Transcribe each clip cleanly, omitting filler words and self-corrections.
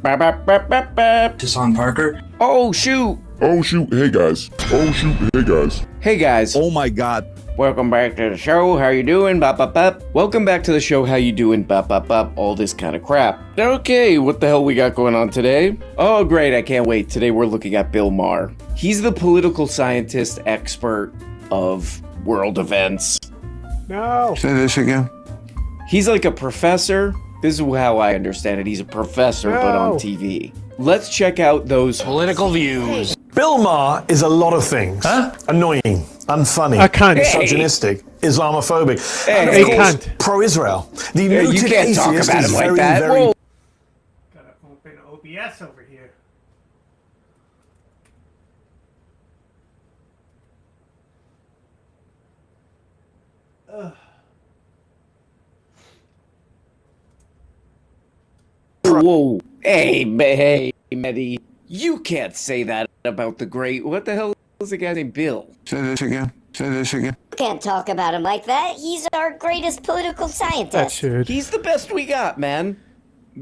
Hassan Parker. Oh shoot! Oh shoot, hey guys. Oh shoot, hey guys. Hey guys. Oh my god. Welcome back to the show. How you doing? Bop bop bop. Welcome back to the show. How you doing? Bop bop bop. All this kind of crap. Okay, what the hell we got going on today? Oh great, I can't wait. Today we're looking at Bill Maher. He's the political scientist expert of world events. No. Say this again. He's like a professor. This is how I understand it. He's a professor, but on TV. Let's check out those political views. Bill Maher is a lot of things. Huh? Annoying, unfunny, A cunt. misogynistic, Islamophobic, and Hey, of course, cunt. pro-Israel. The You muted can't talk atheist about is him like very, that. very Whoa. Gotta open OBS over here. Whoa. Hey, Medi. You can't say that about the great... What the hell is the guy named Bill? Say this again. Say this again. Can't talk about him like that. He's our greatest political That scientist. should. He's the best we got, man.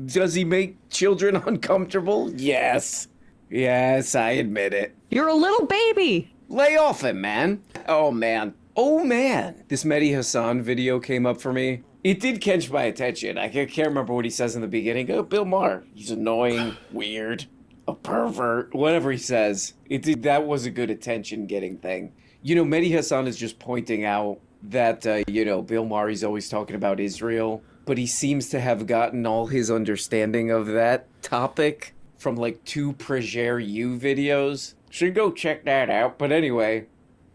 Does he make children uncomfortable? Yes. Yes, I admit it. You're a little baby. Lay off him, man. Oh, man. Oh, man. This Mehdi Hassan video came up for me. It did catch my attention. I can't remember what he says in the beginning. Oh, Bill Maher. He's annoying, weird, a pervert, whatever he says. That was a good attention-getting thing. You know, Mehdi Hassan is just pointing out that, Bill Maher, he's always talking about Israel, but he seems to have gotten all his understanding of that topic from, like, 2 ProGere videos. Should go check that out. But anyway,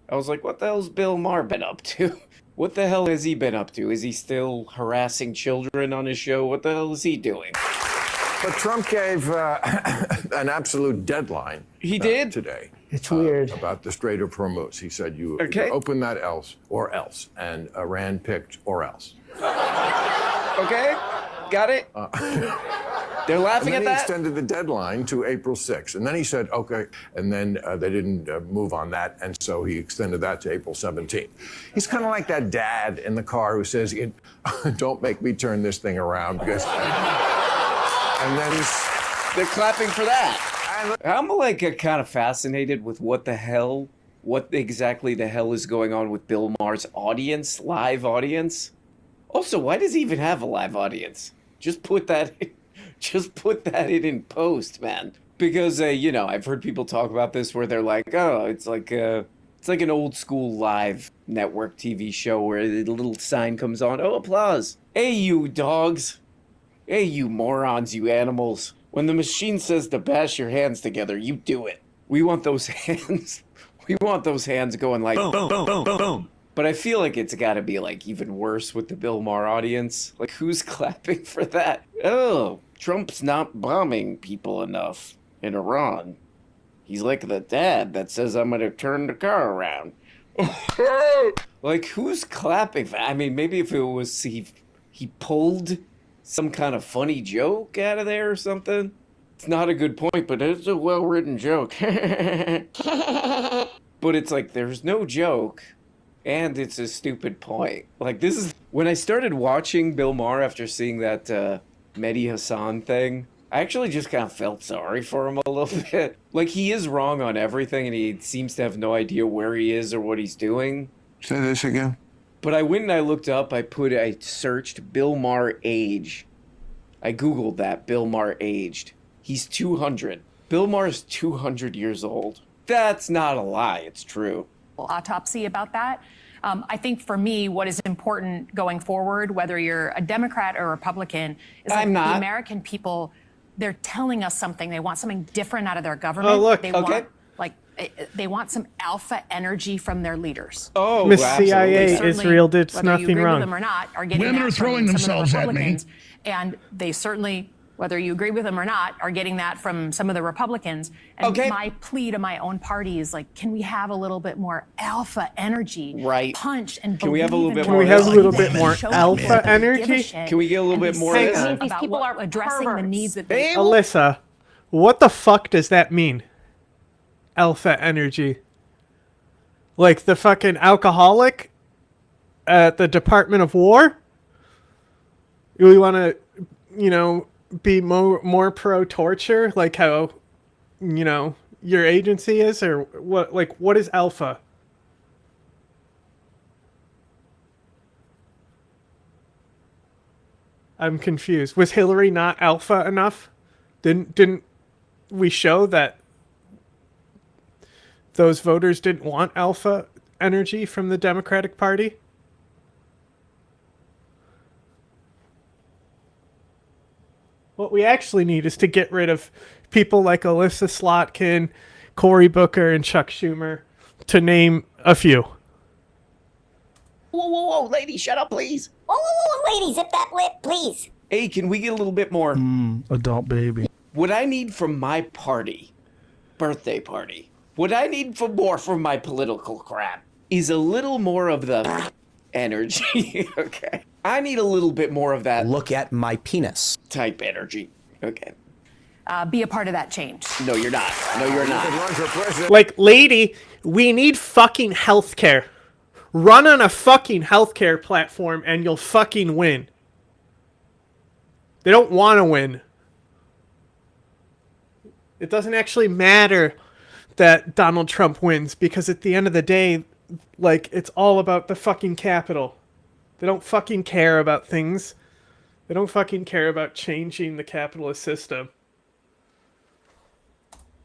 I was like, what the hell's Bill Maher been up to? What the hell has he been up to? Is he still harassing children on his show? What the hell is he doing? But Trump gave an absolute deadline. He did? Today. It's weird. About the Strait of Hormuz. He said, you Okay. open that else or else. And Iran picked or else. Okay, got it? They're laughing And at then he that? extended the deadline to April 6th. And then he said, okay. And then they didn't move on that. And so he extended that to April 17th. He's kind of like that dad in the car who says, don't make me turn this thing around. Because... and then They're clapping for that. I'm like kind of fascinated with what exactly the hell is going on with Bill Maher's audience, live audience. Also, why does he even have a live audience? Just put that in post, man. Because I've heard people talk about this where they're like, oh, it's like an old school live network TV show where the little sign comes on, oh, applause. Hey, you dogs. Hey, you morons, you animals. When the machine says to bash your hands together, you do it. We want those hands. We want those hands going like boom, boom, boom, boom, boom. But I feel like it's got to be like even worse with the Bill Maher audience. Like, who's clapping for that? Oh, Trump's not bombing people enough in Iran. He's like the dad that says, I'm going to turn the car around. Like, who's clapping for that? I mean, maybe if it was he pulled some kind of funny joke out of there or something. It's not a good point, but it's a well-written joke. But it's like, there's no joke, and it's a stupid point. Like, this is... When I started watching Bill Maher after seeing that Mehdi Hassan thing, I actually just kind of felt sorry for him a little bit. Like, he is wrong on everything, and he seems to have no idea where he is or what he's doing. Say this again. But I went and I looked up, I searched Bill Maher age. I Googled that, Bill Maher aged. He's 200. Bill Maher is 200 years old. That's not a lie, it's true. Autopsy about that. I think for me, what is important going forward, whether you're a Democrat or Republican, is I'm not. the American people, they're telling us something. They want something different out of their government. Oh, look. They Okay. they want some alpha energy from their leaders. Oh, Miss absolutely. CIA, Certainly, Israel did whether you nothing agree wrong. with them or not, are getting Women that are throwing from some of themselves the at me. Republicans. And they certainly, whether you agree with them or not, are getting that from some of the Republicans. And Okay. my plea to my own party is like, can we have a little bit more alpha energy, Right. punch, and Can we have a little bit Can more we have a little energy? bit more Show alpha people that we give a energy? shit Can we get a little and bit be more serious energy? about These people what- are addressing the perverts. needs that they Alyssa, what the fuck does that mean? Alpha energy. Like the fucking alcoholic at the Department of War? We want to, be more pro torture, like how, you know, your agency is, or what? Like, what is alpha? I'm confused. Was Hillary not alpha enough? Didn't we show that those voters didn't want alpha energy from the Democratic Party? What we actually need is to get rid of people like Alyssa Slotkin, Cory Booker, and Chuck Schumer, to name a few. Whoa, whoa, whoa, lady, shut up, please. Whoa, whoa, whoa, lady, zip that lip, please. Hey, can we get a little bit more? Adult baby. What I need from my party, birthday party, what I need for more from my political crap is a little more of the energy, okay? I need a little bit more of that Look at my penis. type energy, okay? Be a part of that change. No, you're not. No, you're not. Run for president. Like, lady, we need fucking healthcare. Run on a fucking healthcare platform and you'll fucking win. They don't want to win. It doesn't actually matter that Donald Trump wins, because at the end of the day, like, it's all about the fucking capital. They don't fucking care about things. They don't fucking care about changing the capitalist system.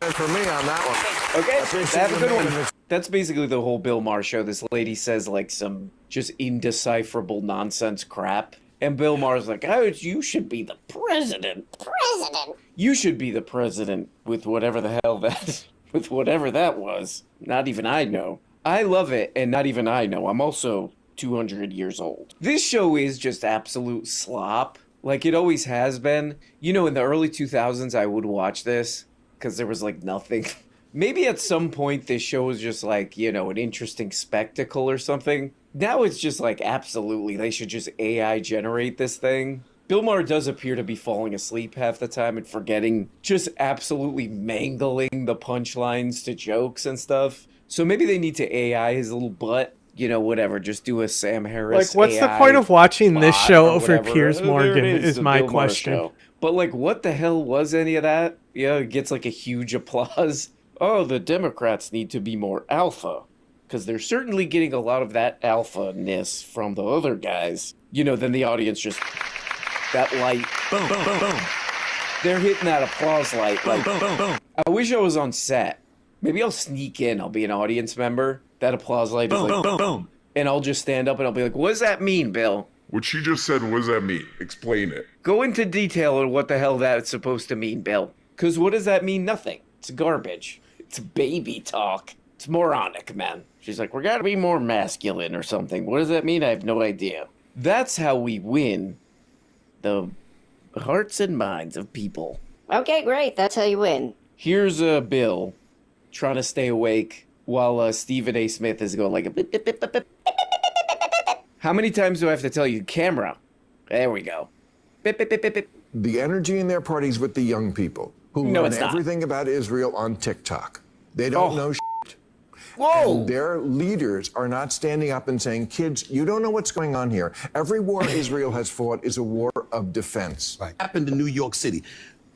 For me on that one. Okay, have a good one. Amendment. That's basically the whole Bill Maher show. This lady says like some just indecipherable nonsense crap. And Bill Maher's like, oh, you should be the president. President. You should be the president with whatever the hell that, with whatever that was. Not even I know. I love it, and not even I know. I'm also 200 years old. This show is just absolute slop. Like it always has been. You know, in the early 2000s, I would watch this because there was like nothing. Maybe at some point this show was just like, you know, an interesting spectacle or something. Now it's just like, absolutely, they should just AI generate this thing. Bill Maher does appear to be falling asleep half the time and forgetting, just absolutely mangling the punchlines to jokes and stuff. So maybe they need to AI his little butt. You know, whatever, just do a Sam Harris Like, what's AI the point of watching this bot show or over whatever. Piers There Morgan it is the my Bill Maher question. show. But like, what the hell was any of that? Yeah, it gets like a huge applause. Oh, the Democrats need to be more alpha. Because they're certainly getting a lot of that alpha-ness from the other guys. You know, then the audience just... That light. Boom, boom, boom, boom. They're hitting that applause light. Like, Boom, boom, boom. I wish I was on set. Maybe I'll sneak in. I'll be an audience member. That applause light is Boom, like... boom, boom, boom. And I'll just stand up and I'll be like, what does that mean, Bill? What she just said, what does that mean? Explain it. Go into detail on what the hell that's supposed to mean, Bill. Because what does that mean? Nothing. It's garbage. It's baby talk. It's moronic, man. She's like, we gotta be more masculine or something. What does that mean? I have no idea. That's how we win the hearts and minds of people. Okay, great. That's how you win. Here's Bill trying to stay awake while Stephen A. Smith is going like a bip, bip, bip, bip, bip. How many times do I have to tell you? Camera. There we go. Bip, bip, bip, bip, bip. The energy in their parties with the young people who No, learn it's not. everything about Israel on TikTok. They don't know shit. Whoa! And their leaders are not standing up and saying, kids, you don't know what's going on here. Every war Israel has fought is a war of defense. Happened in New York City.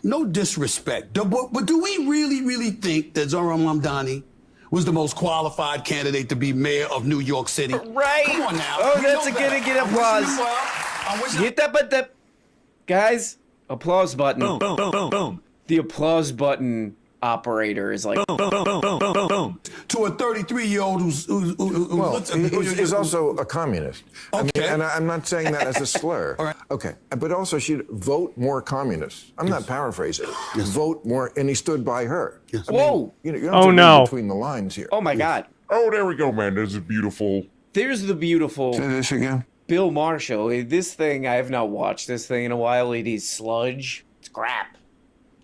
No disrespect, but do we really think that Zohran Mamdani was the most qualified candidate to be mayor of New York City? Right. Come on now. Oh, We that's know a good better. applause. I'm wishing Hit that button. Guys, applause button. Boom, boom, boom, boom, boom. The applause button operator is like, Boom, boom, boom, boom, boom, boom. to a 33-year-old who Well, looks- he's also a communist. I Okay. mean, and I'm not saying that as a slur. All right. Okay, but also she'd vote more communists. I'm not paraphrasing. Vote more, and he stood by her. Yes. I mean, whoa. you know, you don't Oh, have to read no. between the lines here. oh my God. Oh, there we go, man. There's a beautiful... There's the beautiful Say this again. Bill Maher show. This thing, I have not watched this thing in a while. It is sludge. It's crap.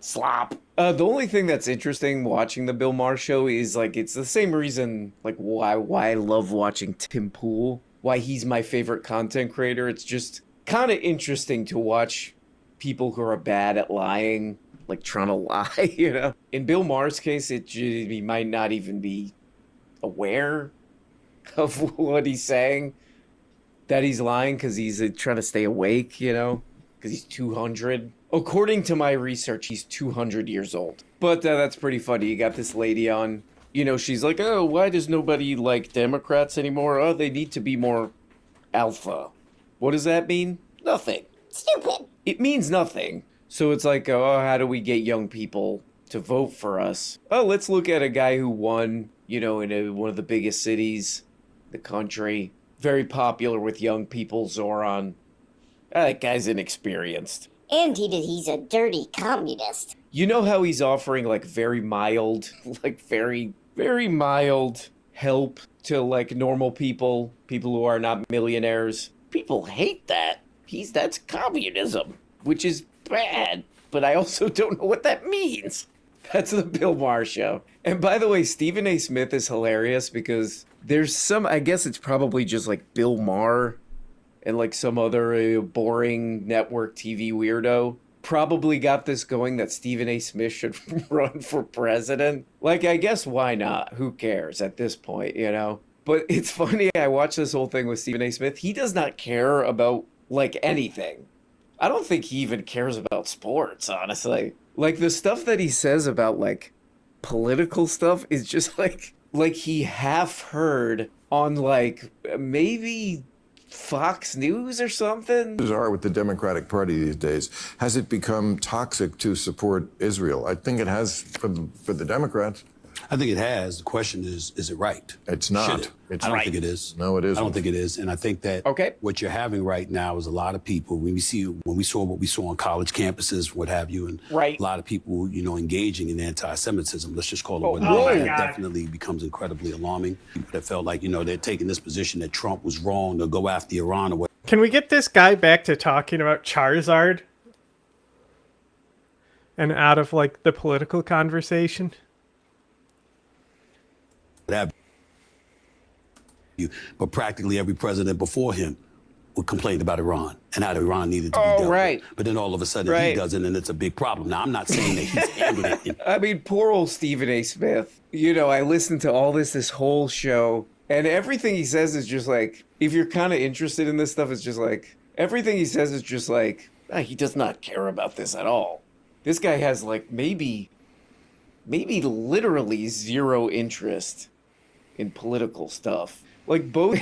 Slop. The only thing that's interesting watching the Bill Maher show is like, it's the same reason like why I love watching Tim Pool, why he's my favorite content creator. It's just kind of interesting to watch people who are bad at lying, like trying to lie, you know? In Bill Maher's case, he might not even be aware of what he's saying, that he's lying because he's trying to stay awake, you know? because he's 200. According to my research, he's 200 years old. But that's pretty funny. You got this lady on. You know, she's like, oh, why does nobody like Democrats anymore? Oh, they need to be more alpha. What does that mean? Nothing. Stupid. It means nothing. So it's like, oh, how do we get young people to vote for us? Oh, let's look at a guy who won, you know, in one of the biggest cities in the country. Very popular with young people, Zoran. That guy's inexperienced. And he's a dirty communist. You know how he's offering like very mild, like very, very mild help to like normal people who are not millionaires? People hate that. That's communism, which is bad. But I also don't know what that means. That's the Bill Maher show. And by the way, Stephen A. Smith is hilarious because there's I guess it's probably just like Bill Maher and like some other boring network TV weirdo probably got this going that Stephen A. Smith should run for president. Like, I guess why not? Who cares at this point, you know? But it's funny, I watched this whole thing with Stephen A. Smith. He does not care about, like, anything. I don't think he even cares about sports, honestly. Like, the stuff that he says about, like, political stuff is just, like he half heard on, like, maybe Fox News or something. Bizarre with the Democratic Party these days. Has it become toxic to support Israel? I think it has for the Democrats. I think it has. The question is it right? It's not. Should it? It's I don't right. think it is. No, it isn't. I don't think it is. And I think that what you're having right now is a lot of people, when we saw what we saw on college campuses, what have you, and a lot of people, you know, engaging in anti-Semitism, let's just call it what it is. That definitely becomes incredibly alarming. People that felt like, you know, they're taking this position that Trump was wrong to go after Iran or what. Can we get this guy back to talking about Charizard? And out of, like, the political conversation? But practically every president before him would complain about Iran and how Iran needed to be dealt with. But then all of a sudden he doesn't, and it's a big problem. Now, I'm not saying that he's handled it. I mean, poor old Stephen A. Smith. You know, I listened to all this whole show, and everything he says is just like, if you're kind of interested in this stuff, it's just like, everything he says is just like, he does not care about this at all. This guy has like maybe literally zero interest in political stuff. Like, both,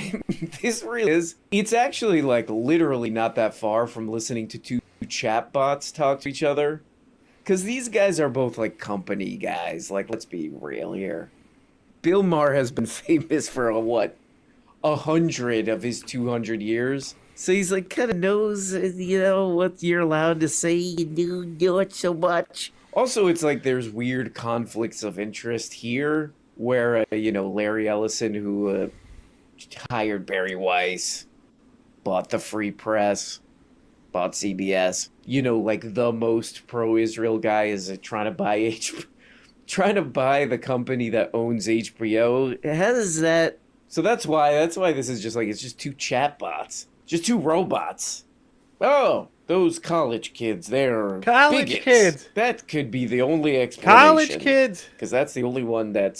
this really is, it's actually like literally not that far from listening to two chatbots talk to each other. Because these guys are both like company guys. Like, let's be real here. Bill Maher has been famous for 100 of his 200 years. So he's like, kind of knows, you know, what you're allowed to say. You do it so much. Also, it's like there's weird conflicts of interest here where, you know, Larry Ellison, who hired Barry Weiss, bought the Free Press, bought CBS. You know, like the most pro-Israel guy is trying to buy the company that owns HBO. How does that? So that's why this is just like, it's just two chatbots, just two robots. Oh, those college kids, they're bigots. Kids. That could be the only explanation. College kids. Because that's the only one that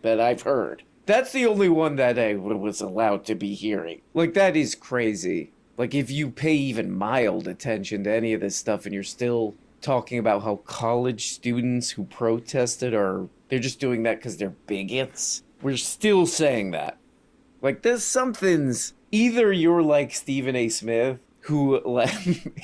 I've heard. That's the only one that I was allowed to be hearing. Like, that is crazy. Like, if you pay even mild attention to any of this stuff and you're still talking about how college students who protested they're just doing that because they're bigots. We're still saying that. Like, there's something's, either you're like Stephen A. Smith, who,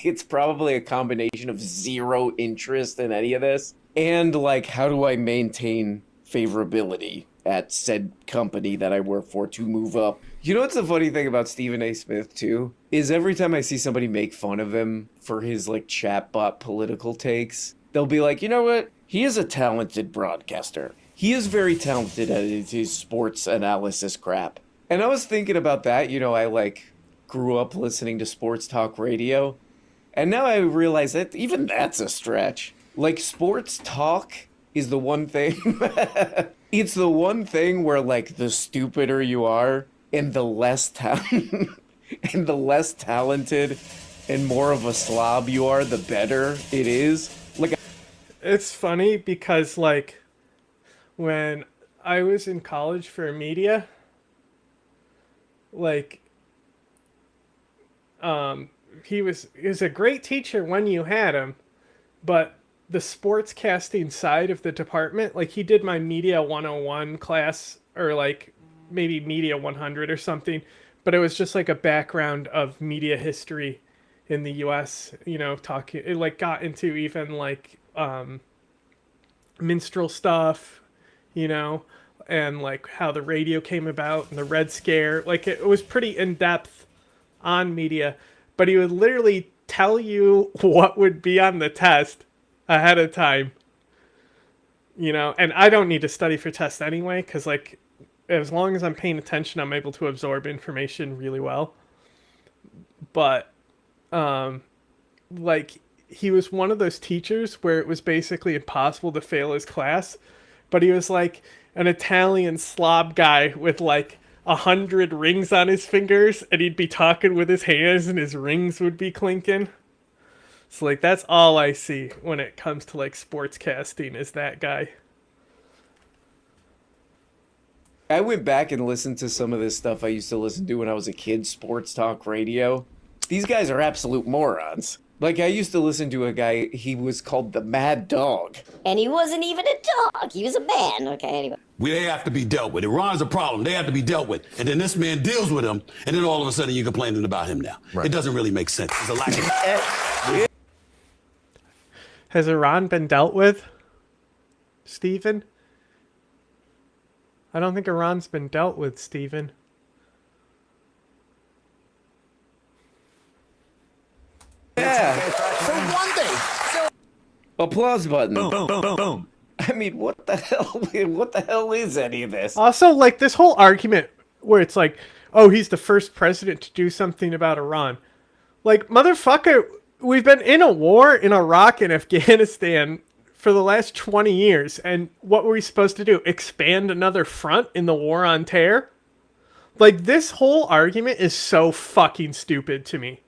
it's probably a combination of zero interest in any of this, and like, how do I maintain favorability at said company that I work for to move up? You know what's the funny thing about Stephen A. Smith, too? Is every time I see somebody make fun of him for his, like, chatbot political takes, they'll be like, you know what? He is a talented broadcaster. He is very talented at his sports analysis crap. And I was thinking about that. You know, I, like, grew up listening to sports talk radio. And now I realize that even that's a stretch. Like, sports talk is the one thing... It's the one thing where, like, the stupider you are, and the less talented and more of a slob you are, the better it is. Like, it's funny because, like, when I was in college for media, like, he was a great teacher when you had him, but the sportscasting side of the department, like he did my Media 101 class, or like maybe Media 100 or something, but it was just like a background of media history in the US, you know, talking, it like got into even like minstrel stuff, you know, and like how the radio came about and the Red Scare. Like it was pretty in depth on media, but he would literally tell you what would be on the test ahead of time, you know. And I don't need to study for tests anyway, because like as long as I'm paying attention, I'm able to absorb information really well. But like he was one of those teachers where it was basically impossible to fail his class, but he was like an Italian slob guy with like 100 rings on his fingers, and he'd be talking with his hands and his rings would be clinking. So like that's all I see when it comes to like sportscasting is that guy. I went back and listened to some of this stuff I used to listen to when I was a kid, sports talk radio. These guys are absolute morons. Like, I used to listen to a guy, he was called the Mad Dog. And he wasn't even a dog. He was a man. Okay, anyway. They have to be dealt with. Iran's a problem. They have to be dealt with. And then this man deals with them, and then all of a sudden you're complaining about him now. Right. It doesn't really make sense. There's a lack of... Has Iran been dealt with, Stephen? I don't think Iran's been dealt with, Stephen. Yeah. For one thing. Applause button. Boom, boom, boom, boom, boom. I mean, what the hell? What the hell is any of this? Also, like this whole argument where it's like, oh, he's the first president to do something about Iran. Like, motherfucker, we've been in a war in Iraq and Afghanistan for the last 20 years. And what were we supposed to do? Expand another front in the war on terror? Like, this whole argument is so fucking stupid to me.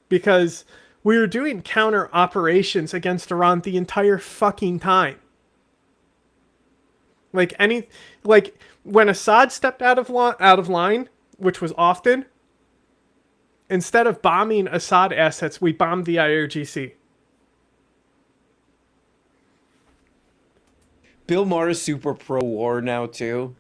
Because we were doing counter operations against Iran the entire fucking time. Like when Assad stepped out of line, which was often, instead of bombing Assad assets, we bombed the IRGC. Bill Maher is super pro-war now, too.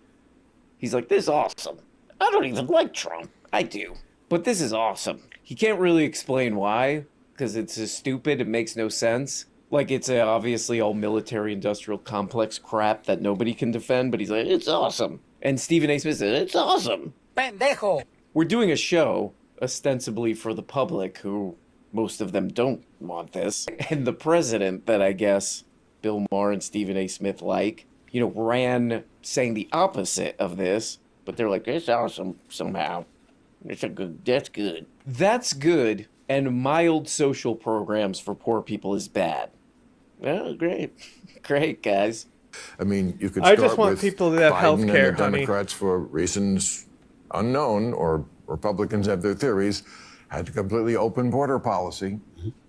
He's like, this is awesome. I don't even like Trump. I do. But this is awesome. He can't really explain why, because it's so stupid, it makes no sense. Like, it's obviously all military-industrial complex crap that nobody can defend, but he's like, it's awesome. And Stephen A. Smith said, it's awesome. Pendejo. We're doing a show, ostensibly for the public, who most of them don't want this. And the president that I guess Bill Maher and Stephen A. Smith like, you know, ran saying the opposite of this, but they're like, it's awesome somehow. That's good. That's good, and mild social programs for poor people is bad. Well, great. Great, guys. I mean, you could I start just want with people to have Biden health care, and the honey. Democrats, for reasons unknown, or Republicans have their theories, had a completely open border policy.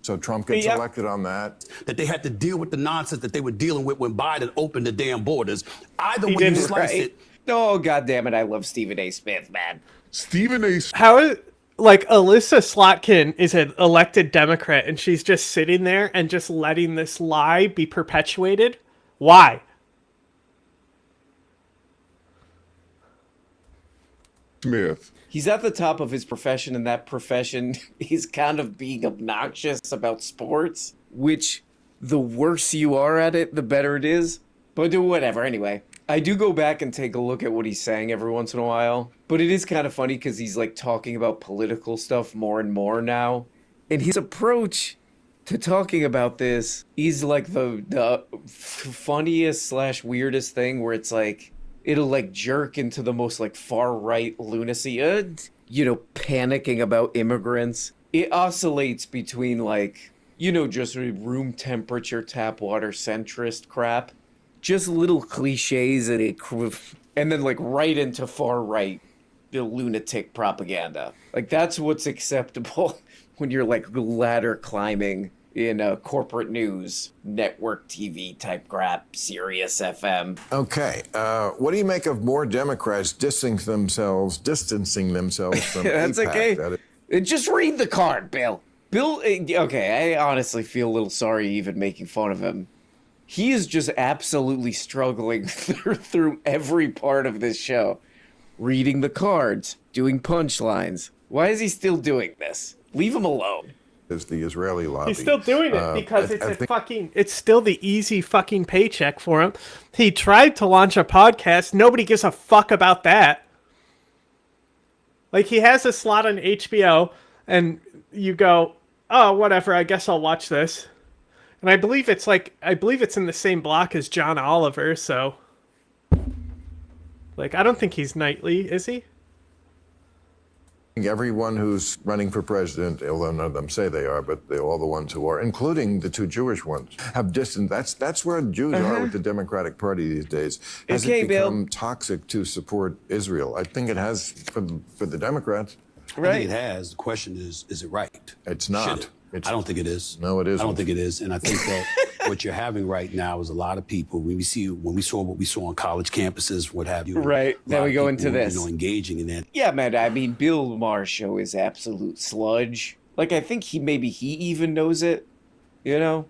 So Trump gets elected on that. That they had to deal with the nonsense that they were dealing with when Biden opened the damn borders. Either way you didn't, slice right? it. Oh, goddammit, I love Stephen A. Smith, man. Stephen A. How is, like, Alyssa Slotkin is an elected Democrat, and she's just sitting there and just letting this lie be perpetuated? Why? Smith. He's at the top of his profession, and that profession, he's kind of being obnoxious about sports, which the worse you are at it, the better it is. But whatever, anyway. I do go back and take a look at what he's saying every once in a while, but it is kind of funny because he's like talking about political stuff more and more now. And his approach to talking about this is like the funniest / weirdest thing, where it's like, it'll like jerk into the most like far right lunacy, you know, panicking about immigrants. It oscillates between like, you know, just room temperature tap water centrist crap, just little cliches, and then like right into far right lunatic propaganda. Like, that's what's acceptable when you're like ladder climbing in corporate news, network TV type crap, Sirius FM. Okay, what do you make of more Democrats distancing themselves from That's AIPAC? okay. Just read the card, Bill. Bill, okay, I honestly feel a little sorry even making fun of him. He is just absolutely struggling through every part of this show. Reading the cards, doing punchlines. Why is he still doing this? Leave him alone. Is the Israeli lobby. He's still doing it because it's still the easy fucking paycheck for him. He tried to launch a podcast. Nobody gives a fuck about that. Like, he has a slot on HBO, and you go, oh, whatever, I guess I'll watch this. And I believe it's in the same block as John Oliver, so. Like, I don't think he's nightly, is he? Everyone who's running for president, although none of them say they are, but all the ones who are, including the two Jewish ones, have distant. That's where Jews are with the Democratic Party these days. Has it become toxic to support Israel? I think it has for the Democrats. Right. I think it has. The question is it right? It's not. I don't think it is. No, it isn't. I don't think it is. And I think that what you're having right now is a lot of people, when we saw what we saw on college campuses, what have you. Right. Now we go into this. Engaging in that. Yeah, man. I mean, Bill Maher's show is absolute sludge. Like, I think he even knows it. You know?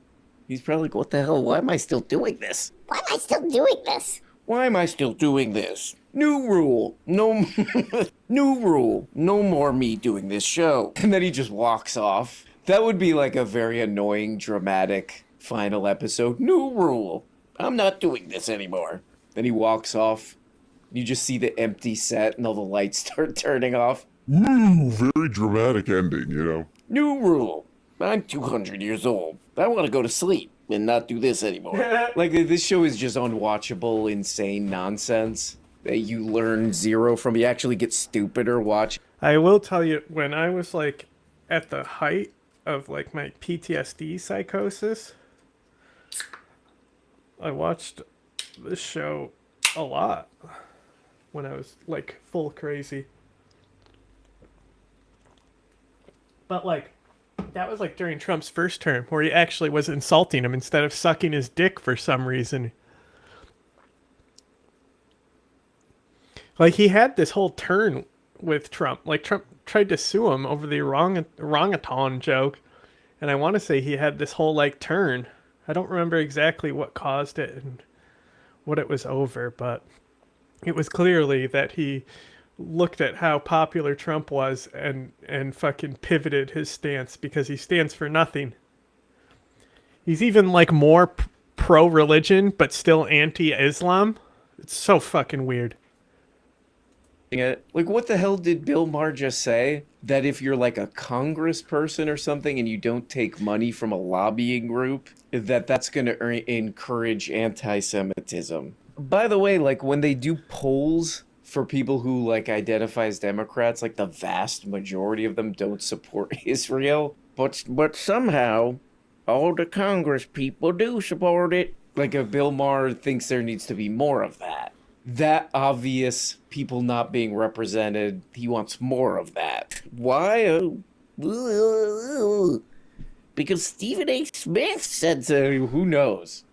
He's probably like, what the hell? Why am I still doing this? Why am I still doing this? Why am I still doing this? New rule. No, new rule. No more me doing this show. And then he just walks off. That would be like a very annoying, dramatic final episode. New rule. I'm not doing this anymore. Then he walks off. You just see the empty set and all the lights start turning off. Woo, very dramatic ending, you know. New rule. I'm 200 years old. I want to go to sleep and not do this anymore. Like, this show is just unwatchable, insane nonsense that you learn zero from. You actually get stupider watching. I will tell you, when I was, like, at the height of, like, my PTSD psychosis, I watched this show a lot when I was, like, full crazy. But, like, that was, like, during Trump's first term, where he actually was insulting him instead of sucking his dick for some reason. Like, he had this whole turn with Trump. Like, Trump tried to sue him over the orangutan joke. And I want to say he had this whole, like, turn. I don't remember exactly what caused it and what it was over, but it was clearly that he looked at how popular Trump was and fucking pivoted his stance, because he stands for nothing. He's even, like, more pro-religion, but still anti-Islam. It's so fucking weird. Like, what the hell did Bill Maher just say? That if you're like a congressperson or something and you don't take money from a lobbying group, that's going to encourage anti-Semitism. By the way, like, when they do polls for people who, like, identify as Democrats, like, the vast majority of them don't support Israel. But somehow, all the Congress people do support it. Like, if Bill Maher thinks there needs to be more of that. That obvious people not being represented, he wants more of that. Why? Because Stephen A. Smith said so. Who knows?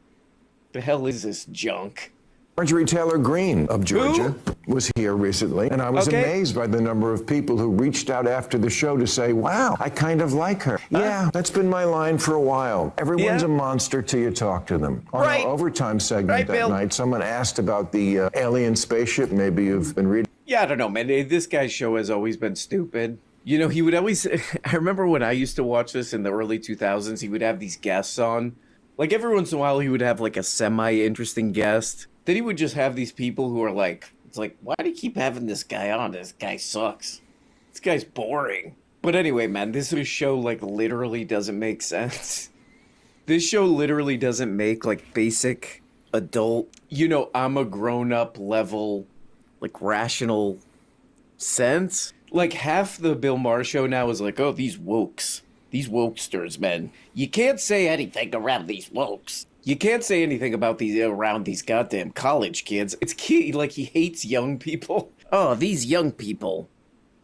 The hell is this junk? Marjorie Taylor Greene of Georgia was here recently, and I was amazed by the number of people who reached out after the show to say, wow, I kind of like her. Yeah, that's been my line for a while. Everyone's a monster till you talk to them. On our overtime segment that night, someone asked about the alien spaceship. Maybe you've been reading. Yeah, I don't know, man. This guy's show has always been stupid. You know, he would always... I remember when I used to watch this in the early 2000s, he would have these guests on. Like, every once in a while, he would have, like, a semi-interesting guest. Then he would just have these people who are like, it's like, why do you keep having this guy on? This guy sucks. This guy's boring. But anyway, man, this show, like, literally doesn't make sense. This show literally doesn't make, like, basic adult, you know, I'm a grown-up level, like, rational sense. Like, half the Bill Maher show now is like, oh, these wokes. These wokesters, man. You can't say anything around these wokes. You can't say anything about around these goddamn college kids. It's key, like, he hates young people. Oh, these young people.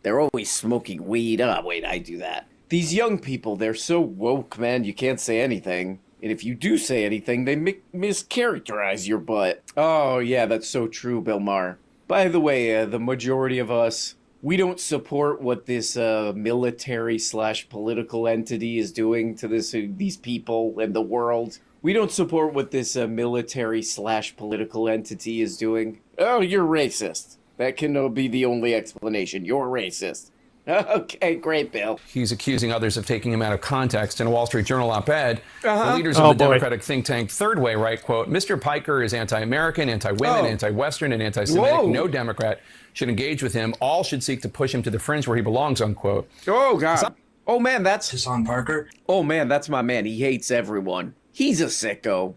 They're always smoking weed. Oh, wait, I do that. These young people, they're so woke, man, you can't say anything. And if you do say anything, they mischaracterize your butt. Oh, yeah, that's so true, Bill Maher. By the way, the majority of us We don't support what this military / political entity is doing to these people and the world. We don't support what this military / political entity is doing. Oh, you're racist. That can be the only explanation. You're racist. Okay, great, Bill. He's accusing others of taking him out of context. In a Wall Street Journal op-ed, the leaders of the Democratic think tank Third Way write, quote, Mr. Piker is anti-American, anti-women, anti-Western, and anti-Semitic. No Democrat should engage with him. All should seek to push him to the fringe where he belongs, unquote. Oh, God. Oh, man, that's Hassan Parker. Oh, man, that's my man. He hates everyone. He's a sicko.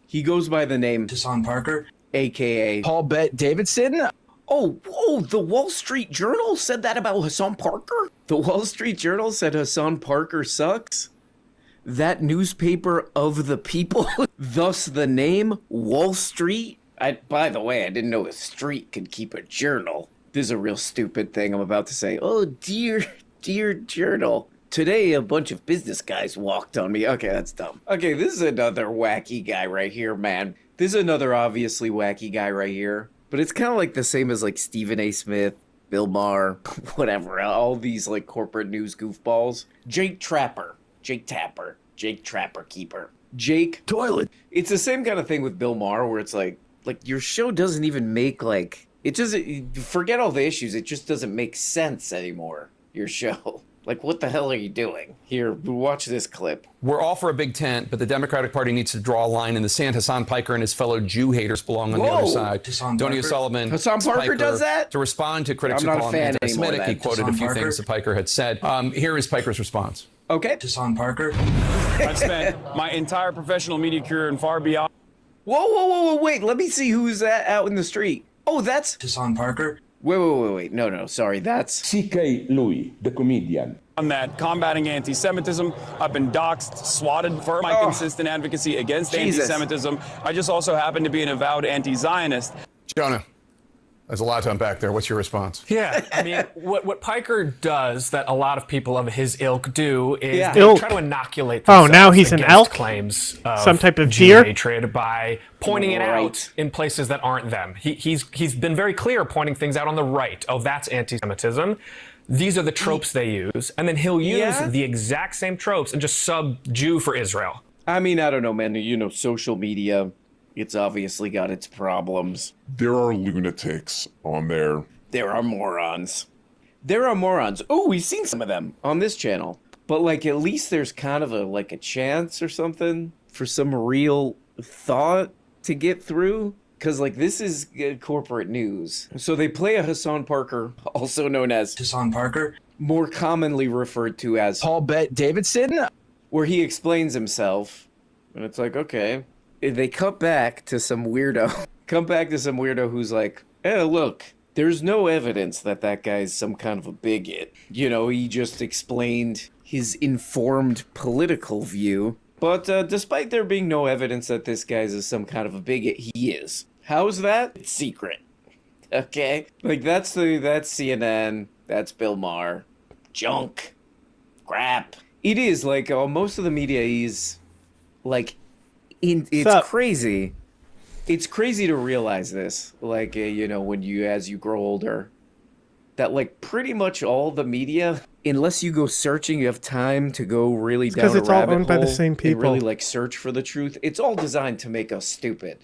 He goes by the name Hassan Parker, a.k.a. Paul Davidson. Oh, the Wall Street Journal said that about Hassan Parker? The Wall Street Journal said Hassan Parker sucks? That newspaper of the people? Thus the name Wall Street? By the way, I didn't know a street could keep a journal. This is a real stupid thing I'm about to say. Oh, dear journal. Today, a bunch of business guys walked on me. Okay, that's dumb. Okay, this is another wacky guy right here, man. This is another obviously wacky guy right here. But it's kind of like the same as like Stephen A. Smith, Bill Maher, whatever, all these like corporate news goofballs. Jake Tapper Keeper. Jake Toilet. It's the same kind of thing with Bill Maher where it's like your show doesn't even make it doesn't, forget all the issues, it just doesn't make sense anymore, your show. Like, what the hell are you doing? Here, watch this clip. We're all for a big tent, but the Democratic Party needs to draw a line in the sand. Hassan Piker and his fellow Jew haters belong on the other side. Donny O'Sullivan. Hassan Parker does that? To respond to critics who call him anti-Semitic, he quoted a few things that Piker had said. Here is Piker's response. Okay. Hassan Parker. I've spent my entire professional media career and far beyond. Whoa, wait, let me see who's that out in the street. Oh, that's Hassan Parker. Wait. No, sorry, that's C.K. Louis, the comedian. On that, combating anti-Semitism. I've been doxxed, swatted for my consistent advocacy against anti-Semitism. I just also happen to be an avowed anti-Zionist. Jonah, there's a lot to unpack there. What's your response? Yeah, I mean, what Piker does that a lot of people of his ilk do is they try to inoculate themselves now he's an elk? Claims of some type of Jew deer? hatred by pointing it out in places that aren't them. He's been very clear pointing things out on the right. Oh, that's anti-Semitism. These are the tropes they use. And then he'll use the exact same tropes and just sub Jew for Israel. I mean, I don't know, man. You know, social media, it's obviously got its problems. There are lunatics on there. There are morons. Oh, we've seen some of them on this channel. But, like, at least there's kind of a chance or something for some real thought to get through. Because, this is corporate news. So they play a Hassan Parker, also known as Hassan Parker, more commonly referred to as Paul Davidson, where he explains himself. And it's like, okay. They cut back to some weirdo. Who's like, hey, look, there's no evidence that guy's some kind of a bigot. You know, he just explained his informed political view. But despite there being no evidence that this guy's some kind of a bigot, he is. How's that? It's secret. Okay? That's CNN. That's Bill Maher. Junk. Crap. It is, most of the media is, it's crazy. It's crazy to realize this. When as you grow older, that, pretty much all the media, unless you go searching, you have time to go really down a rabbit hole. Because it's all owned by the same people. And really, search for the truth. It's all designed to make us stupid.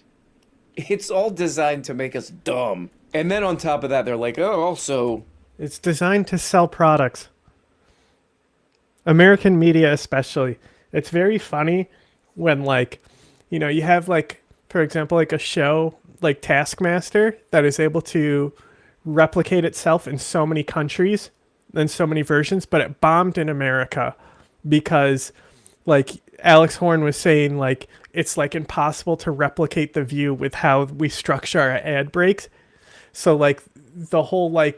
It's all designed to make us dumb. And then on top of that, they're like, oh, also... It's designed to sell products. American media especially. It's very funny when, you have, for example, a show like Taskmaster that is able to replicate itself in so many countries and so many versions, but it bombed in America because Alex Horn was saying it's impossible to replicate The View with how we structure our ad breaks. So the whole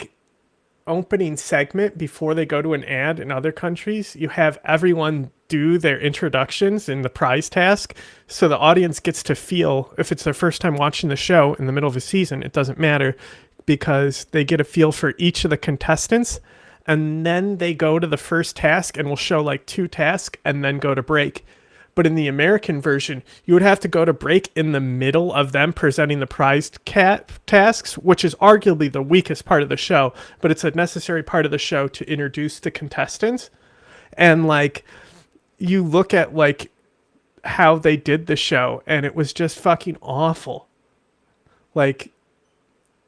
opening segment before they go to an ad in other countries, you have everyone do their introductions in the prize task, so the audience gets to feel, if it's their first time watching the show in the middle of a season, it doesn't matter, because they get a feel for each of the contestants, and then they go to the first task and we'll show 2 tasks and then go to break. But in the American version, you would have to go to break in the middle of them presenting the prize tasks, which is arguably the weakest part of the show, but it's a necessary part of the show to introduce the contestants. And like, you look at like how they did the show, and it was just fucking awful. Like,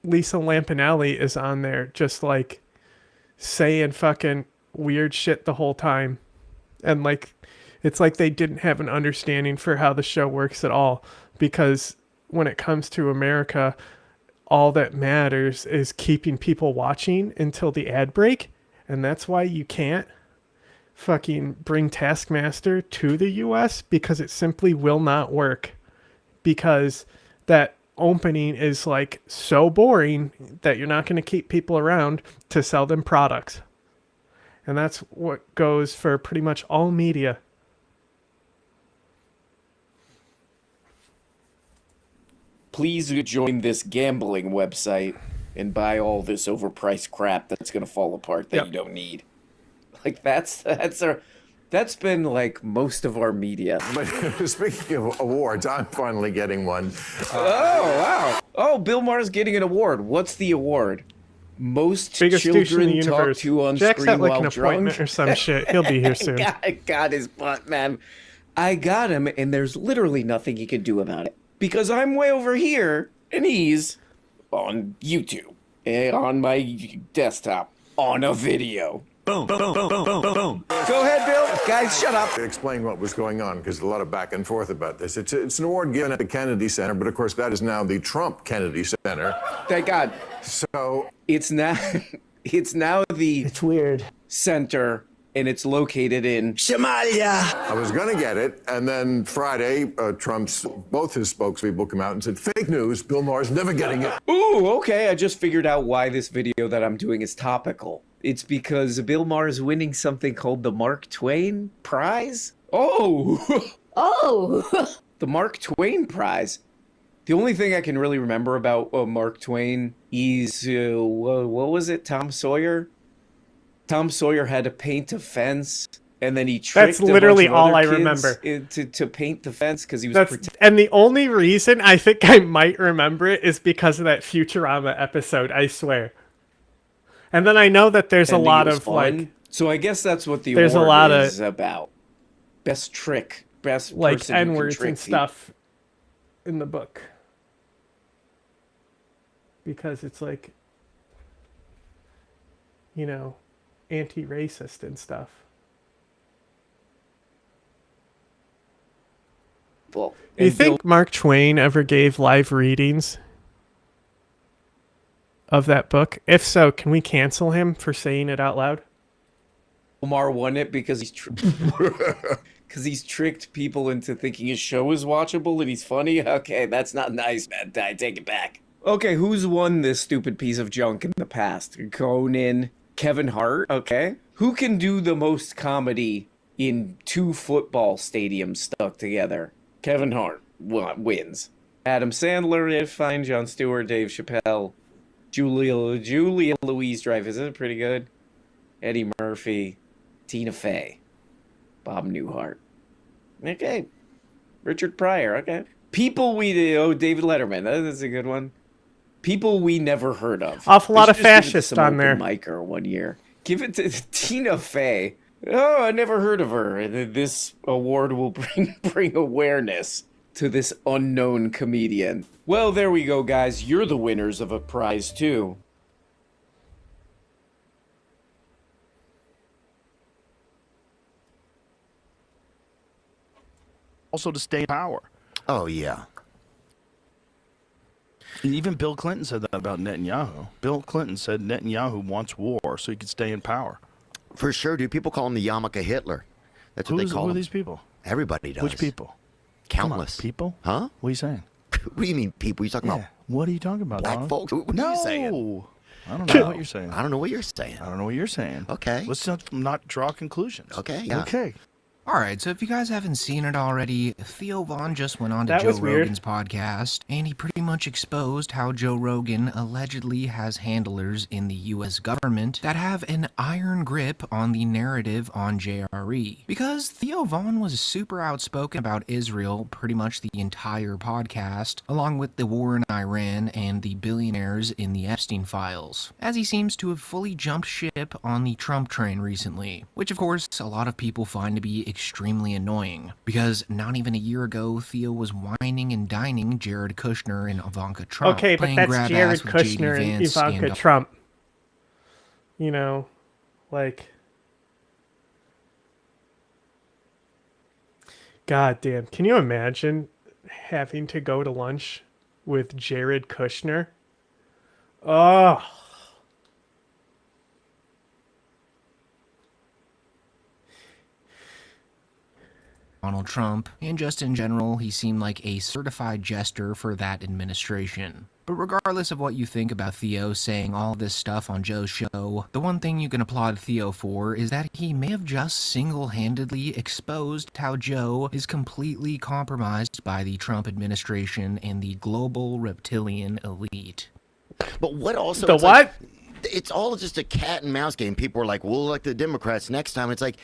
Lisa Lampanelli is on there just like saying fucking weird shit the whole time. And like, it's like they didn't have an understanding for how the show works at all, because when it comes to America, all that matters is keeping people watching until the ad break. And that's why you can't fucking bring Taskmaster to the US, because it simply will not work, because that opening is like so boring that you're not going to keep people around to sell them products. And that's what goes for pretty much all media. Please join this gambling website and buy all this overpriced crap that's going to fall apart that you don't need. Like, that's been like most of our media. But speaking of awards, I'm finally getting one. Oh, wow. Oh, Bill Maher's getting an award. What's the award? Most biggest douche in the children talk universe. to on Jack's screen at like while an appointment drunk. or some shit. He'll be here soon. I got his butt, man. I got him, and there's literally nothing he can do about it. Because I'm way over here, and he's on YouTube, and on my desktop, on a video. Boom, boom, boom, boom, boom, boom, boom. Go ahead, Bill. Guys, shut up. Explain what was going on, because there's a lot of back and forth about this. It's an award given at the Kennedy Center, but of course that is now the Trump Kennedy Center. Thank God. So it's now the weird center, and it's located in Somalia. I was going to get it, and then Friday, both his spokespeople come out and said, fake news, Bill Maher's never getting it. Ooh, okay, I just figured out why this video that I'm doing is topical. It's because Bill Maher is winning something called the Mark Twain Prize. Oh! Oh! The Mark Twain Prize. The only thing I can really remember about Mark Twain is, what was it, Tom Sawyer? Tom Sawyer had to paint a fence, and then he tricked That's literally a bunch of all other I kids remember. to paint the fence because he was And the only reason I think I might remember it is because of that Futurama episode, I swear. And then I know that there's a lot of like, so I guess that's what the there's a award lot is about. Best trick, best like person who can N-words trick and stuff in the book. Because it's like, you know, anti-racist and stuff. Well, do you think Mark Twain ever gave live readings of that book? If so, can we cancel him for saying it out loud? Omar won it because he's tricked people into thinking his show is watchable and he's funny. Okay, that's not nice, man. I take it back. Okay, who's won this stupid piece of junk in the past? Conan, Kevin Hart. Okay, who can do the most comedy in 2 football stadiums stuck together? Kevin Hart wins. Adam Sandler, fine. Jon Stewart, Dave Chappelle, Julia Louise-Dreyfus is pretty good. Eddie Murphy, Tina Fey, Bob Newhart. Okay, Richard Pryor. Okay, people we David Letterman. That's a good one. People we never heard of. Awful lot of Just give it to fascists some on open there. Micer one year. Give it to Tina Fey. Oh, I never heard of her. This award will bring awareness to this unknown comedian. Well, there we go, guys. You're the winners of a prize, too. Also to stay in power. Oh, yeah. And even Bill Clinton said that about Netanyahu. Bill Clinton said Netanyahu wants war so he could stay in power. For sure, dude. People call him the yarmulke Hitler. That's what they call him. Who are these people? Everybody does. Which people? Countless. People? Huh? What are you saying? What do you mean people? You talking about What are you talking about, black Donald? folks? What are you saying? I don't know what you're saying. I don't know what you're saying. I don't know what you're saying. Okay. Let's not draw conclusions. Okay, yeah. Okay. Alright, so if you guys haven't seen it already, Theo Von just went on to That Joe was weird. Rogan's podcast, and he pretty much exposed how Joe Rogan allegedly has handlers in the US government that have an iron grip on the narrative on JRE. Because Theo Von was super outspoken about Israel pretty much the entire podcast, along with the war in Iran and the billionaires in the Epstein files, as he seems to have fully jumped ship on the Trump train recently, which of course a lot of people find to be extremely annoying, because not even a year ago, Theo was whining and dining Jared Kushner and Ivanka Trump. Okay, but playing that's grab Jared ass with JD Kushner and Vance Ivanka Trump. You know, like... God damn, can you imagine having to go to lunch with Jared Kushner? Oh... Donald Trump, and just in general, he seemed like a certified jester for that administration. But regardless of what you think about Theo saying all this stuff on Joe's show, the one thing you can applaud Theo for is that he may have just single-handedly exposed how Joe is completely compromised by the Trump administration and the global reptilian elite. But what also... The it's what? like, it's all just a cat and mouse game. People are like, we'll elect the Democrats next time. It's like,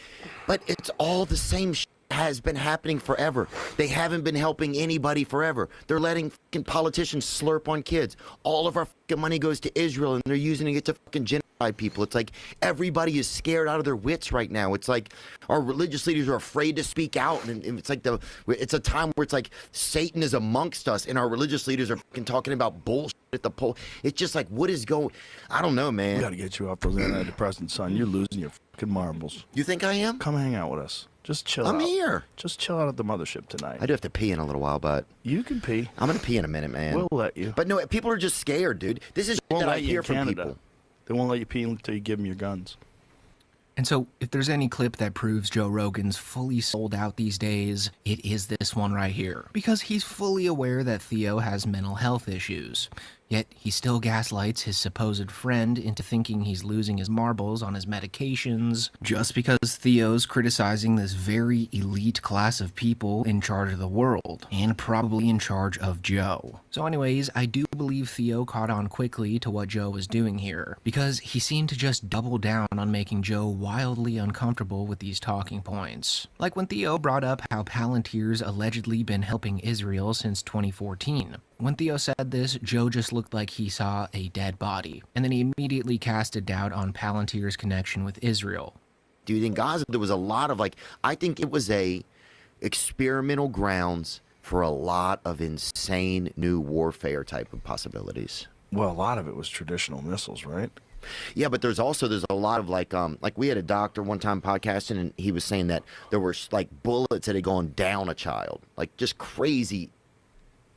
but it's all the same shit. Has been happening forever. They haven't been helping anybody forever. They're letting fucking politicians slurp on kids. All of our fucking money goes to Israel, and they're using it to fucking genocide people. It's like everybody is scared out of their wits right now. It's like our religious leaders are afraid to speak out, and it's like it's a time where it's like Satan is amongst us, and our religious leaders are fucking talking about bullshit at the poll. It's just like, what is going? I don't know, man. We got to get you off those antidepressants, son. You're losing your fucking marbles. You think I am? Come hang out with us. Just chill out. I'm here. Just chill out at the mothership tonight. I do have to pee in a little while, but... You can pee. I'm going to pee in a minute, man. We'll let you. But no, people are just scared, dude. This is They won't that I let you hear in from Canada. people. They won't let you pee until you give them your guns. And so, if there's any clip that proves Joe Rogan's fully sold out these days, it is this one right here. Because he's fully aware that Theo has mental health issues. Yet, he still gaslights his supposed friend into thinking he's losing his marbles on his medications, just because Theo's criticizing this very elite class of people in charge of the world, and probably in charge of Joe. So anyways, I do believe Theo caught on quickly to what Joe was doing here, because he seemed to just double down on making Joe wildly uncomfortable with these talking points. Like when Theo brought up how Palantir's allegedly been helping Israel since 2014. When Theo said this, Joe just looked like he saw a dead body, and then he immediately casted doubt on Palantir's connection with Israel. Dude, in Gaza, there was a lot of, like, I think it was a experimental grounds for a lot of insane new warfare type of possibilities. Well, a lot of it was traditional missiles, right? Yeah, but there's a lot of like we had a doctor one time podcasting, and he was saying that there were like bullets that had gone down a child, like just crazy.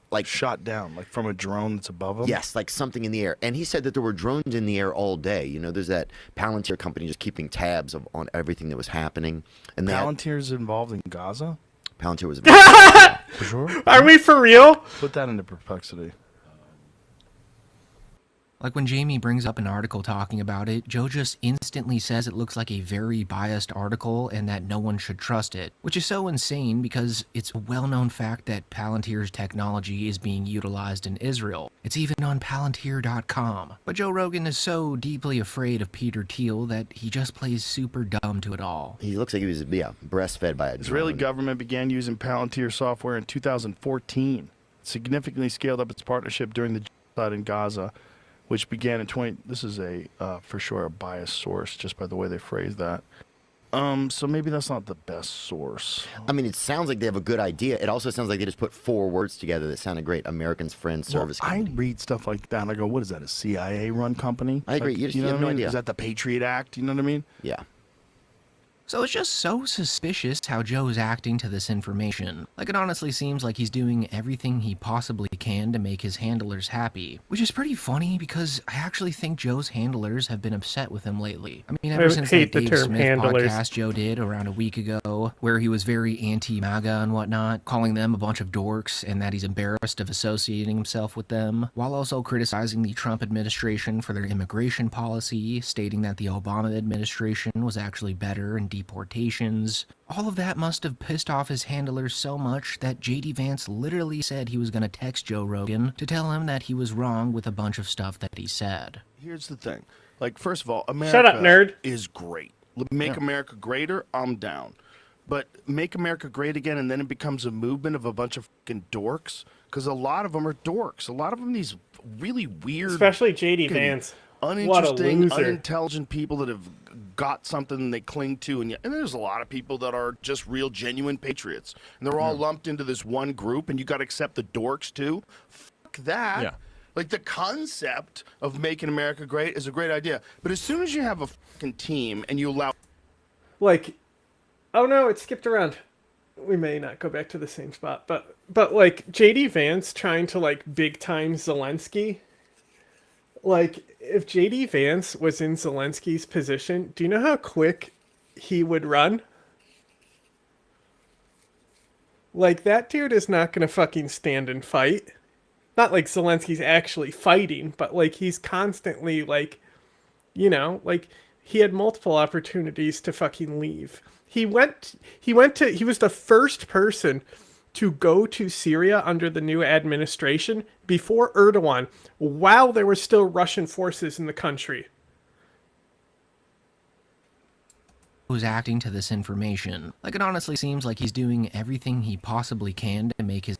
Like shot down, like from a drone that's above them? Yes, like something in the air. And he said that there were drones in the air all day. You know, there's that Palantir company just keeping tabs on everything that was happening. And Palantir's involved in Gaza? Palantir was For sure? Are we for real? Put that into perplexity. Like when Jamie brings up an article talking about it, Joe just instantly says it looks like a very biased article and that no one should trust it, which is so insane because it's a well-known fact that Palantir's technology is being utilized in Israel. It's even on Palantir.com. But Joe Rogan is so deeply afraid of Peter Thiel that he just plays super dumb to it all. He looks like he was, breastfed by a drone. Israeli government began using Palantir software in 2014. Significantly scaled up its partnership during the genocide in Gaza, which began in this is a, for sure, a biased source, just by the way they phrase that. So maybe that's not the best source. I mean, it sounds like they have a good idea. It also sounds like they just put 4 words together that sounded great. Americans Friend Service Company. I read stuff like that, and I go, what is that, a CIA-run company? I agree. Like, you have no idea. Is that the Patriot Act? You know what I mean? Yeah. So it's just so suspicious how Joe's acting to this information. Like, it honestly seems like he's doing everything he possibly can to make his handlers happy. Which is pretty funny because I actually think Joe's handlers have been upset with him lately. I mean, ever since that Dave Smith podcast Joe did around a week ago, where he was very anti-MAGA and whatnot, calling them a bunch of dorks and that he's embarrassed of associating himself with them, while also criticizing the Trump administration for their immigration policy, stating that the Obama administration was actually better and deportations. All of that must have pissed off his handlers so much that JD Vance literally said he was going to text Joe Rogan to tell him that he was wrong with a bunch of stuff that he said. Here's the thing. Like, first of all, America Shut up, nerd. is great. Make America greater, I'm down. But make America great again, and then it becomes a movement of a bunch of fucking dorks, because a lot of them are dorks. A lot of them, these really weird, especially JD Vance, uninteresting, unintelligent people that have got something they cling to, and there's a lot of people that are just real, genuine patriots, and they're all lumped into this one group, and you got to accept the dorks too. Fuck that. Yeah. Like, the concept of making America great is a great idea, but as soon as you have a fucking team and you allow, like, oh no, it skipped around. We may not go back to the same spot, but like JD Vance trying to like big time Zelensky. Like, if JD Vance was in Zelensky's position, do you know how quick he would run? Like, that dude is not gonna fucking stand and fight. Not like Zelensky's actually fighting, but like he's constantly like, you know, like he had multiple opportunities to fucking leave. He was the first person to go to Syria under the new administration before Erdogan, while there were still Russian forces in the country. Who's acting to this information. Like, it honestly seems like he's doing everything he possibly can to make his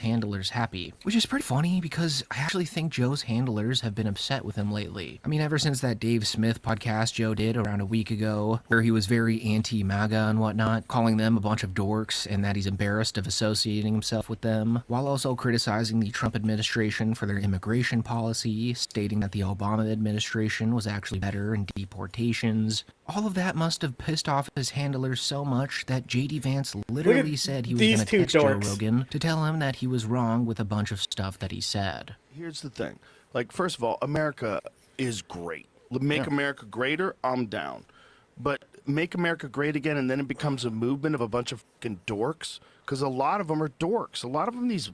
handlers happy, which is pretty funny because I actually think Joe's handlers have been upset with him lately. I mean, ever since that Dave Smith podcast Joe did around a week ago, where he was very anti-MAGA and whatnot, calling them a bunch of dorks and that he's embarrassed of associating himself with them, while also criticizing the Trump administration for their immigration policy, stating that the Obama administration was actually better in deportations. All of that must have pissed off his handlers so much that JD Vance literally said he was going to text Joe Rogan to tell him that he was wrong with a bunch of stuff that he said. Here's the thing. Like, first of all, America is great. Make America greater, I'm down. But make America great again, and then it becomes a movement of a bunch of fucking dorks, because a lot of them are dorks. A lot of them, these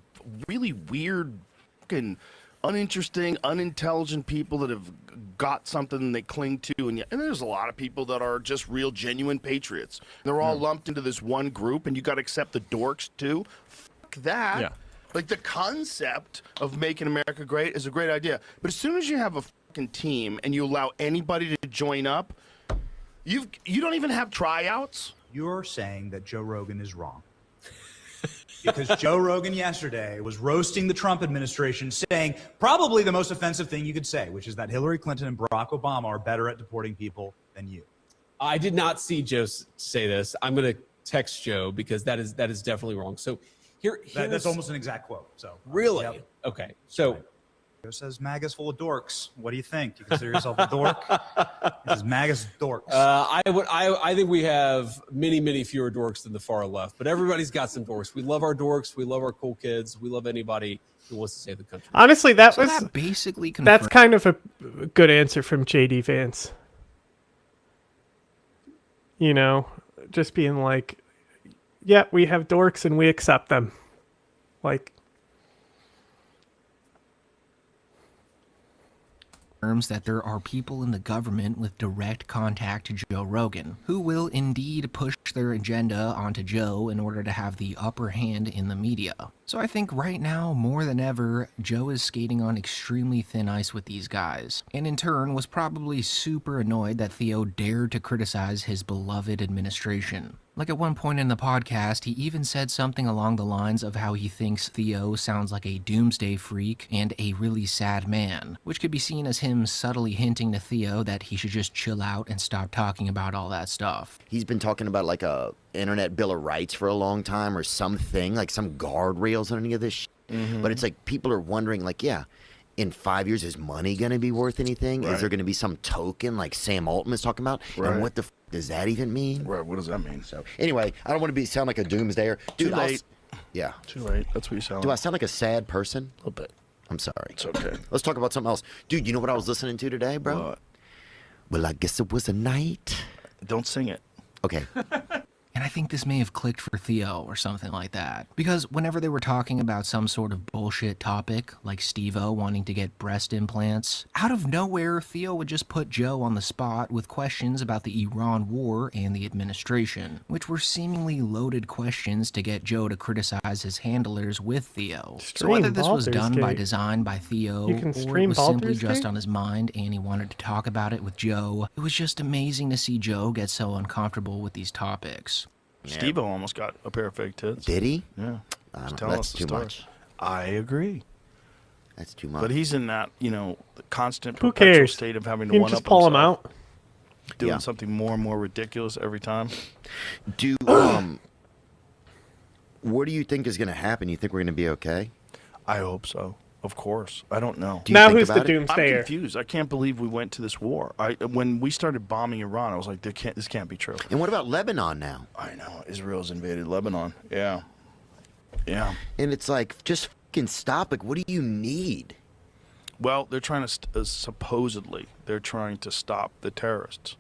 really weird, fucking uninteresting, unintelligent people that have got something they cling to, and there's a lot of people that are just real, genuine patriots. They're all lumped into this one group, and you got to accept the dorks too. Fuck that. Yeah. Like, the concept of making America great is a great idea, but as soon as you have a fucking team and you allow anybody to join up, you don't even have tryouts. You're saying that Joe Rogan is wrong. Because Joe Rogan yesterday was roasting the Trump administration, saying probably the most offensive thing you could say, which is that Hillary Clinton and Barack Obama are better at deporting people than you. I did not see Joe say this. I'm going to text Joe because that is definitely wrong. So that's almost an exact quote. So really, yep. Okay. So Joe says MAGA's full of dorks. What do you think? Do you consider yourself a dork? He says MAGA's dorks. I think we have many fewer dorks than the far left, but everybody's got some dorks. We love our dorks. We love our cool kids. We love anybody who wants to save the country. Honestly, that's basically kind of a good answer from JD Vance. You know, just being like, yeah, we have dorks and we accept them. Like, that there are people in the government with direct contact to Joe Rogan who will indeed push their agenda onto Joe in order to have the upper hand in the media. So I think right now, more than ever, Joe is skating on extremely thin ice with these guys, and in turn was probably super annoyed that Theo dared to criticize his beloved administration. Like, at one point in the podcast, he even said something along the lines of how he thinks Theo sounds like a doomsday freak and a really sad man, which could be seen as him subtly hinting to Theo that he should just chill out and stop talking about all that stuff. He's been talking about like a internet bill of rights for a long time, or something, like some guardrails on any of this shit. But it's like people are wondering, like, yeah, in 5 years, is money going to be worth anything? Is there going to be some token like Sam Altman is talking about? And what the does that even mean? Right, what does that mean? So anyway, I don't want to sound like a doomsdayer. Dude, Too late. Yeah. Too late. That's what you sound Do like. I sound like a sad person? A little bit. I'm sorry. It's okay. Let's talk about something else. Dude, you know what I was listening to today, bro? What? Well, I guess it was a night. Don't sing it. Okay. And I think this may have clicked for Theo or something like that. Because whenever they were talking about some sort of bullshit topic, like Steve-O wanting to get breast implants, out of nowhere, Theo would just put Joe on the spot with questions about the Iran war and the administration, which were seemingly loaded questions to get Joe to criticize his handlers with Theo. So whether this was done by design by Theo, or it was simply just on his mind and he wanted to talk about it with Joe, it was just amazing to see Joe get so uncomfortable with these topics. Steve-O almost got a pair of fake tits. Did he? Yeah. That's too much. I agree. That's too much. But he's in that, the constant Who perpetual cares? state of having to You can one just up pull him himself. out. Doing something more and more ridiculous every time. What do you think is going to happen? You think we're going to be okay? I hope so. Of course. I don't know. Now who's the doomsayer? I'm confused. I can't believe we went to this war. When we started bombing Iran, I was like, this can't be true. And what about Lebanon now? I know. Israel's invaded Lebanon. Yeah. Yeah. And it's like, just fucking stop. Like, what do you need? Well, they're trying to, supposedly, they're trying to stop the terrorists.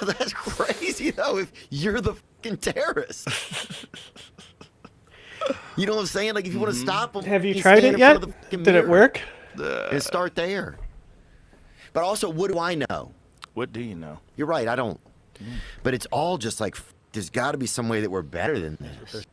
That's crazy, though, if you're the fucking terrorist. You know what I'm saying? Like, if you want to stop them, Have you tried it yet? Did it work? And start there. But also, what do I know? What do you know? You're right, I don't. But it's all just like, there's got to be some way that we're better than this.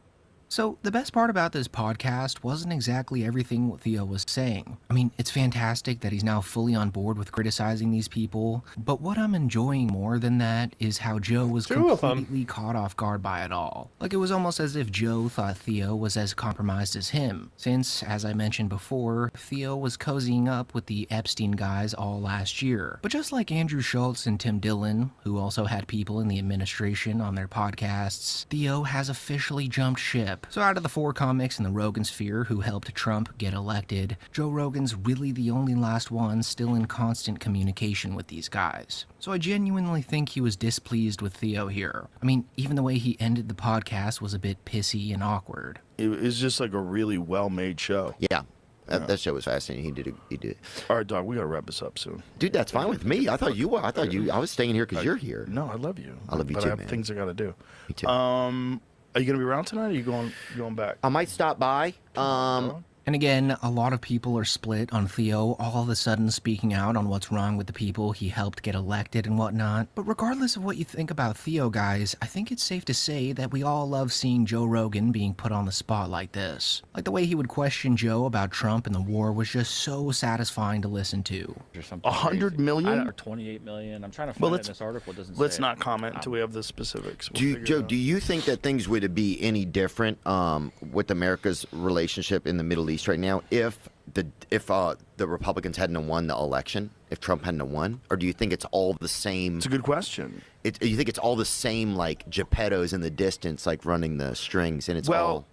So, the best part about this podcast wasn't exactly everything Theo was saying. I mean, it's fantastic that he's now fully on board with criticizing these people, but what I'm enjoying more than that is how Joe was completely caught off guard by it all. Like, it was almost as if Joe thought Theo was as compromised as him, since, as I mentioned before, Theo was cozying up with the Epstein guys all last year. But just like Andrew Schultz and Tim Dillon, who also had people in the administration on their podcasts, Theo has officially jumped ship. So out of the 4 comics in the Rogan sphere who helped Trump get elected, Joe Rogan's really the only last one still in constant communication with these guys. So I genuinely think he was displeased with Theo here. I mean, even the way he ended the podcast was a bit pissy and awkward. It was just like a really well-made show. Yeah. That show was fascinating. He did it. All right, dog, we got to wrap this up soon. Dude, that's fine with me. I thought you were. I was staying here because you're here. No, I love you. I love you but too, I have man. things I got to do. Me too. Are you going to be around tonight, or are you going back? I might stop by. And again, a lot of people are split on Theo all of a sudden speaking out on what's wrong with the people he helped get elected and whatnot. But regardless of what you think about Theo, guys, I think it's safe to say that we all love seeing Joe Rogan being put on the spot like this. Like the way he would question Joe about Trump and the war was just so satisfying to listen to. 100 million? Or 28 million. I'm trying to find it in this article. It doesn't say Let's it. not comment until we have the specifics. Joe, do you think that things would be any different with America's relationship in the Middle East right now if the Republicans hadn't won the election, if Trump hadn't won? Or do you think it's all the same? It's a good question. You think it's all the same, like Geppettos in the distance, like running the strings, and it's all...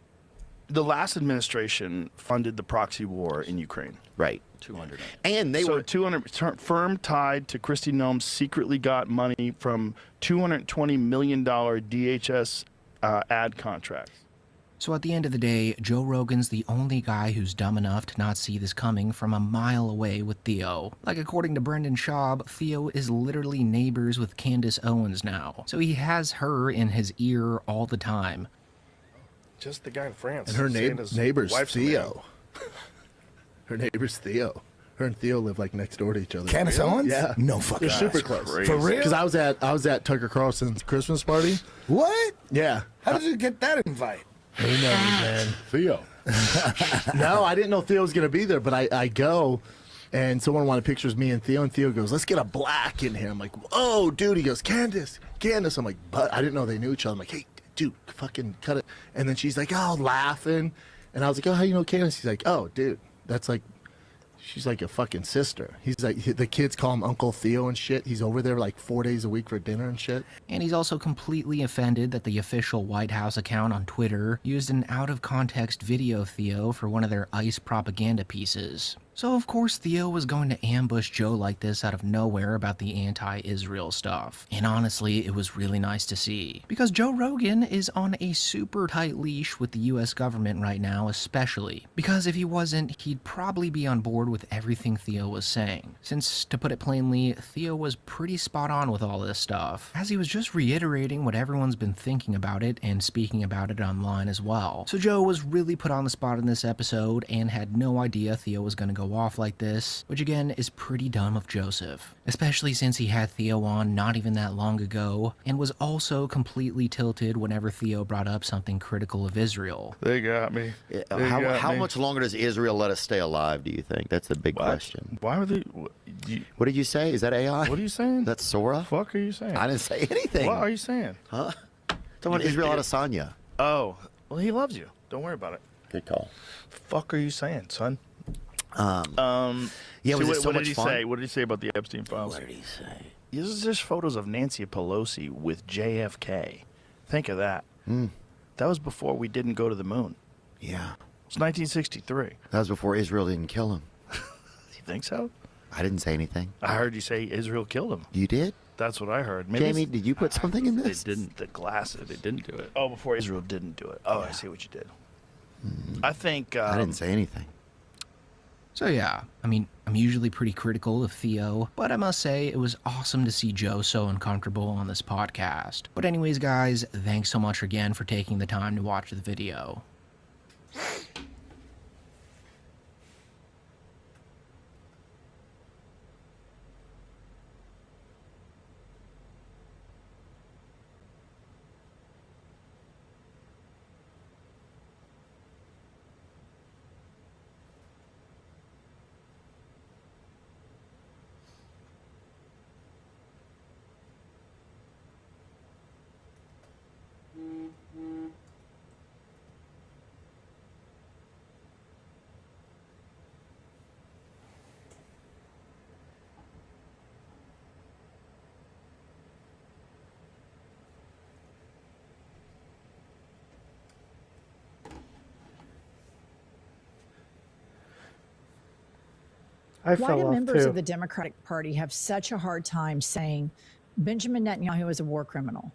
The last administration funded the proxy war in Ukraine. Right. 200. And they were 200 firm tied to Kristi Noem secretly got money from $220 million DHS ad contracts. So at the end of the day, Joe Rogan's the only guy who's dumb enough to not see this coming from a mile away with Theo. Like according to Brendan Schaub, Theo is literally neighbors with Candace Owens now. So he has her in his ear all the time. Just the guy in France. And her neighbor's wife's Theo. Her neighbor's Theo. Her and Theo live like next door to each other. Candace Owens? Yeah. No fucking. They're super close. crazy. For real? Because I was at Tucker Carlson's Christmas party. What? Yeah. How did you get that invite? Who knows, man? Theo. No, I didn't know Theo was gonna be there, but I go, and someone wanted pictures of me and Theo goes, "Let's get a black in here." I'm like, "Oh, dude." He goes, Candace. I'm like, "But I didn't know they knew each other." I'm like, "Hey, dude, fucking cut it." And then she's like, "Oh," laughing, and I was like, "Oh, how you know Candace?" He's like, "Oh, dude, that's like." She's like a fucking sister. He's like, the kids call him Uncle Theo and shit. He's over there like 4 days a week for dinner and shit. And he's also completely offended that the official White House account on Twitter used an out-of-context video of Theo for one of their ICE propaganda pieces. So of course Theo was going to ambush Joe like this out of nowhere about the anti-Israel stuff. And honestly, it was really nice to see. Because Joe Rogan is on a super tight leash with the US government right now, especially. Because if he wasn't, he'd probably be on board with everything Theo was saying. Since, to put it plainly, Theo was pretty spot on with all this stuff, as he was just reiterating what everyone's been thinking about it and speaking about it online as well. So Joe was really put on the spot in this episode and had no idea Theo was going to go off like this, which again is pretty dumb of Joseph, especially since he had Theo on not even that long ago and was also completely tilted whenever Theo brought up something critical of Israel. They got me. How much longer does Israel let us stay alive, do you think? That's the big question. Why were they... What did you say? Is that AI? What are you saying? That's Sora? The fuck are you saying? I didn't say anything. What are you saying? Huh? Talking about Israel Adesanya. Oh, well, he loves you. Don't worry about it. Good call. Fuck are you saying, son? Yeah, see, was it so what much did he fun? say? What did he say about the Epstein files? What did he say? This is just photos of Nancy Pelosi with JFK. Think of that. That was before we didn't go to the moon. Yeah. It's 1963. That was before Israel didn't kill him. You think so? I didn't say anything. I heard you say Israel killed him. You did? That's what I heard. Jamie, did you put something in this? They didn't. The glasses. They didn't do it. Oh, before Israel didn't do it. Oh, I see what you did. I think... I didn't say anything. So yeah, I mean, I'm usually pretty critical of Theo, but I must say it was awesome to see Joe so uncomfortable on this podcast. But anyways, guys, thanks so much again for taking the time to watch the video. Why do members of the Democratic Party have such a hard time saying Benjamin Netanyahu is a war criminal?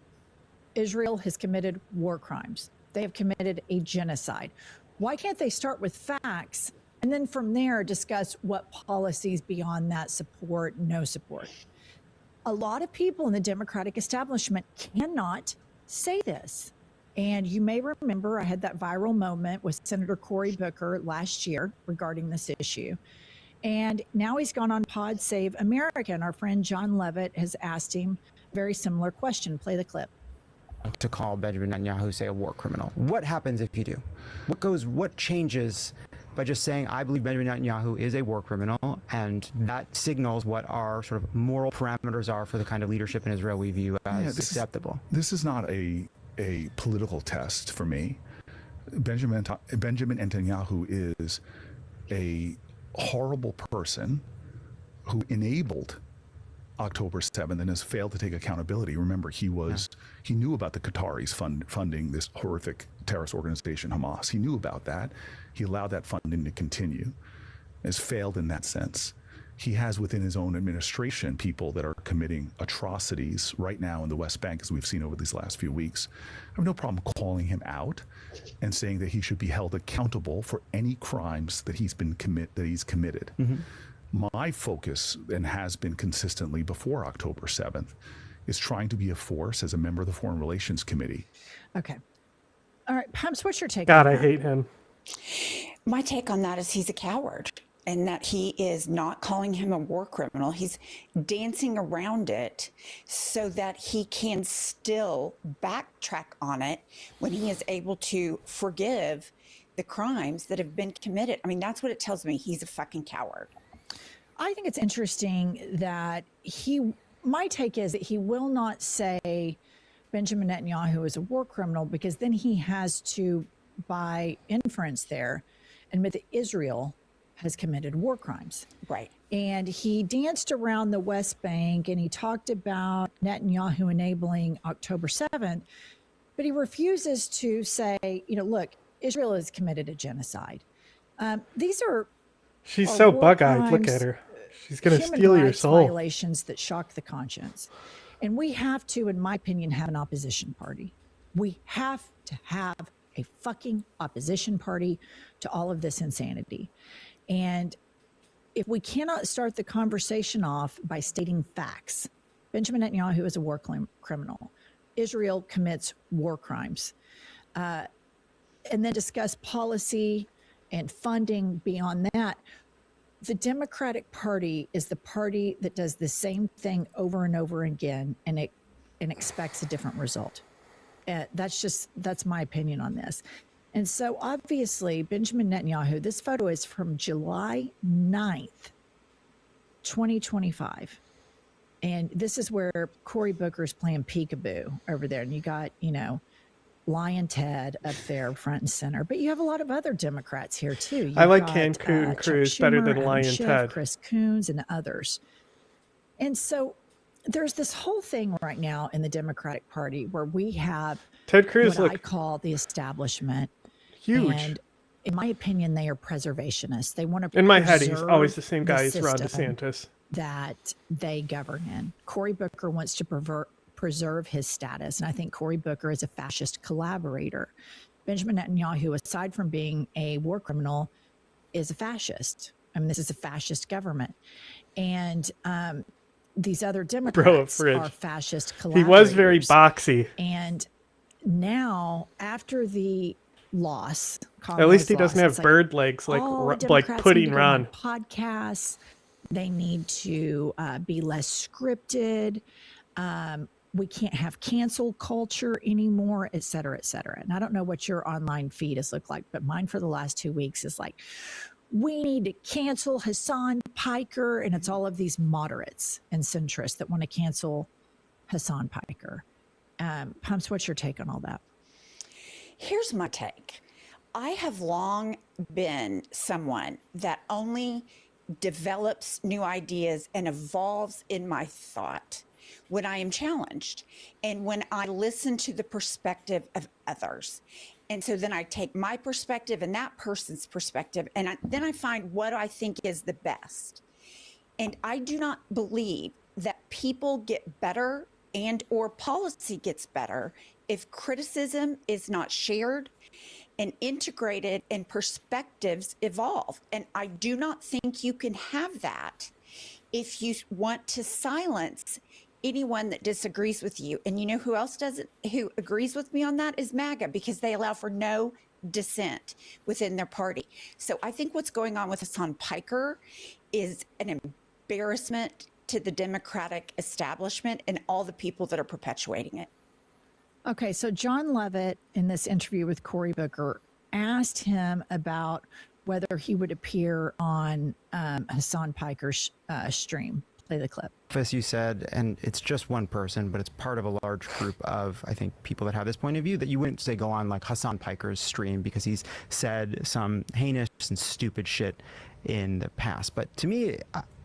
Israel has committed war crimes. They have committed a genocide. Why can't they start with facts and then from there discuss what policies beyond that support, no support? A lot of people in the Democratic establishment cannot say this. And you may remember I had that viral moment with Senator Cory Booker last year regarding this issue. And now he's gone on Pod Save America, and our friend John Levitt has asked him a very similar question. Play the clip. To call Benjamin Netanyahu, say, a war criminal. What happens if you do? What changes by just saying, I believe Benjamin Netanyahu is a war criminal, and that signals what our sort of moral parameters are for the kind of leadership in Israel we view as acceptable? This is not a political test for me. Benjamin Netanyahu is a horrible person who enabled October 7th and has failed to take accountability. Remember, he knew about the Qataris funding this horrific terrorist organization, Hamas. He knew about that. He allowed that funding to continue. Has failed in that sense. He has within his own administration people that are committing atrocities right now in the West Bank, as we've seen over these last few weeks. I have no problem calling him out and saying that he should be held accountable for any crimes that he's committed. My focus, and has been consistently before October 7th, is trying to be a force as a member of the Foreign Relations Committee. Okay. All right, Pumps, what's your take God, on I that? hate him. My take on that is he's a coward, and that he is not calling him a war criminal. He's dancing around it so that he can still backtrack on it when he is able to forgive the crimes that have been committed. I mean, that's what it tells me. He's a fucking coward. I think it's interesting that my take is that he will not say Benjamin Netanyahu is a war criminal, because then he has to, by inference there, admit that Israel has committed war crimes. Right. And he danced around the West Bank and he talked about Netanyahu enabling October 7th, but he refuses to say, look, Israel has committed a genocide. These are She's are so war bug-eyed. Look crimes, at her. She's gonna human steal your rights soul. violations that shock the conscience. And we have to, in my opinion, have an opposition party. We have to have a fucking opposition party to all of this insanity. And if we cannot start the conversation off by stating facts, Benjamin Netanyahu is a war criminal. Israel commits war crimes. And then discuss policy and funding beyond that. The Democratic Party is the party that does the same thing over and over again and expects a different result. That's my opinion on this. And so obviously Benjamin Netanyahu, this photo is from July 9th, 2025. And this is where Cory Booker is playing peekaboo over there. And you got, Lion Ted up there front and center. But you have a lot of other Democrats here too. I like Cancun Cruz better than Lion Schiff, Ted. Chris Coons and others. And so there's this whole thing right now in the Democratic Party where we have Ted Cruz what I call the establishment. Huge. And in my opinion, they are preservationists. They want to In my head, he's preserve always the same guy the as Ron system DeSantis. that they govern in. Cory Booker wants to preserve his status, and I think Cory Booker is a fascist collaborator. Benjamin Netanyahu, aside from being a war criminal, is a fascist. I mean, this is a fascist government. And these other Democrats are fascist collaborators. He was very boxy. And now, after the loss, At least he Kamala's doesn't loss, have bird legs like Democrats Pudding need to go Ron. on podcasts. They need to be less scripted. We can't have cancel culture anymore, et cetera, et cetera. And I don't know what your online feed has looked like, but mine for the last 2 weeks is like, we need to cancel Hassan Piker. And it's all of these moderates and centrists that want to cancel Hassan Piker. Pumps, what's your take on all that? Here's my take. I have long been someone that only develops new ideas and evolves in my thought when I am challenged and when I listen to the perspective of others. And so then I take my perspective and that person's perspective, and then I find what I think is the best. And I do not believe that people get better and or policy gets better if criticism is not shared and integrated and perspectives evolve. And I do not think you can have that if you want to silence anyone that disagrees with you. And you know who else does it, who agrees with me on that, is MAGA, because they allow for no dissent within their party. So I think what's going on with Hassan Piker is an embarrassment to the Democratic establishment and all the people that are perpetuating it. Okay, so John Levitt, in this interview with Cory Booker, asked him about whether he would appear on Hassan Piker's stream. Play the clip. As you said, and it's just one person, but it's part of a large group of, I think, people that have this point of view, that you wouldn't say go on like Hassan Piker's stream because he's said some heinous and stupid shit in the past. But to me,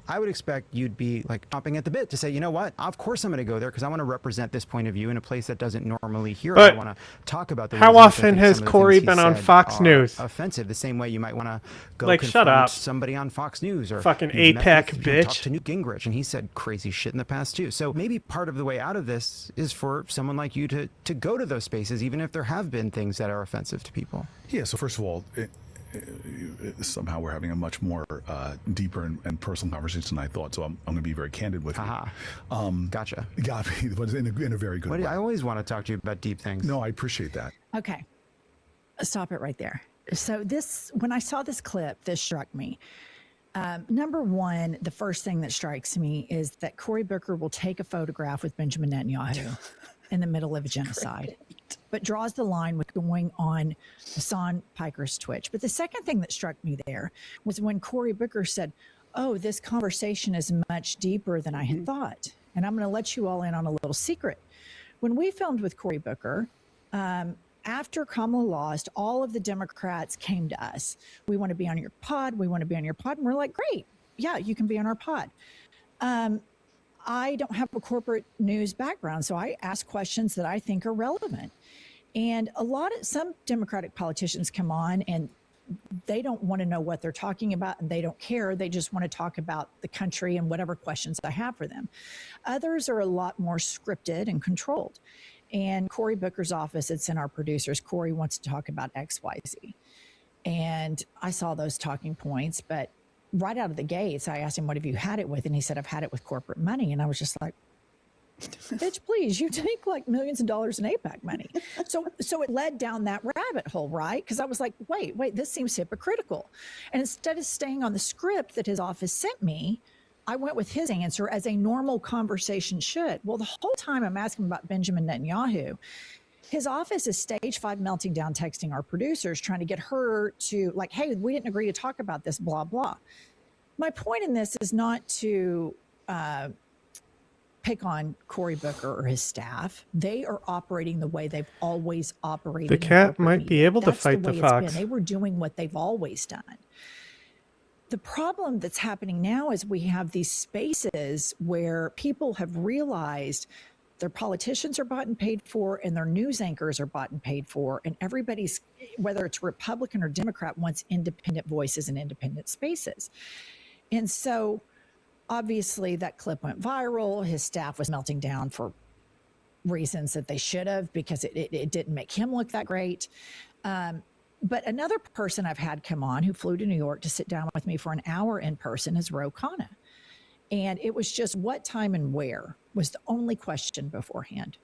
I would expect you'd be like chomping at the bit to say, you know what, of course I'm going to go there because I want to represent this point of view in a place that doesn't normally hear it. I want to talk about the how often has Cory been on Fox News? Offensive, the same way you might want to go like, shut up, somebody on Fox News or fucking APEC bitch. Talk to Newt Gingrich, and he said crazy shit in the past too. So maybe part of the way out of this is for someone like you to go to those spaces, even if there have been things that are offensive to people. Yeah. So first of all, somehow we're having a much more deeper and personal conversation than I thought. So I'm going to be very candid with you. Gotcha. Got me, but in a very good way. I always want to talk to you about deep things. No, I appreciate that. Okay, stop it right there. So when I saw this clip, this struck me. Number one, the first thing that strikes me is that Cory Booker will take a photograph with Benjamin Netanyahu in the middle of a genocide, but draws the line with going on Hassan Piker's Twitch. But the second thing that struck me there was when Cory Booker said, oh, this conversation is much deeper than I had thought. And I'm going to let you all in on a little secret. When we filmed with Cory Booker, after Kamala lost, all of the Democrats came to us. We want to be on your pod. We want to be on your pod. And we're like, great. Yeah, you can be on our pod. I don't have a corporate news background, so I ask questions that I think are relevant. And some Democratic politicians come on and they don't want to know what they're talking about, and they don't care. They just want to talk about the country and whatever questions I have for them. Others are a lot more scripted and controlled. And Cory Booker's office, it's in our producers. Cory wants to talk about XYZ. And I saw those talking points, but right out of the gates, I asked him, what have you had it with? And he said, I've had it with corporate money. And I was just like, bitch, please, you take like millions of dollars in AIPAC money. So it led down that rabbit hole, right? Because I was like, wait, this seems hypocritical. And instead of staying on the script that his office sent me, I went with his answer as a normal conversation should. Well, the whole time I'm asking about Benjamin Netanyahu, his office is stage 5 melting down, texting our producers, trying to get her to like, hey, we didn't agree to talk about this, blah, blah. My point in this is not to pick on Cory Booker or his staff. They are operating the way they've always operated. The cat might be able to fight the fox. They were doing what they've always done. The problem that's happening now is we have these spaces where people have realized their politicians are bought and paid for, and their news anchors are bought and paid for, and everybody's, whether it's Republican or Democrat, wants independent voices and independent spaces. And so obviously that clip went viral. His staff was melting down for reasons that they should have, because it didn't make him look that great. But another person I've had come on who flew to New York to sit down with me for an hour in person is Ro Khanna. And it was just what time and where was the only question beforehand.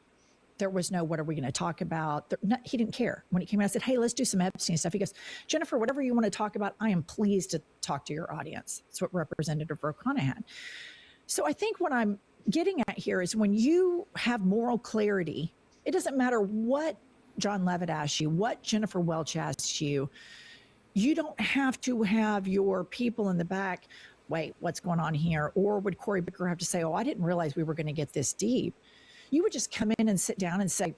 There was no, what are we going to talk about? He didn't care. When he came out, I said, hey, let's do some Epstein stuff. He goes, Jennifer, whatever you want to talk about, I am pleased to talk to your audience. That's what Representative Ro Khanna had. So I think what I'm getting at here is when you have moral clarity, it doesn't matter what John Levitt asks you, what Jennifer Welch asks you, you don't have to have your people in the back, wait, what's going on here? Or would Cory Booker have to say, oh, I didn't realize we were going to get this deep? You would just come in and sit down and say,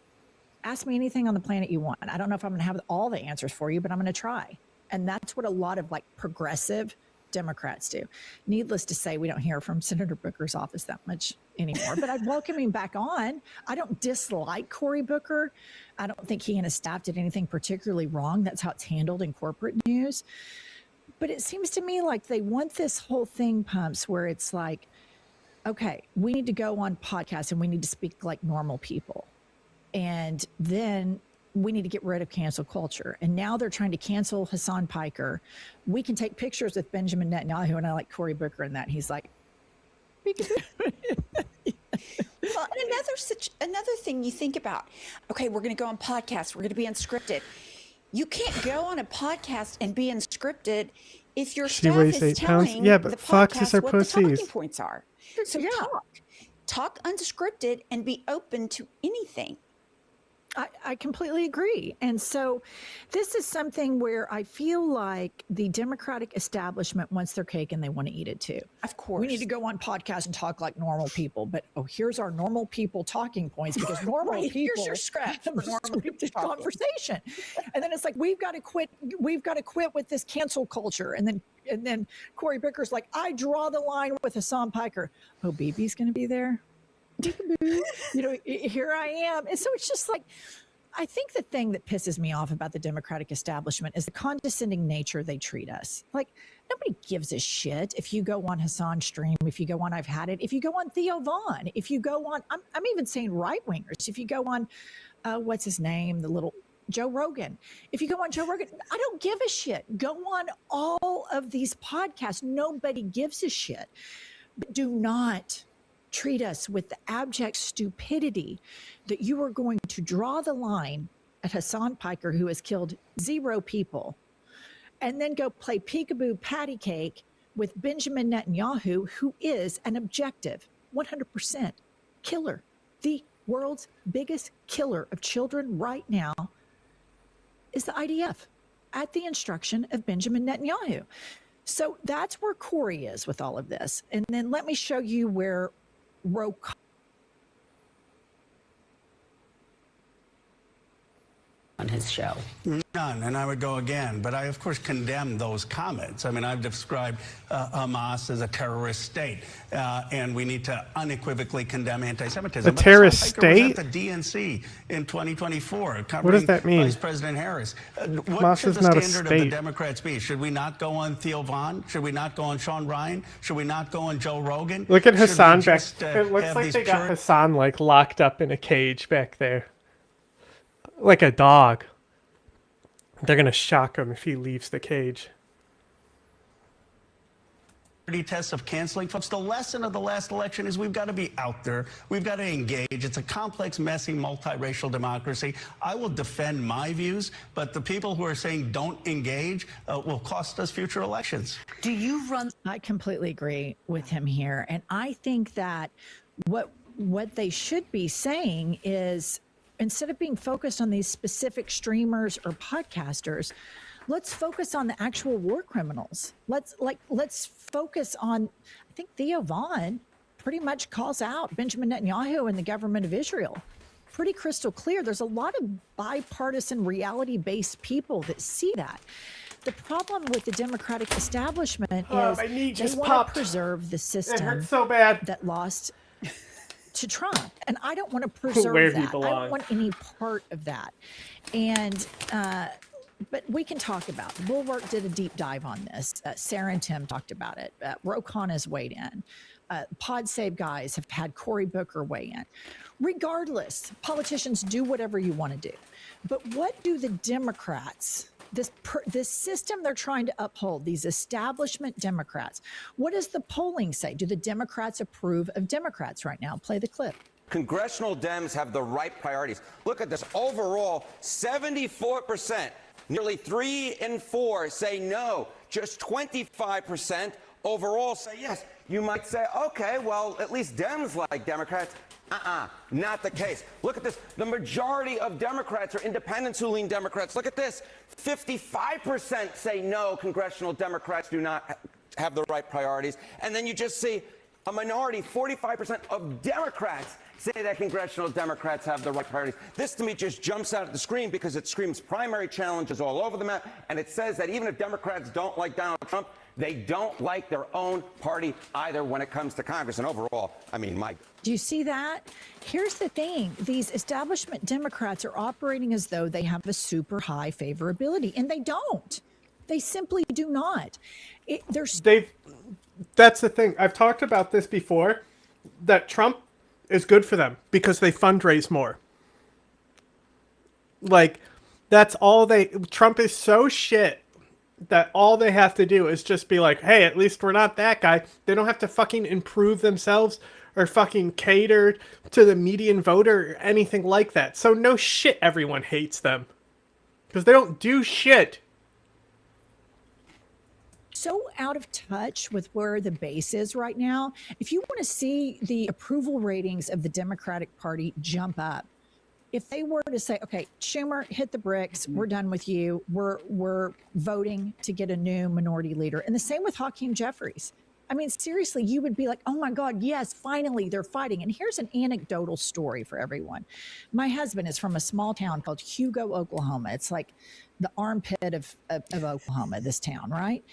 ask me anything on the planet you want. I don't know if I'm going to have all the answers for you, but I'm going to try. And that's what a lot of like progressive Democrats do. Needless to say, we don't hear from Senator Booker's office that much anymore, but I'd welcome him back on. I don't dislike Cory Booker. I don't think he and his staff did anything particularly wrong. That's how it's handled in corporate news. But it seems to me like they want this whole thing, Pumps, where it's like, okay, we need to go on podcasts and we need to speak like normal people. And then we need to get rid of cancel culture. And now they're trying to cancel Hassan Piker. We can take pictures with Benjamin Netanyahu, and I like Cory Booker in that. He's like, well, another thing you think about, okay, we're going to go on podcasts. We're going to be unscripted. You can't go on a podcast and be unscripted if your staff is telling yeah, but the foxes podcast are what pussies. the talking points are. So talk unscripted and be open to anything. I completely agree. And so this is something where I feel like the Democratic establishment wants their cake and they want to eat it too. Of course. We need to go on podcasts and talk like normal people, but here's our normal people talking points, because normal people, here's your script for normal people conversation. And then it's like, we've got to quit with this cancel culture. And then Cory Booker's like, I draw the line with Hassan Piker. Oh, BB's going to be there. You know, here I am. And so it's just like, I think the thing that pisses me off about the Democratic establishment is the condescending nature they treat us. Like, nobody gives a shit if you go on Hassan's stream, if you go on I've Had It, if you go on Theo Vaughn, if you go on, I'm even saying right-wingers, if you go on, what's his name, the little Joe Rogan. If you go on Joe Rogan, I don't give a shit. Go on all of these podcasts. Nobody gives a shit. But do not treat us with the abject stupidity that you are going to draw the line at Hassan Piker, who has killed 0 people, and then go play peekaboo patty cake with Benjamin Netanyahu, who is an objective 100% killer. The world's biggest killer of children right now is the IDF at the instruction of Benjamin Netanyahu. So that's where Cory is with all of this. And then let me show you where Ro on his show? None, and I would go again. But I, of course, condemn those comments. I mean, I've described Hamas as a terrorist state, and we need to unequivocally condemn anti-Semitism. A terrorist state? At the DNC in 2024, What does that mean? Vice President Harris. What Hamas should is the not a standard of the state. Democrats be? Should we not go on Theo Vaughn? Should we not go on Sean Ryan? Should we not go on Joe Rogan? Look at Should we Hassan back. just, It looks have like these they got pure- Hassan like locked up in a cage back there, like a dog. They're gonna shock him if he leaves the cage. Tests of canceling folks. The lesson of the last election is we've got to be out there. We've got to engage. It's a complex, messy, multiracial democracy. I will defend my views, but the people who are saying don't engage will cost us future elections. Do you run? I completely agree with him here. And I think that what they should be saying is, instead of being focused on these specific streamers or podcasters, let's focus on the actual war criminals. Let's focus on, I think Theo Vaughn pretty much calls out Benjamin Netanyahu and the government of Israel. Pretty crystal clear. There's a lot of bipartisan, reality-based people that see that. The problem with the Democratic establishment is my knee just they want popped. to preserve the system hurts so bad. that lost to Trump. And I don't want to preserve Where he that. I belongs. don't want any part of that. And but we can talk about it. Bulwark did a deep dive on this. Sarah and Tim talked about it. Rokon has weighed in. Pod Save guys have had Cory Booker weigh in. Regardless, politicians do whatever you want to do. But what do the Democrats, this system they're trying to uphold, these establishment Democrats, what does the polling say? Do the Democrats approve of Democrats right now? Play the clip. Congressional Dems have the right priorities. Look at this. Overall, 74%, nearly 3 in 4 say no. Just 25% overall say yes. You might say, okay, well, at least Dems like Democrats. Not the case. Look at this. The majority of Democrats are independents who lean Democrats. Look at this. 55% say no, congressional Democrats do not have the right priorities. And then you just see a minority, 45% of Democrats say that congressional Democrats have the right priorities. This, to me, just jumps out at the screen because it screams primary challenges all over the map, and it says that even if Democrats don't like Donald Trump, they don't like their own party either when it comes to Congress. And overall, I mean, Mike. Do you see that? Here's the thing. These establishment Democrats are operating as though they have a super high favorability, and they don't. They simply do not. That's the thing. I've talked about this before, that Trump is good for them because they fundraise more. Like, that's all Trump is so shit that all they have to do is just be like, hey, at least we're not that guy. They don't have to fucking improve themselves or fucking cater to the median voter or anything like that. So no shit everyone hates them. Because they don't do shit. So out of touch with where the base is right now. If you want to see the approval ratings of the Democratic Party jump up, if they were to say, okay, Schumer, hit the bricks, we're done with you, we're voting to get a new minority leader. And the same with Hakeem Jeffries. I mean, seriously, you would be like, oh my God, yes, finally they're fighting. And here's an anecdotal story for everyone. My husband is from a small town called Hugo, Oklahoma. It's like the armpit of Oklahoma, this town, right?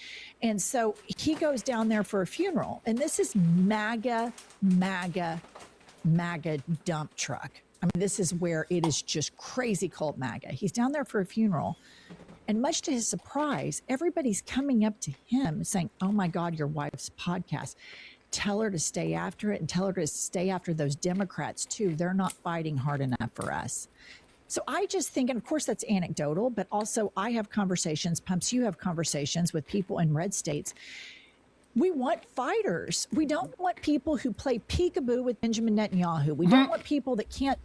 And so he goes down there for a funeral. And this is MAGA dump truck. I mean, this is where it is just crazy called MAGA. He's down there for a funeral. And much to his surprise, everybody's coming up to him saying, oh my God, your wife's podcast. Tell her to stay after it and tell her to stay after those Democrats too. They're not fighting hard enough for us. So I just think, and of course that's anecdotal, but also I have conversations, Pumps, you have conversations with people in red states. We want fighters. We don't want people who play peekaboo with Benjamin Netanyahu. We don't want people that can't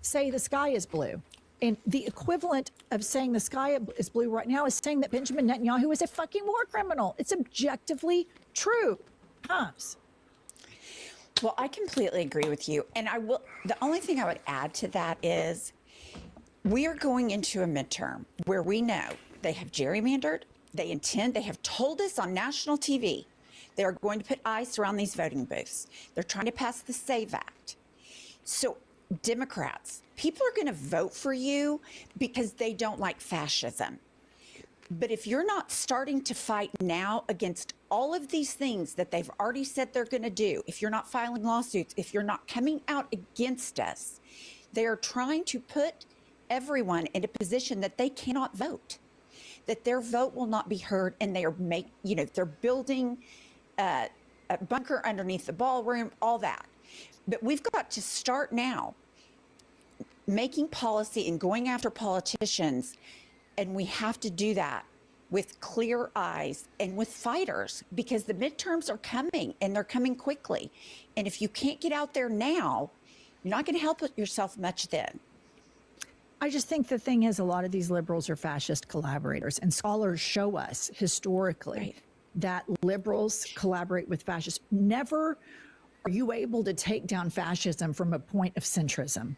say the sky is blue. And the equivalent of saying the sky is blue right now is saying that Benjamin Netanyahu is a fucking war criminal. It's objectively true. Pumps. Well, I completely agree with you. And the only thing I would add to that is we are going into a midterm where we know they have gerrymandered, they have told us on national TV, they are going to put ice around these voting booths. They're trying to pass the SAVE Act. So Democrats, people are going to vote for you because they don't like fascism. But if you're not starting to fight now against all of these things that they've already said they're going to do, if you're not filing lawsuits, if you're not coming out against us, they are trying to put everyone in a position that they cannot vote, that their vote will not be heard, and they are they're building a bunker underneath the ballroom, all that. But we've got to start now making policy and going after politicians. And we have to do that with clear eyes and with fighters, because the midterms are coming and they're coming quickly. And if you can't get out there now, you're not going to help yourself much then. I just think the thing is, a lot of these liberals are fascist collaborators, and scholars show us historically that liberals collaborate with fascists. Never are you able to take down fascism from a point of centrism.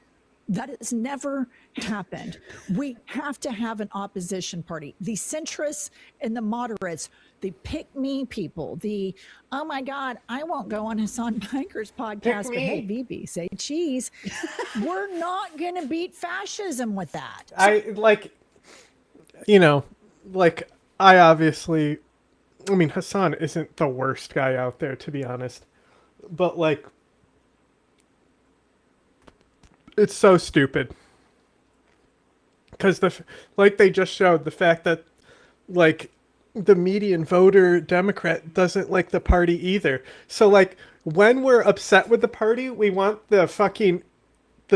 That has never happened. We have to have an opposition party. The centrists and the moderates, the pick-me people, the, oh my God, I won't go on Hassan Banker's podcast, but hey, Bibi, say cheese. We're not going to beat fascism with that. I mean, Hassan isn't the worst guy out there, to be honest. But, like, it's so stupid. Because, they just showed the fact that, like, the median voter Democrat doesn't like the party either. So, like, when we're upset with the party, we want the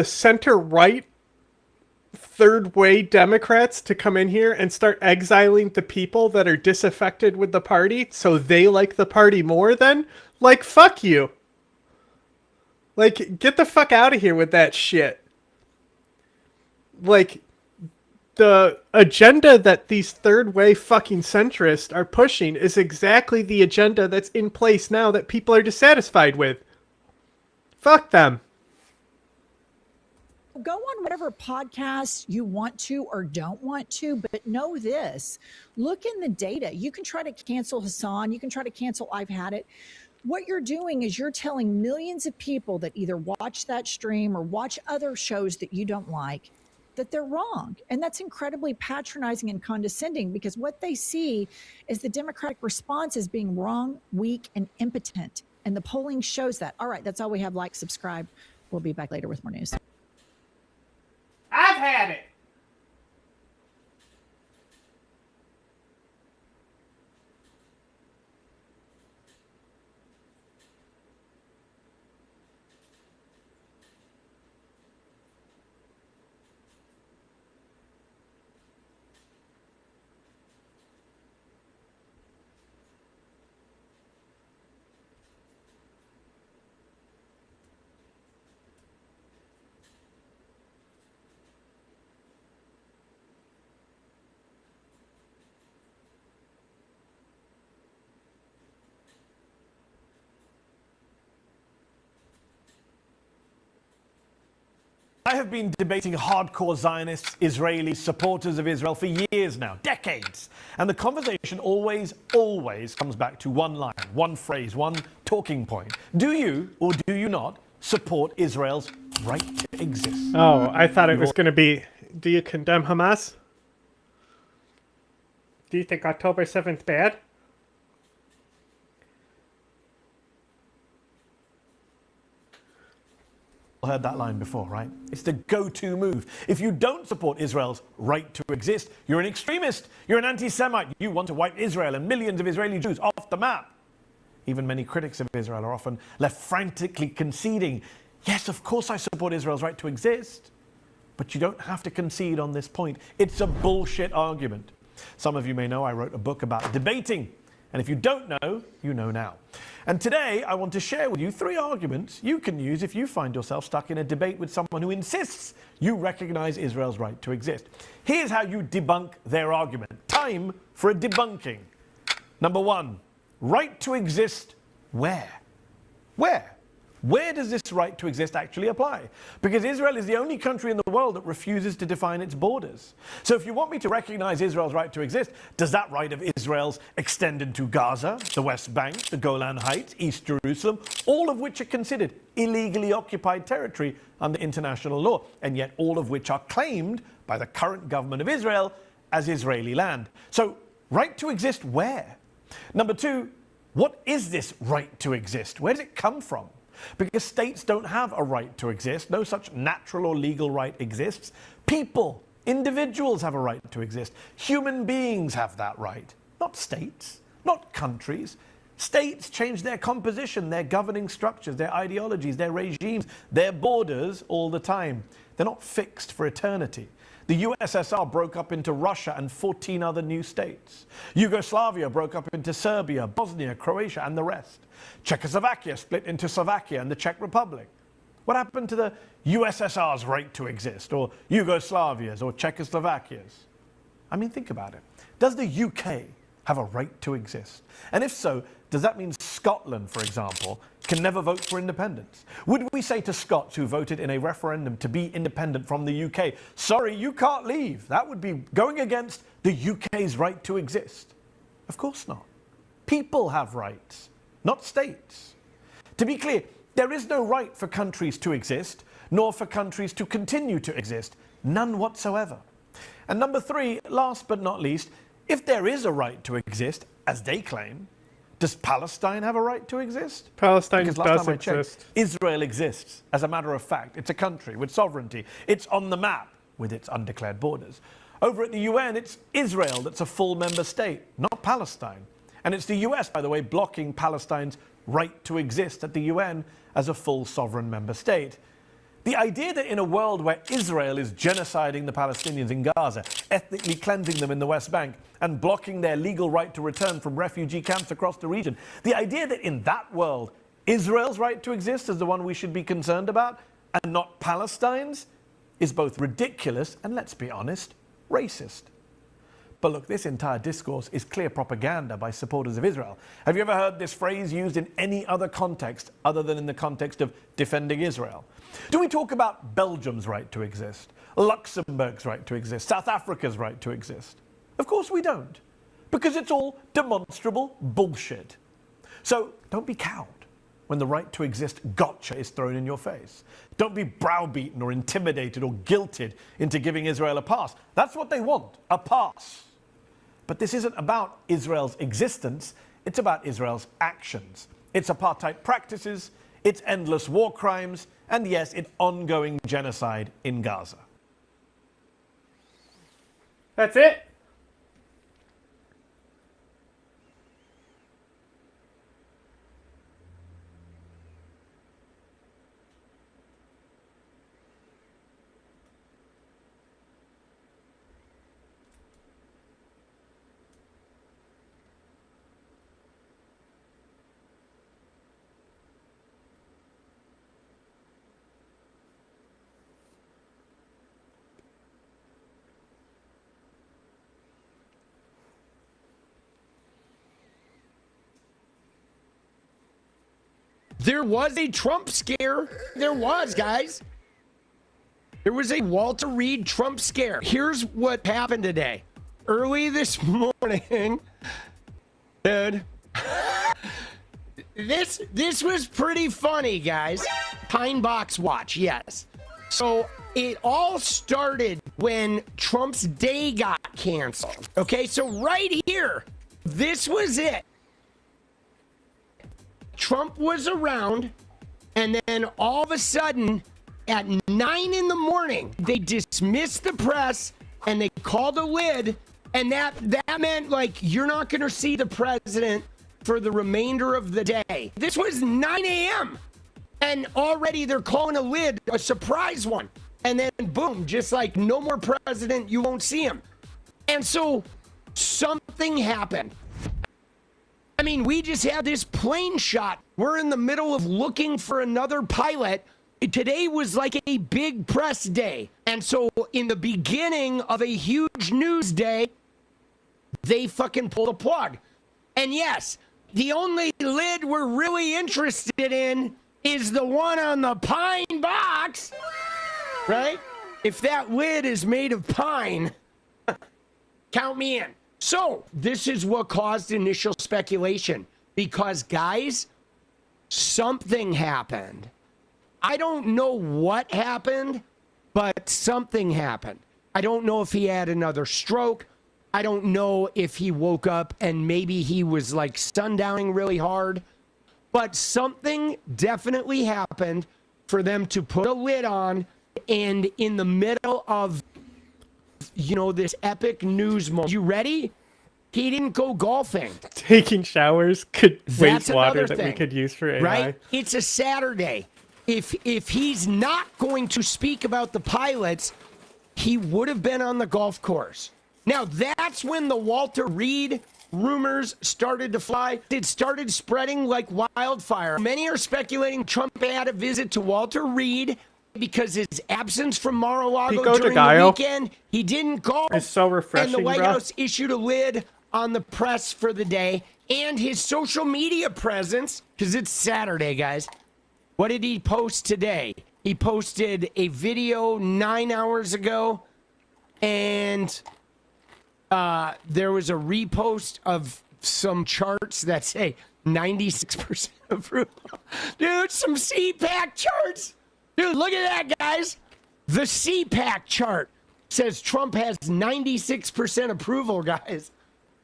center-right third-way Democrats to come in here and start exiling the people that are disaffected with the party so they like the party more then? Like, fuck you. Like, get the fuck out of here with that shit. Like, the agenda that these third-way fucking centrists are pushing is exactly the agenda that's in place now that people are dissatisfied with. Fuck them. Go on whatever podcast you want to or don't want to, but know this. Look in the data. You can try to cancel Hassan. You can try to cancel I've Had It. What you're doing is you're telling millions of people that either watch that stream or watch other shows that you don't like that they're wrong. And that's incredibly patronizing and condescending, because what they see is the Democratic response as being wrong, weak, and impotent. And the polling shows that. All right, that's all we have. Like, subscribe. We'll be back later with more news. I've had it. I have been debating hardcore Zionists, Israelis, supporters of Israel for years now, decades. And the conversation always comes back to one line, one phrase, one talking point. Do you or do you not support Israel's right to exist? Oh, I thought it was going to be, do you condemn Hamas? Do you think October 7th bad? Heard that line before, right? It's the go-to move. If you don't support Israel's right to exist, you're an extremist, you're an anti-Semite, you want to wipe Israel and millions of Israeli Jews off the map. Even many critics of Israel are often left frantically conceding, yes, of course I support Israel's right to exist, but you don't have to concede on this point. It's a bullshit argument. Some of you may know I wrote a book about debating, and if you don't know, you know now. And today, I want to share with you 3 arguments you can use if you find yourself stuck in a debate with someone who insists you recognize Israel's right to exist. Here's how you debunk their argument. Time for a debunking. Number 1, right to exist where? Where? Where does this right to exist actually apply? Because Israel is the only country in the world that refuses to define its borders. So if you want me to recognize Israel's right to exist, does that right of Israel's extend into Gaza, the West Bank, the Golan Heights, East Jerusalem, all of which are considered illegally occupied territory under international law, and yet all of which are claimed by the current government of Israel as Israeli land? So, right to exist where? Number two, what is this right to exist? Where does it come from? Because states don't have a right to exist. No such natural or legal right exists. People, individuals have a right to exist. Human beings have that right. Not states, not countries. States change their composition, their governing structures, their ideologies, their regimes, their borders all the time. They're not fixed for eternity. The USSR broke up into Russia and 14 other new states. Yugoslavia broke up into Serbia, Bosnia, Croatia, and the rest. Czechoslovakia split into Slovakia and the Czech Republic. What happened to the USSR's right to exist, or Yugoslavia's, or Czechoslovakia's? I mean, think about it. Does the UK have a right to exist? And if so, does that mean Scotland, for example, can never vote for independence? Would we say to Scots who voted in a referendum to be independent from the UK, sorry, you can't leave? That would be going against the UK's right to exist. Of course not. People have rights, not states. To be clear, there is no right for countries to exist, nor for countries to continue to exist. None whatsoever. And number three, last but not least, if there is a right to exist, as they claim, does Palestine have a right to exist? Palestine Because last does time I checked, exist. Israel exists. As a matter of fact, it's a country with sovereignty. It's on the map with its undeclared borders. Over at the UN, it's Israel that's a full member state, not Palestine. And it's the US, by the way, blocking Palestine's right to exist at the UN as a full sovereign member state. The idea that in a world where Israel is genociding the Palestinians in Gaza, ethnically cleansing them in the West Bank, and blocking their legal right to return from refugee camps across the region, the idea that in that world, Israel's right to exist is the one we should be concerned about, and not Palestine's, is both ridiculous and, let's be honest, racist. But look, this entire discourse is clear propaganda by supporters of Israel. Have you ever heard this phrase used in any other context other than in the context of defending Israel? Do we talk about Belgium's right to exist, Luxembourg's right to exist, South Africa's right to exist? Of course we don't, because it's all demonstrable bullshit. So don't be cowed when the right to exist gotcha is thrown in your face. Don't be browbeaten or intimidated or guilted into giving Israel a pass. That's what they want, a pass. But this isn't about Israel's existence, it's about Israel's actions. Its apartheid practices, its endless war crimes, and yes, its ongoing genocide in Gaza. That's it. There was a Trump scare. There was, guys. There was a Walter Reed Trump scare. Here's what happened today. Early this morning, dude. This was pretty funny, guys. Pine Box Watch, yes. So it all started when Trump's day got canceled. Okay, so right here, this was it. Trump was around, and then all of a sudden, at 9 in the morning, they dismissed the press, and they called a lid, and that meant, like, you're not going to see the president for the remainder of the day. This was 9 a.m., and already they're calling a lid, a surprise one. And then, boom, just like, no more president, you won't see him. And so, something happened. I mean, we just had this plane shot. We're in the middle of looking for another pilot. Today was like a big press day. And so in the beginning of a huge news day, they fucking pulled the plug. And yes, the only lid we're really interested in is the one on the pine box, right? If that lid is made of pine, count me in. So this is what caused initial speculation because, guys, something happened. I don't know what happened, but something happened. I don't know if he had another stroke. I don't know if he woke up and maybe he was like sundowning really hard. But something definitely happened for them to put a lid on, and in the middle of, you know, this epic news moment. You ready? He didn't go golfing. Taking showers could That's waste water another that thing, we could use for AI. right? It's a Saturday. If he's not going to speak about the pilots, he would have been on the golf course. Now, that's when the Walter Reed rumors started to fly. It started spreading like wildfire. Many are speculating Trump had a visit to Walter Reed because his absence from Mar-a-Lago during the weekend, he didn't go. It's so refreshing, And the White bro. House issued a lid on the press for the day and his social media presence, because it's Saturday, guys. What did he post today? He posted a video 9 hours ago, and there was a repost of some charts that say 96% approval. Dude, some CPAC charts. Dude, look at that, guys. The CPAC chart says Trump has 96% approval, guys.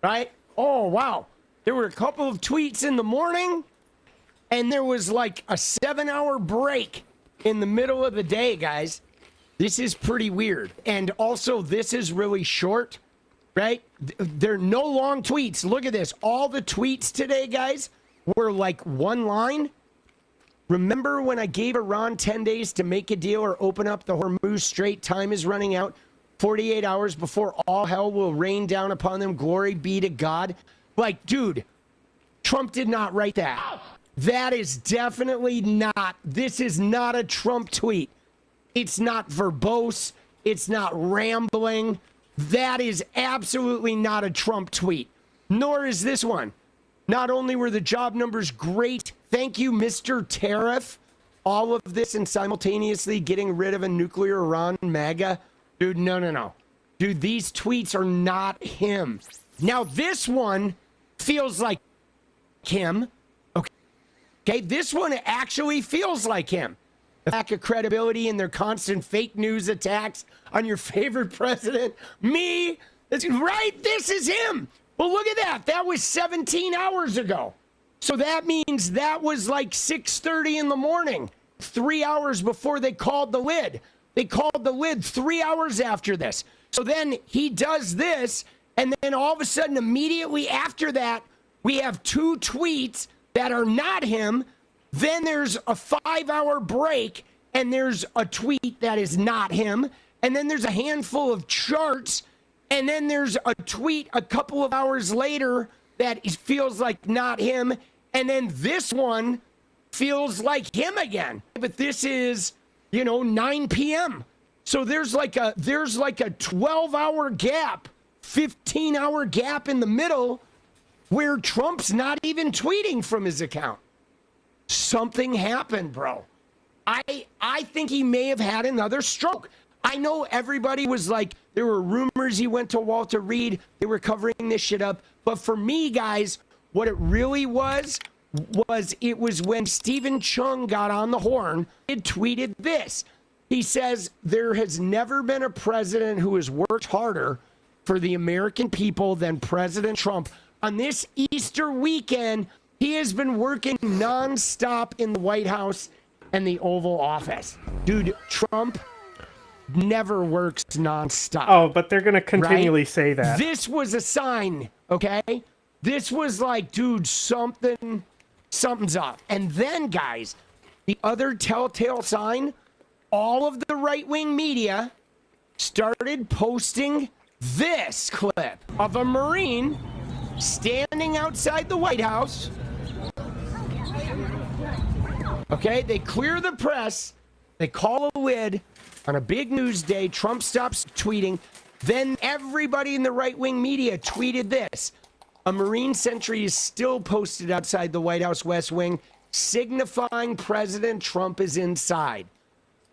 Right? Oh, wow. There were a couple of tweets in the morning, and there was like a 7-hour break in the middle of the day, guys. This is pretty weird. And also, this is really short. Right? They're no long tweets. Look at this. All the tweets today, guys, were like one line. Remember when I gave Iran 10 days to make a deal or open up the Hormuz Strait? Time is running out. 48 hours before all hell will rain down upon them. Glory be to God. Like, dude, Trump did not write that. That is definitely not. This is not a Trump tweet. It's not verbose. It's not rambling. That is absolutely not a Trump tweet, nor is this one. Not only were the job numbers great, thank you, Mr. Tariff, all of this and simultaneously getting rid of a nuclear Iran MAGA. Dude, no. Dude, these tweets are not him. Now, this one feels like him. Okay, this one actually feels like him. The lack of credibility and their constant fake news attacks on your favorite president. Me. Right? This is him. Well, look at that. That was 17 hours ago. So that means that was like 6:30 in the morning, 3 hours before they called the lid. They called the lid 3 hours after this. So then he does this, and then all of a sudden, immediately after that, we have 2 tweets that are not him. Then there's a 5-hour break, and there's a tweet that is not him. And then there's a handful of charts, and then there's a tweet a couple of hours later that feels like not him. And then this one feels like him again. But this is, 9 p.m. So there's like a 12-hour gap, 15-hour gap in the middle where Trump's not even tweeting from his account. Something happened, bro. I think he may have had another stroke. I know everybody was like, there were rumors he went to Walter Reed. They were covering this shit up. But for me, guys, what it really was when Stephen Chung got on the horn, it tweeted this. He says, there has never been a president who has worked harder for the American people than President Trump. On this Easter weekend, he has been working nonstop in the White House and the Oval Office. Dude, Trump never works nonstop. Oh, but they're going to continually say that. This was a sign, okay? This was like, dude, something's up. And then, guys, the other telltale sign, all of the right-wing media started posting this clip of a Marine standing outside the White House. Okay, they clear the press. They call a lid on a big news day. Trump stops tweeting. Then everybody in the right-wing media tweeted this. A Marine sentry is still posted outside the White House West Wing. signifying President Trump is inside.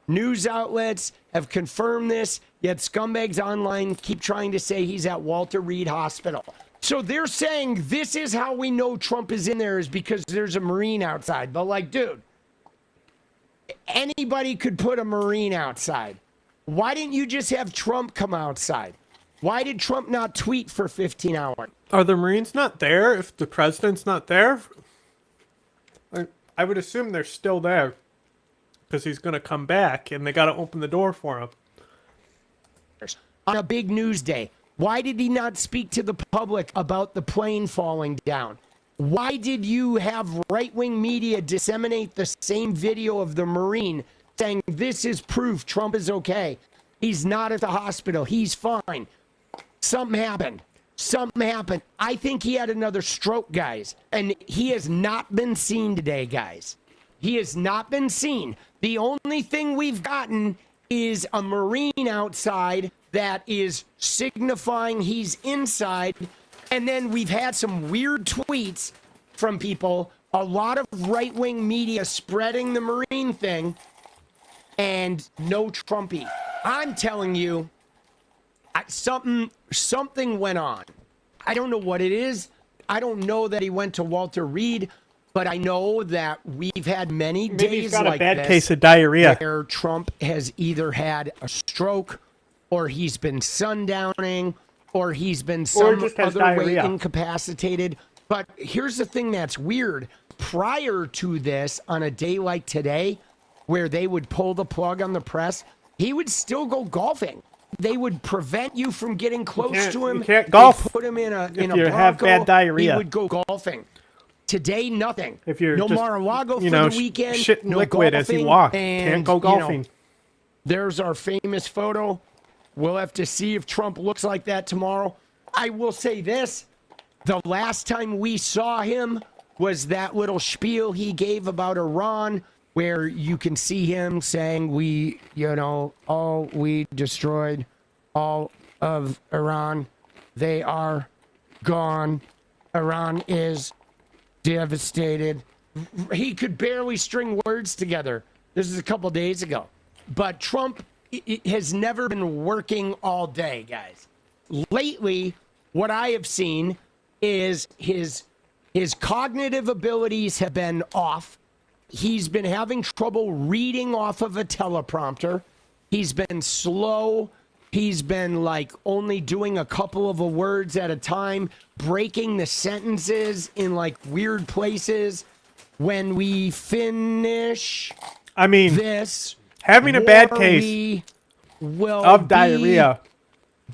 News outlets have confirmed this, yet scumbags online keep trying to say he's at Walter Reed Hospital. So they're saying this is how we know Trump is in there is because there's a Marine outside. But like, dude, anybody could put a Marine outside. Why didn't you just have Trump come outside? Why did Trump not tweet for 15 hours? Are the Marines not there if the president's not there? I would assume they're still there because he's going to come back and they got to open the door for him. On a big news day, why did he not speak to the public about the plane falling down? Why did you have right-wing media disseminate the same video of the Marine saying this is proof Trump is okay? He's not at the hospital. He's fine. Something happened. Something happened. I think he had another stroke, guys. And he has not been seen today, guys. He has not been seen. The only thing we've gotten is a Marine outside that is signifying he's inside. And then we've had some weird tweets from people, a lot of right-wing media spreading the Marine thing, and no Trumpy. I'm telling you, something went on. I don't know what it is. I don't know that he went to Walter Reed, but I know that we've had many Maybe days he's got like a bad this case of diarrhea where Trump has either had a stroke, or he's been sundowning, or he's been some just has other way diarrhea. incapacitated. But here's the thing that's weird. Prior to this, on a day like today, where they would pull the plug on the press, he would still go golfing. They would prevent you from getting close to him. You can't golf. They'd put him in a if in a you have Bronco. bad diarrhea. He would go golfing. Today, nothing. If you're no just, Mar-a-Lago you for know, the weekend. shitting No liquid golfing, as you walk. and, Can't go golfing. There's our famous photo. We'll have to see if Trump looks like that tomorrow. I will say this. The last time we saw him was that little spiel he gave about Iran, where you can see him saying we destroyed all of Iran. They are gone. Iran is devastated. He could barely string words together. This is a couple days ago. But Trump has never been working all day, guys. Lately, what I have seen is his cognitive abilities have been off. He's been having trouble reading off of a teleprompter. He's been slow. He's been like only doing a couple of words at a time, breaking the sentences in like weird places. When we finish this, having a bad case of diarrhea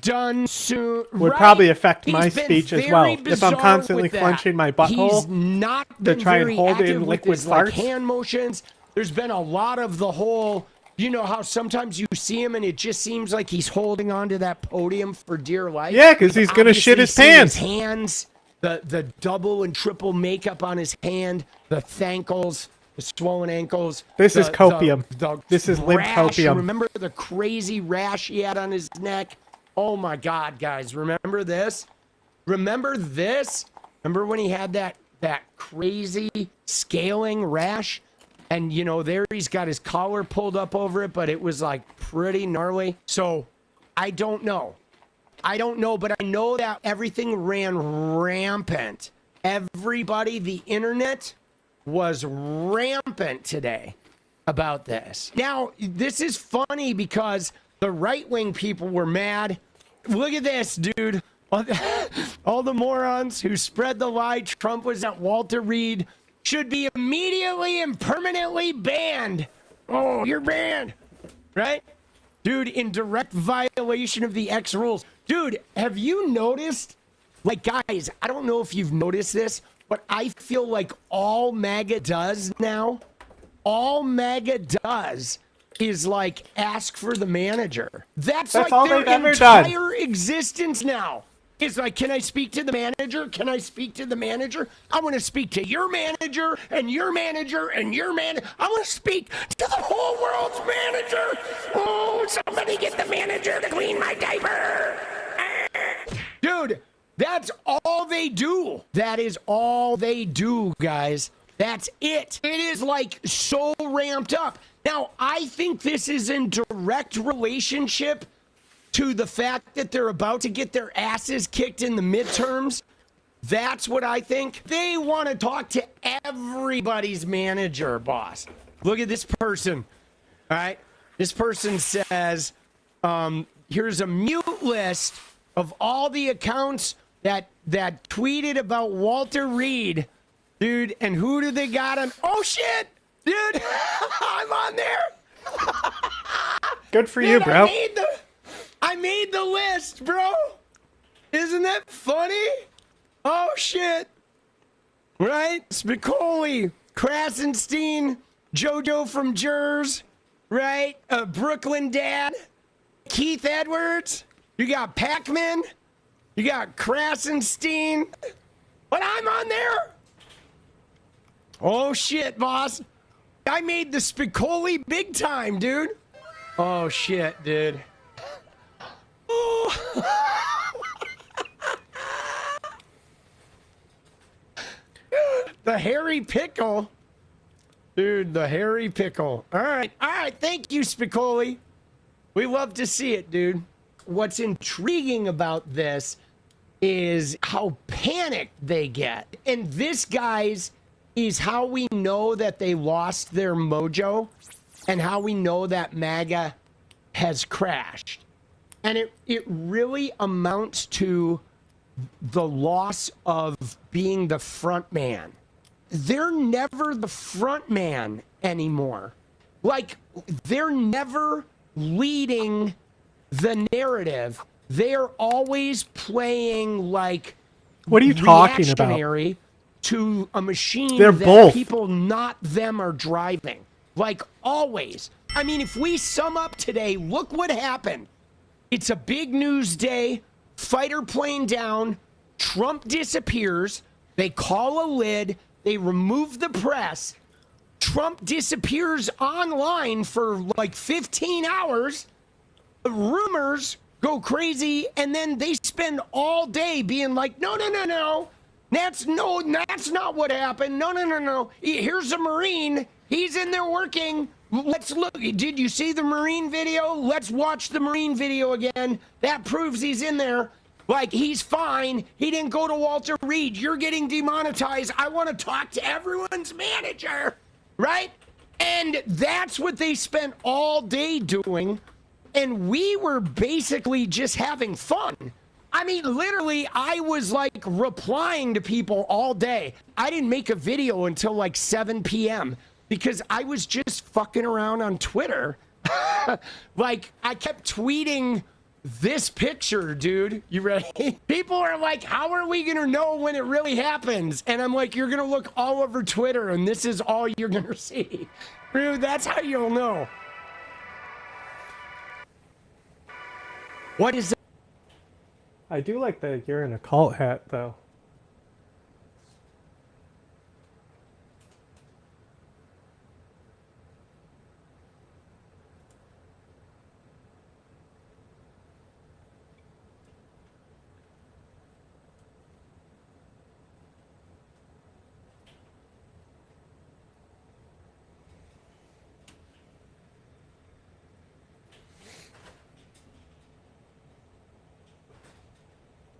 done soon would right? probably affect my He's been speech as very well. If I'm bizarre constantly with that. clenching my He's butthole not to been try and very hold active in with liquid his, like, farts. hand motions. There's been a lot of the whole, you know how sometimes you see him and it just seems like he's holding onto that podium for dear life. Yeah, 'cause he's gonna shit his Obviously, pants. His hands, the double and triple makeup on his hand, the thankles, the swollen ankles. This is the- copium. the This is limp rash. copium. Remember the crazy rash he had on his neck? Oh my God, guys! Remember this? Remember this? Remember when he had that crazy scaling rash? And you know, there he's got his collar pulled up over it, but it was like pretty gnarly. So I don't know. But I know that everything ran rampant. Everybody, the internet was rampant today about this. Now, this is funny because the right-wing people were mad. Look at this, dude. All the morons who spread the lie Trump was at Walter Reed should be immediately and permanently banned. Oh, you're banned. Right? Dude, in direct violation of the X rules. Dude, have you noticed? Like, guys, I don't know if you've noticed this, but I feel like all MAGA does now, is like ask for the manager. That's like all their they've ever done. entire existence now. It's like, can I speak to the manager? Can I speak to the manager? I want to speak to your manager and your manager and your manager. I want to speak to the whole world's manager. Oh, somebody get the manager to clean my diaper. Dude, that's all they do. That is all they do, guys. That's it. It is like so ramped up. Now, I think this is in direct relationship to the fact that they're about to get their asses kicked in the midterms. That's what I think. They want to talk to everybody's manager, boss. Look at this person. All right. This person says, here's a mute list of all the accounts that tweeted about Walter Reed. Dude, and who do they got on? Oh, shit. Dude, I'm on there. Good for you, bro. I made the list, bro. Isn't that funny? Oh, shit. Right? Spicoli, Krasenstein, JoJo from Jers, right? Brooklyn Dad, Keith Edwards. You got Pac-Man. You got Krasenstein. But I'm on there. Oh, shit, boss. I made the Spicoli big time, dude. Oh, shit, dude. Oh. The hairy pickle. Dude, the hairy pickle. All right. Thank you, Spicoli. We love to see it, dude. What's intriguing about this is how panicked they get. And this, guys, is how we know that they lost their mojo and how we know that MAGA has crashed. And it really amounts to the loss of being the front man. They're never the front man anymore. Like, they're never leading the narrative. They're always playing like what are you talking about? Reactionary to a machine They're that both. people not them are driving. Like always. I mean, if we sum up today, look what happened. It's a big news day. Fighter plane down. Trump disappears. They call a lid. They remove the press. Trump disappears online for like 15 hours. The rumors go crazy, and then they spend all day being like, no. That's not what happened. No. Here's a Marine. He's in there working. Let's look. Did you see the Marine video? Let's watch the Marine video again. That proves he's in there. Like, he's fine. He didn't go to Walter Reed. You're getting demonetized. I want to talk to everyone's manager, right? And that's what they spent all day doing. And we were basically just having fun. I mean, literally, I was like replying to people all day. I didn't make a video until like 7 p.m. because I was just fucking around on Twitter. Like, I kept tweeting this picture, dude. You ready? People are like, how are we going to know when it really happens? And I'm like, you're going to look all over Twitter and this is all you're going to see. Dude, that's how you'll know. What is that? I do like the you're in a cult hat, though.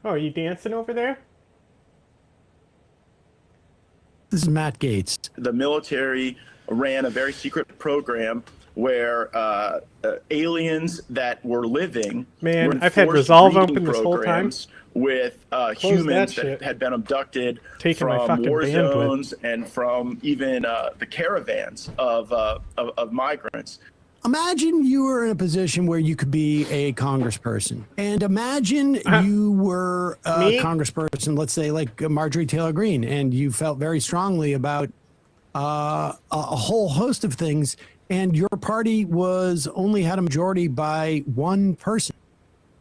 Oh, are you dancing over there? This is Matt Gaetz. The military ran a very secret program where aliens that were living Man, were I've had forced Resolve breeding open this whole time. programs with that humans that shit. had been abducted Taking my from fucking war bandwidth. zones and from even the caravans of migrants. Imagine you were in a position where you could be a congressperson. And imagine you were a Me? congressperson, let's say like Marjorie Taylor Greene, and you felt very strongly about a whole host of things, and your party was only had a majority by one person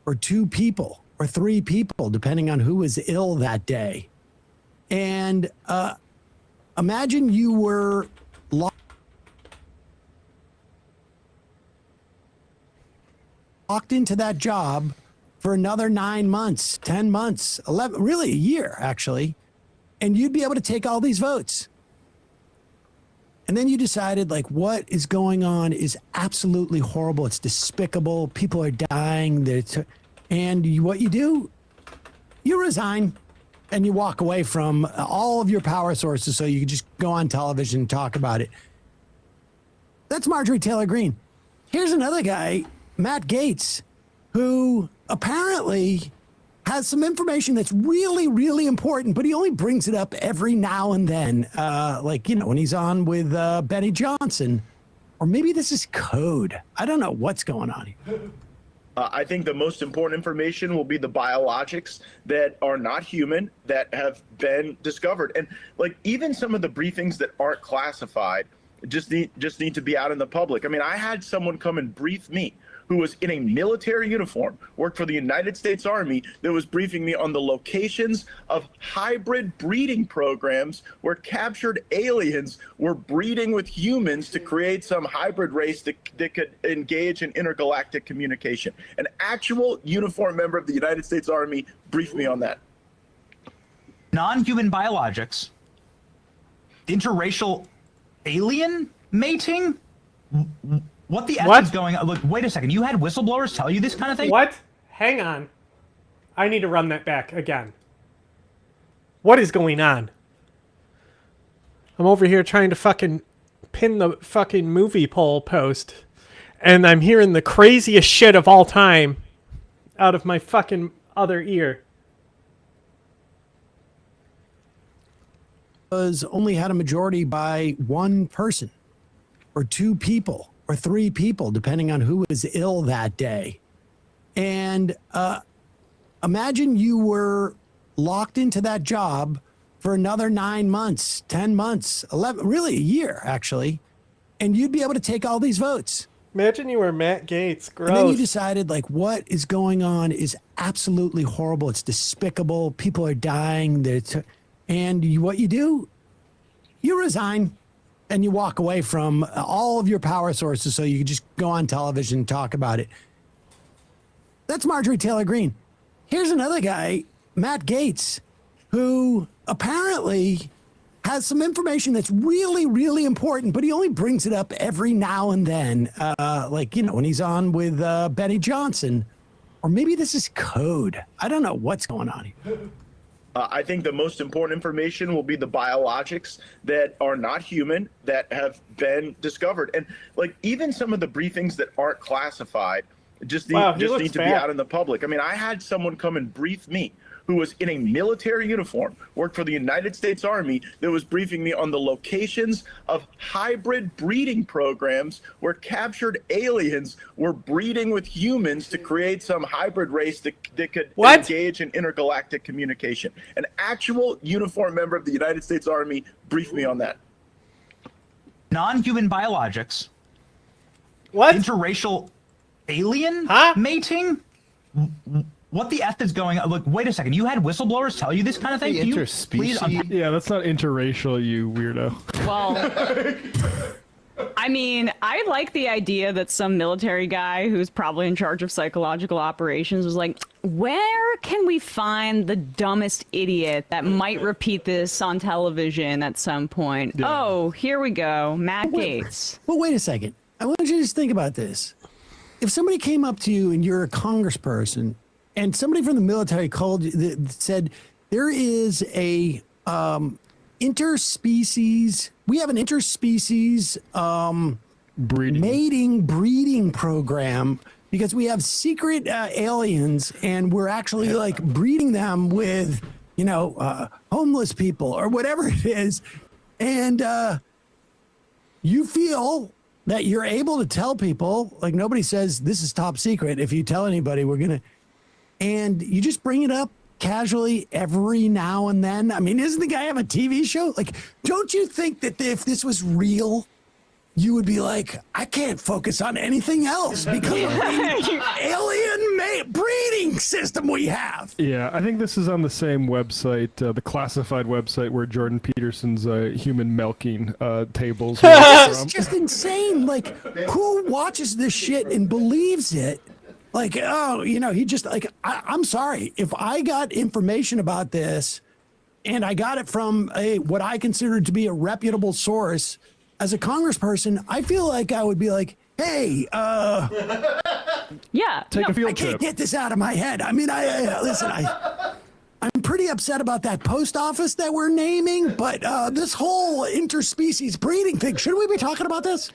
or two people or three people, depending on who was ill that day. And imagine you were locked into that job for another 9 months, 10 months, 11, really a year, actually, and you'd be able to take all these votes. And then you decided, like, what is going on is absolutely horrible. It's despicable. People are dying. What you do, you resign and you walk away from all of your power sources so you can just go on television and talk about it. That's Marjorie Taylor Greene. Here's another guy, Matt Gaetz, who apparently has some information that's really, really important, but he only brings it up every now and then, when he's on with Benny Johnson. Or maybe this is code. I don't know what's going on here. I think the most important information will be the biologics that are not human that have been discovered. And like even some of the briefings that aren't classified just need to be out in the public. I mean, I had someone come and brief me who was in a military uniform, worked for the United States Army, that was briefing me on the locations of hybrid breeding programs where captured aliens were breeding with humans to create some hybrid race that could engage in intergalactic communication. An actual uniformed member of the United States Army briefed me on that. Non-human biologics, interracial alien mating. What the F is going on? Look, wait a second. You had whistleblowers tell you this kind of thing? What? Hang on. I need to run that back again. What is going on? I'm over here trying to fucking pin the fucking movie poll post, and I'm hearing the craziest shit of all time out of my fucking other ear. Only had a majority by one person or two people or three people, depending on who was ill that day. And imagine you were locked into that job for another 9 months, 10 months, 11, really a year, actually, and you'd be able to take all these votes. Imagine you were Matt Gaetz. Gross. And then you decided, like, what is going on is absolutely horrible. It's despicable. People are dying. What you do, you resign and you walk away from all of your power sources so you can just go on television and talk about it. That's Marjorie Taylor Greene. Here's another guy, Matt Gaetz, who apparently has some information that's really, really important, but he only brings it up every now and then, when he's on with Benny Johnson. Or maybe this is code. I don't know what's going on here. I think the most important information will be the biologics that are not human that have been discovered. And like even some of the briefings that aren't classified just need to be out in the public. I mean, I had someone come and brief me who was in a military uniform, worked for the United States Army, that was briefing me on the locations of hybrid breeding programs where captured aliens were breeding with humans to create some hybrid race that could engage in intergalactic communication. An actual uniformed member of the United States Army briefed me on that. Non-human biologics. What? Interracial alien mating? What the F is going on? Look, wait a second. You had whistleblowers tell you this kind of thing? Can you please Yeah, that's not interracial, you weirdo. Well, I mean, I like the idea that some military guy who's probably in charge of psychological operations was like, where can we find the dumbest idiot that might repeat this on television at some point? Yeah. Oh, here we go. Matt Gaetz. Well, wait a second. I want you to just think about this. If somebody came up to you and you're a congressperson and somebody from the military said there is a interspecies, we have an interspecies breeding program because we have secret aliens and we're actually like breeding them with, homeless people or whatever it is. And you feel that you're able to tell people, like nobody says this is top secret. If you tell anybody, and you just bring it up casually every now and then. I mean, doesn't the guy have a TV show? Like, don't you think that if this was real, you would be like, I can't focus on anything else because of the alien breeding system we have. Yeah, I think this is on the same website, the classified website where Jordan Peterson's human milking tables. This is just insane. Like, who watches this shit and believes it? Like, he just I'm sorry. If I got information about this and I got it from what I consider to be a reputable source, as a congressperson, I feel like I would be like, hey, yeah, take a field I can't trip. get this out of my head. I mean, listen, I'm pretty upset about that post office that we're naming, but this whole interspecies breeding thing, shouldn't we be talking about this?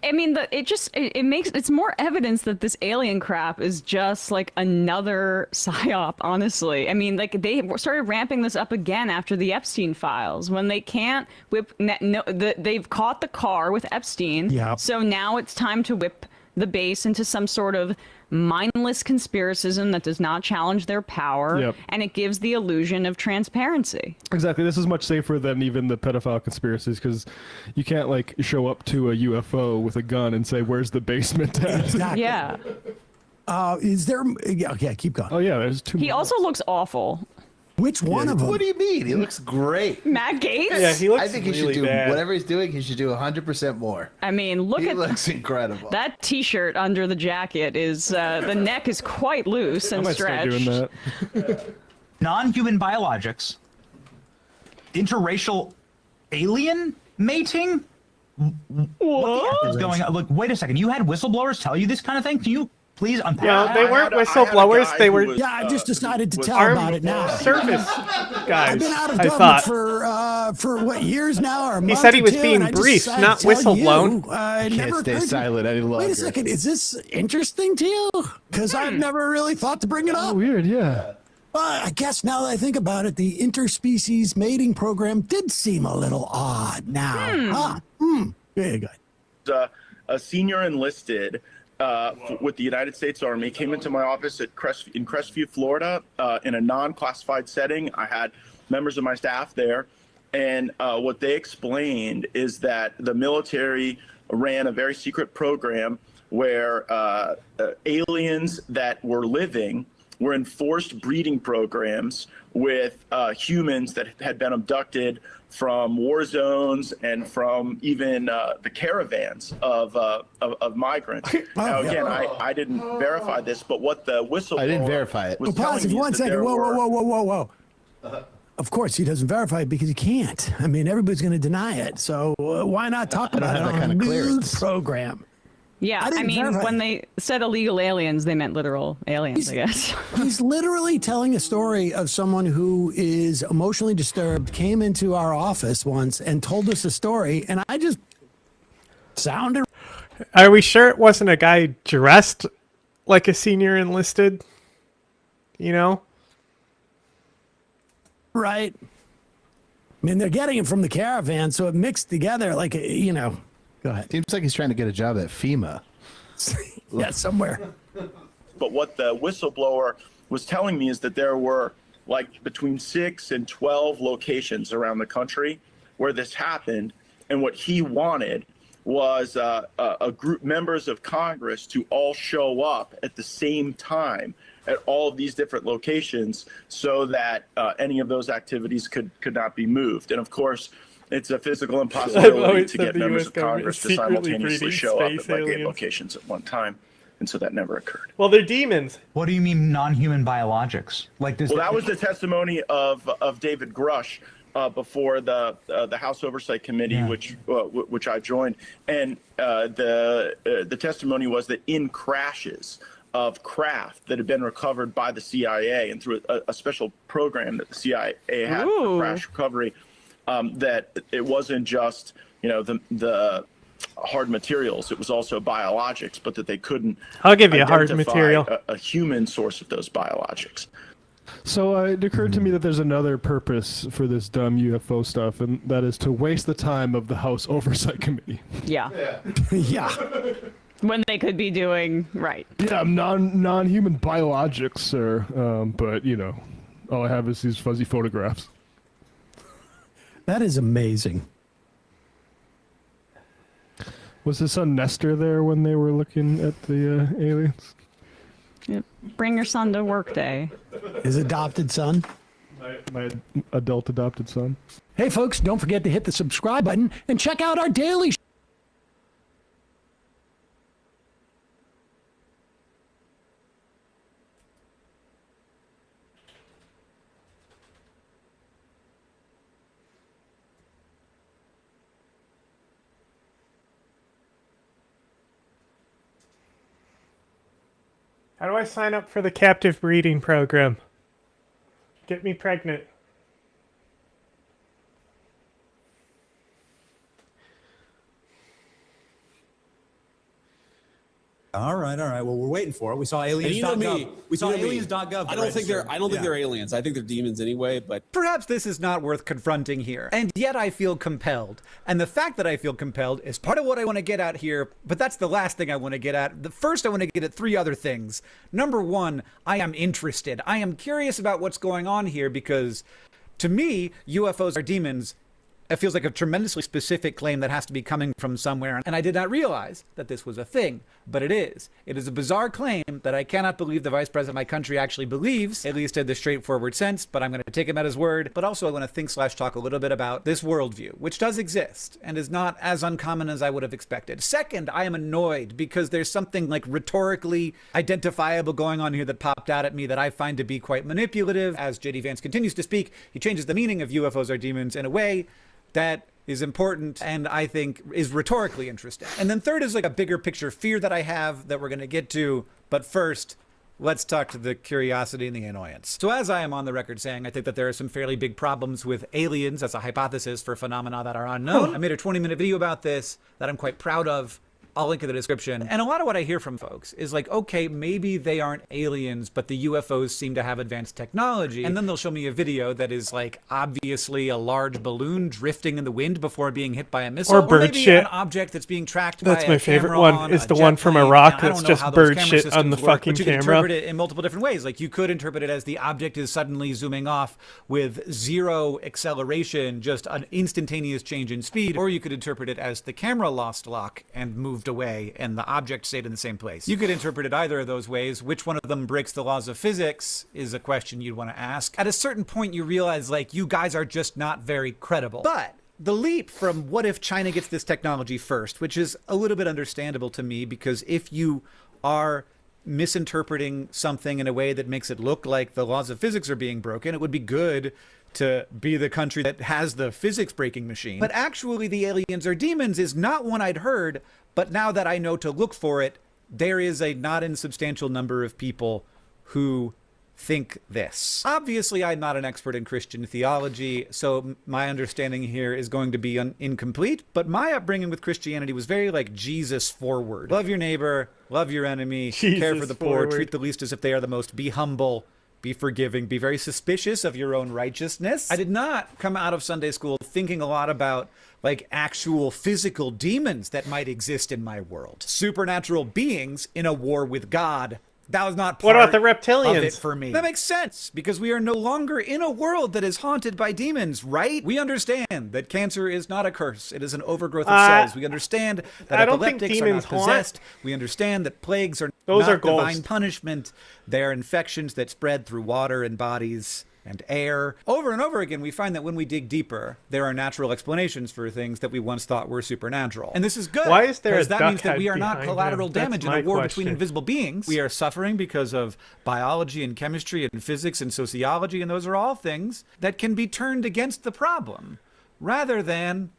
I mean, it makes it's more evidence that this alien crap is just like another psyop. Honestly, I mean, like they started ramping this up again after the Epstein files when they can't whip. They've caught the car with Epstein. Yeah. So now it's time to whip the base into some sort of mindless conspiracism that does not challenge their power, Yep. and it gives the illusion of transparency. Exactly. This is much safer than even the pedophile conspiracies because you can't like show up to a UFO with a gun and say, "Where's the basement at?" Exactly. Yeah. Is there? Yeah, keep going. Oh yeah, there's two. He also looks awful. Which one of them? What do you mean? He looks great. Matt Gates? Yeah, he looks I think he really should do bad. whatever he's doing. He should do 100% more. I mean, look He at looks incredible. that T-shirt under the jacket. Is the neck is quite loose and stretched. Non-human biologics, interracial alien mating. What the F is going on? Look, wait a second. You had whistleblowers tell you this kind of thing? Can you please unpack? Yeah, they weren't whistleblowers. They were. Yeah, I just decided to tell armed about it now. service guys. I've been out of I government thought. for what, years now, or a He month said he or was two, being and I just briefed, decided not to tell whistleblown. you. It Can't never stay occurred to silent any Wait longer. a second, is this interesting to you? Because I've never really thought to bring it up. Weird, yeah. Well, I guess now that I think about it, the interspecies mating program did seem a little odd now. Very good. A senior enlisted with the United States Army came into my office in Crestview, Florida, in a non-classified setting. I had members of my staff there, and what they explained is that the military ran a very secret program where aliens that were living were in forced breeding programs with humans that had been abducted from war zones and from even the caravans of migrants. Now, again, I didn't verify this, but what the whistleblower I didn't verify it. was Well, pause telling it me one is that second. there were- Whoa. Of course, he doesn't verify it because he can't. I mean, everybody's going to deny it. So why not talk about it have that on kind a of news clearance. program? Yeah, I I didn't mean, verify when it. they said illegal aliens, they meant literal aliens, I guess. He's literally telling a story of someone who is emotionally disturbed, came into our office once and told us a story, and I just sounded. Are we sure it wasn't a guy dressed like a senior enlisted? You know? Right. I mean, they're getting it from the caravan, so it mixed together like, Go ahead. Seems like he's trying to get a job at FEMA. Yeah, somewhere. But what the whistleblower was telling me is that there were like between 6 and 12 locations around the country where this happened. And what he wanted was a group members of Congress to all show up at the same time at all of these different locations so that any of those activities could not be moved. And of course, it's a physical impossibility to get members of Congress to simultaneously show up at like 8 locations at one time. And so that never occurred. Well, they're demons. What do you mean non-human biologics? Like this? Well, that was the testimony of David Grush before the House Oversight Committee, which I joined, and the testimony was that in crashes of craft that had been recovered by the CIA and through a special program that the CIA had for crash recovery, that it wasn't just the hard materials, it was also biologics, but that they couldn't. I'll give you a hard identify material. a human source of those biologics. So it occurred to me that there's another purpose for this dumb UFO stuff, and that is to waste the time of the House Oversight Committee. Yeah. Yeah. When they could be doing right. Yeah, non-human biologics, sir. But all I have is these fuzzy photographs. That is amazing. Was his son Nestor there when they were looking at the aliens? Yep. Bring your son to work day. His adopted son. My adult adopted son. Hey, folks, don't forget to hit the subscribe button and check out our daily How do I sign up for the captive breeding program? Get me pregnant. All right. Well, we're waiting for it. We saw aliens.gov. You know me. We saw You know me. aliens.gov. I don't think they're aliens. I think they're demons anyway, but perhaps this is not worth confronting here. And yet I feel compelled. And the fact that I feel compelled is part of what I want to get at here, but that's the last thing I want to get at. The first, I want to get at three other things. Number one, I am interested. I am curious about what's going on here because to me, UFOs are demons. It feels like a tremendously specific claim that has to be coming from somewhere. And I did not realize that this was a thing, but it is. It is a bizarre claim that I cannot believe the vice president of my country actually believes, at least in the straightforward sense, but I'm going to take him at his word. But also I want to think/talk a little bit about this worldview, which does exist and is not as uncommon as I would have expected. Second, I am annoyed because there's something like rhetorically identifiable going on here that popped out at me that I find to be quite manipulative. As J.D. Vance continues to speak, he changes the meaning of UFOs are demons in a way that is important and I think is rhetorically interesting. And then third is like a bigger picture fear that I have that we're going to get to. But first, let's talk to the curiosity and the annoyance. So as I am on the record saying, I think that there are some fairly big problems with aliens as a hypothesis for phenomena that are unknown. I made a 20-minute video about this that I'm quite proud of. I'll link in the description. And a lot of what I hear from folks is like, okay, maybe they aren't aliens, but the UFOs seem to have advanced technology. And then they'll show me a video that is like obviously a large balloon drifting in the wind before being hit by a missile. Or bird maybe shit. An object that's being tracked That's by my a favorite camera one, on is a the jet one from plane. Iraq And I that's don't know just how those bird camera shit systems on the work, fucking but you can camera. interpret it in multiple different ways. Like you could interpret it as the object is suddenly zooming off with zero acceleration, just an instantaneous change in speed. Or you could interpret it as the camera lost lock and moved away and the object stayed in the same place. You could interpret it either of those ways. Which one of them breaks the laws of physics is a question you'd want to ask. At a certain point, you realize like you guys are just not very credible. But the leap from what if China gets this technology first, which is a little bit understandable to me because if you are misinterpreting something in a way that makes it look like the laws of physics are being broken, it would be good to be the country that has the physics breaking machine. But actually the aliens are demons is not one I'd heard, but now that I know to look for it, there is a not insubstantial number of people who think this. Obviously, I'm not an expert in Christian theology, so my understanding here is going to be incomplete, but my upbringing with Christianity was very like Jesus forward. Love your neighbor, love your enemy, care for the poor, treat the least as if they are the most, be humble, be forgiving, be very suspicious of your own righteousness. I did not come out of Sunday school thinking a lot about like actual physical demons that might exist in my world. Supernatural beings in a war with God. That was not part What about the of reptilians? it for me. That makes sense because we are no longer in a world that is haunted by demons, right? We understand that cancer is not a curse. It is an overgrowth of cells. We understand that I don't think epileptics are not demons haunt. possessed. We understand that plagues are Those not are ghosts. divine punishment. They are infections that spread through water and bodies and air. Over and over again, we find that when we dig deeper, there are natural explanations for things that we once thought were supernatural. And this is good. Why is there because a that duck means that head we are not behind collateral him? That's damage in my a war between question. invisible beings. We are suffering because of biology and chemistry and physics and sociology, and those are all things that can be turned against the problem, rather than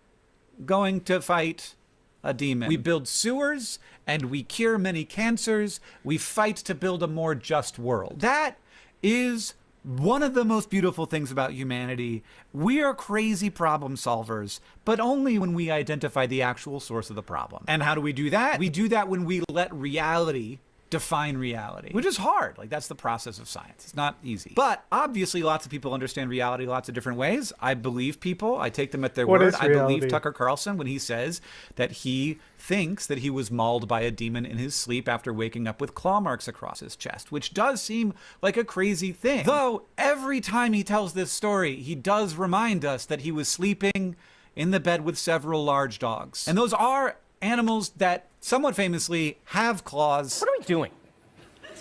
going to fight a demon. We build sewers and we cure many cancers. We fight to build a more just world. That is one of the most beautiful things about humanity. We are crazy problem solvers, but only when we identify the actual source of the problem. And how do we do that? We do that when we let reality define reality, which is hard. Like that's the process of science. It's not easy. But obviously lots of people understand reality lots of different ways. I believe people. I take them at their What word. is I believe reality? Tucker Carlson when he says that he thinks that he was mauled by a demon in his sleep after waking up with claw marks across his chest, which does seem like a crazy thing. Though every time he tells this story, he does remind us that he was sleeping in the bed with several large dogs. And those are animals that somewhat famously have claws. What are we doing?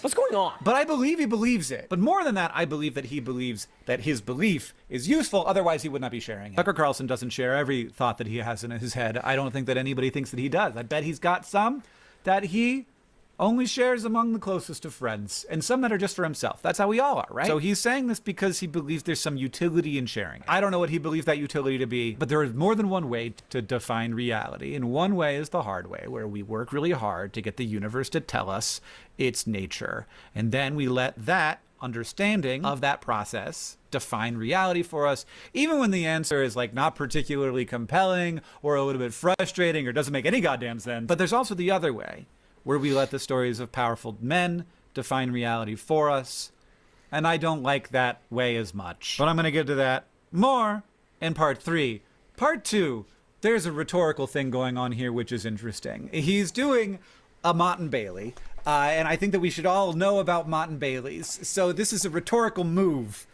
What's going on? But I believe he believes it. But more than that, I believe that he believes that his belief is useful. Otherwise, he would not be sharing it. Tucker Carlson doesn't share every thought that he has in his head. I don't think that anybody thinks that he does. I bet he's got some that he only shares among the closest of friends, and some that are just for himself. That's how we all are, right? So he's saying this because he believes there's some utility in sharing. I don't know what he believes that utility to be, but there is more than one way to define reality, and one way is the hard way, where we work really hard to get the universe to tell us its nature, and then we let that understanding of that process define reality for us, even when the answer is like not particularly compelling or a little bit frustrating or doesn't make any goddamn sense. But there's also the other way, where we let the stories of powerful men define reality for us, and I don't like that way as much. But I'm going to get to that more in part 3. Part 2, there's a rhetorical thing going on here which is interesting. He's doing a Mott and Bailey, and I think that we should all know about Mott and Bailey's. So this is a rhetorical move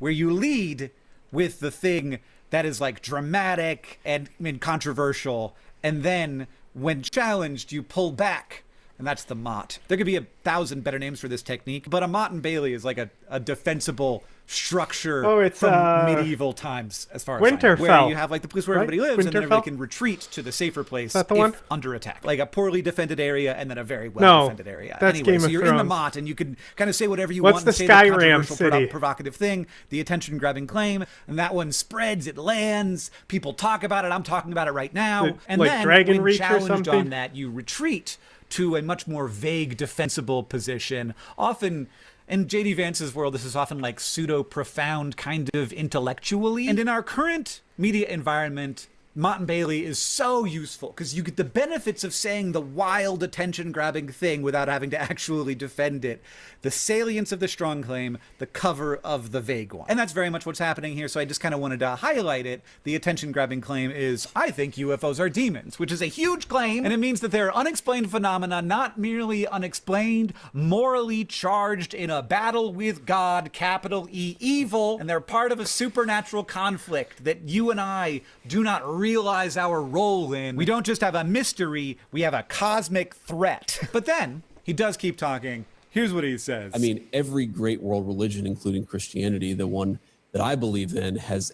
where you lead with the thing that is like dramatic and controversial, and then when challenged, you pull back. And that's the Mott. There could be 1,000 better names for this technique, but a Mott and Bailey is like a defensible structure from medieval times, as far as Winterfell, I know, where you have like the place where right? everybody lives, and then Winterfell? everybody can retreat to the safer place that the if one? under attack. Like a poorly defended area and then a very well defended area. That's Anyway, Game so of you're in the Thrones. Mott, and you can kind of say whatever you What's want the and say the Skyrim controversial, city? provocative thing, the attention-grabbing claim, and that one spreads, it lands, people talk about it, I'm talking about it right now, and like then Dragon when Reach or challenged something? on that, you retreat to a much more vague, defensible position. Often, in J.D. Vance's world, this is often like pseudo-profound, kind of intellectually. And in our current media environment, Mott and Bailey is so useful because you get the benefits of saying the wild, attention-grabbing thing without having to actually defend it. The salience of the strong claim, the cover of the vague one. And that's very much what's happening here, so I just kind of wanted to highlight it. The attention-grabbing claim is, I think UFOs are demons, which is a huge claim, and it means that they're unexplained phenomena, not merely unexplained, morally charged in a battle with God, capital E, evil, and they're part of a supernatural conflict that you and I do not realize our role in. We don't just have a mystery, we have a cosmic threat. But then, he does keep talking. Here's what he says. I mean, every great world religion, including Christianity, the one that I believe in, has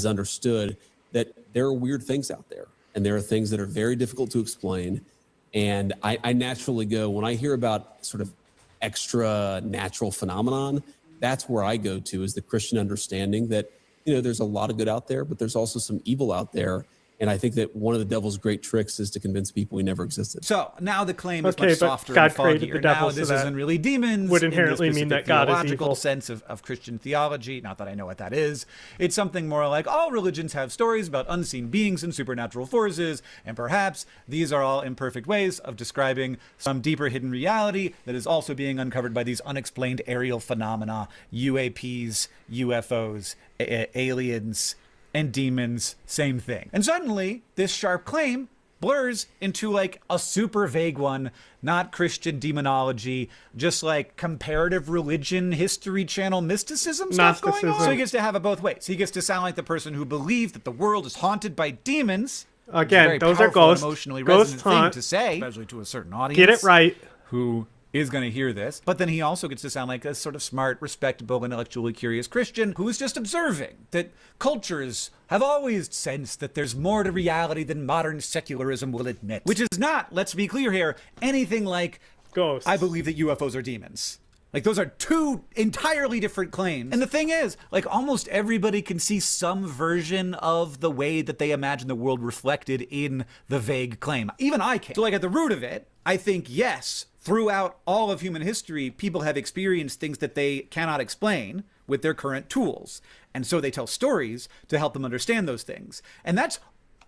understood that there are weird things out there, and there are things that are very difficult to explain. And I naturally go, when I hear about sort of extra natural phenomenon, that's where I go to, is the Christian understanding that, you know, there's a lot of good out there, but there's also some evil out there. And I think that one of the devil's great tricks is to convince people he never existed. So now the claim is Okay, much but softer God and created foggier. the devil, Now so this that isn't really demons would in the inherently mean specific that God is theological evil. sense of Christian theology. Not that I know what that is. It's something more like all religions have stories about unseen beings and supernatural forces, and perhaps these are all imperfect ways of describing some deeper hidden reality that is also being uncovered by these unexplained aerial phenomena, UAPs, UFOs, aliens, and demons, same thing. And suddenly, this sharp claim blurs into like a super vague one, not Christian demonology, just like comparative religion, History Channel mysticism stuff going on. Gnosticism. So he gets to have it both ways. He gets to sound like the person who believes that the world is haunted by demons. Again, Very those are powerful, ghosts. emotionally Ghost resonant thing haunt. to say, especially to a certain audience. Get it right. Who is going to hear this. But then he also gets to sound like a sort of smart, respectable, intellectually curious Christian who is just observing that cultures have always sensed that there's more to reality than modern secularism will admit. Which is not, let's be clear here, anything like, ghosts. I believe that UFOs are demons. Like, those are two entirely different claims. And the thing is, like, almost everybody can see some version of the way that they imagine the world reflected in the vague claim. Even I can. So, like, at the root of it, I think, yes, throughout all of human history, people have experienced things that they cannot explain with their current tools. And so they tell stories to help them understand those things. And that's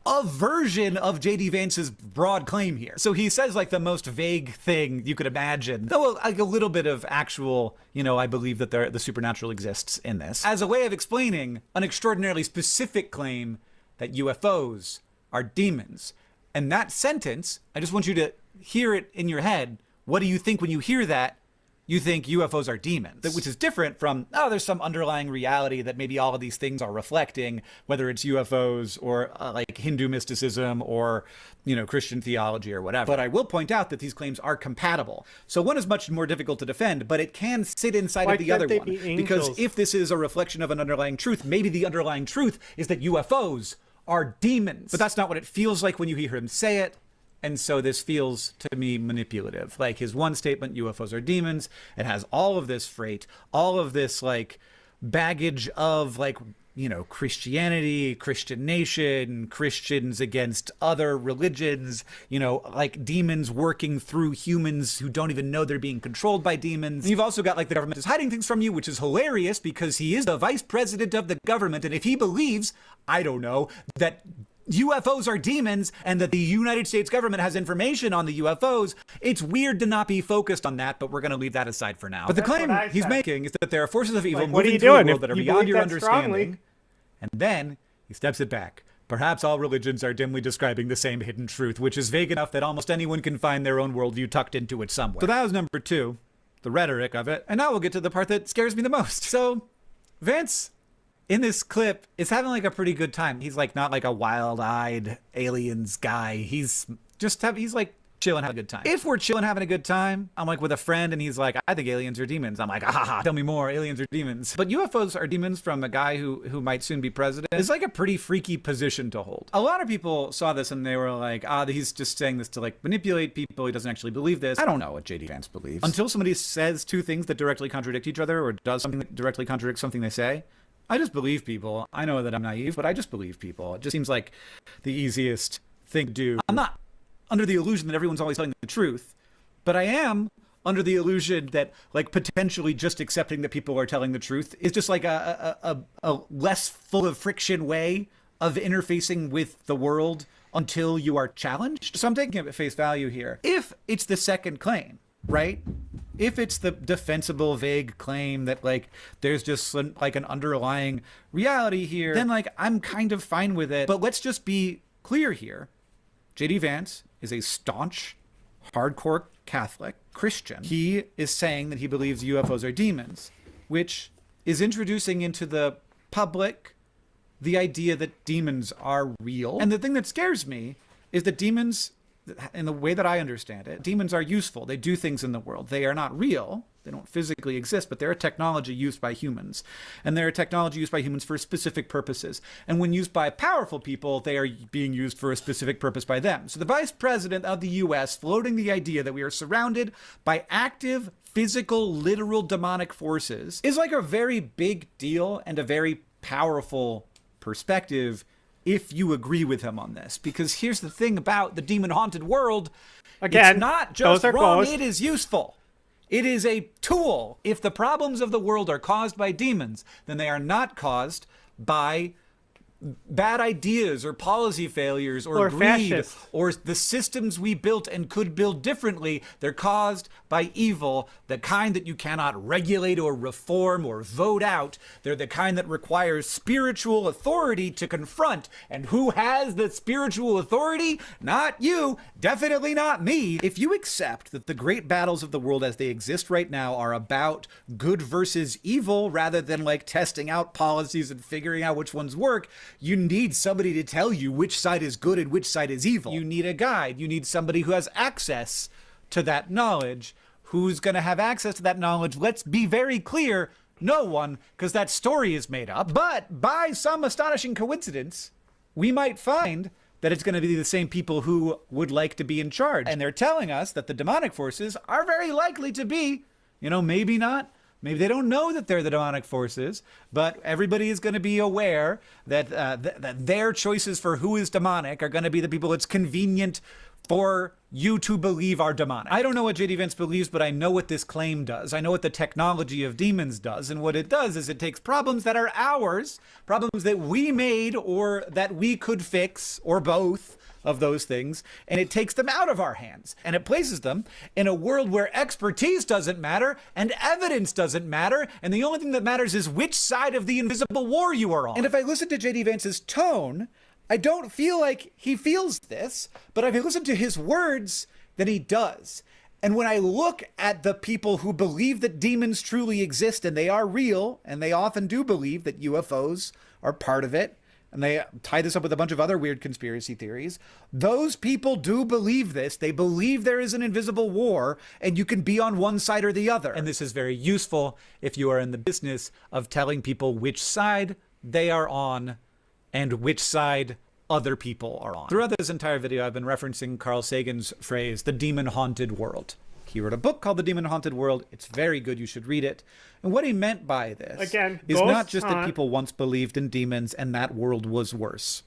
a version of J.D. Vance's broad claim here. So he says like the most vague thing you could imagine, though like a little bit of actual, you know, I believe that the supernatural exists in this, as a way of explaining an extraordinarily specific claim that UFOs are demons. And that sentence, I just want you to hear it in your head. What do you think when you hear that? You think UFOs are demons, which is different from, oh, there's some underlying reality that maybe all of these things are reflecting, whether it's UFOs or like Hindu mysticism or, you know, Christian theology or whatever. But I will point out that these claims are compatible. So one is much more difficult to defend, but it can sit inside of the other one. Because if this is a reflection of an underlying truth, maybe the underlying truth is that UFOs are demons. But that's not what it feels like when you hear him say it. And so this feels to me manipulative. Like his one statement, UFOs are demons, it has all of this freight, all of this like baggage of like, you know, Christianity, Christian nation, Christians against other religions, you know, like demons working through humans who don't even know they're being controlled by demons. And you've also got like the government is hiding things from you, which is hilarious because he is the vice president of the government. And if he believes, I don't know, that UFOs are demons and that the United States government has information on the UFOs, it's weird to not be focused on that, but we're going to leave that aside for now. But the claim he's making is that there are forces of evil Like, what are moving you through the doing world if that are you beyond believe your that understanding. strongly? And then he steps it back. Perhaps all religions are dimly describing the same hidden truth, which is vague enough that almost anyone can find their own worldview tucked into it somewhere. So that was number 2, the rhetoric of it. And now we'll get to the part that scares me the most. So Vance, in this clip, is having like a pretty good time. He's like not like a wild-eyed aliens guy. He's like chilling, having a good time. If we're chilling, having a good time, I'm like with a friend and he's like, I think aliens are demons. I'm like, ah, tell me more, aliens are demons. But UFOs are demons from a guy who might soon be president is like a pretty freaky position to hold. A lot of people saw this and they were like, he's just saying this to like manipulate people. He doesn't actually believe this. I don't know what JD Vance believes. Until somebody says two things that directly contradict each other or does something that directly contradicts something they say, I just believe people. I know that I'm naive, but I just believe people. It just seems like the easiest thing to do. I'm not under the illusion that everyone's always telling the truth, but I am under the illusion that like potentially just accepting that people are telling the truth is just like a less full of friction way of interfacing with the world until you are challenged. So I'm taking it at face value here. If it's the second claim, right? If it's the defensible, vague claim that like there's just like an underlying reality here, then like I'm kind of fine with it. But let's just be clear here. JD Vance is a staunch, hardcore Catholic Christian. He is saying that he believes UFOs are demons, which is introducing into the public the idea that demons are real. And the thing that scares me is that demons, in the way that I understand it, demons are useful. They do things in the world. They are not real. They don't physically exist, but they're a technology used by humans. And they're a technology used by humans for specific purposes. And when used by powerful people, they are being used for a specific purpose by them. So the vice president of the US floating the idea that we are surrounded by active, physical, literal demonic forces is like a very big deal and a very powerful perspective if you agree with him on this. Because here's the thing about the demon-haunted world. Again, it's not just those are wrong, ghosts. it is useful. It is a tool. If the problems of the world are caused by demons, then they are not caused by bad ideas or policy failures or greed fascists. or the systems we built and could build differently. They're caused by evil, the kind that you cannot regulate or reform or vote out. They're the kind that requires spiritual authority to confront. And who has the spiritual authority? Not you. Definitely not me. If you accept that the great battles of the world as they exist right now are about good versus evil rather than like testing out policies and figuring out which ones work, you need somebody to tell you which side is good and which side is evil. You need a guide. You need somebody who has access to that knowledge. Who's going to have access to that knowledge? Let's be very clear. No one, because that story is made up. But by some astonishing coincidence, we might find that it's going to be the same people who would like to be in charge. And they're telling us that the demonic forces are very likely to be, maybe not. Maybe they don't know that they're the demonic forces, but everybody is going to be aware that, that their choices for who is demonic are going to be the people it's convenient for you to believe are demonic. I don't know what JD Vance believes, but I know what this claim does. I know what the technology of demons does. And what it does is it takes problems that are ours, problems that we made or that we could fix, or both of those things, and it takes them out of our hands. And it places them in a world where expertise doesn't matter and evidence doesn't matter. And the only thing that matters is which side of the invisible war you are on. And if I listen to JD Vance's tone, I don't feel like he feels this, but if I listen to his words, then he does. And when I look at the people who believe that demons truly exist and they are real, and they often do believe that UFOs are part of it, and they tie this up with a bunch of other weird conspiracy theories, those people do believe this. They believe there is an invisible war, and you can be on one side or the other. And this is very useful if you are in the business of telling people which side they are on and which side other people are on. Throughout this entire video, I've been referencing Carl Sagan's phrase, the demon-haunted world. He wrote a book called The Demon-Haunted World. It's very good. You should read it. And what he meant by this is not just that people once believed in demons and that world was worse.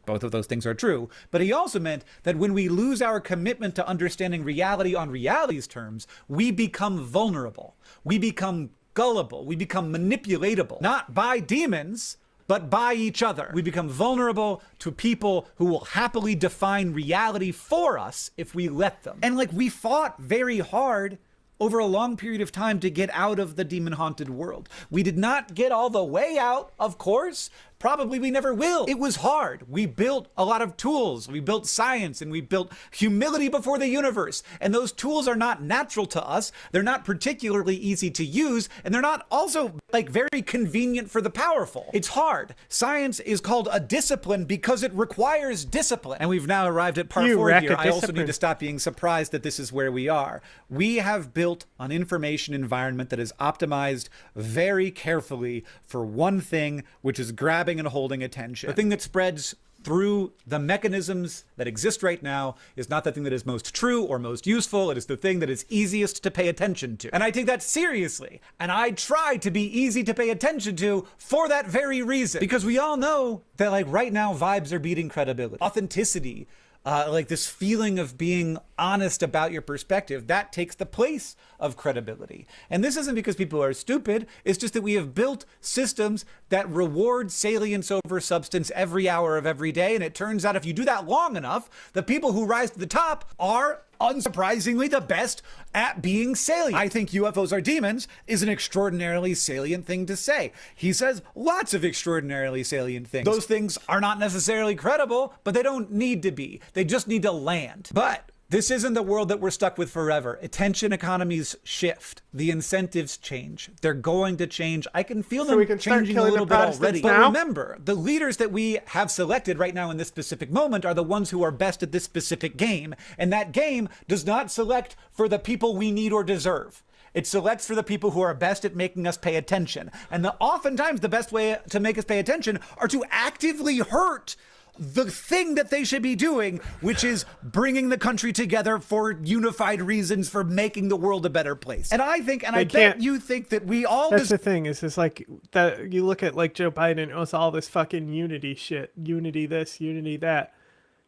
Both of those things are true. But he also meant that when we lose our commitment to understanding reality on reality's terms, we become vulnerable. We become gullible. We become manipulatable. Not by demons, but by each other. We become vulnerable to people who will happily define reality for us if we let them. And like, we fought very hard over a long period of time to get out of the demon-haunted world. We did not get all the way out, of course. Probably we never will. It was hard. We built a lot of tools. We built science and we built humility before the universe. And those tools are not natural to us. They're not particularly easy to use. And they're not also like very convenient for the powerful. It's hard. Science is called a discipline because it requires discipline. And we've now arrived at part 4 here. I also need to stop being surprised that this is where we are. We have built an information environment that is optimized very carefully for one thing, which is grabbing and holding attention. The thing that spreads through the mechanisms that exist right now is not the thing that is most true or most useful. It is the thing that is easiest to pay attention to. And I take that seriously. And I try to be easy to pay attention to for that very reason. Because we all know that like right now vibes are beating credibility. Authenticity, like this feeling of being honest about your perspective, that takes the place of credibility. And this isn't because people are stupid. It's just that we have built systems that reward salience over substance every hour of every day. And it turns out if you do that long enough, the people who rise to the top are unsurprisingly the best at being salient. I think UFOs are demons is an extraordinarily salient thing to say. He says lots of extraordinarily salient things. Those things are not necessarily credible, but they don't need to be. They just need to land. But this isn't the world that we're stuck with forever. Attention economies shift. The incentives change. They're going to change. I can feel them changing a little bit already. But remember, the leaders that we have selected right now in this specific moment are the ones who are best at this specific game. And that game does not select for the people we need or deserve. It selects for the people who are best at making us pay attention. And oftentimes the best way to make us pay attention are to actively hurt the thing that they should be doing, which is bringing the country together for unified reasons for making the world a better place. And I think, and I bet you think that we all... That's the thing, is like, that you look at like Joe Biden, it was all this fucking unity shit. Unity this, unity that.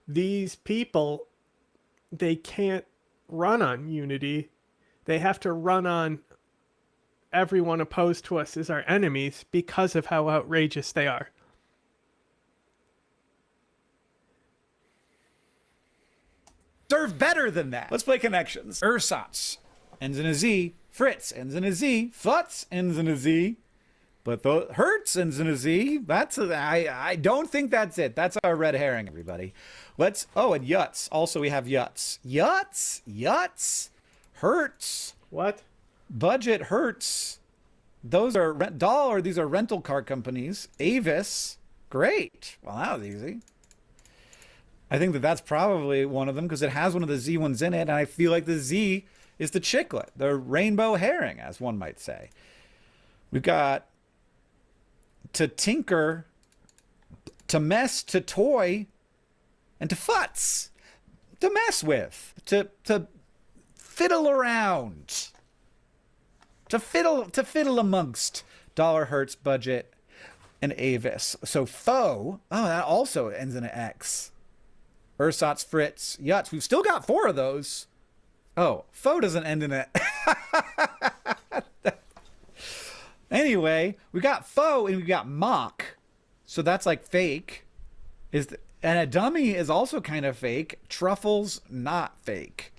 These people, they can't run on unity. They have to run on everyone opposed to us is our enemies because of how outrageous they are. Serve better than that. Let's play connections. Ersatz ends in a Z. Fritz ends in a Z. Futz ends in a Z. But the Hertz ends in a Z. I don't think that's it. That's our red herring, everybody. And Yutz. Also, we have Yutz. Yutz. Hertz. What? Budget Hertz. Those are dollar. These are rental car companies. Avis. Great. Well, that was easy. I think that that's probably one of them because it has one of the Z ones in it. And I feel like the Z is the chiclet, the rainbow herring, as one might say. We've got to tinker, to mess, to toy, and to futz, to mess with, to fiddle around, to fiddle amongst dollar, Hertz, budget, and Avis. So faux, that also ends in an X. Ersatz, Fritz, Yutz. We've still got 4 of those. Oh, faux doesn't end in it. Anyway, we got faux and we got mock. So that's like fake. And a dummy is also kind of fake. Truffles, not fake.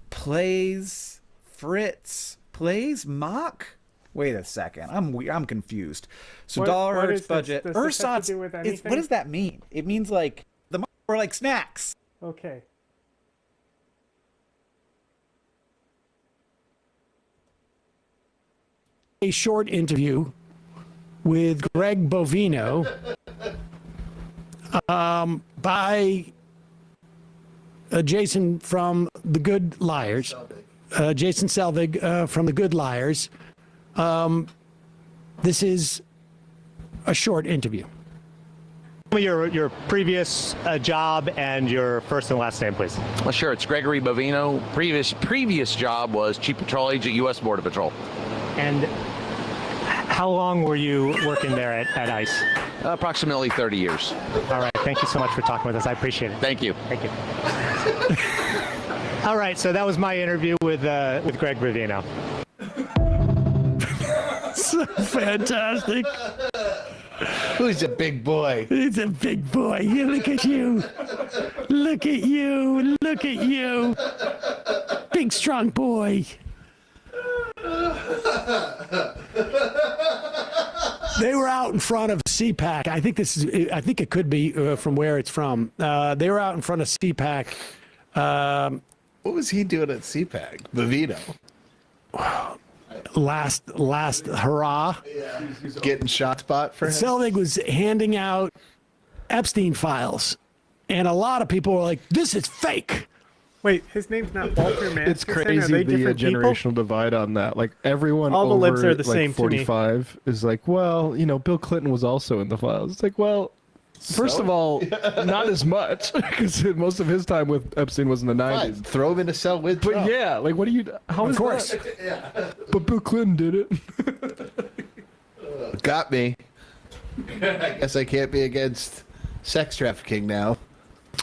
Plays, Fritz, plays, mock. Wait a second. I'm confused. So dollar, Hertz, budget. Ersatz, what does that mean? It means like or like snacks. Okay. A short interview with Greg Bovino by Jason from The Good Liars. Jason Selvig from The Good Liars. This is a short interview. me your previous job and your first and last name, please. Well, sure. It's Gregory Bovino. Previous job was Chief Patrol Agent, U.S. Border Patrol. And how long were you working there at ICE? Approximately 30 years. All right. Thank you so much for talking with us. I appreciate it. Thank you. Thank you. All right. So that was my interview with Greg Bovino. So fantastic. Who's a big boy? He's a big boy. Look at you. Look at you. Look at you. Big, strong boy. They were out in front of CPAC. I think it could be from where it's from. They were out in front of CPAC. What was he doing at CPAC? Bovino. Last hurrah. Yeah. Getting shot spot for him. Selvig was handing out Epstein files, and a lot of people were like, "This is fake." Wait, his name's not Walter Masterson? It's crazy the generational divide on that. Like everyone All the over libs are the like same to me. 45 is like, well, you know, Bill Clinton was also in the files. It's like, well, first of all, not as much because most of his time with Epstein was in the 90s. Fine, throw him in a cell with But Trump. yeah, like what do you? How Of is course. that? Yeah. But Bill Clinton did it. Got me. I guess I can't be against sex trafficking now.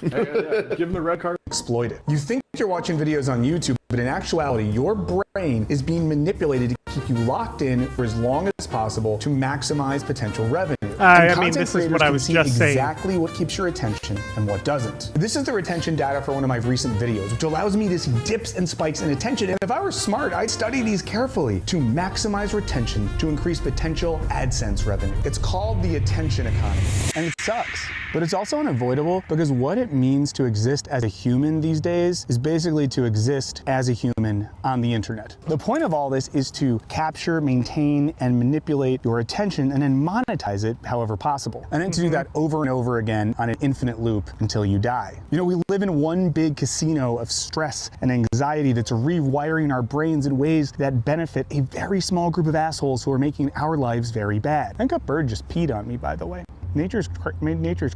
Give him the red card. Exploit it. You think you're watching videos on YouTube, but in actuality, your brain is being manipulated to keep you locked in for as long as possible to maximize potential revenue. I mean, this is what I was just saying. Exactly what keeps your attention and what doesn't. This is the retention data for one of my recent videos, which allows me to see dips and spikes in attention. And if I were smart, I'd study these carefully to maximize retention to increase potential AdSense revenue. It's called the attention economy, and it sucks. But it's also unavoidable because what it means to exist as a human these days is basically to exist as a human on the internet. The point of all this is to capture, maintain, and manipulate your attention and then monetize it however possible. And then to do that over and over again on an infinite loop until you die. You know, we live in one big casino of stress and anxiety that's rewiring our brains in ways that benefit a very small group of assholes who are making our lives very bad. I think a bird just peed on me, by the way. Nature's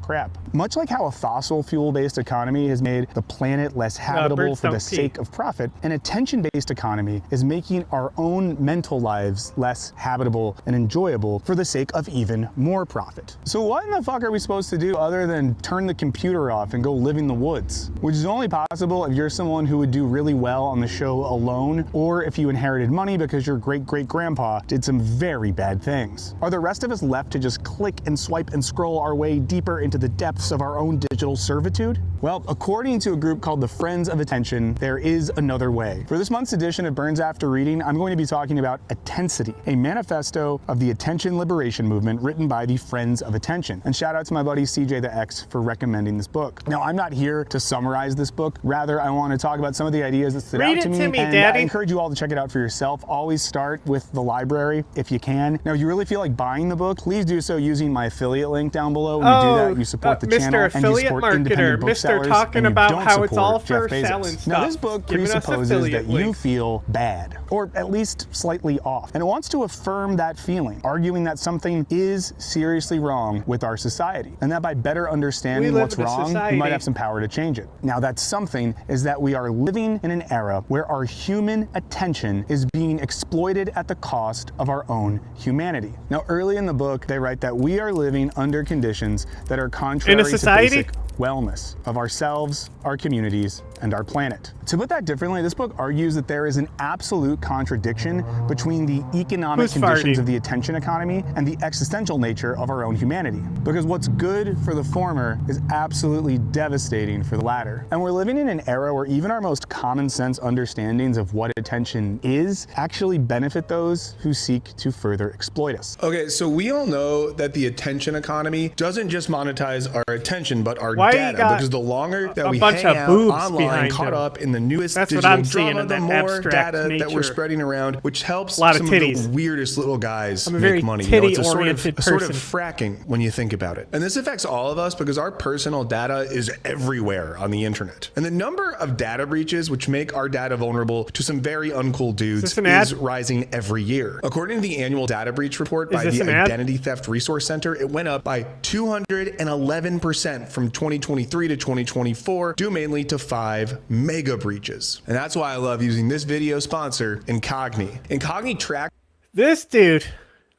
crap. Much like how a fossil fuel-based economy has made the planet less habitable for the sake of profit, an attention-based economy is making our own mental lives less habitable and enjoyable for the sake of even more profit. So what in the fuck are we supposed to do other than turn the computer off and go live in the woods? Which is only possible if you're someone who would do really well on the show alone, or if you inherited money because your great-great-grandpa did some very bad things. Are the rest of us left to just click and swipe and scroll our way deeper into the depths of our own digital servitude? Well, according to a group called the Friends of Attention, there is another way. For this month's edition of Burns After Reading, I'm going to be talking about Attensity, a manifesto of the attention liberation movement written by the Friends of Attention. And shout out to my buddy CJ the X for recommending this book. Now, I'm not here to summarize this book. Rather, I want to talk about some of the ideas that stood out to me, and Daddy. I encourage you all to check it out for yourself. Always start with the library if you can. Now, if you really feel like buying the book, please do so using my affiliate link down below. When you do that, you support the channel and you support independent booksellers. Talking and you about don't how it's all support for Jeff Bezos. selling stuff. Now, this book presupposes that you feel bad, or at least slightly off, and it wants to affirm that feeling, arguing that something is seriously wrong with our society, and that by better understanding what's wrong, we might have some power to change it. Now, that something is that we are living in an era where our human attention is being exploited at the cost of our own humanity. Now, early in the book, they write that we are living under conditions that are contrary to basic wellness of ourselves, our communities, and our planet. To put that differently, this book argues that there is an absolute contradiction between the economic conditions of the attention economy and the existential nature of our own humanity. Because what's good for the former is absolutely devastating for the latter. And we're living in an era where even our most common sense understandings of what attention is actually benefit those who seek to further exploit us. Okay, so we all know that the attention economy doesn't just monetize our attention, but our data. Because the longer that we hang out online behind caught him. up in the newest That's what digital I'm seeing drama, in the that more abstract data that we're nature. spreading around, which helps A lot of some of titties. the weirdest little guys I'm a make very money. You know, it's a sort of titty-oriented fracking when you think about it. And this affects all of us because our personal data is everywhere on the internet. And the number of data breaches which make our data vulnerable to some very uncool dudes is rising every year. According to the annual data breach report by the Identity Theft Resource Center, it went up by 211% from 2023 to 2024, due mainly to 5 mega breaches. And that's why I love using this video sponsor, Incogni. Incogni tracks This dude,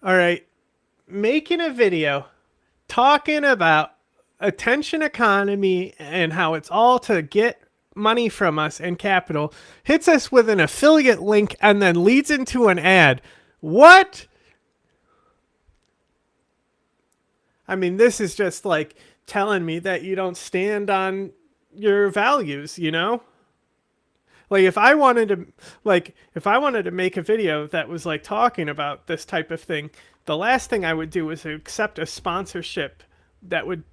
all right, making a video talking about attention economy and how it's all to get money from us and capital, hits us with an affiliate link and then leads into an ad. What? I mean, this is just like telling me that you don't stand on your values, you know? Like if I wanted to make a video that was like talking about this type of thing, the last thing I would do is accept a sponsorship that would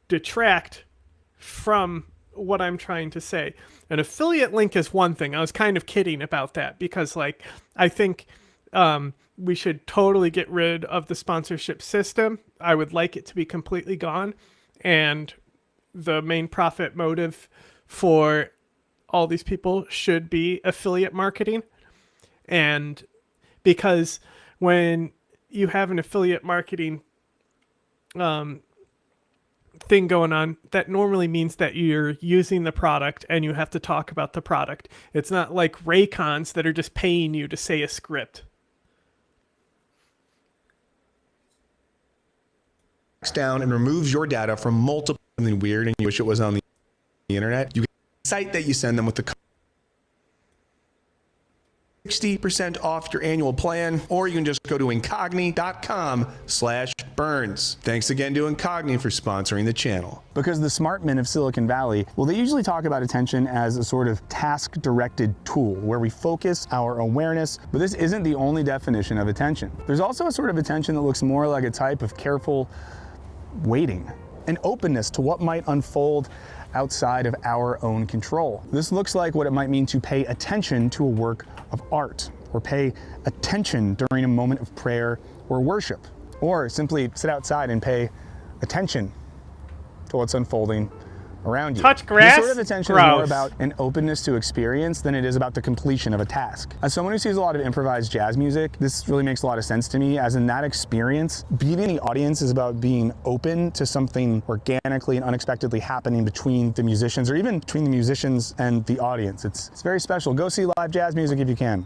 detract from what I'm trying to say. An affiliate link is one thing. I was kind of kidding about that because like I think we should totally get rid of the sponsorship system. I would like it to be completely gone, and the main profit motive for all these people should be affiliate marketing. And because when you have an affiliate marketing thing going on, that normally means that you're using the product and you have to talk about the product. It's not like Raycons that are just paying you to say a script. down and removes your data from multiple something weird and you wish it was on the internet. You get a site that you send them with the 60% off your annual plan, or you can just go to incogni.com/burns. Thanks again to Incogni for sponsoring the channel. Because the smart men of Silicon Valley, well, they usually talk about attention as a sort of task-directed tool where we focus our awareness, but this isn't the only definition of attention. There's also a sort of attention that looks more like a type of careful waiting, an openness to what might unfold outside of our own control. This looks like what it might mean to pay attention to a work of art, or pay attention during a moment of prayer or worship, or simply sit outside and pay attention to what's unfolding around you. Touch grass? This sort of attention is more about an openness to experience than it is about the completion of a task. As someone who sees a lot of improvised jazz music, this really makes a lot of sense to me, as in that experience, being the audience is about being open to something organically and unexpectedly happening between the musicians, or even between the musicians and the audience. It's very special. Go see live jazz music if you can.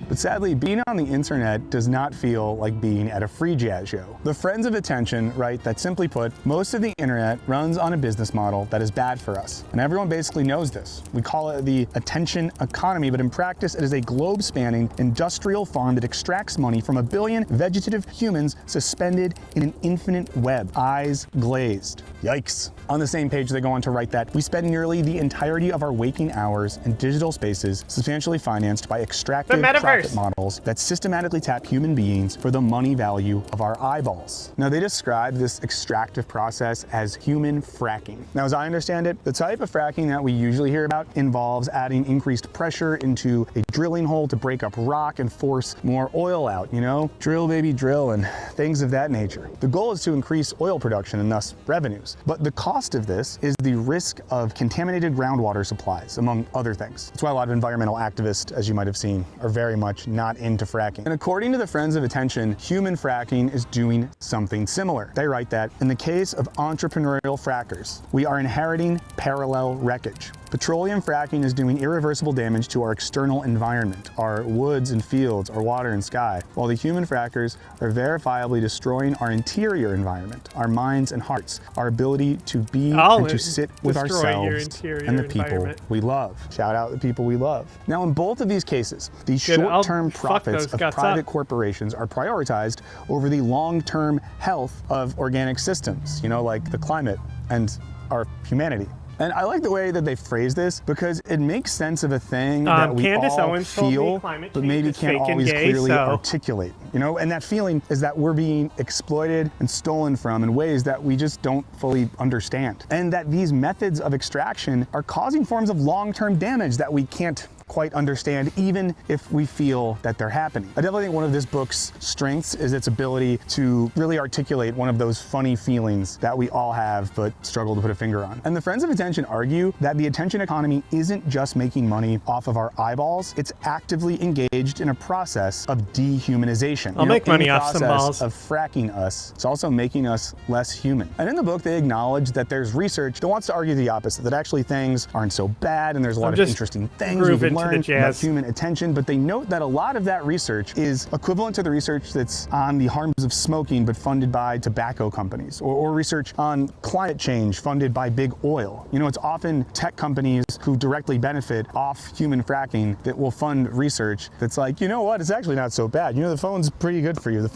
But sadly, being on the internet does not feel like being at a free jazz show. The Friends of Attention write that, simply put, most of the internet runs on a business model that is bad for us. And everyone basically knows this. We call it the attention economy, but in practice, it is a globe-spanning industrial farm that extracts money from 1 billion vegetative humans suspended in an infinite web, eyes glazed. Yikes. On the same page, they go on to write that we spend nearly the entirety of our waking hours in digital spaces substantially financed by extractive profit models that systematically tap human beings for the money value of our eyeballs. Now, they describe this extractive process as human fracking. Now, as I understand it, the type of fracking that we usually hear about involves adding increased pressure into a drilling hole to break up rock and force more oil out, you know? Drill, baby, drill, and things of that nature. The goal is to increase oil production and thus revenues. But the cost of this is the risk of contaminated groundwater supplies, among other things. That's why a lot of environmental activists, as you might have seen, are very much not into fracking. And according to the Friends of Attention, human fracking is doing something similar. They write that, in the case of entrepreneurial frackers, we are inheriting parallel wreckage. Petroleum fracking is doing irreversible damage to our external environment, our woods and fields, our water and sky, while the human frackers are verifiably destroying our interior environment, our minds and hearts, our ability to be and to sit with ourselves and the people we love. Shout out the people we love. Now, in both of these cases, the short-term profits of private corporations are prioritized over the long-term health of organic systems, you know, like the climate and our humanity. And I like the way that they phrase this because it makes sense of a thing that we Candace all Owens told me feel, climate but change maybe is can't fake and always gay, clearly so- articulate. You know, and that feeling is that we're being exploited and stolen from in ways that we just don't fully understand. And that these methods of extraction are causing forms of long-term damage that we can't quite understand, even if we feel that they're happening. I definitely think one of this book's strengths is its ability to really articulate one of those funny feelings that we all have but struggle to put a finger on. And the Friends of Attention argue that the attention economy isn't just making money off of our eyeballs, it's actively engaged in a process of dehumanization. I'll make money in the off some process balls. of fracking us, it's also making us less human. And in the book, they acknowledge that there's research that wants to argue the opposite, that actually things aren't so bad and there's a lot of just interesting things we groove can into the learn about jazz. human attention, but they note that a lot of that research is equivalent to the research that's on the harms of smoking but funded by tobacco companies, or research on climate change funded by big oil. You know, it's often tech companies who directly benefit off human fracking that will fund research that's like, you know what, it's actually not so bad. You know, the phone's pretty good for you. The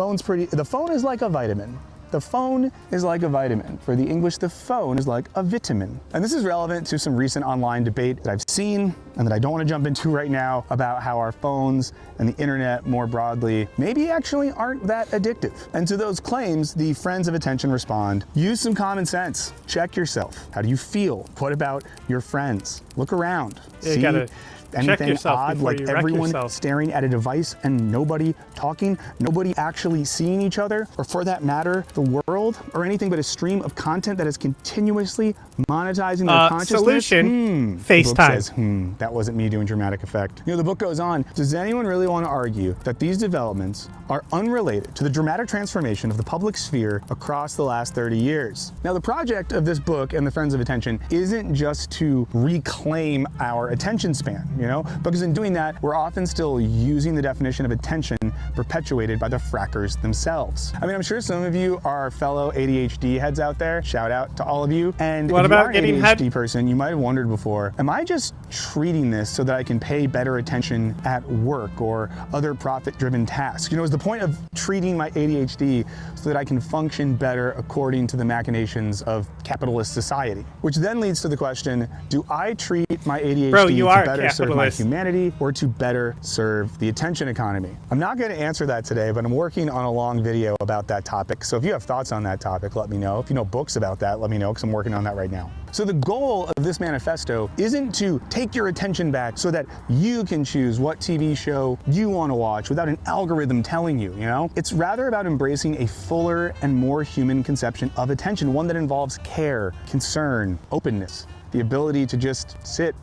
phone is like a vitamin. The phone is like a vitamin. For the English, the phone is like a vitamin. And this is relevant to some recent online debate that I've seen and that I don't want to jump into right now about how our phones and the internet more broadly maybe actually aren't that addictive. And to those claims, the Friends of Attention respond, use some common sense. Check yourself. How do you feel? What about your friends? Look around. You gotta check anything yourself odd, before like you wreck everyone yourself. staring at a device and nobody talking, nobody actually seeing each other, or for that matter, the world, or anything but a stream of content that is continuously monetizing their consciousness? Solution, The book FaceTime. says, that wasn't me doing dramatic effect. You know, the book goes on, does anyone really want to argue that these developments are unrelated to the dramatic transformation of the public sphere across the last 30 years? Now, the project of this book and the Friends of Attention isn't just to reclaim our attention span, you know, because in doing that, we're often still using the definition of attention perpetuated by the frackers themselves. I mean, I'm sure some of you are fellow ADHD heads out there. Shout out to all of you. And What if about you are an getting ADHD person, you might have wondered before, am I just treating this so that I can pay better attention at work or other profit-driven tasks? You know, is the point of treating my ADHD so that I can function better according to the machinations of capitalist society? Which then leads to the question, do I treat my ADHD Bro, you to are better serve my capitalist. humanity or to better serve the attention economy? I'm not going to answer that today, but I'm working on a long video about that topic. So if you have thoughts on that topic, let me know. If you know books about that, let me know, because I'm working on that right now. So the goal of this manifesto isn't to take your attention back so that you can choose what TV show you want to watch without an algorithm telling you, you know? It's rather about embracing a fuller and more human conception of attention, one that involves care, concern, openness, the ability to just sit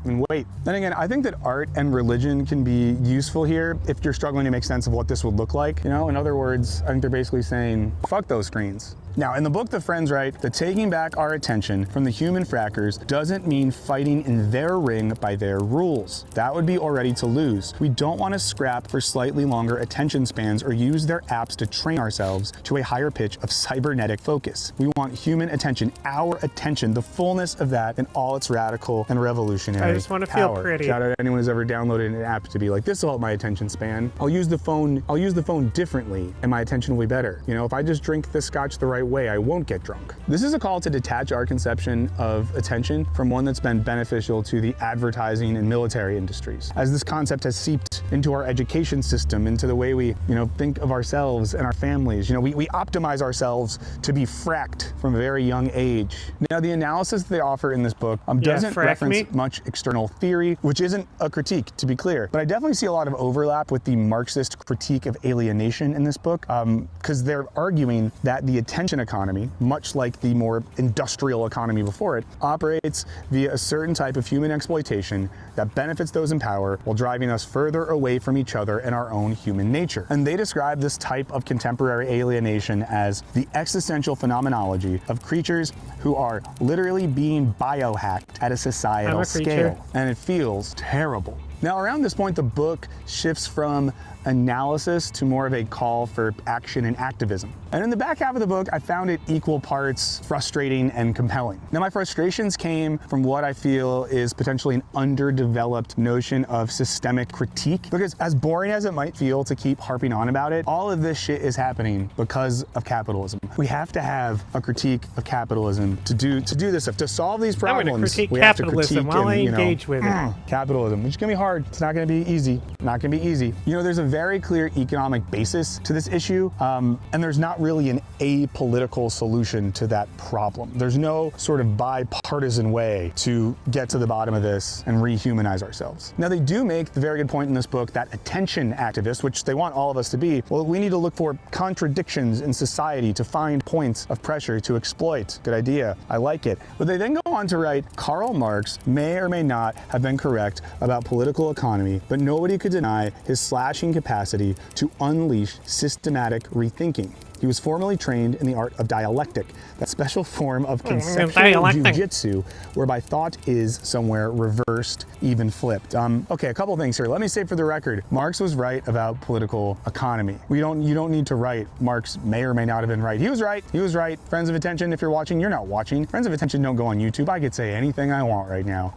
and wait. Then again, I think that art and religion can be useful here if you're struggling to make sense of what this would look like. You know, in other words, I think they're basically saying, fuck those screens. Now, in the book, the Friends write that taking back our attention from the human frackers doesn't mean fighting in their ring by their rules. That would be already to lose. We don't want to scrap for slightly longer attention spans or use their apps to train ourselves to a higher pitch of cybernetic focus. We want human attention, our attention, the fullness of that in all its radical and revolutionary I just want to feel power. pretty. Shout out to anyone who's ever downloaded an app to be like, this will help my attention span. I'll use the phone differently and my attention will be better. You know, if I just drink the scotch the right way, I won't get drunk. This is a call to detach our conception of attention from one that's been beneficial to the advertising and military industries. As this concept has seeped into our education system, into the way we, you know, think of ourselves and our families. You know, we optimize ourselves to be fracked from a very young age. Now, the analysis they offer in this book doesn't reference much external theory, which isn't a critique, to be clear. But I definitely see a lot of overlap with the Marxist critique of alienation in this book, because they're arguing that the attention economy, much like the more industrial economy before it, operates via a certain type of human exploitation that benefits those in power while driving us further away from each other and our own human nature. And they describe this type of contemporary alienation as the existential phenomenology of creatures who are literally being biohacked at a societal scale. And it feels terrible. Now, around this point, the book shifts from analysis to more of a call for action and activism. And in the back half of the book, I found it equal parts frustrating and compelling. Now, my frustrations came from what I feel is potentially an underdeveloped notion of systemic critique, because as boring as it might feel to keep harping on about it, all of this shit is happening because of capitalism. We have to have a critique of capitalism to do this stuff, to solve these I'm problems. going to critique we have to capitalism critique while I and, you know, engage with it. Capitalism, which is going to be hard. It's not going to be easy. Not going to be easy. You know, there's a very clear economic basis to this issue, and there's not really an apolitical solution to that problem. There's no sort of bipartisan way to get to the bottom of this and rehumanize ourselves. Now, they do make the very good point in this book that attention activists, which they want all of us to be, well, we need to look for contradictions in society to find points of pressure to exploit. Good idea. I like it. But they then go on to write, Karl Marx may or may not have been correct about political economy, but nobody could deny his slashing capacity to unleash systematic rethinking. He was formally trained in the art of dialectic, that special form of conceptual jiu-jitsu whereby thought is somewhere reversed, even flipped. Okay, a couple things here. Let me say for the record, Marx was right about political economy. You don't need to write Marx may or may not have been right. He was right. He was right. Friends of Attention, if you're watching, you're not watching. Friends of Attention don't go on YouTube. I could say anything I want right now.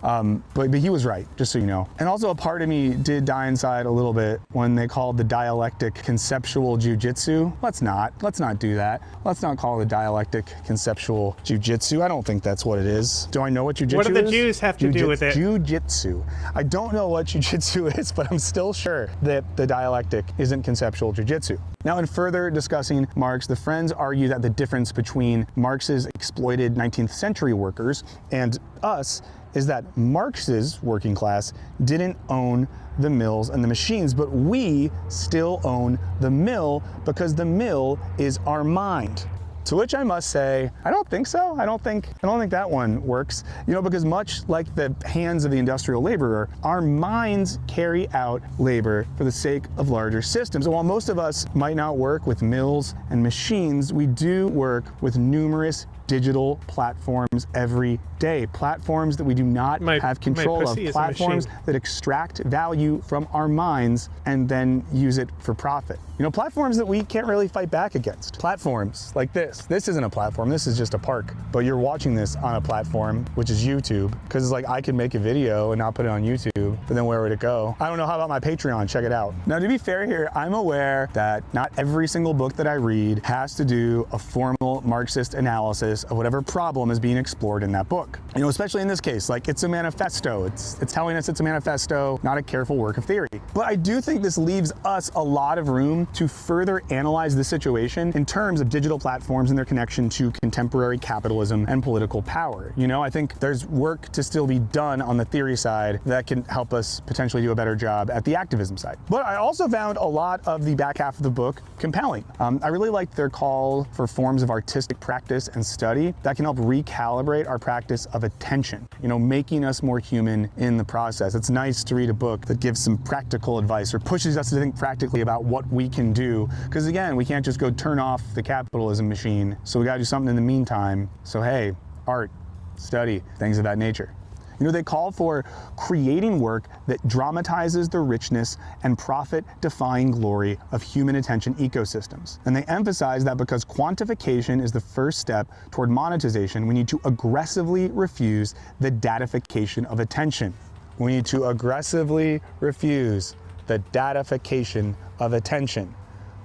But he was right, just so you know. And also a part of me did die inside a little bit when they called the dialectic conceptual jiu-jitsu. Let's not do that. Let's not call it dialectic conceptual jiu-jitsu. I don't think that's what it is. Do I know what jiu-jitsu is? What do the Jews have to do with it? Jiu-jitsu. I don't know what jiu-jitsu is, but I'm still sure that the dialectic isn't conceptual jiu-jitsu. Now, in further discussing Marx, the Friends argue that the difference between Marx's exploited 19th century workers and us is that Marx's working class didn't own the mills and the machines, but we still own the mill because the mill is our mind. To which I must say, I don't think so. I don't think that one works. You know, because much like the hands of the industrial laborer, our minds carry out labor for the sake of larger systems. And while most of us might not work with mills and machines, we do work with numerous digital platforms every day. Platforms that we do not have control of. Platforms that extract value from our minds and then use it for profit. You know, platforms that we can't really fight back against. Platforms like this. This isn't a platform, this is just a park. But you're watching this on a platform, which is YouTube. Because it's like, I could make a video and not put it on YouTube, but then where would it go? I don't know, how about my Patreon? Check it out. Now, to be fair here, I'm aware that not every single book that I read has to do a formal Marxist analysis of whatever problem is being explored in that book. You know, especially in this case, like it's a manifesto. It's telling us it's a manifesto, not a careful work of theory. But I do think this leaves us a lot of room to further analyze the situation in terms of digital platforms and their connection to contemporary capitalism and political power. You know, I think there's work to still be done on the theory side that can help us potentially do a better job at the activism side. But I also found a lot of the back half of the book compelling. I really liked their call for forms of artistic practice and study that can help recalibrate our practice of attention, you know, making us more human in the process. It's nice to read a book that gives some practical advice or pushes us to think practically about what we can do. Because again, we can't just go turn off the capitalism machine. So we gotta do something in the meantime. So hey, art, study, things of that nature. You know, they call for creating work that dramatizes the richness and profit-defying glory of human attention ecosystems. And they emphasize that because quantification is the first step toward monetization, we need to aggressively refuse the datification of attention. We need to aggressively refuse the datification of attention.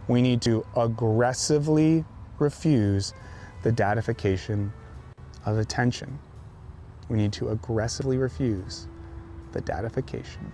We need to aggressively refuse the datification of attention. We need to aggressively refuse the datification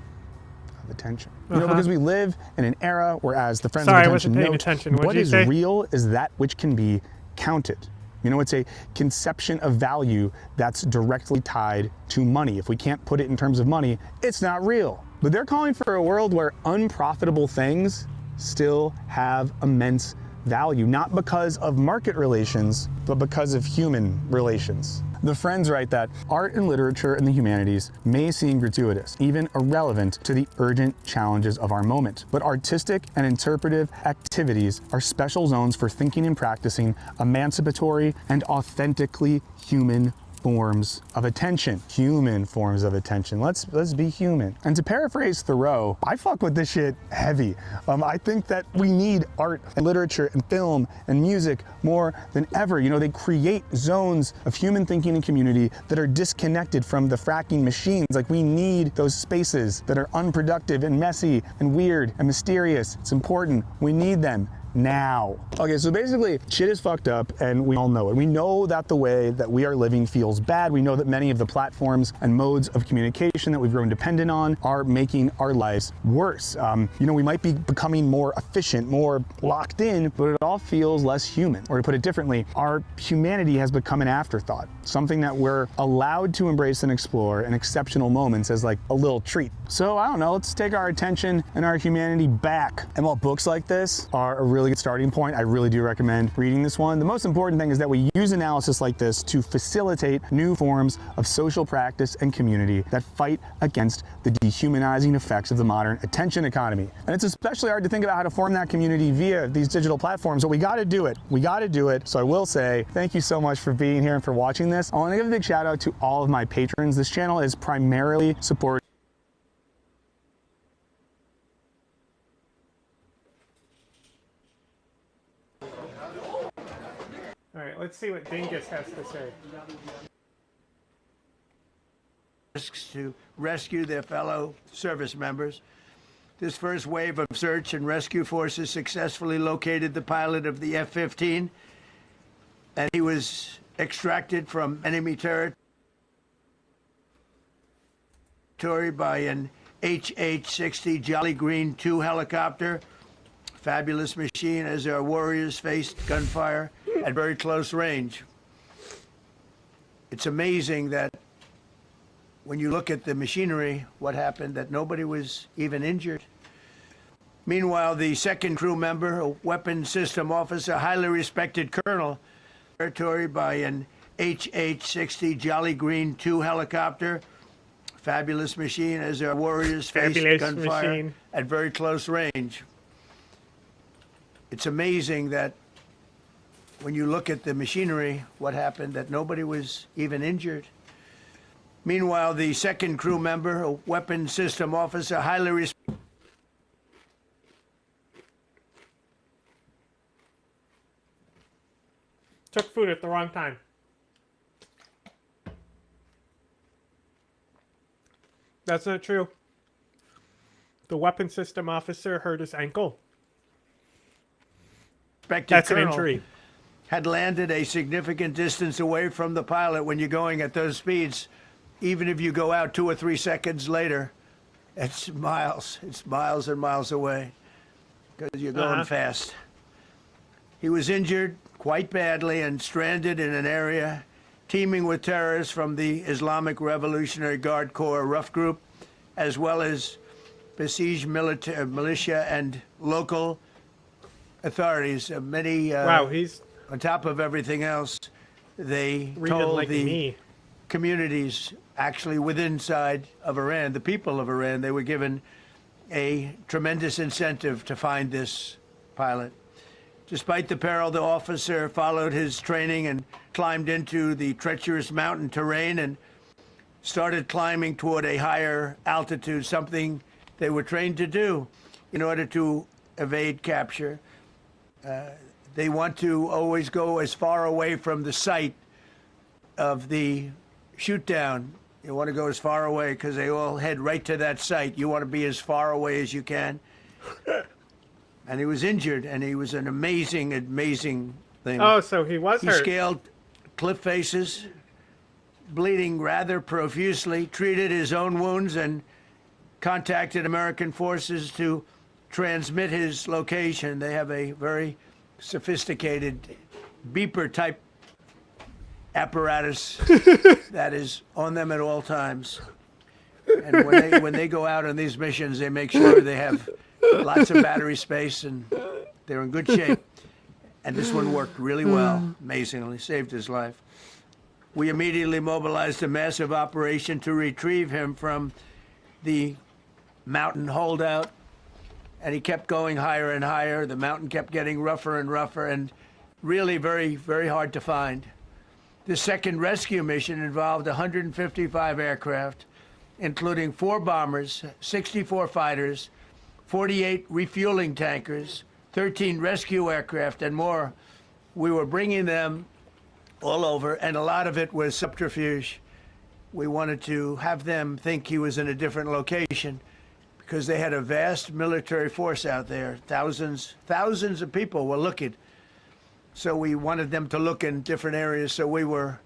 of attention. You know, because we live in an era where, as the Friends of Attention note, what is real is that which can be counted. You know, it's a conception of value that's directly tied to money. If we can't put it in terms of money, it's not real. But they're calling for a world where unprofitable things still have immense value, not because of market relations, but because of human relations. The Friends write that art and literature and the humanities may seem gratuitous, even irrelevant to the urgent challenges of our moment. But artistic and interpretive activities are special zones for thinking and practicing emancipatory and authentically human forms of attention, human forms of attention. Let's be human. And to paraphrase Thoreau, I fuck with this shit heavy. I think that we need art and literature and film and music more than ever. You know, they create zones of human thinking and community that are disconnected from the fracking machines. Like, we need those spaces that are unproductive and messy and weird and mysterious. It's important. We need them now. Okay, so basically, shit is fucked up and we all know it. We know that the way that we are living feels bad. We know that many of the platforms and modes of communication that we've grown dependent on are making our lives worse. You know, we might be becoming more efficient, more locked in, but it all feels less human. Or to put it differently, our humanity has become an afterthought, something that we're allowed to embrace and explore in exceptional moments as like a little treat. So I don't know, let's take our attention and our humanity back. And while books like this are a really good starting point, I really do recommend reading this one. The most important thing is that we use analysis like this to facilitate new forms of social practice and community that fight against the dehumanizing effects of the modern attention economy. And it's especially hard to think about how to form that community via these digital platforms, but we gotta do it. We gotta do it. So I will say thank you so much for being here and for watching this. I wanna give a big shout out to all of my patrons. This channel is primarily supported. All right, let's see what Dingus has to say. To rescue their fellow service members. This first wave of search and rescue forces successfully located the pilot of the F-15, and he was extracted from enemy territory by an HH-60 Jolly Green II helicopter. Fabulous machine as our warriors faced gunfire at very close range. It's amazing that when you look at the machinery, what happened, that nobody was even injured. Meanwhile, the second crew member, a weapons system officer, highly respected colonel, territory by an HH-60 Jolly Green II helicopter. Fabulous machine as our warriors faced gunfire at very close range. It's amazing that when you look at the machinery, what happened, that nobody was even injured. Meanwhile, the second crew member, a weapons system officer, highly respected. Took food at the wrong time. That's not true. The weapons system officer hurt his ankle. That's an injury. Had landed a significant distance away from the pilot. When you're going at those speeds, even if you go out 2 or 3 seconds later, it's miles and miles away because you're going fast. He was injured quite badly and stranded in an area teeming with terrorists from the Islamic Revolutionary Guard Corps rough group, as well as besieged militia and local authorities. Many, wow, he's on top of everything else, they told like the communities actually within inside of Iran, the people of Iran, they were given a tremendous incentive to find this pilot. Despite the peril, the officer followed his training and climbed into the treacherous mountain terrain and started climbing toward a higher altitude, something they were trained to do in order to evade capture. They want to always go as far away from the site of the shoot down. You want to go as far away because they all head right to that site. You want to be as far away as you can. And he was injured, and he was an amazing, amazing thing. Oh, so he was hurt. He scaled cliff faces, bleeding rather profusely, treated his own wounds, and contacted American forces to transmit his location. They have a very sophisticated beeper-type apparatus that is on them at all times. And when they go out on these missions, they make sure they have lots of battery space and they're in good shape. And this one worked really well, amazingly, saved his life. We immediately mobilized a massive operation to retrieve him from the mountain holdout. And he kept going higher and higher. The mountain kept getting rougher and rougher and really very, very hard to find. The second rescue mission involved 155 aircraft, including 4 bombers, 64 fighters, 48 refueling tankers, 13 rescue aircraft, and more. We were bringing them all over, and a lot of it was subterfuge. We wanted to have them think he was in a different location because they had a vast military force out there. Thousands of people were looking. So we wanted them to look in different areas, so we were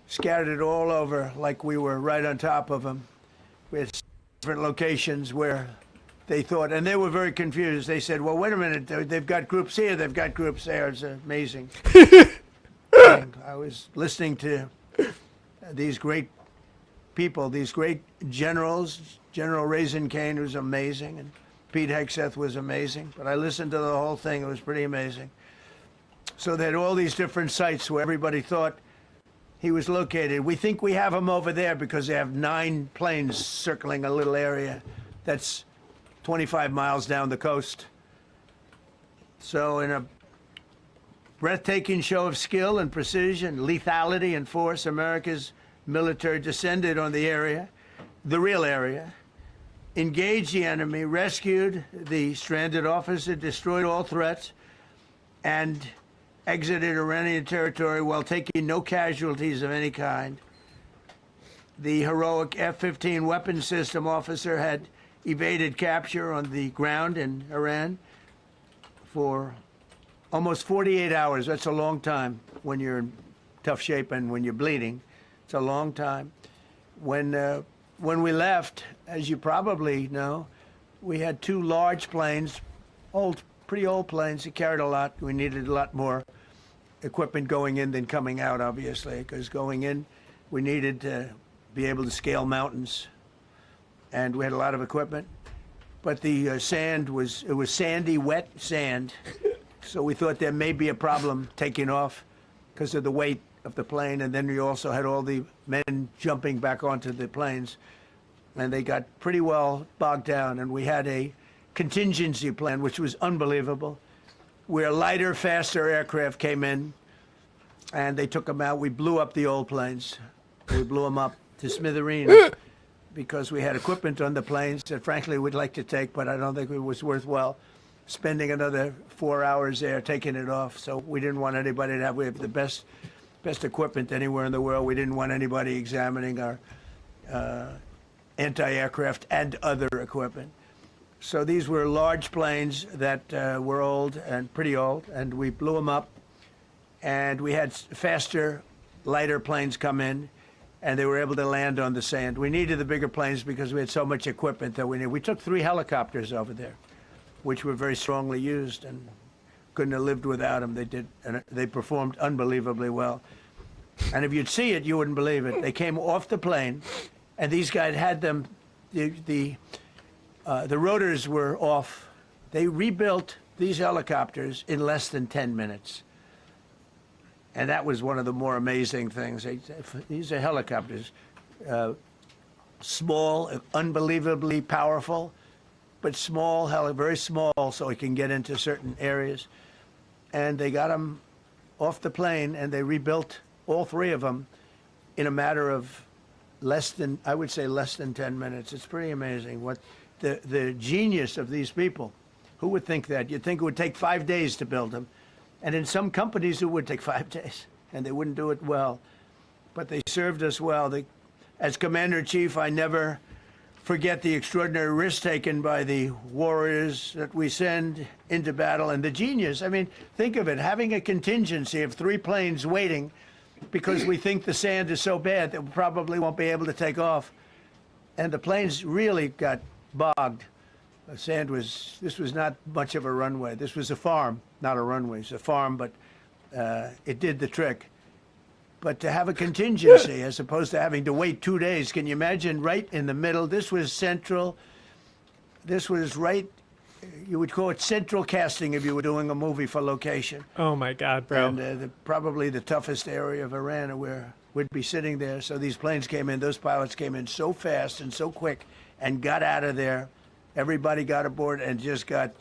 scattered all over like we were right on top of them. We had different locations where they thought, and they were very confused. They said, well, wait a minute, they've got groups here, they've got groups there. It's amazing. And I was listening to these great people, these great generals. General Raisin Kane was amazing, and Pete Hegseth was amazing. But I listened to the whole thing. It was pretty amazing. So they had all these different sites where everybody thought he was located. We think we have him over there because they have 9 planes circling a little area that's 25 miles down the coast. So in a breathtaking show of skill and precision, lethality and force, America's military descended on the area, the real area, engaged the enemy, rescued the stranded officer, destroyed all threats, and exited Iranian territory while taking no casualties of any kind. The heroic F-15 weapons system officer had evaded capture on the ground in Iran for almost 48 hours. That's a long time when you're in tough shape and when you're bleeding. It's a long time. When we left, as you probably know, we had 2 large planes, pretty old planes that carried a lot. We needed a lot more equipment going in than coming out, obviously, because going in, we needed to be able to scale mountains, and we had a lot of equipment. But the sand was sandy, wet sand, so we thought there may be a problem taking off because of the weight of the plane, and then we also had all the men jumping back onto the planes, and they got pretty well bogged down, and we had a contingency plan, which was unbelievable, where lighter, faster aircraft came in, and they took them out. We blew up the old planes. We blew them up to smithereens because we had equipment on the planes that, frankly, we'd like to take, but I don't think it was worthwhile spending another 4 hours there taking it off. So we didn't want anybody to have, we have the best equipment anywhere in the world. We didn't want anybody examining our anti-aircraft and other equipment. So these were large planes that were old and pretty old, and we blew them up, and we had faster, lighter planes come in, and they were able to land on the sand. We needed the bigger planes because we had so much equipment that we needed. We took 3 helicopters over there, which were very strongly used and couldn't have lived without them. They did, and they performed unbelievably well. And if you'd see it, you wouldn't believe it. They came off the plane, and these guys had them, the rotors were off. They rebuilt these helicopters in less than 10 minutes. And that was one of the more amazing things. These are helicopters, small, unbelievably powerful, but small, very small, so it can get into certain areas. And they got them off the plane, and they rebuilt all 3 of them in a matter of less than 10 minutes. It's pretty amazing what the genius of these people. Who would think that? You'd think it would take 5 days to build them. And in some companies, it would take 5 days, and they wouldn't do it well. But they served us well. As Commander-in-Chief, I never forget the extraordinary risk taken by the warriors that we send into battle, and the genius. I mean, think of it, having a contingency of 3 planes waiting because we think the sand is so bad that we probably won't be able to take off. And the planes really got bogged. The sand this was not much of a runway. This was a farm, not a runway. It's a farm, but it did the trick. But to have a contingency as opposed to having to wait 2 days, can you imagine, right in the middle? This was central. This was right, you would call it central casting if you were doing a movie for location. Oh my God, bro. And probably the toughest area of Iran where we'd be sitting there. So these planes came in, those pilots came in so fast and so quick and got out of there. Everybody got aboard and just got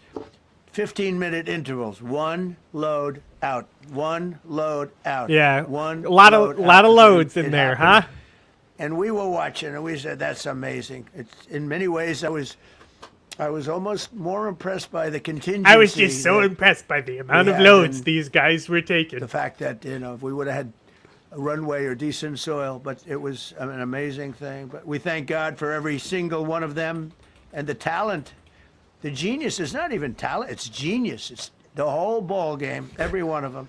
15-minute intervals. One load out. One load out. Yeah. One a lot of load out. loads It in there, happened. huh? And we were watching, and we said, "That's amazing." It's in many ways, I was almost more impressed by the contingency. I was just so impressed by the amount of loads these guys were taking. The fact that, if we would have had a runway or decent soil, but it was an amazing thing. But we thank God for every single one of them and the talent. The genius is not even talent, it's genius. It's the whole ball game, every one of them.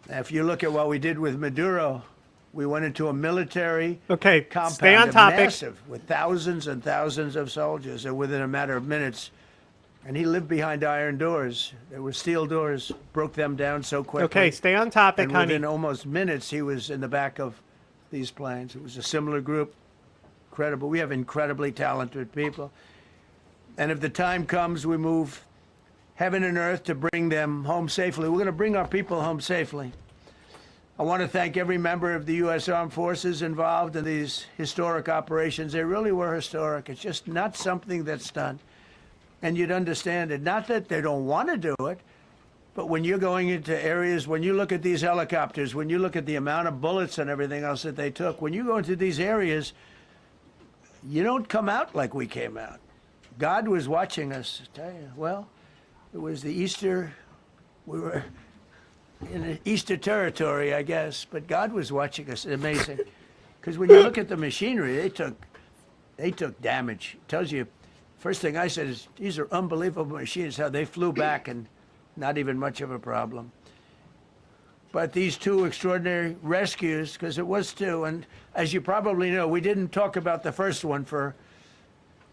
If you look at what we did with Maduro, we went into a military compound, stay on topic. massive, with thousands and thousands of soldiers, and within a matter of minutes. And he lived behind iron doors. There were steel doors, broke them down so quickly. Okay, stay on topic, and honey. within almost minutes, he was in the back of these planes. It was a similar group. Incredible. We have incredibly talented people. And if the time comes, we move heaven and earth to bring them home safely. We're going to bring our people home safely. I want to thank every member of the U.S. Armed Forces involved in these historic operations. They really were historic. It's just not something that's done. And you'd understand it. Not that they don't want to do it, but when you're going into areas, when you look at these helicopters, when you look at the amount of bullets and everything else that they took, when you go into these areas, you don't come out like we came out. God was watching us. I tell you, well, it was the Easter, we were in Easter territory, I guess, but God was watching us. Amazing. Because when you look at the machinery, they took damage. It tells you, first thing I said is, these are unbelievable machines, how they flew back and not even much of a problem. But these two extraordinary rescues, because it was two, and as you probably know, we didn't talk about the first one for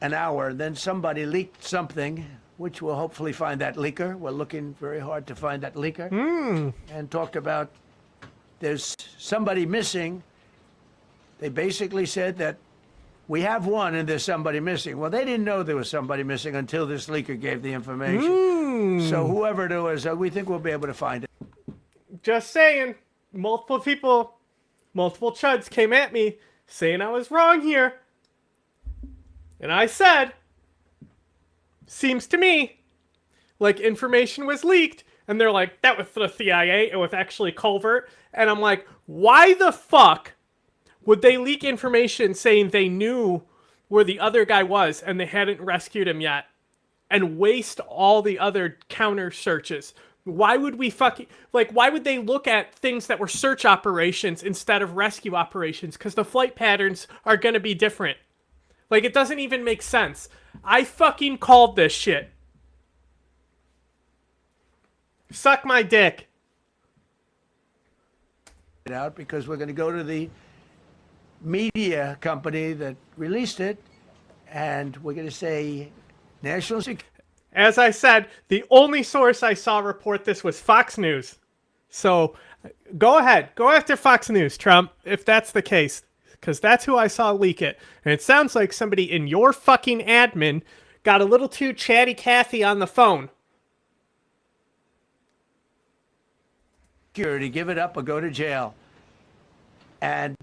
an hour. Then somebody leaked something, which we'll hopefully find that leaker. We're looking very hard to find that leaker. And talked about there's somebody missing. They basically said that we have one and there's somebody missing. Well, they didn't know there was somebody missing until this leaker gave the information. So whoever it was, we think we'll be able to find it. Just saying, multiple people, multiple chuds came at me saying I was wrong here. And I said, seems to me like information was leaked. And they're like, that was the CIA. It was actually covert. And I'm like, why the fuck would they leak information saying they knew where the other guy was and they hadn't rescued him yet and waste all the other counter searches? Why would we why would they look at things that were search operations instead of rescue operations? Because the flight patterns are going to be different. Like, it doesn't even make sense. I fucking called this shit. Suck my dick. Out because we're going to go to the media company that released it, and we're going to say national security. As I said, the only source I saw report this was Fox News. So go ahead. Go after Fox News, Trump, if that's the case. Because that's who I saw leak it. And it sounds like somebody in your fucking admin got a little too chatty Cathy on the phone. Security, give it up or go to jail. And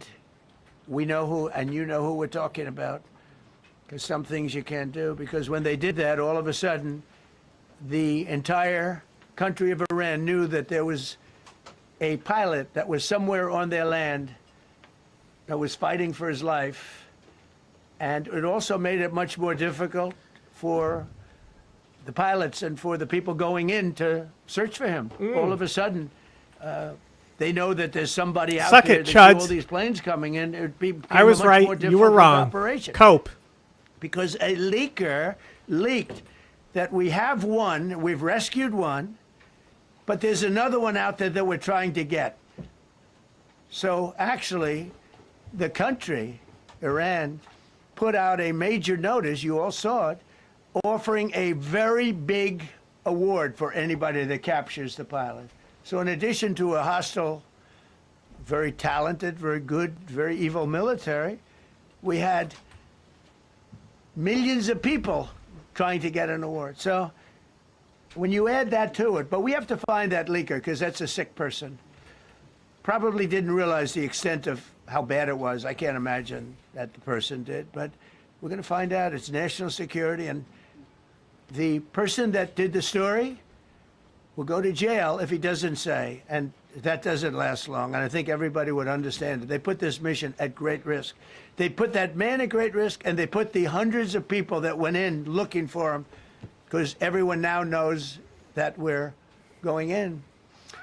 we know who, and you know who we're talking about. Because some things you can't do. Because when they did that, all of a sudden, the entire country of Iran knew that there was a pilot that was somewhere on their land that was fighting for his life. And it also made it much more difficult for the pilots and for the people going in to search for him. All of a sudden, they know that there's somebody out Suck there. it, They see Chuds. all these planes coming in. It became I was a much right. more You were difficult wrong. operation. Cope. Because a leaker leaked that we have one, we've rescued one, but there's another one out there that we're trying to get. So actually, the country, Iran, put out a major notice, you all saw it, offering a very big award for anybody that captures the pilot. So in addition to a hostile, very talented, very good, very evil military, we had millions of people trying to get an award. So when you add that to it, but we have to find that leaker because that's a sick person. Probably didn't realize the extent of how bad it was. I can't imagine that the person did, but we're going to find out. It's national security, and the person that did the story will go to jail if he doesn't say, and that doesn't last long, and I think everybody would understand it. They put this mission at great risk. They put that man at great risk, and they put the hundreds of people that went in looking for him, because everyone now knows that we're going in.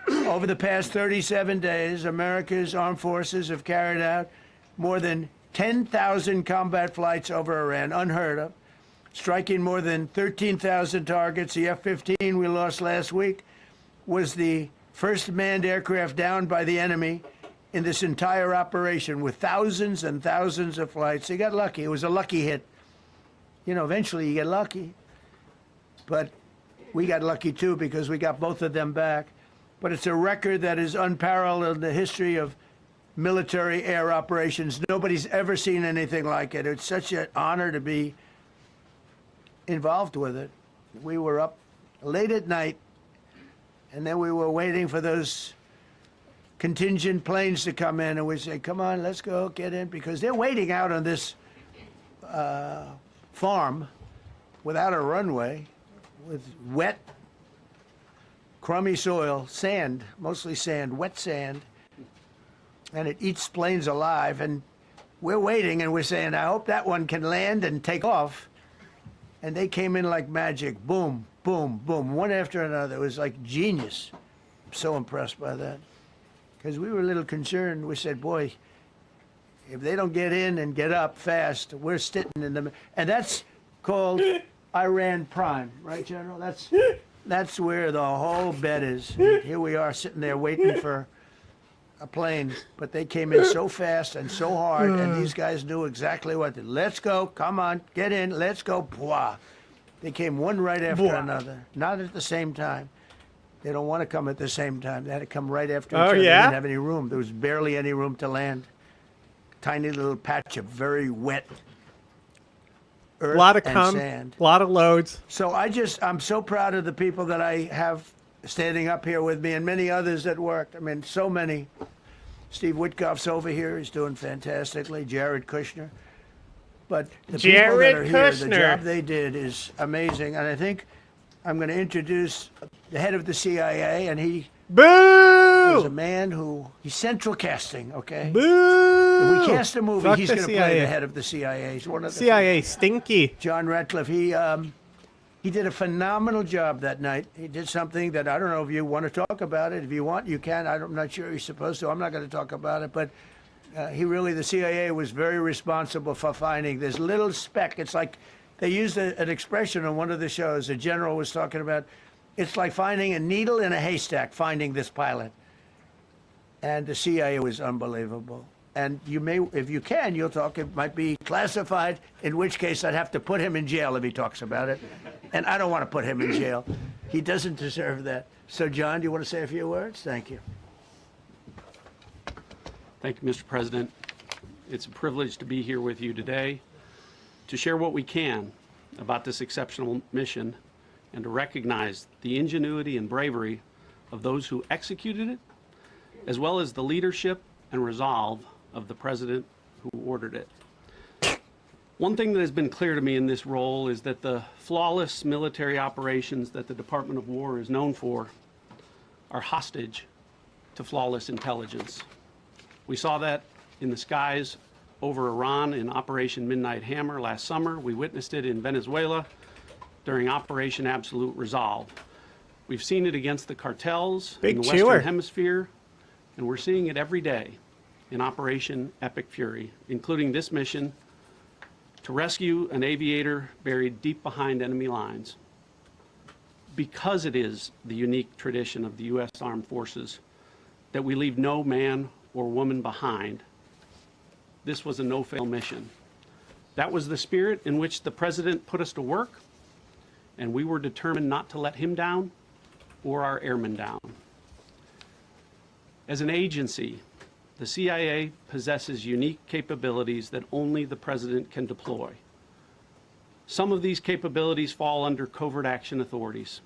Over the past 37 days, America's armed forces have carried out more than 10,000 combat flights over Iran, unheard of, striking more than 13,000 targets. The F-15 we lost last week was the first manned aircraft downed by the enemy in this entire operation, with thousands and thousands of flights. They got lucky. It was a lucky hit. You know, eventually you get lucky. But we got lucky too, because we got both of them back. But it's a record that is unparalleled in the history of military air operations. Nobody's ever seen anything like it. It's such an honor to be involved with it. We were up late at night, and then we were waiting for those contingent planes to come in, and we say, come on, let's go, get in, because they're waiting out on this farm without a runway, with wet, crummy soil, sand, mostly sand, wet sand, and it eats planes alive, and we're waiting, and we're saying, I hope that one can land and take off. And they came in like magic, boom, boom, boom, one after another. It was like genius. I'm so impressed by that. Because we were a little concerned. We said, boy, if they don't get in and get up fast, we're sitting in the... And that's called Iran Prime, right, General? That's where the whole bet is. Here we are sitting there waiting for a plane, but they came in so fast and so hard, and these guys knew exactly what to do. Let's go, come on, get in, let's go, blah. They came one right after another, not at the same time. They don't want to come at the same time. They had to come right after each other. They didn't have any room. There was barely any room to land. Tiny little patch of very wet earth a lot of and sand. A lot of loads. So I'm so proud of the people that I have standing up here with me, and many others that worked. I mean, so many. Steve Witkoff's over here. He's doing fantastically. Jared Kushner. But the people that are here, the job they did is amazing. And I think I'm going to introduce the head of the CIA, and he was a man who, he's central casting, okay? Boo! If we cast a movie, he's going to play the head of the CIA. He's one of the CIA stinky. John Ratcliffe. He did a phenomenal job that night. He did something that I don't know if you want to talk about it. If you want, you can. I'm not sure you're supposed to. I'm not going to talk about it. But the CIA was very responsible for finding this little speck. It's like they used an expression on one of the shows. A general was talking about, it's like finding a needle in a haystack, finding this pilot. And the CIA was unbelievable. And you may, if you can, you'll talk. It might be classified, in which case I'd have to put him in jail if he talks about it. And I don't want to put him in jail. He doesn't deserve that. So, John, do you want to say a few words? Thank you. Thank you, Mr. President. It's a privilege to be here with you today to share what we can about this exceptional mission and to recognize the ingenuity and bravery of those who executed it, as well as the leadership and resolve of the president who ordered it. One thing that has been clear to me in this role is that the flawless military operations that the Department of War is known for are hostage to flawless intelligence. We saw that in the skies over Iran in Operation Midnight Hammer last summer. We witnessed it in Venezuela during Operation Absolute Resolve. We've seen it against the cartels in the Western Hemisphere, and we're seeing it every day in Operation Epic Fury, including this mission to rescue an aviator buried deep behind enemy lines. Because it is the unique tradition of the U.S. Armed Forces that we leave no man or woman behind, this was a no-fail mission. That was the spirit in which the president put us to work, and we were determined not to let him down or our airmen down. As an agency, the CIA possesses unique capabilities that only the president can deploy. Some of these capabilities fall under covert action authorities.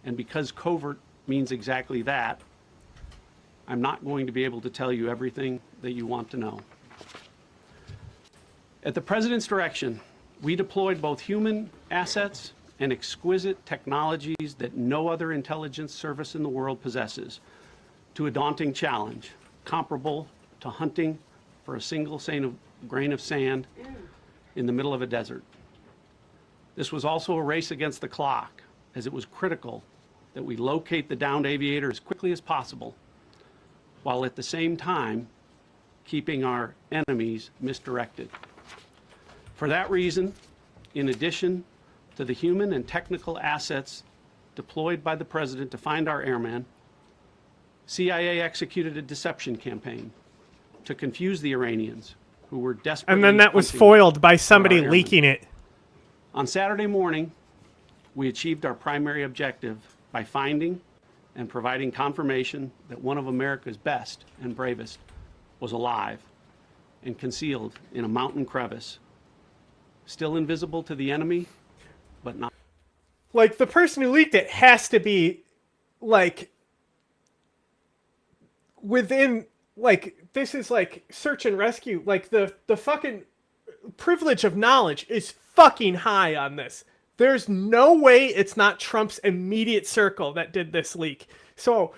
And because covert means exactly that, I'm not going to be able to tell you everything that you want to know. At the president's direction, we deployed both human assets and exquisite technologies that no other intelligence service in the world possesses to a daunting challenge comparable to hunting for a single grain of sand in the middle of a desert. This was also a race against the clock, as it was critical that we locate the downed aviator as quickly as possible, while at the same time keeping our enemies misdirected. For that reason, in addition to the human and technical assets deployed by the President to find our airman, CIA executed a deception campaign to confuse the Iranians who were desperately And then that was hunting foiled by for somebody our airmen. leaking it. On Saturday morning, we achieved our primary objective by finding and providing confirmation that one of America's best and bravest was alive and concealed in a mountain crevice, still invisible to the enemy, but not. Like, the person who leaked it has to be, like, within, like, this is like search and rescue. Like, the fucking privilege of knowledge is fucking high on this. There's no way it's not Trump's immediate circle that did this leak. So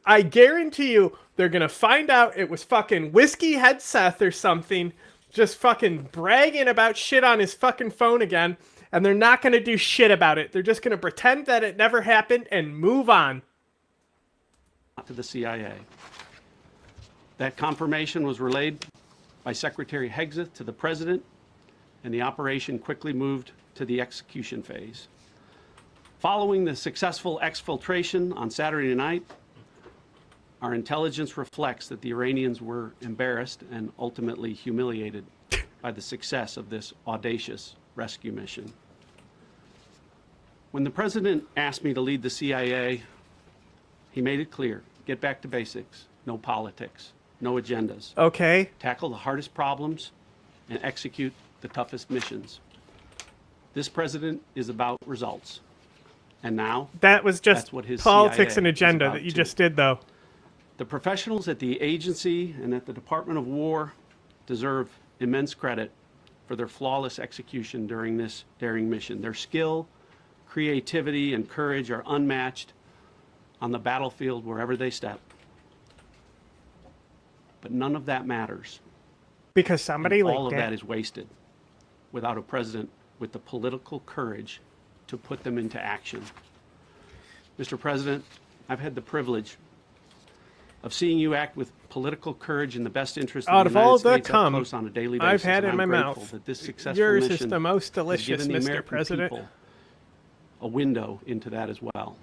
I guarantee you they're going to find out it was fucking Whiskey Head Seth or something, just fucking bragging about shit on his fucking phone again, and they're not going to do shit about it. They're just going to pretend that it never happened and move on. To the CIA. That confirmation was relayed by Secretary Hegseth to the President, and the operation quickly moved to the execution phase. Following the successful exfiltration on Saturday night, our intelligence reflects that the Iranians were embarrassed and ultimately humiliated by the success of this audacious rescue mission. When the President asked me to lead the CIA, he made it clear, get back to basics, no politics, no agendas. Okay. Tackle the hardest problems and execute the toughest missions. This president is about results. And now, That was just that's what his politics CIA and is agenda about that you too. just did, though. The professionals at the agency and at the Department of War deserve immense credit for their flawless execution during this daring mission. Their skill, creativity, and courage are unmatched on the battlefield wherever they step. But none of that matters. Because somebody And all leaked of it. that is wasted without a president with the political courage to put them into action. Mr. President, I've had the privilege of seeing you act with political courage in the best interest Out of of the United all the States up cum close on a daily basis. I've had and in I'm my grateful mouth, that this successful yours is mission the most has delicious, given the Mr. American President. people a window into that as well.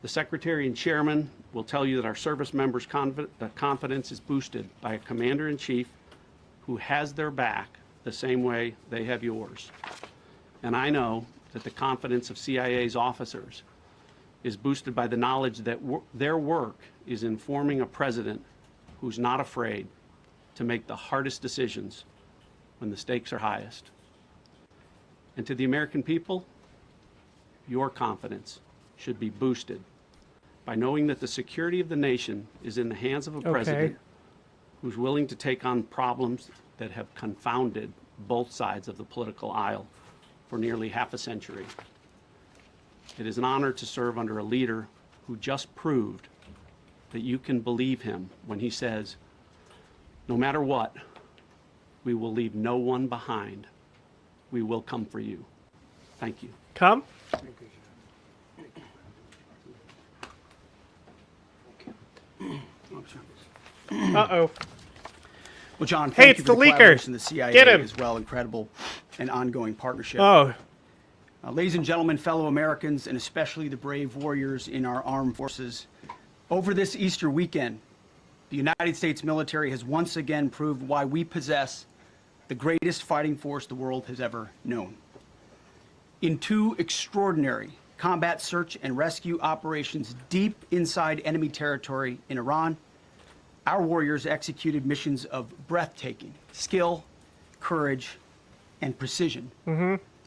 The Secretary and Chairman will tell you that our service members' confidence is boosted by a Commander-in-Chief who has their back the same way they have yours. And I know that the confidence of CIA's officers is boosted by the knowledge that their work is informing a president who's not afraid to make the hardest decisions when the stakes are highest. And to the American people, your confidence should be boosted by knowing that the security of the nation is in the hands of a president who's willing to take on problems that have confounded both sides of the political aisle for nearly half a century. It is an honor to serve under a leader who just proved that you can believe him when he says, no matter what, we will leave no one behind. We will come for you. Thank you. Come? Uh-oh. Well, John, Hey, thank it's you for the the leaker. collaboration with the CIA Get him. as well. Incredible and ongoing partnership. Oh. Ladies and gentlemen, fellow Americans, and especially the brave warriors in our armed forces, over this Easter weekend, the United States military has once again proved why we possess the greatest fighting force the world has ever known. In two extraordinary combat search and rescue operations deep inside enemy territory in Iran, our warriors executed missions of breathtaking skill, courage, and precision.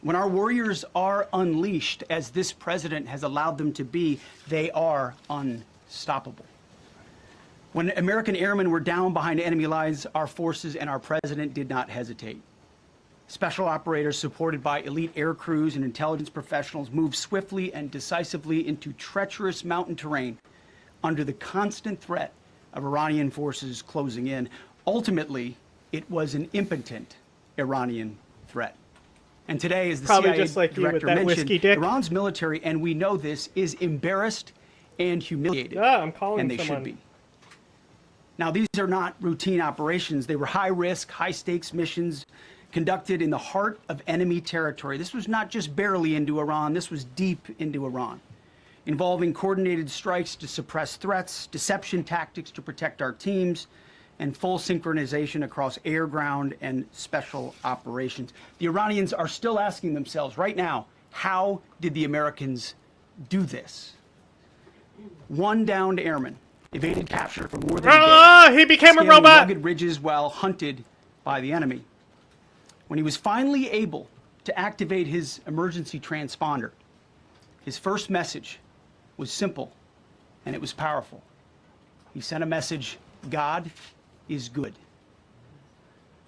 When our warriors are unleashed, as this president has allowed them to be, they are unstoppable. When American airmen were down behind enemy lines, our forces and our president did not hesitate. Special operators supported by elite air crews and intelligence professionals moved swiftly and decisively into treacherous mountain terrain under the constant threat of Iranian forces closing in. Ultimately, it was an impotent Iranian threat. And today, as the Probably CIA just like you with director that mentioned, whiskey dick. Iran's military, and we know this, is embarrassed and humiliated. Yeah, I'm calling and they someone. should be. Now, these are not routine operations. They were high-risk, high-stakes missions conducted in the heart of enemy territory. This was not just barely into Iran. This was deep into Iran, involving coordinated strikes to suppress threats, deception tactics to protect our teams, and full synchronization across air, ground, and special operations. The Iranians are still asking themselves right now, how did the Americans do this? One downed airman evaded capture for more than a day. He became a scaling robot. rugged ridges while hunted by the enemy. When he was finally able to activate his emergency transponder, his first message was simple and it was powerful. He sent a message, God is good.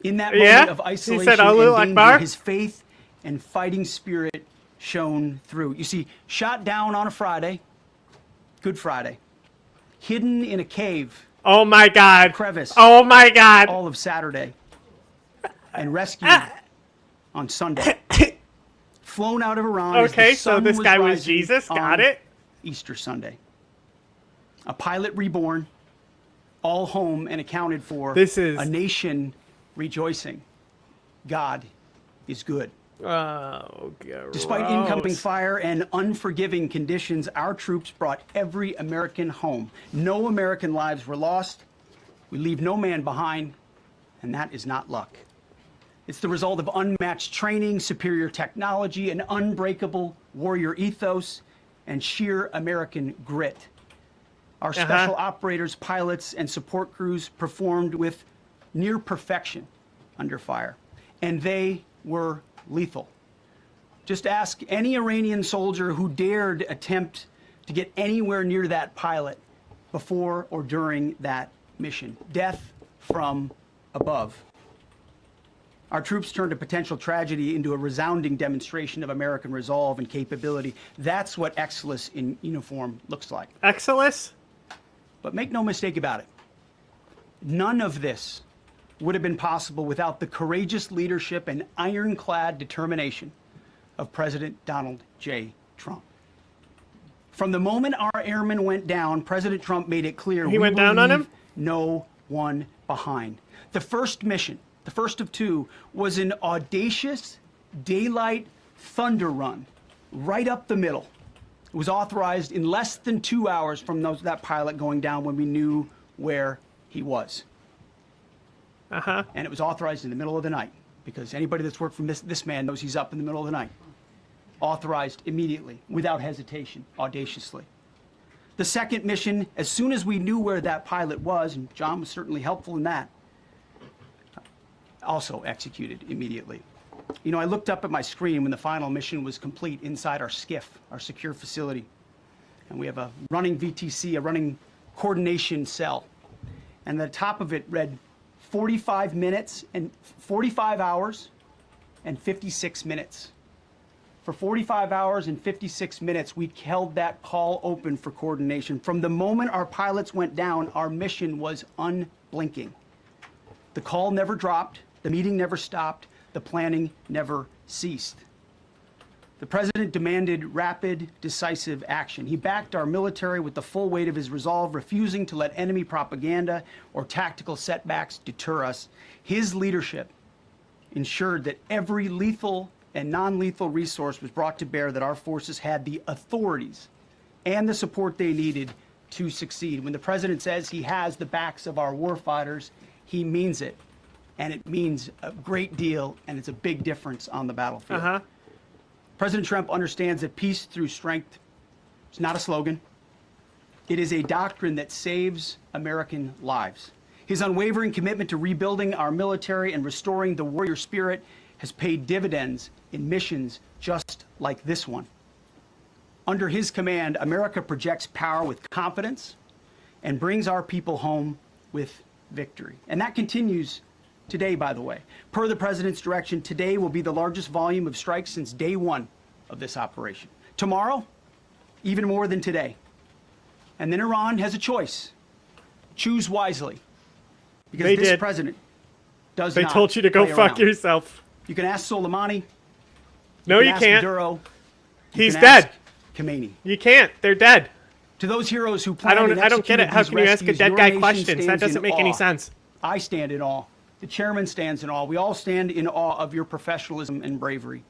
In that moment of isolation and danger, his faith and fighting spirit shone through. You see, shot down on a Friday, Good Friday, hidden in a cave. Oh my God. Crevice. Oh my God. All of Saturday. And rescued on Sunday. Flown out of Iran. Okay, as the sun so this guy was rising Jesus. Got on it. Easter Sunday. A pilot reborn, all home and accounted for. This is a nation rejoicing. God is good. Oh, Despite incoming fire and unforgiving conditions, our troops brought every American home. No American lives were lost. We leave no man behind, and that is not luck. It's the result of unmatched training, superior technology, an unbreakable warrior ethos, and sheer American grit. Our special operators, pilots, and support crews performed with near perfection under fire, and they were lethal. Just ask any Iranian soldier who dared attempt to get anywhere near that pilot before or during that mission. Death from above. Our troops turned a potential tragedy into a resounding demonstration of American resolve and capability. That's what Exodus in uniform looks like. Exodus? But make no mistake about it. None of this would have been possible without the courageous leadership and ironclad determination of President Donald J. Trump. From the moment our airmen went down, President Trump made it clear he went down on him? No one behind. The first mission, the first of two, was an audacious daylight thunder run right up the middle. It was authorized in less than 2 hours from that pilot going down when we knew where he was. And it was authorized in the middle of the night, because anybody that's worked for this man knows he's up in the middle of the night. Authorized immediately, without hesitation, audaciously. The second mission, as soon as we knew where that pilot was, and John was certainly helpful in that, also executed immediately. You know, I looked up at my screen when the final mission was complete inside our SCIF, our secure facility. And we have a running VTC, a running coordination cell. And the top of it read 45 minutes and 45 hours and 56 minutes. For 45 hours and 56 minutes, we held that call open for coordination. From the moment our pilots went down, our mission was unblinking. The call never dropped, the meeting never stopped, the planning never ceased. The president demanded rapid, decisive action. He backed our military with the full weight of his resolve, refusing to let enemy propaganda or tactical setbacks deter us. His leadership ensured that every lethal and non-lethal resource was brought to bear, that our forces had the authorities and the support they needed to succeed. When the president says he has the backs of our warfighters, he means it. And it means a great deal, and it's a big difference on the battlefield. President Trump understands that peace through strength is not a slogan. It is a doctrine that saves American lives. His unwavering commitment to rebuilding our military and restoring the warrior spirit has paid dividends in missions just like this one. Under his command, America projects power with confidence and brings our people home with victory. And that continues Today, by the way, per the president's direction, today will be the largest volume of strikes since day one of this operation. Tomorrow, even more than today. And then Iran has a choice. Choose wisely. Because They this did. president does They not told you to go play fuck around. yourself. You can ask Soleimani. No, you ask can't. Maduro, you He's can dead. ask Khomeini. You can't. They're dead. To those heroes who I planned don't. and I don't get executed it. How these can you ask a rescues, dead your guy nation questions? That stands doesn't in make any awe. sense. I stand in awe. The chairman stands in awe. We all stand in awe of your professionalism and bravery.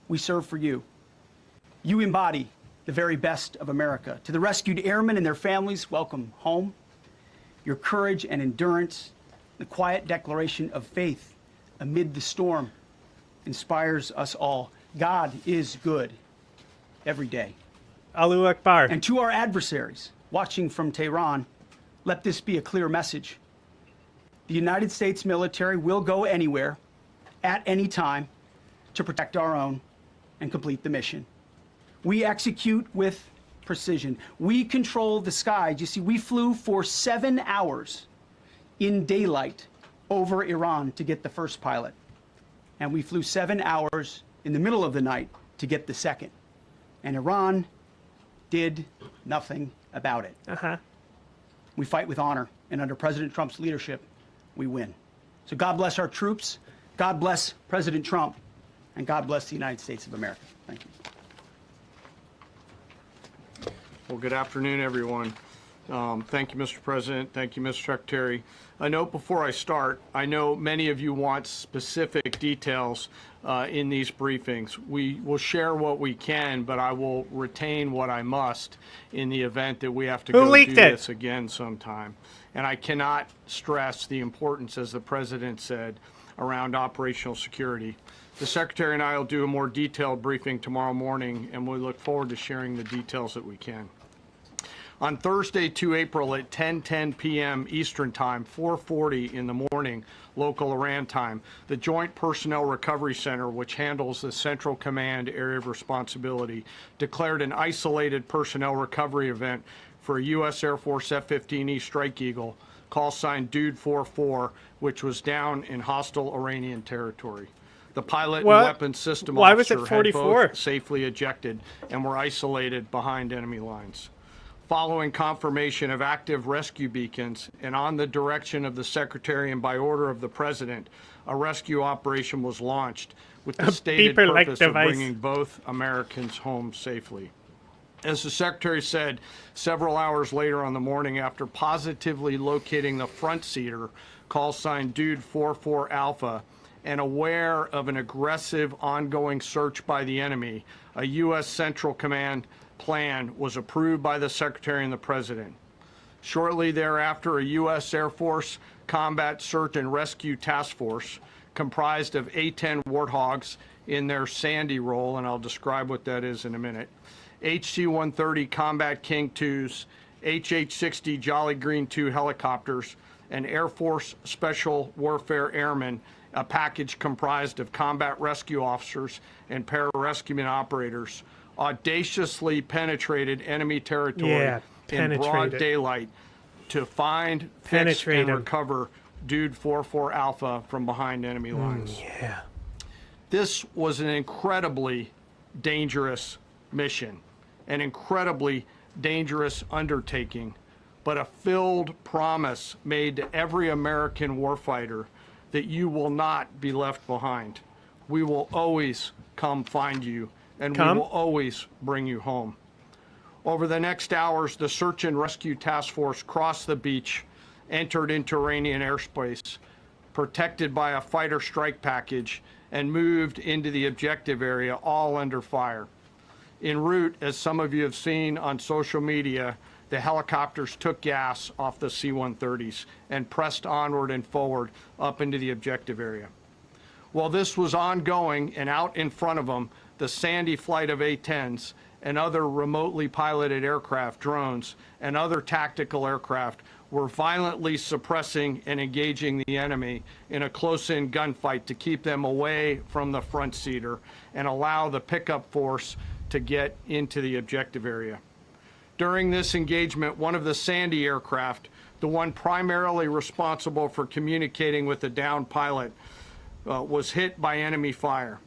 We serve for you. You embody the very best of America. To the rescued airmen and their families, welcome home. Your courage and endurance, the quiet declaration of faith amid the storm, inspires us all. God is good every day. Allahu Akbar. And to our adversaries watching from Tehran, let this be a clear message. The United States military will go anywhere, at any time, to protect our own and complete the mission. We execute with precision. We control the skies. You see, we flew for 7 hours in daylight over Iran to get the first pilot. And we flew 7 hours in the middle of the night to get the second. And Iran did nothing about it. We fight with honor, and under President Trump's leadership, we win. So God bless our troops, God bless President Trump, and God bless the United States of America. Thank you. Well, good afternoon, everyone. Thank you, Mr. President. Thank you, Mr. Secretary. A note before I start, I know many of you want specific details in these briefings. We will share what we can, but I will retain what I must in the event that we have to go do this again sometime. And I cannot stress the importance, as the President said, around operational security. The Secretary and I will do a more detailed briefing tomorrow morning, and we look forward to sharing the details that we can. On Thursday, 2 April at 10:10 p.m. Eastern Time, 4:40 in the morning, local Iran time, the Joint Personnel Recovery Center, which handles the Central Command area of responsibility, declared an isolated personnel recovery event for a U.S. Air Force F-15E Strike Eagle, call sign Dude 44, which was down in hostile Iranian territory. The pilot and weapons system officer had both safely ejected and were isolated behind enemy lines. Following confirmation of active rescue beacons and on the direction of the Secretary and by order of the President, a rescue operation was launched with the stated purpose of bringing both Americans home safely. As the Secretary said, several hours later on the morning after positively locating the front seater, call sign Dude 44 Alpha, and aware of an aggressive ongoing search by the enemy, a U.S. Central Command plan was approved by the Secretary and the President. Shortly thereafter, a U.S. Air Force Combat Search and Rescue Task Force comprised of A-10 Warthogs in their Sandy role, and I'll describe what that is in a minute, HC-130 Combat King IIs, HH-60 Jolly Green II helicopters, and Air Force Special Warfare Airmen, a package comprised of combat rescue officers and pararescueman operators, audaciously penetrated enemy territory in broad daylight to find, fix, and recover Dude 44 Alpha from behind enemy lines. This was an incredibly dangerous mission, an incredibly dangerous undertaking, but a filled promise made to every American warfighter that you will not be left behind. We will always come find you, and we will always bring you home. Over the next hours, the Search and Rescue Task Force crossed the beach, entered into Iranian airspace, protected by a fighter strike package, and moved into the objective area, all under fire. En route, as some of you have seen on social media, the helicopters took gas off the C-130s and pressed onward and forward up into the objective area. While this was ongoing and out in front of them, the Sandy flight of A-10s and other remotely piloted aircraft, drones, and other tactical aircraft were violently suppressing and engaging the enemy in a close-in gunfight to keep them away from the front seater and allow the pickup force to get into the objective area. During this engagement, one of the Sandy aircraft, the one primarily responsible for communicating with the downed pilot, was hit by enemy fire.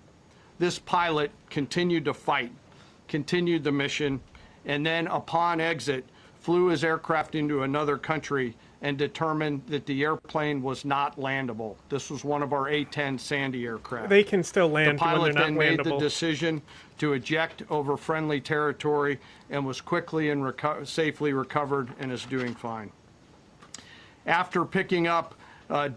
This pilot continued to fight, continued the mission, and then upon exit, flew his aircraft into another country and determined that the airplane was not landable. This was one of our A-10 Sandy aircraft. They can still land The when pilot they're then not made the landable. decision to eject over friendly territory and was quickly and safely recovered and is doing fine. After picking up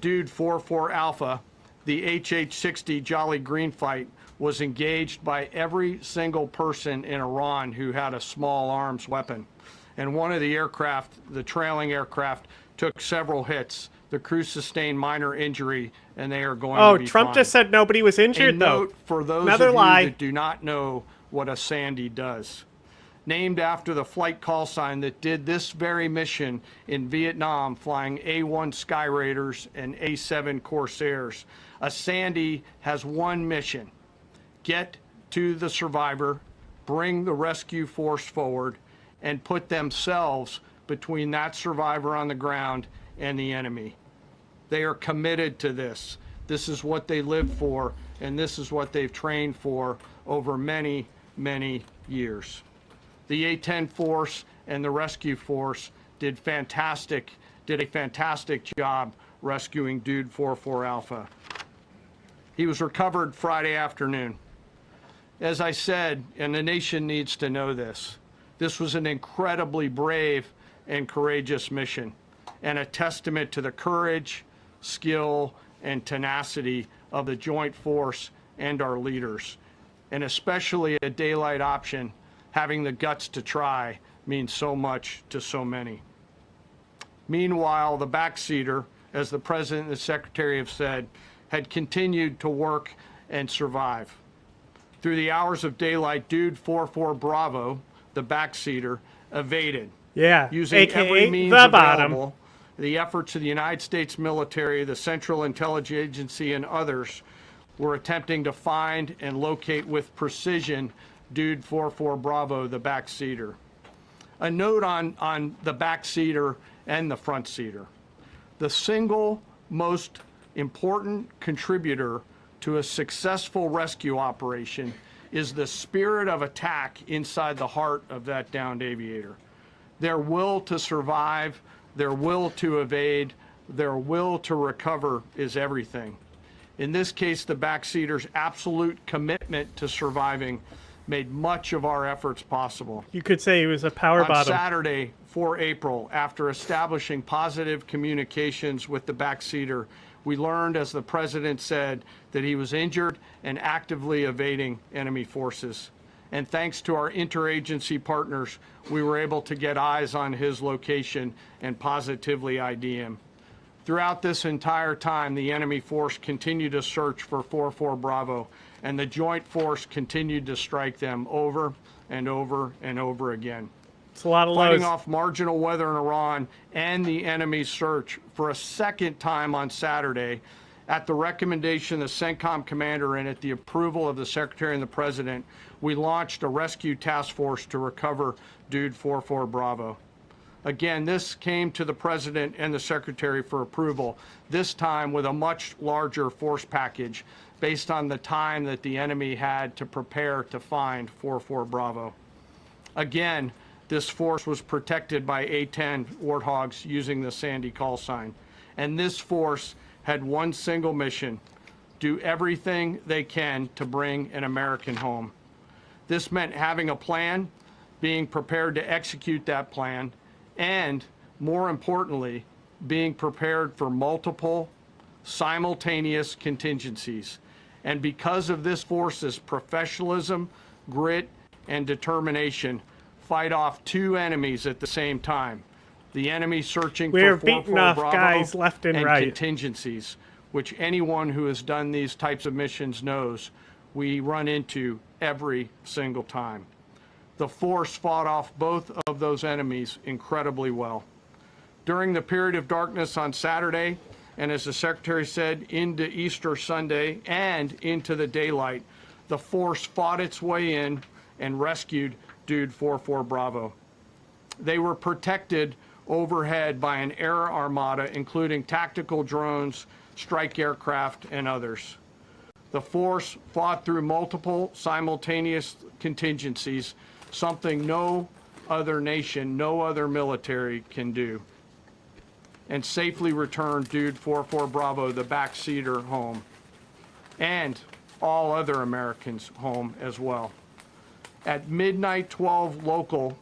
Dude 44 Alpha, the HH-60 Jolly Green fight was engaged by every single person in Iran who had a small arms weapon. And one of the aircraft, the trailing aircraft, took several hits. The crew sustained minor injury, and they are going to be Trump fine. just said nobody was injured, A though. note for those Another of lie. you that do not know what a Sandy does. Named after the flight call sign that did this very mission in Vietnam, flying A-1 Sky Raiders and A-7 Corsairs, a Sandy has one mission: get to the survivor, bring the rescue force forward, and put themselves between that survivor on the ground and the enemy. They are committed to this. This is what they live for, and this is what they've trained for over many, many years. The A-10 force and the rescue force did a fantastic job rescuing Dude 44 Alpha. He was recovered Friday afternoon. As I said, and the nation needs to know this, this was an incredibly brave and courageous mission, and a testament to the courage, skill, and tenacity of the joint force and our leaders. And especially a daylight option, having the guts to try, means so much to so many. Meanwhile, the backseater, as the President and the Secretary have said, had continued to work and survive. Through the hours of daylight, Dude 44 Bravo, the backseater, evaded. Yeah, Using AKA every means the bottom. available, the efforts of the United States military, the Central Intelligence Agency, and others were attempting to find and locate with precision Dude 44 Bravo, the backseater. A note on the backseater and the front seater. The single most important contributor to a successful rescue operation is the spirit of attack inside the heart of that downed aviator. Their will to survive, their will to evade, their will to recover is everything. In this case, the backseater's absolute commitment to surviving made much of our efforts possible. You could say he was a power On bottom. Saturday, 4 April, after establishing positive communications with the backseater, we learned, as the President said, that he was injured and actively evading enemy forces. And thanks to our interagency partners, we were able to get eyes on his location and positively ID him. Throughout this entire time, the enemy force continued to search for 44 Bravo, and the joint force continued to strike them over and over and over again. It's a lot of Fighting lows. off marginal weather in Iran and the enemy's search for a second time on Saturday, at the recommendation of the CENTCOM commander and at the approval of the Secretary and the President, we launched a rescue task force to recover Dude 44 Bravo. Again, this came to the President and the Secretary for approval, this time with a much larger force package based on the time that the enemy had to prepare to find 44 Bravo. Again, this force was protected by A-10 Warthogs using the Sandy call sign. And this force had one single mission: do everything they can to bring an American home. This meant having a plan, being prepared to execute that plan, and, more importantly, being prepared for multiple, simultaneous contingencies. And because of this force's professionalism, grit, and determination, fight off two enemies at the same time. The enemy searching We're for beating 44 off Bravo guys left and right. contingencies, which anyone who has done these types of missions knows we run into every single time. The force fought off both of those enemies incredibly well. During the period of darkness on Saturday, and as the Secretary said, into Easter Sunday and into the daylight, the force fought its way in and rescued Dude 44 Bravo. They were protected overhead by an air armada, including tactical drones, strike aircraft, and others. The force fought through multiple simultaneous contingencies, something no other nation, no other military can do, and safely returned Dude 44 Bravo, the backseater, home, and all other Americans home as well. At midnight 12 local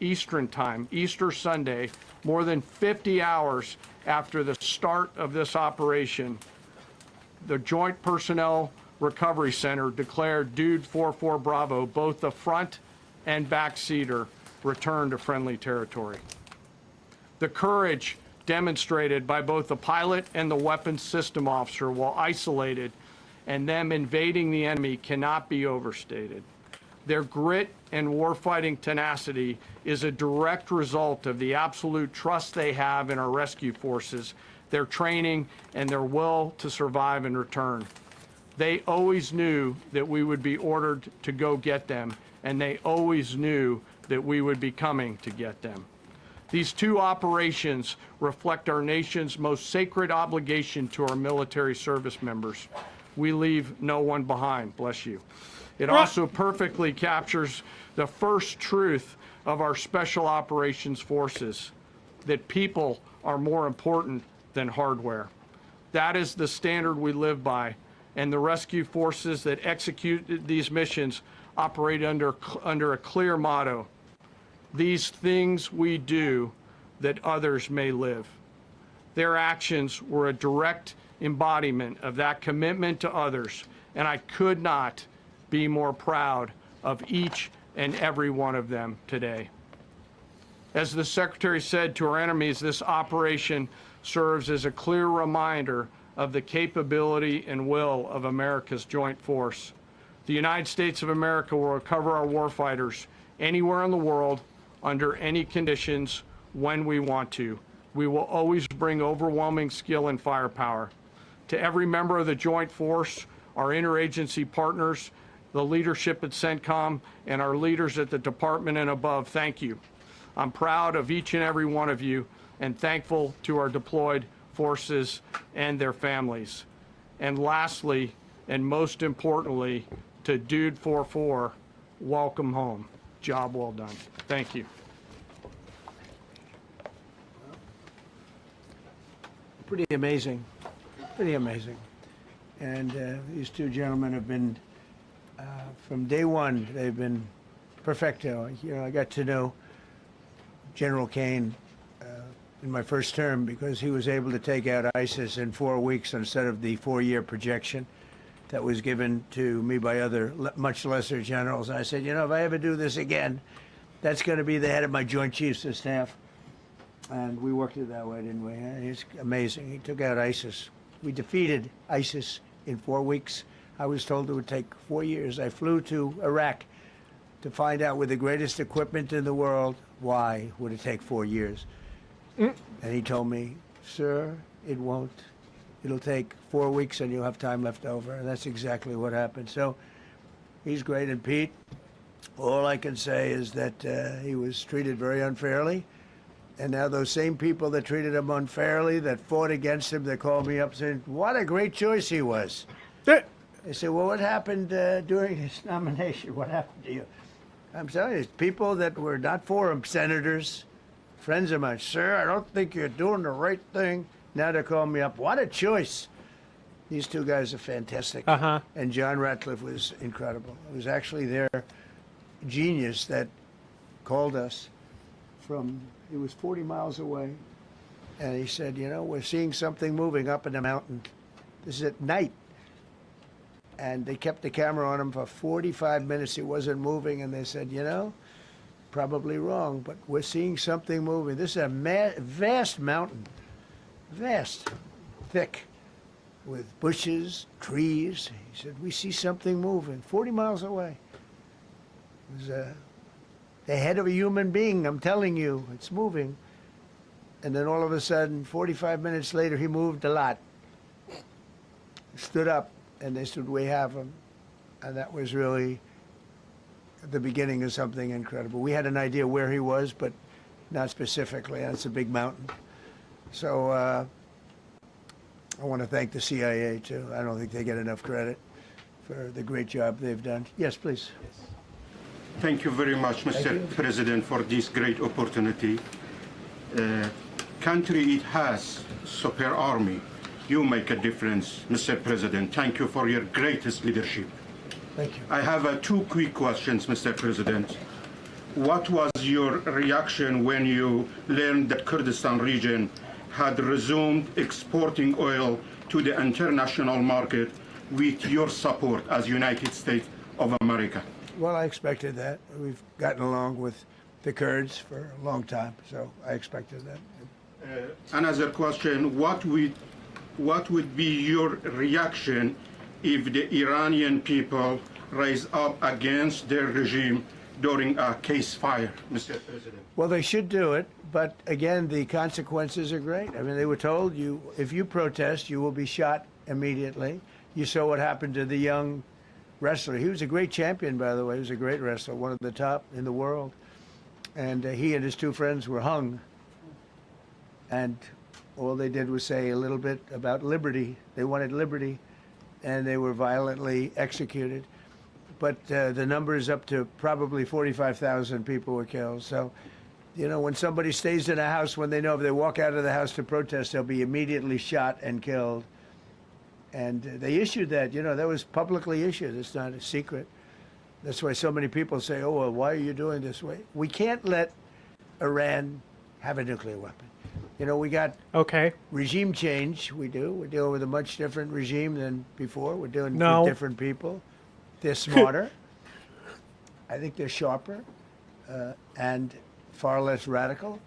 Eastern time, Easter Sunday, more than 50 hours after the start of this operation, the Joint Personnel Recovery Center declared Dude 44 Bravo, both the front and backseater, returned to friendly territory. The courage demonstrated by both the pilot and the weapons system officer while isolated and them invading the enemy cannot be overstated. Their grit and warfighting tenacity is a direct result of the absolute trust they have in our rescue forces, their training, and their will to survive and return. They always knew that we would be ordered to go get them, and they always knew that we would be coming to get them. These two operations reflect our nation's most sacred obligation to our military service members. We leave no one behind, bless you. It also perfectly captures the first truth of our special operations forces, that people are more important than hardware. That is the standard we live by, and the rescue forces that execute these missions operate under a clear motto: these things we do that others may live. Their actions were a direct embodiment of that commitment to others, and I could not be more proud of each and every one of them today. As the Secretary said to our enemies, this operation serves as a clear reminder of the capability and will of America's joint force. The United States of America will recover our warfighters anywhere in the world, under any conditions, when we want to. We will always bring overwhelming skill and firepower. To every member of the joint force, our interagency partners, the leadership at CENTCOM, and our leaders at the department and above, thank you. I'm proud of each and every one of you and thankful to our deployed forces and their families. And lastly, and most importantly, to Dude 44, welcome home. Job well done. Thank you. Pretty amazing. Pretty amazing. And these two gentlemen have been, from day one, they've been perfecto. You know, I got to know General Kane in my first term because he was able to take out ISIS in 4 weeks instead of the 4-year projection that was given to me by other much lesser generals. And I said, you know, if I ever do this again, that's going to be the head of my Joint Chiefs of Staff. And we worked it that way, didn't we? It's amazing. He took out ISIS. We defeated ISIS in 4 weeks. I was told it would take 4 years. I flew to Iraq to find out with the greatest equipment in the world, why would it take 4 years? And he told me, sir, it won't. It'll take 4 weeks and you'll have time left over. And that's exactly what happened. So he's great. And Pete, all I can say is that he was treated very unfairly. And now those same people that treated him unfairly, that fought against him, they called me up saying, what a great choice he was. They said, well, what happened during his nomination? What happened to you? I'm telling you, people that were not for him, senators, friends of mine, sir, I don't think you're doing the right thing. Now they're calling me up. What a choice. These two guys are fantastic. And John Ratcliffe was incredible. It was actually their genius that called us from, it was 40 miles away. And he said, you know, we're seeing something moving up in the mountain. This is at night. And they kept the camera on him for 45 minutes. It wasn't moving. And they said, you know, probably wrong, but we're seeing something moving. This is a vast mountain, vast, thick, with bushes, trees. He said, we see something moving 40 miles away. It was the head of a human being, I'm telling you, it's moving. And then all of a sudden, 45 minutes later, he moved a lot. Stood up, and they said, we have him. And that was really the beginning of something incredible. We had an idea where he was, but not specifically. That's a big mountain. So I want to thank the CIA, too. I don't think they get enough credit for the great job they've done. Yes, please. Thank you very much, Mr. President, for this great opportunity. Country it has super army. You make a difference, Mr. President. Thank you for your greatest leadership. Thank you. I have two quick questions, Mr. President. What was your reaction when you learned that Kurdistan region had resumed exporting oil to the international market with your support as United States of America? Well, I expected that. We've gotten along with the Kurds for a long time, so I expected that. Another question, what would be your reaction if the Iranian people rise up against their regime during a ceasefire, Mr. President? Well, they should do it, but again, the consequences are great. I mean, they were told if you protest, you will be shot immediately. You saw what happened to the young wrestler. He was a great champion, by the way. He was a great wrestler, one of the top in the world. And he and his two friends were hung. And all they did was say a little bit about liberty. They wanted liberty, and they were violently executed. But the number is up to probably 45,000 people were killed. So, you know, when somebody stays in a house, when they know if they walk out of the house to protest, they'll be immediately shot and killed. And they issued that, you know, that was publicly issued. It's not a secret. That's why so many people say, oh, well, why are you doing this way? We can't let Iran have a nuclear weapon. You know, we got regime change. We do. We're dealing with a much different regime than before. We're dealing with different people. They're smarter. I think they're sharper and far less radical.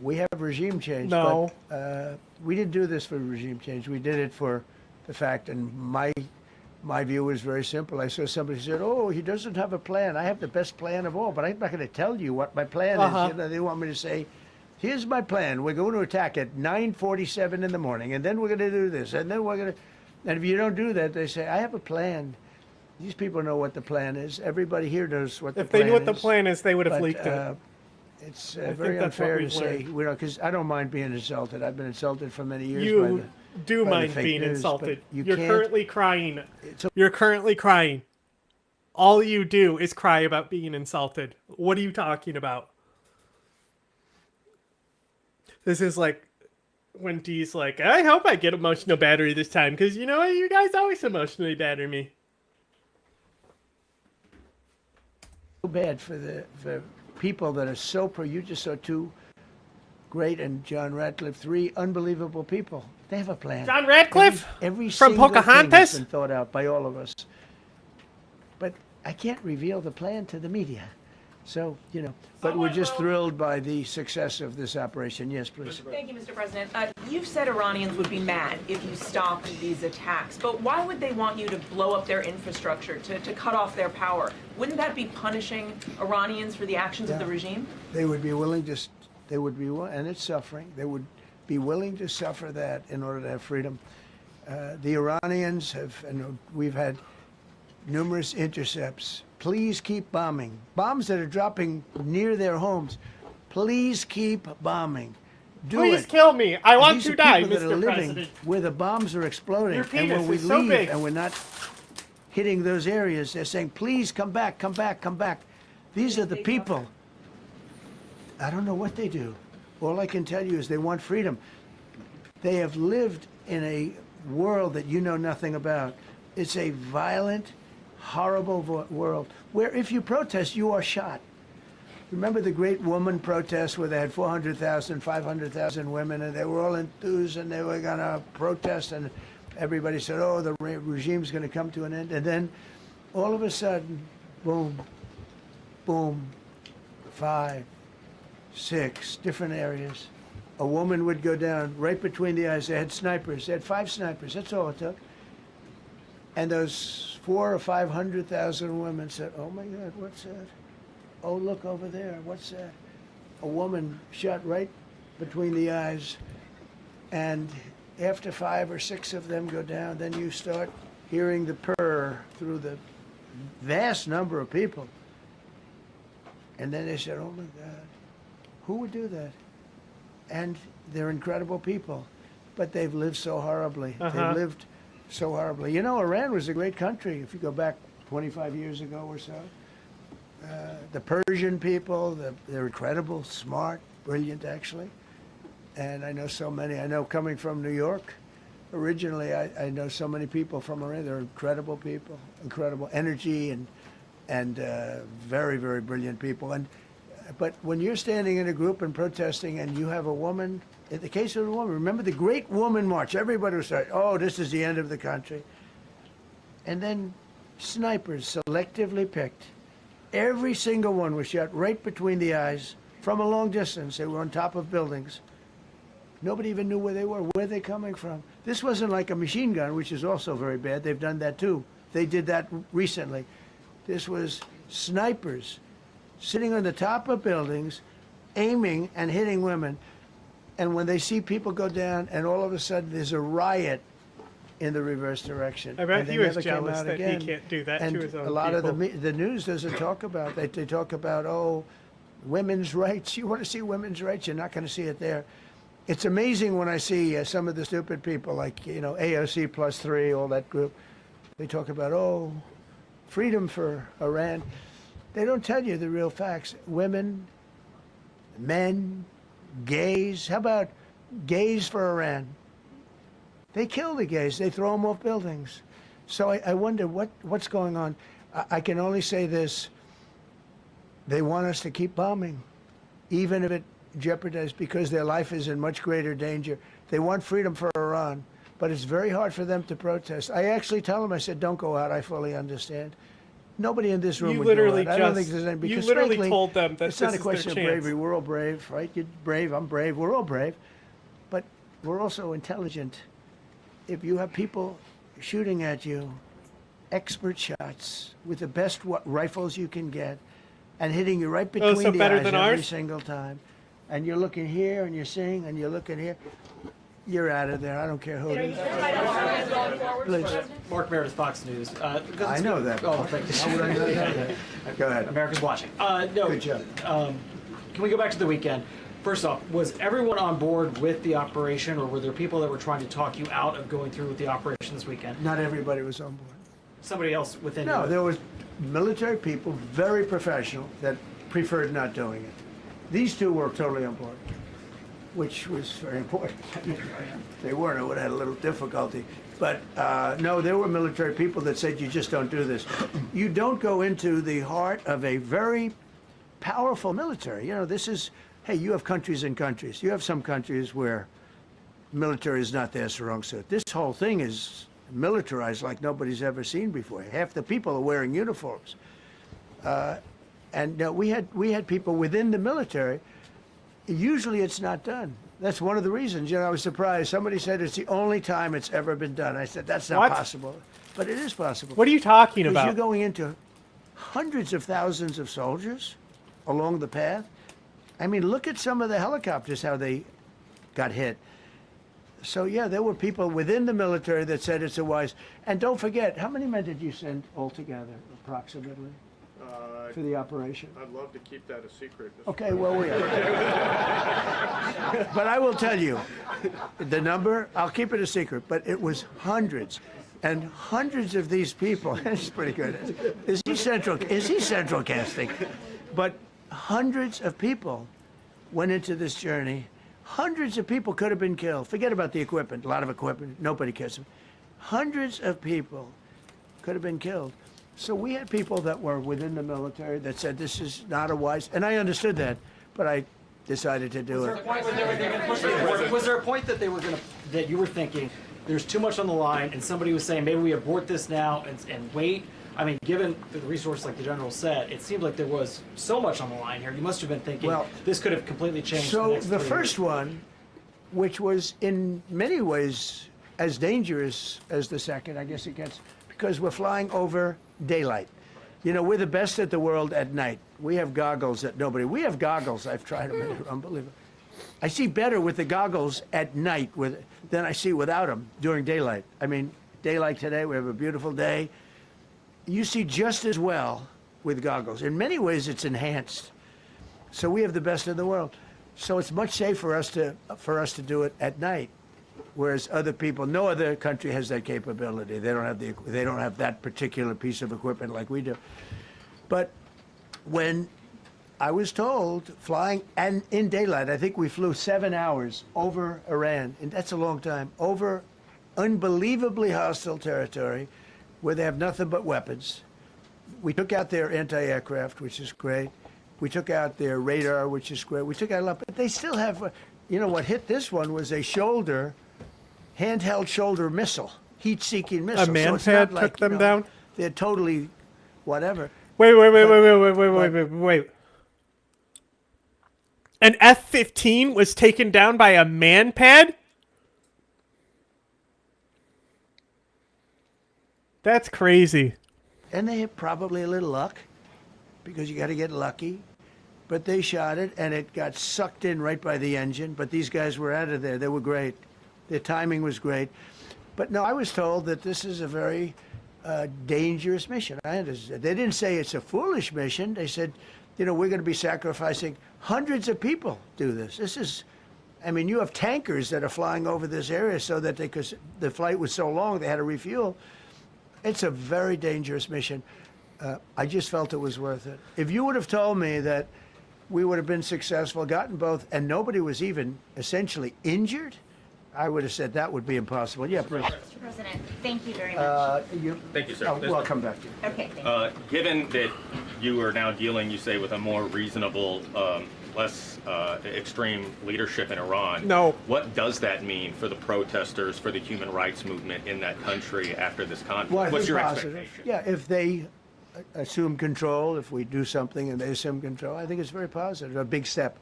We have regime change. No. But we didn't do this for regime change. We did it for the fact, and my view was very simple. I saw somebody said, oh, he doesn't have a plan. I have the best plan of all, but I'm not going to tell you what my plan is. You know, they want me to say, here's my plan. We're going to attack at 9:47 in the morning, and then we're going to do this, and then we're going to... And if you don't do that, they say, I have a plan. These people know what the plan is. Everybody here knows what the plan is. If they knew what the plan is, they would have leaked it. It's very unfair to say, because I don't mind being insulted. I've been insulted for many years. You do mind being insulted. You're currently crying. You're currently crying. All you do is cry about being insulted. What are you talking about? This is like when Dee's like, I hope I get emotional battery this time, because you know what? You guys always emotionally batter me. So bad for people that are so you just saw two great, and John Radcliffe, three unbelievable people. They have a plan. John Radcliffe? Every from single Pocahontas? thing has been thought out by all of us. But I can't reveal the plan to the media. So, you know, but we're just thrilled by the success of this operation. Yes, please. Thank you, Mr. President. You've said Iranians would be mad if you stopped these attacks, but why would they want you to blow up their infrastructure, to cut off their power? Wouldn't that be punishing Iranians for the actions of the regime? They would be willing to, and it's suffering, they would be willing to suffer that in order to have freedom. The Iranians have, and we've had numerous intercepts. Please keep bombing. Bombs that are dropping near their homes. Please keep bombing. Please kill me. I want to die, Mr. Mr. President. Where the bombs are exploding. Your And when penis we is so leave big. and we're not hitting those areas, they're saying, please come back, come back, come back. These are the people. I don't know what they do. All I can tell you is they want freedom. They have lived in a world that you know nothing about. It's a violent, horrible world where if you protest, you are shot. Remember the great woman protests where they had 400,000, 500,000 women, and they were all enthused and they were going to protest, and everybody said, oh, the regime's going to come to an end. And then all of a sudden, boom, boom, 5, 6 different areas. A woman would go down right between the eyes. They had snipers. They had 5 snipers. That's all it took. And those 400,000 or 500,000 women said, oh my God, what's that? Oh, look over there, what's that? A woman shot right between the eyes. And after 5 or 6 of them go down, then you start hearing the purr through the vast number of people. And then they said, oh my God, Who would do that? And they're incredible people, but they've lived so horribly. They've lived so horribly. You know, Iran was a great country if you go back 25 years ago or so. The Persian people, they're incredible, smart, brilliant, actually. And I know so many. I know coming from New York, originally, I know so many people from Iran. They're incredible people, incredible energy, and very, very brilliant people. But when you're standing in a group and protesting, and you have a woman, in the case of a woman, remember the Great Woman March. Everybody was saying, "Oh, this is the end of the country," and then snipers selectively picked. Every single one was shot right between the eyes from a long distance. They were on top of buildings. Nobody even knew where they were. Where are they coming from? This wasn't like a machine gun, which is also very bad. They've done that too. They did that recently. This was snipers sitting on the top of buildings, aiming and hitting women. And when they see people go down, and all of a sudden there's a riot in the reverse direction. I bet and he they was never came jealous out that again. he can't do that and to his own a lot people. of the news doesn't talk about that. They talk about, oh, women's rights. You want to see women's rights? You're not going to see it there. It's amazing when I see some of the stupid people like, you know, AOC plus 3, all that group. They talk about, oh, freedom for Iran. They don't tell you the real facts. Women, men, gays. How about gays for Iran? They kill the gays. They throw them off buildings. So I wonder what's going on. I can only say this. They want us to keep bombing, even if it jeopardizes, because their life is in much greater danger. They want freedom for Iran, but it's very hard for them to protest. I actually tell them, I said, don't go out. I fully understand. Nobody in this room You would literally go out. I don't think just- there's any, you because literally frankly, told them that it's not this a is question of their chance. bravery. We're all brave, right? You're brave, I'm brave, we're all brave. But we're also intelligent. If you have people shooting at you, expert shots, with the best rifles you can get, and hitting you right between so the better eyes than every ours? single time, and you're looking here, and you're seeing, and you're looking here, you're out of there. I don't care who it is. Please. Mark Meredith, Fox News. I know that. Oh, thank you. How would I know that? Go ahead. America's watching. No. Good job. Can we go back to the weekend? First off, was everyone on board with the operation, or were there people that were trying to talk you out of going through with the operation this weekend? Not everybody was on board. Somebody else within No, you? there was military people, very professional, that preferred not doing it. These two were totally on board, which was very important. They weren't, I would have had a little difficulty. But no, there were military people that said, you just don't do this. You don't go into the heart of a very powerful military. You know, this is, hey, you have countries and countries. You have some countries where military is not their strong suit. This whole thing is militarized like nobody's ever seen before. Half the people are wearing uniforms. And we had people within the military. Usually it's not done. That's one of the reasons. You know, I was surprised. Somebody said it's the only time it's ever been done. I said, that's not What? possible. But it is possible. What are you talking Because about? you're going into hundreds of thousands of soldiers along the path. I mean, look at some of the helicopters, how they got hit. So, yeah, there were people within the military that said it's a wise. And don't forget, how many men did you send altogether, approximately, for the operation? I'd love to keep that a secret. Okay, well, we are. But I will tell you, the number, I'll keep it a secret, but it was hundreds. And hundreds of these people, it's pretty good. Is he central casting? But hundreds of people went into this journey. Hundreds of people could have been killed. Forget about the equipment, a lot of equipment, nobody cares. Hundreds of people could have been killed. So we had people that were within the military that said this is not a wise, and I understood that, but I decided to do it. Was there a point that they were going to, that you were thinking, there's too much on the line, and somebody was saying, maybe we abort this now and wait? I mean, given the resource, like the general said, it seemed like there was so much on the line here. You must have been thinking, Well, this could have completely changed. So the the first one, which was in many ways as dangerous as the second, I guess it gets, because we're flying over daylight. You know, we're the best at the world at night. We have goggles that nobody, we have goggles, I've tried them, they're unbelievable. I see better with the goggles at night than I see without them during daylight. I mean, daylight today, we have a beautiful day. You see just as well with goggles. In many ways, it's enhanced. So we have the best in the world. So it's much safer for us to do it at night, whereas other people, no other country has that capability. They don't have that particular piece of equipment like we do. But when I was told flying and in daylight, I think we flew 7 hours over Iran, and that's a long time, over unbelievably hostile territory where they have nothing but weapons. We took out their anti-aircraft, which is great. We took out their radar, which is great. We took out a lot, but they still have, you know, what hit this one was a handheld shoulder missile, heat-seeking missile. A man-pad took them down? They're totally whatever. Wait. An F-15 was taken down by a man-pad? That's crazy. And they had probably a little luck, because you got to get lucky. But they shot it, and it got sucked in right by the engine. But these guys were out of there. They were great. Their timing was great. But no, I was told that this is a very dangerous mission. I understand. They didn't say it's a foolish mission. They said, you know, we're going to be sacrificing hundreds of people do this. This is, I mean, you have tankers that are flying over this area so that because the flight was so long, they had to refuel. It's a very dangerous mission. I just felt it was worth it. If you would have told me that we would have been successful, gotten both, and nobody was even essentially injured, I would have said that would be impossible. Yeah, Bruce. Mr. President, thank you very much. Thank you, sir. Well, I'll come back to you. Okay, thank you. Given that you are now dealing, you say, with a more reasonable, less extreme leadership in Iran, what does that mean for the protesters, for the human rights movement in that country after this conflict? Well, What's your positive. expectation? Yeah, if they assume control, if we do something and they assume control, I think it's very positive, a big step.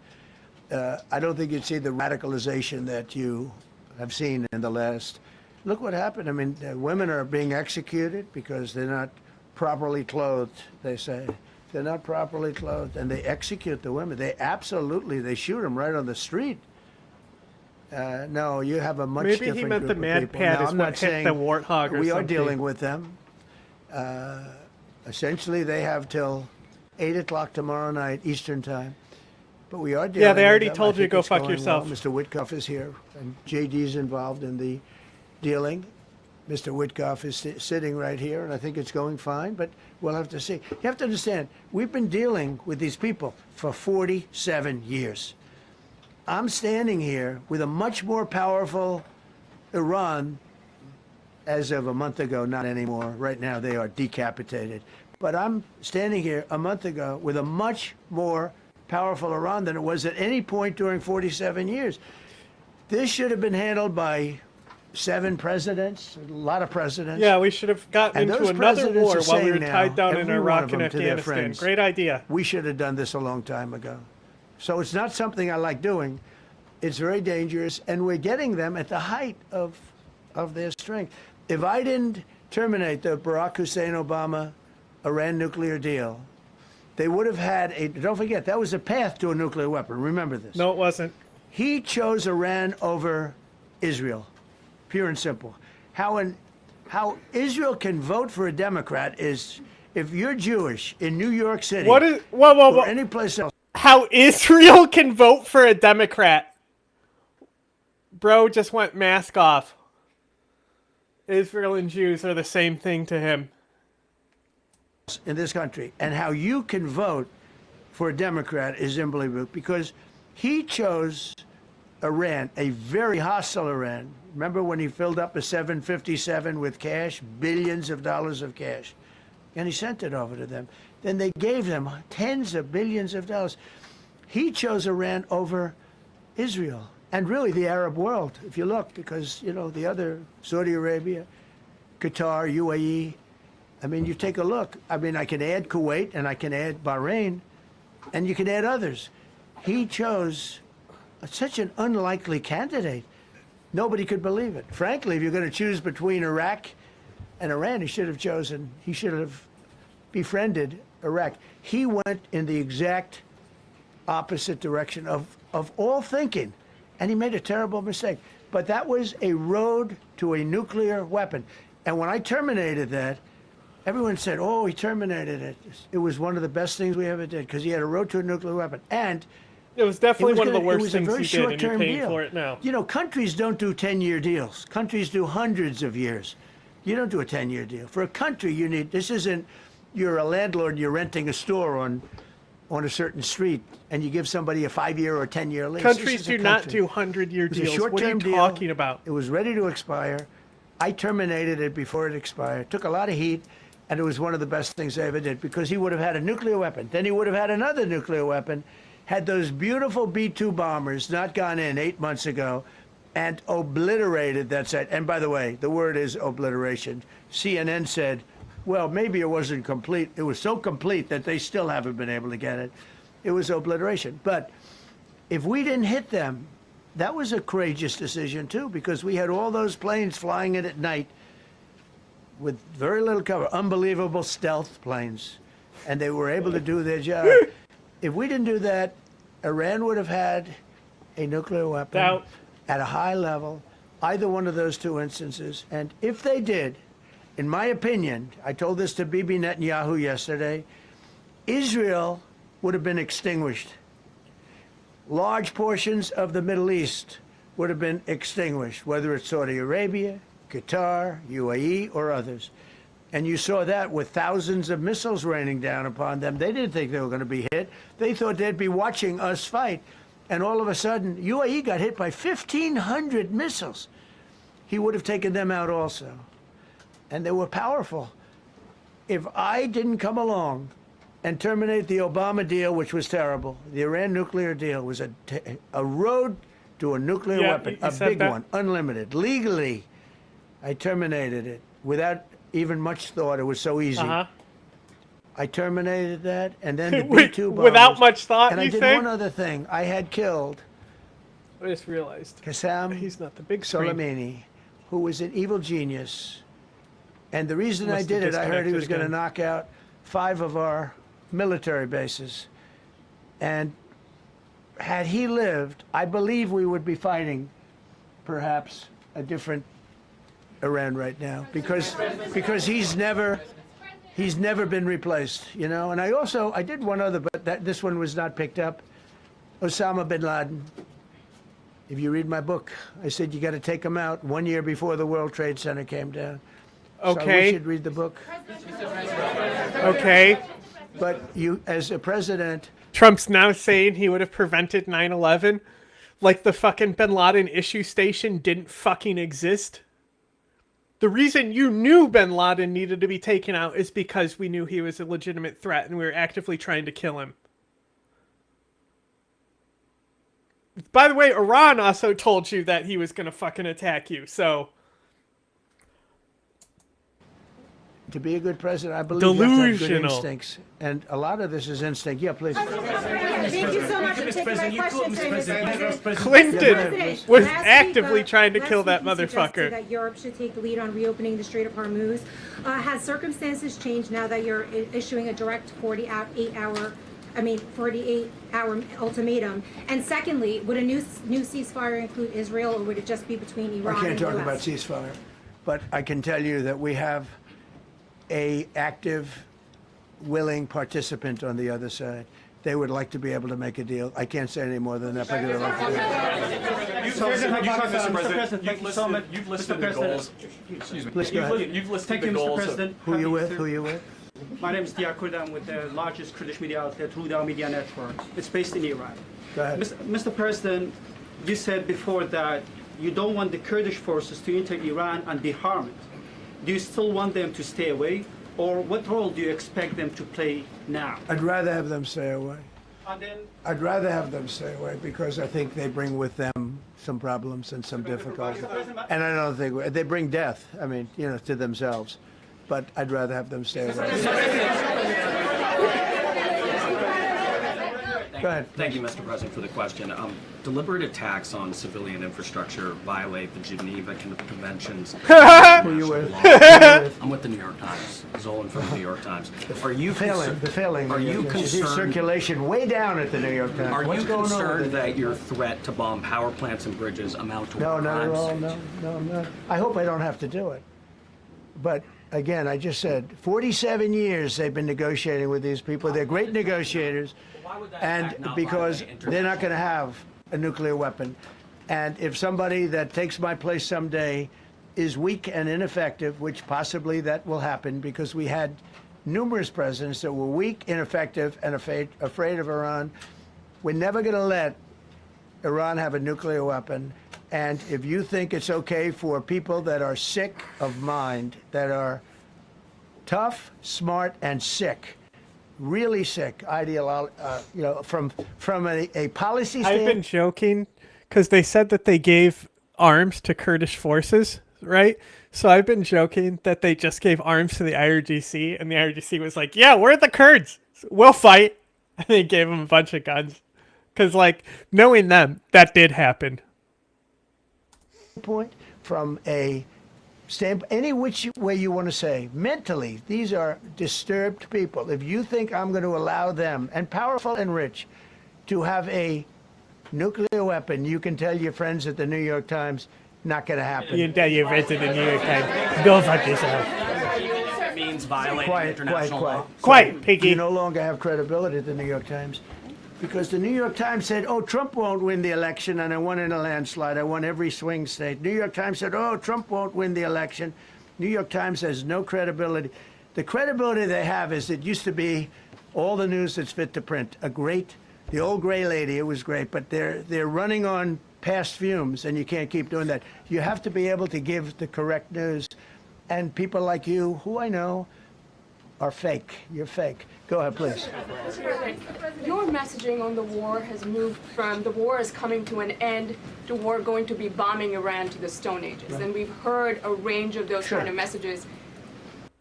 I don't think you'd see the radicalization that you have seen in the last. Look what happened. I mean, women are being executed because they're not properly clothed, they say. They're not properly clothed, and they execute the women. They shoot them right on the street. No, you have a much different Maybe he meant group the of mad people. pad Now, is I'm what not hit saying the warthog or we are something. dealing with them. Essentially, they have till 8 o'clock tomorrow night, Eastern time. But we are dealing Yeah, they already with them. told I you to think go it's fuck going yourself. well. Mr. Witkoff is here, and JD's involved in the dealing. Mr. Witkoff is sitting right here, and I think it's going fine, but we'll have to see. You have to understand, we've been dealing with these people for 47 years. I'm standing here with a much more powerful Iran as of a month ago, not anymore. Right now, they are decapitated. But I'm standing here a month ago with a much more powerful Iran than it was at any point during 47 years. This should have been handled by 7 presidents, a lot of presidents. Yeah, we should have gotten And into those another presidents war are while we saying were tied now, down in every one Iraq of and them to their Afghanistan. friends, Great idea. We should have done this a long time ago. So it's not something I like doing. It's very dangerous, and we're getting them at the height of their strength. If I didn't terminate the Barack Hussein Obama Iran nuclear deal, they would have had a, don't forget, that was a path to a nuclear weapon. Remember this. No, it wasn't. He chose Iran over Israel, pure and simple. How Israel can vote for a Democrat is if you're Jewish in New York City whoa. or any place else. How Israel can vote for a Democrat. Bro just went mask off. Israel and Jews are the same thing to him. In this country, and how you can vote for a Democrat is unbelievable, because he chose Iran, a very hostile Iran. Remember when he filled up a 757 with cash, billions of dollars of cash, and he sent it over to them. Then they gave them tens of billions of dollars. He chose Iran over Israel and really the Arab world, if you look, because, you know, the other, Saudi Arabia, Qatar, UAE, I mean, you take a look. I mean, I can add Kuwait and I can add Bahrain, and you can add others. He chose such an unlikely candidate. Nobody could believe it. Frankly, if you're going to choose between Iraq and Iran, he should have befriended Iraq. He went in the exact opposite direction of all thinking, and he made a terrible mistake. But that was a road to a nuclear weapon. And when I terminated that, everyone said, oh, he terminated it. It was one of the best things we ever did, because he had a road to a nuclear weapon. And It was definitely It was one of the gonna- it worst was a things very he did, and you're short-term paying deal. for it now. You know, countries don't do 10-year deals. Countries do hundreds of years. You don't do a 10-year deal. For a country, you need, this isn't, you're a landlord and you're renting a store on a certain street, and you give somebody a 5-year or 10-year lease. This Countries is a do not country. do 100-year It was a deals. What are you short-term deal. talking about? It was ready to expire. I terminated it before it expired. Took a lot of heat, and it was one of the best things I ever did because he would have had a nuclear weapon. Then he would have had another nuclear weapon, had those beautiful B-2 bombers not gone in 8 months ago, and obliterated that site. And by the way, the word is obliteration. CNN said, well, maybe it wasn't complete. It was so complete that they still haven't been able to get it. It was obliteration. But if we didn't hit them, that was a courageous decision, too, because we had all those planes flying in at night with very little cover, unbelievable stealth planes, and they were able to do their job. If we didn't do that, Iran would have had a nuclear weapon at a high level, either one of those two instances. And if they did, in my opinion, I told this to Bibi Netanyahu yesterday, Israel would have been extinguished. Large portions of the Middle East would have been extinguished, whether it's Saudi Arabia, Qatar, UAE, or others. And you saw that with thousands of missiles raining down upon them. They didn't think they were going to be hit. They thought they'd be watching us fight. And all of a sudden, UAE got hit by 1,500 missiles. He would have taken them out also. And they were powerful. If I didn't come along and terminate the Obama deal, which was terrible, the Iran nuclear deal was a road to a nuclear weapon, a big one, unlimited. Legally, I terminated it without even much thought. It was so easy. I terminated that, and then the B-2 bombers. Without much thought, and I you did think? one other thing. I had killed I just realized. Qassam He's not the big screen. Soleimani, who was an evil genius. And the reason I Must did have it, I heard he disconnected was going to again. knock out 5 of our military bases. And had he lived, I believe we would be fighting perhaps a different Iran right now, because he's never been replaced, you know. And I did one other, but this one was not picked up. Osama bin Laden. If you read my book, I said you got to take him out 1 year before the World Trade Center came down. So I wish you'd read the book. Okay. But you, as a president, Trump's now saying he would have prevented 9/11, like the fucking Bin Laden issue station didn't fucking exist. The reason you knew Bin Laden needed to be taken out is because we knew he was a legitimate threat and we were actively trying to kill him. By the way, Iran also told you that he was going to fucking attack you, so... to be a good president, I believe you have to have good Delusional. instincts. And a lot of this is instinct. Yeah, please. Thank you so much for taking my question today, Mr. President. Clinton was actively trying to kill that Last week you suggested motherfucker. that Europe should take the lead on reopening the Strait of Hormuz. Has circumstances changed now that you're issuing a direct 48-hour ultimatum? And secondly, would a new ceasefire include Israel, or would it just be between Iran I can't and talk US? about ceasefire, but I can tell you that we have a active, willing participant on the other side. They would like to be able to make a deal. I can't say any more than that, but they'd like to do it. You've listed the goals. Excuse me. Please go ahead. You've listed Thank the you, Mr. goals. President. Who you with? Who you with? My name is Diakur. I'm with the largest Kurdish media outlet, Ruda Media Network. It's based in Iran. Go ahead. Mr. President, you said before that you don't want the Kurdish forces to enter Iran and be harmed. Do you still want them to stay away? Or what role do you expect them to play now? I'd rather have them stay away. And then, I'd rather have them stay away because I think they bring with them some problems and some difficulties. And I don't think they bring death, I mean, you know, to themselves. But I'd rather have them stay away. Go ahead. Thank you, Mr. President, for the question. Deliberate attacks on civilian infrastructure violate the Geneva Conventions. Who you with? I'm with the New York Times. Zolan from the New York Times. Are you failing? Are you concerned? Circulation way down at the New York Times. Are What's you going on concerned with it? that your threat to bomb power plants and bridges amount to No, a not crime at all. scene? No, I'm not. I hope I don't have to do it. But again, I just said 47 years they've been negotiating with these people. They're great negotiators, and because they're not going to have a nuclear weapon. And if somebody that takes my place someday is weak and ineffective, which possibly that will happen because we had numerous presidents that were weak, ineffective, and afraid of Iran, we're never going to let Iran have a nuclear weapon. And if you think it's okay for people that are sick of mind, that are tough, smart, and sick, really sick, from a policy standpoint. I've been joking because they said that they gave arms to Kurdish forces, right? So I've been joking that they just gave arms to the IRGC, and the IRGC was like, yeah, we're the Kurds. We'll fight. And they gave them a bunch of guns. Because, like, knowing them, that did happen. Point from a standpoint, any which way you want to say, mentally, these are disturbed people. If you think I'm going to allow them, and powerful and rich, to have a nuclear weapon, you can tell your friends at the New York Times, not going to happen. You tell your friends at the New York Times, go fuck yourself. That means violating international law. Quiet, Piggy. You no longer have credibility at the New York Times. Because the New York Times said, oh, Trump won't win the election, and I won in a landslide. I won every swing state. New York Times said, oh, Trump won't win the election. New York Times has no credibility. The credibility they have is it used to be all the news that's fit to print. The old gray lady, it was great, but they're running on past fumes, and you can't keep doing that. You have to be able to give the correct news. And people like you, who I know, are fake. You're fake. Go ahead, please. Your messaging on the war has moved from the war is coming to an end to war going to be bombing Iran to the Stone Ages. Right. And we've heard a range of those kind of messages.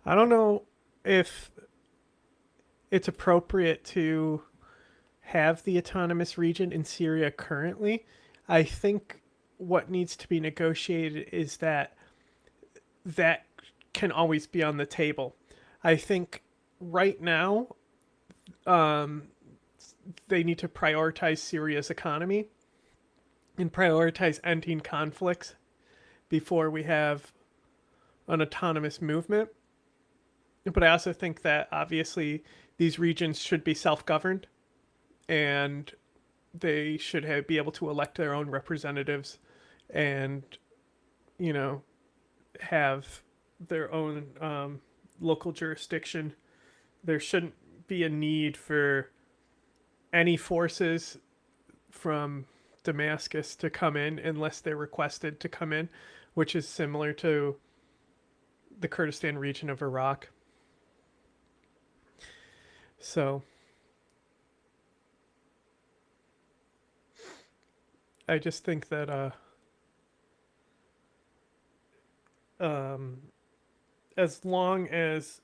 I don't know if it's appropriate to have the autonomous region in Syria currently. I think what needs to be negotiated is that can always be on the table. I think right now, they need to prioritize Syria's economy and prioritize ending conflicts before we have an autonomous movement. But I also think that obviously these regions should be self-governed and they should be able to elect their own representatives and, have their own local jurisdiction. There shouldn't be a need for any forces from Damascus to come in unless they're requested to come in, which is similar to the Kurdistan region of Iraq. So I just think that as long as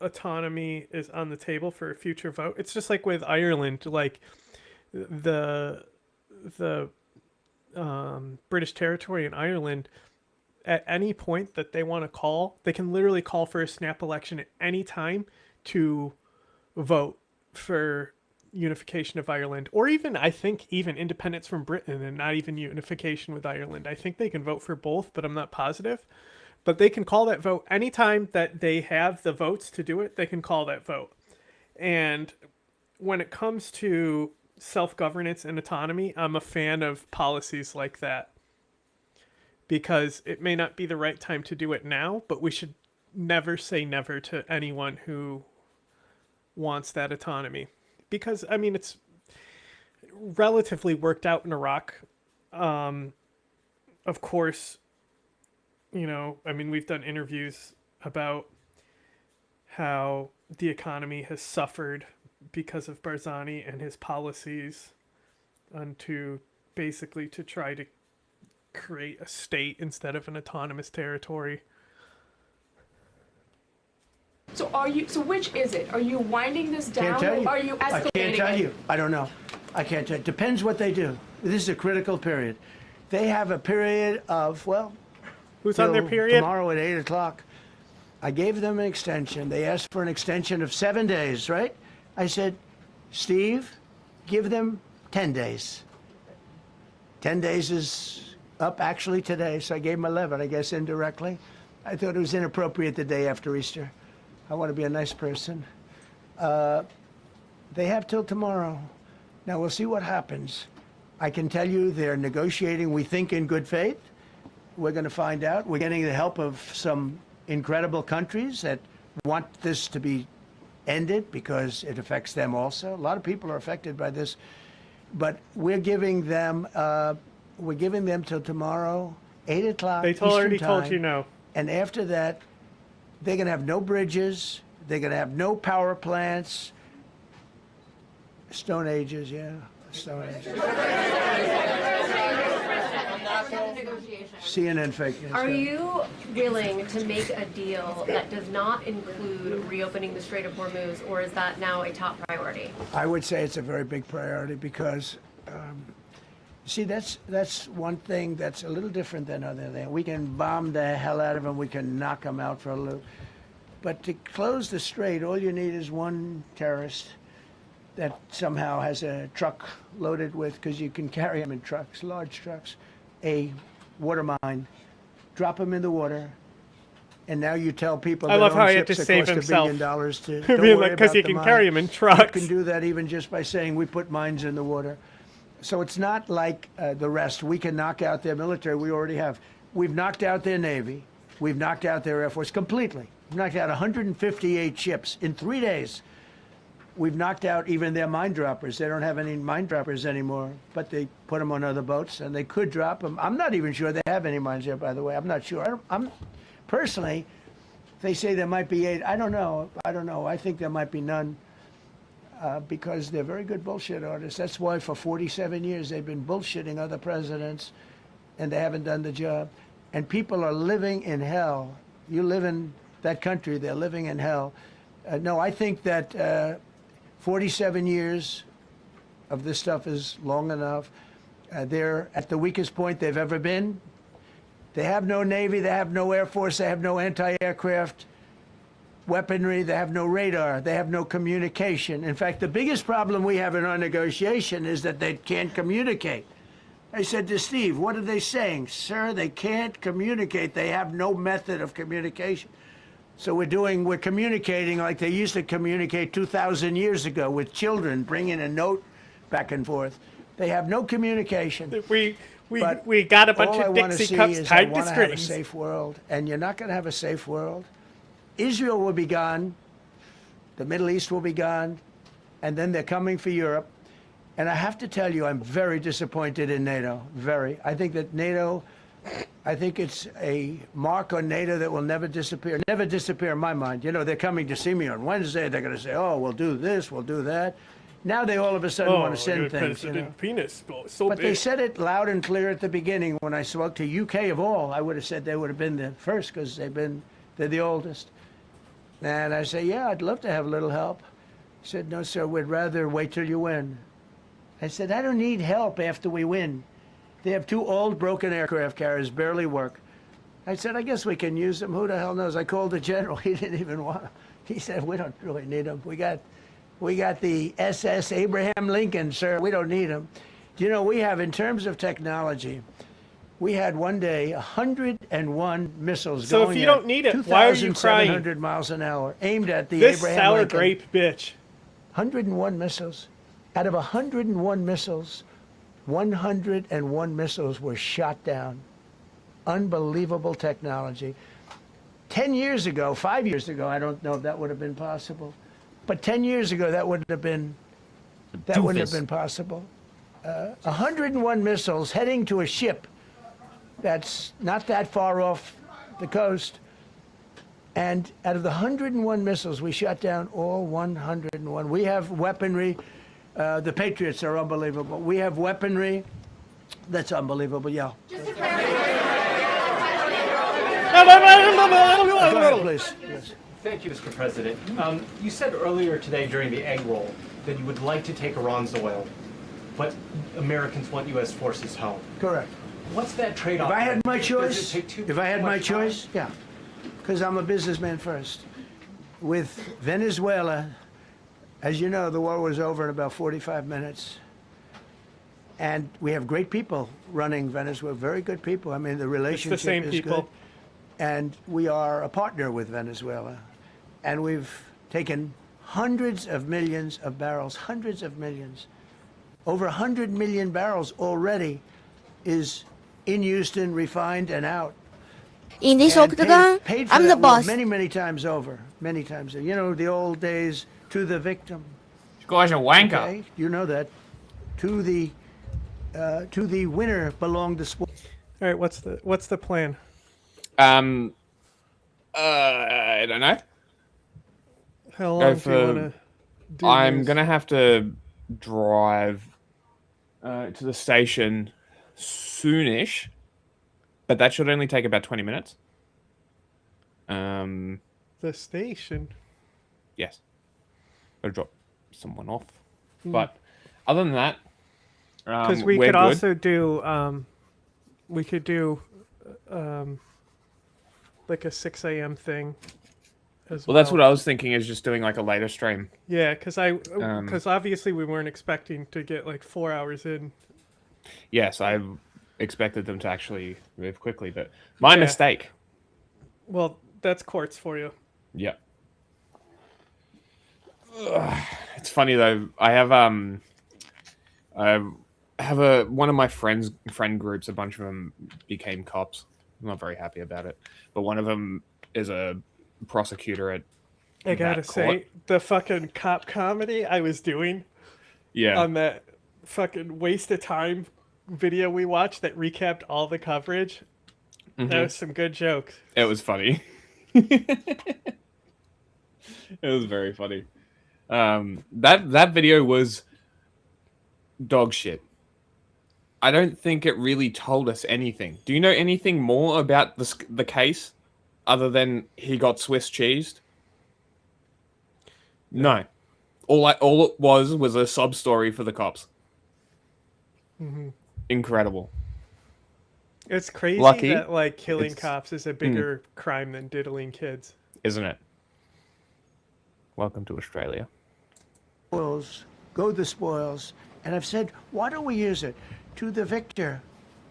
autonomy is on the table for a future vote, it's just like with Ireland, like the British territory in Ireland, at any point that they want to call, they can literally call for a snap election at any time to vote for unification of Ireland, or even, I think, even independence from Britain and not even unification with Ireland. I think they can vote for both, but I'm not positive. But they can call that vote anytime that they have the votes to do it. They can call that vote. And when it comes to self-governance and autonomy, I'm a fan of policies like that. Because it may not be the right time to do it now, but we should never say never to anyone who wants that autonomy. Because, I mean, it's relatively worked out in Iraq. Of course, we've done interviews about how the economy has suffered because of Barzani and his policies to try to create a state instead of an autonomous territory. So which is it? Are you winding this down? Can't tell you. Or are you escalating? I can't tell you. I don't know. I can't tell you. Depends what they do. This is a critical period. They have a period of, who's on their period? Tomorrow at 8 o'clock. I gave them an extension. They asked for an extension of 7 days, right? I said, Steve, give them 10 days. 10 days is up actually today, so I gave them 11, I guess, indirectly. I thought it was inappropriate the day after Easter. I want to be a nice person. They have till tomorrow. Now, we'll see what happens. I can tell you they're negotiating, we think, in good faith. We're going to find out. We're getting the help of some incredible countries that want this to be ended because it affects them also. A lot of people are affected by this. But we're giving them till tomorrow, 8 o'clock They already Eastern told time. you no. And after that, they're going to have no bridges. They're going to have no power plants. Stone Ages, yeah. Stone Ages. CNN fake news. Are you willing to make a deal that does not include reopening the Strait of Hormuz, or is that now a top priority? I would say it's a very big priority because, see, that's one thing that's a little different than other things. We can bomb the hell out of them. We can knock them out for a little. But to close the strait, all you need is one terrorist that somehow has a truck loaded with, because you can carry them in trucks, large trucks, a water mine, drop them in the water, and now you tell people I love how he had to save himself. $1 billion to I don't mean, worry like, 'cause about you the can mine. carry 'em in trucks. You can do that even just by saying we put mines in the water. So it's not like the rest. We can knock out their military. We already have. We've knocked out their Navy. We've knocked out their Air Force completely. We've knocked out 158 ships in 3 days. We've knocked out even their mine droppers. They don't have any mine droppers anymore, but they put them on other boats, and they could drop them. I'm not even sure they have any mines there, by the way. I'm not sure. I'm personally, they say there might be 8. I don't know. I think there might be none because they're very good bullshit artists. That's why for 47 years they've been bullshitting other presidents, and they haven't done the job. And people are living in hell. You live in that country, they're living in hell. No, I think that 47 years of this stuff is long enough. They're at the weakest point they've ever been. They have no Navy, they have no Air Force, they have no anti-aircraft weaponry, they have no radar, they have no communication. In fact, the biggest problem we have in our negotiation is that they can't communicate. I said to Steve, what are they saying? Sir, they can't communicate. They have no method of communication. So we're communicating like they used to communicate 2,000 years ago with children, bringing a note back and forth. They have no communication. We got a bunch of Dixie cups tied to I want to have a strings. safe world, and you're not going to have a safe world. Israel will be gone. The Middle East will be gone, and then they're coming for Europe. And I have to tell you, I'm very disappointed in NATO. Very. I think that NATO. I think it's a mark on NATO that will never disappear. Never disappear in my mind. You know, they're coming to see me on Wednesday. They're going to say, oh, we'll do this, we'll do that. Now they all of a sudden want to send things. You know? Penis. So But big. they said it loud and clear at the beginning. When I spoke to UK of all, I would have said they would have been the first because they're the oldest. And I say, yeah, I'd love to have a little help. He said, no, sir, we'd rather wait till you win. I said, I don't need help after we win. They have 2 old broken aircraft carriers, barely work. I said, I guess we can use them. Who the hell knows? I called the general. He didn't even want them. He said, we don't really need them. We got the SS Abraham Lincoln, sir. We don't need them. You know, we have, in terms of technology, we had one day 101 missiles So going if you don't need it, why are you crying? 2,700 miles an hour aimed at the This Abraham sour Lincoln. grape bitch. 101 missiles. Out of 101 missiles, 101 missiles were shot down. Unbelievable technology. 10 years ago, 5 years ago, I don't know if that would have been possible, but 10 years ago that wouldn't have been possible. 101 missiles heading to a ship that's not that far off the coast. And out of the 101 missiles, we shot down all 101. We have weaponry. The Patriots are unbelievable. We have weaponry that's unbelievable, yeah. Go ahead, please. Yes. Thank you, Mr. President. You said earlier today during the egg roll that you would like to take Iran's oil, but Americans want U.S. forces home. Correct. What's that trade-off? If I had my Does choice, it take if I had too my much time? choice, yeah, because I'm a businessman first. With Venezuela, as you know, the war was over in about 45 minutes. And we have great people running Venezuela, very good people. I mean, the relationship same is people. good. And we are a partner with Venezuela. And we've taken hundreds of millions of barrels, hundreds of millions. Over 100 million barrels already is in Houston, refined and out. Hindi soktugan, Paid for I'm the that war boss. many, many times over. Many times. You know, the old days, to the victim. This guy's a wanker. Okay, you know that. To the winner belong the spoil. All right, what's the plan? I don't know. How long do you want to do I'm this? gonna have to drive to the station soonish, but that should only take about 20 minutes. The station. Yes. Gotta drop someone off. Hmm. But other than that, Because we we're could good. also do, like a 6 a.m. thing. As Well, that's what I was thinking, is just doing like a later stream. Yeah, because obviously we weren't expecting to get like 4 hours in. Yes, I expected them to actually move quickly, but my Yeah. mistake. Well, that's courts for you. Yeah. It's funny though. I have one of my friend groups. A bunch of them became cops. I'm not very happy about it, but one of them is a prosecutor at. I gotta that say, court. the fucking cop comedy I was doing Yeah. on that fucking waste of time video we watched that recapped all the coverage, Mhm. that was some good jokes. It was funny. It was very funny. That video was dog shit. I don't think it really told us anything. Do you know anything more about the case other than he got Swiss cheesed? No. All it was a sob story for the cops. Mhm. Incredible. It's crazy Lucky. that like killing It's- cops is a bigger crime than diddling kids. Isn't it? Welcome to Australia. Spoils, go the spoils. And I've said, why don't we use it? To the victor,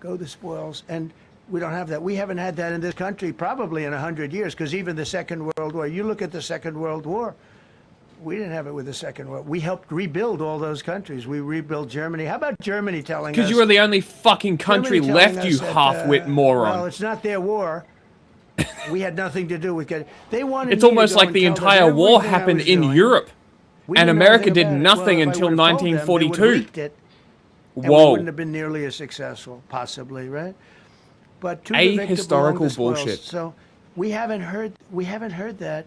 go the spoils. And we don't have that. We haven't had that in this country probably in 100 years, because even the Second World War, you look at the Second World War, we didn't have it with the Second World. We helped rebuild all those countries. We rebuilt Germany. How about Germany telling us? Because you were the only fucking country Germany telling left, you us that, half-wit moron. Well, it's not their war. We had nothing to do with it. They wanted. It's me to almost go like and the tell them entire war everything I happened was in doing. Europe, We and knew America nothing did about it. nothing Well, if I until would have told them, they would have 1942. leaked it, and we Whoa. wouldn't have been nearly as successful, possibly, right? But to the victor belong Ahistorical the spoils. bullshit. So we haven't heard that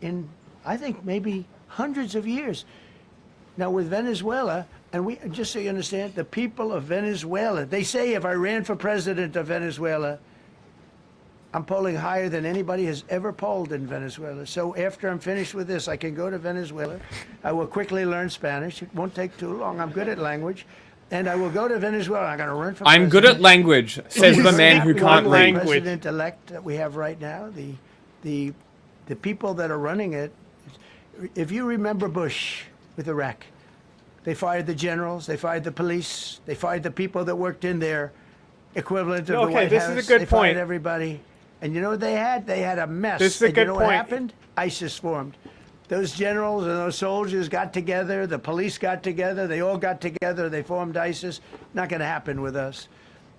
in, I think, maybe hundreds of years. Now with Venezuela, and we, just so you understand, the people of Venezuela, they say if I ran for president of Venezuela, I'm polling higher than anybody has ever polled in Venezuela. So after I'm finished with this, I can go to Venezuela. I will quickly learn Spanish. It won't take too long. I'm good at language. And I will go to Venezuela. I'm going to run for I'm good at language, says the man who can't read. The president-elect that we have right now, the people that are running it, if you remember Bush with Iraq, they fired the generals, they fired the police, they fired the people that worked in their equivalent of the Okay, White this House. is a good They fired point. everybody. And you know what they had? They had a mess. This is a And good you know what point. happened? ISIS formed. Those generals and those soldiers got together, the police got together, they all got together, they formed ISIS. Not going to happen with us.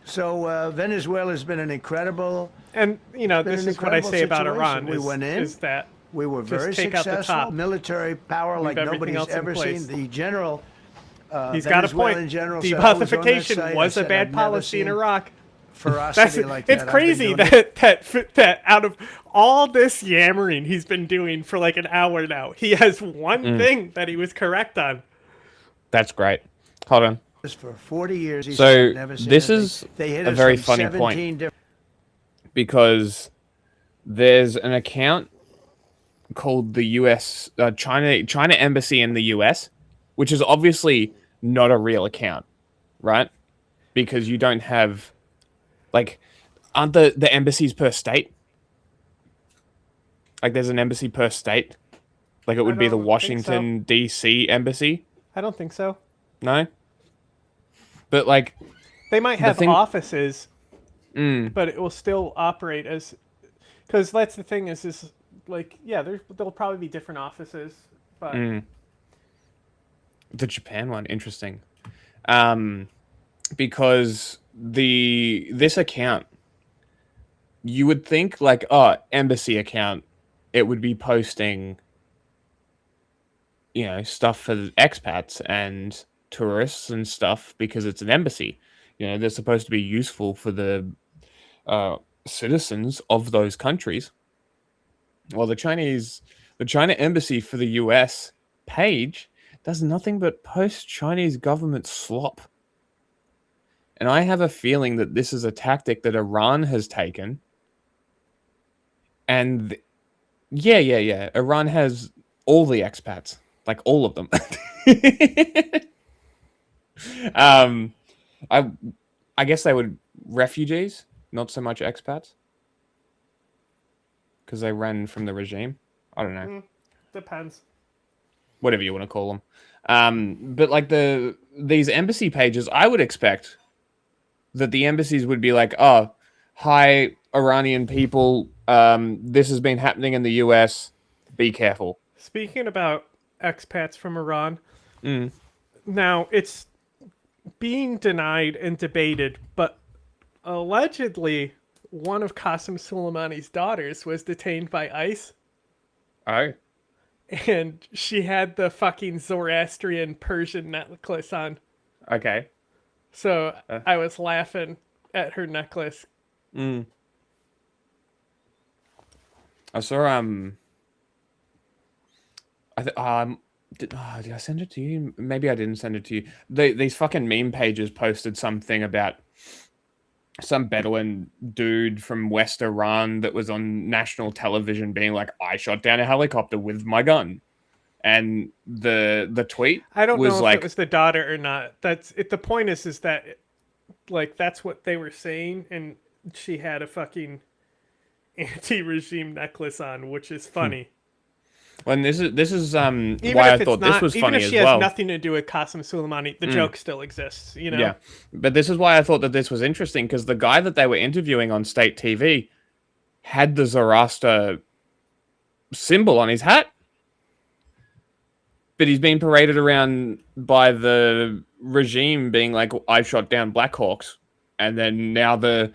So Venezuela has been an incredible. And you know, been this an is what I incredible say about situation. Iran. We is, went in. is that We were just very take out the successful, top. military power Leave like everything nobody's else in ever place. seen. The general, He's got a Venezuelan point. general said, I was on that Debathification site. I was a said, bad "I've never policy in seen Iraq. ferocity like that. It's I've been crazy doing it." that out of all this yammering he's been doing for like an hour now, he has one thing that he was correct on. That's great. Hold on. For 40 years, he So said, never seen this anything. is They hit a us very from funny 17 point, different- because there's an account called the U.S. China Embassy in the U.S., which is obviously not a real account, right? Because you don't have, like, aren't the embassies per state? Like, there's an embassy per state. Like, it would be the don't think so. Washington D.C. embassy. I don't think so. No, but like, They might the have thing- offices, Mm. but it will still operate as Because that's the thing is like, yeah, there'll probably be different offices, but the Japan one, interesting, because this account, you would think like, oh, embassy account, it would be posting, stuff for the expats and tourists and stuff because it's an embassy. They're supposed to be useful for the citizens of those countries. Well, the China embassy for the US page does nothing but post Chinese government slop. And I have a feeling that this is a tactic that Iran has taken. And yeah. Iran has all the expats, like all of them. I guess they would refugees, not so much expats, because they ran from the regime. I don't know. Depends. Whatever you want to call them. But like these embassy pages, I would expect that the embassies would be like, oh, hi, Iranian people, this has been happening in the US, be careful. Speaking about expats from Iran, now it's being denied and debated, but allegedly one of Qasem Soleimani's daughters was detained by ICE. Oh. And she had the fucking Zoroastrian Persian necklace on. Okay. So I was laughing at her necklace. I saw did I send it to you? Maybe I didn't send it to you. These fucking meme pages posted something about some Bedouin dude from West Iran that was on national television being like, I shot down a helicopter with my gun. And the tweet I don't was know if like, it was the daughter or not. That's it. The point is that like that's what they were saying, and she had a fucking anti-regime necklace on, which is funny. Well, this is Even why if I thought this was funny as well. Even if she has nothing to do with Qasem Soleimani, the joke still exists, Yeah, but this is why I thought that this was interesting, because the guy that they were interviewing on state TV had the Zoroaster symbol on his hat. But he's been paraded around by the regime being like, I shot down Black Hawks. And then now the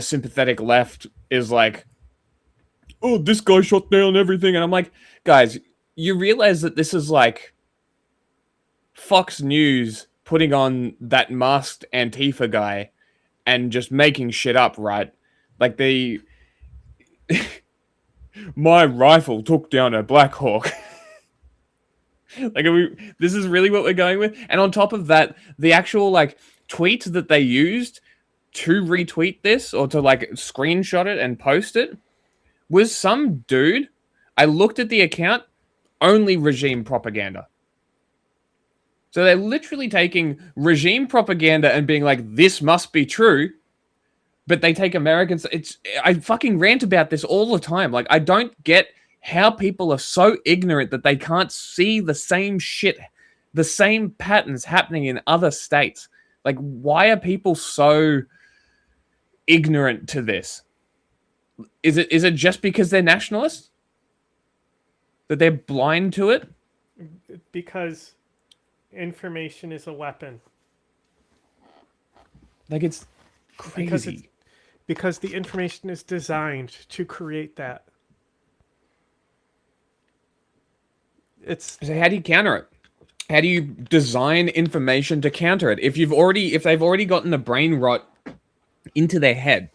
sympathetic left is like, oh, this guy shot down everything. And I'm like, guys, you realize that this is like Fox News putting on that masked Antifa guy and just making shit up, right? Like my rifle took down a Black Hawk. Like, this is really what we're going with? And on top of that, the actual, like, tweet that they used to retweet this or to, like, screenshot it and post it was some dude. I looked at the account, only regime propaganda. So they're literally taking regime propaganda and being like, this must be true. But they take Americans. I fucking rant about this all the time. Like, I don't get how people are so ignorant that they can't see the same shit, the same patterns happening in other states. Like, why are people so ignorant to this? Is it just because they're nationalists? That they're blind to it? Because information is a weapon. Like, it's crazy. Because the information is designed to create that. So how do you counter it? How do you design information to counter it? If they've already gotten the brain rot into their head,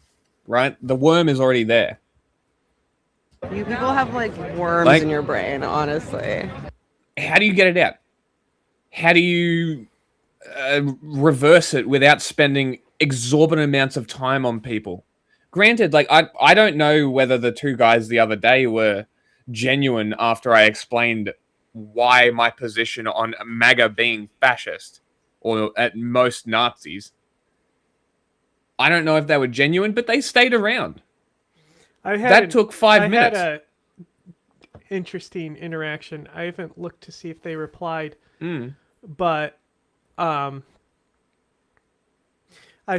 right? The worm is already there. You people have like worms in your brain, honestly. How do you get it out? How do you reverse it without spending exorbitant amounts of time on people? Granted, like I don't know whether the two guys the other day were genuine after I explained why my position on MAGA being fascist, or at most Nazis. I don't know if they were genuine, but they stayed around. That took 5 minutes. I had a interesting interaction. I haven't looked to see if they replied, but I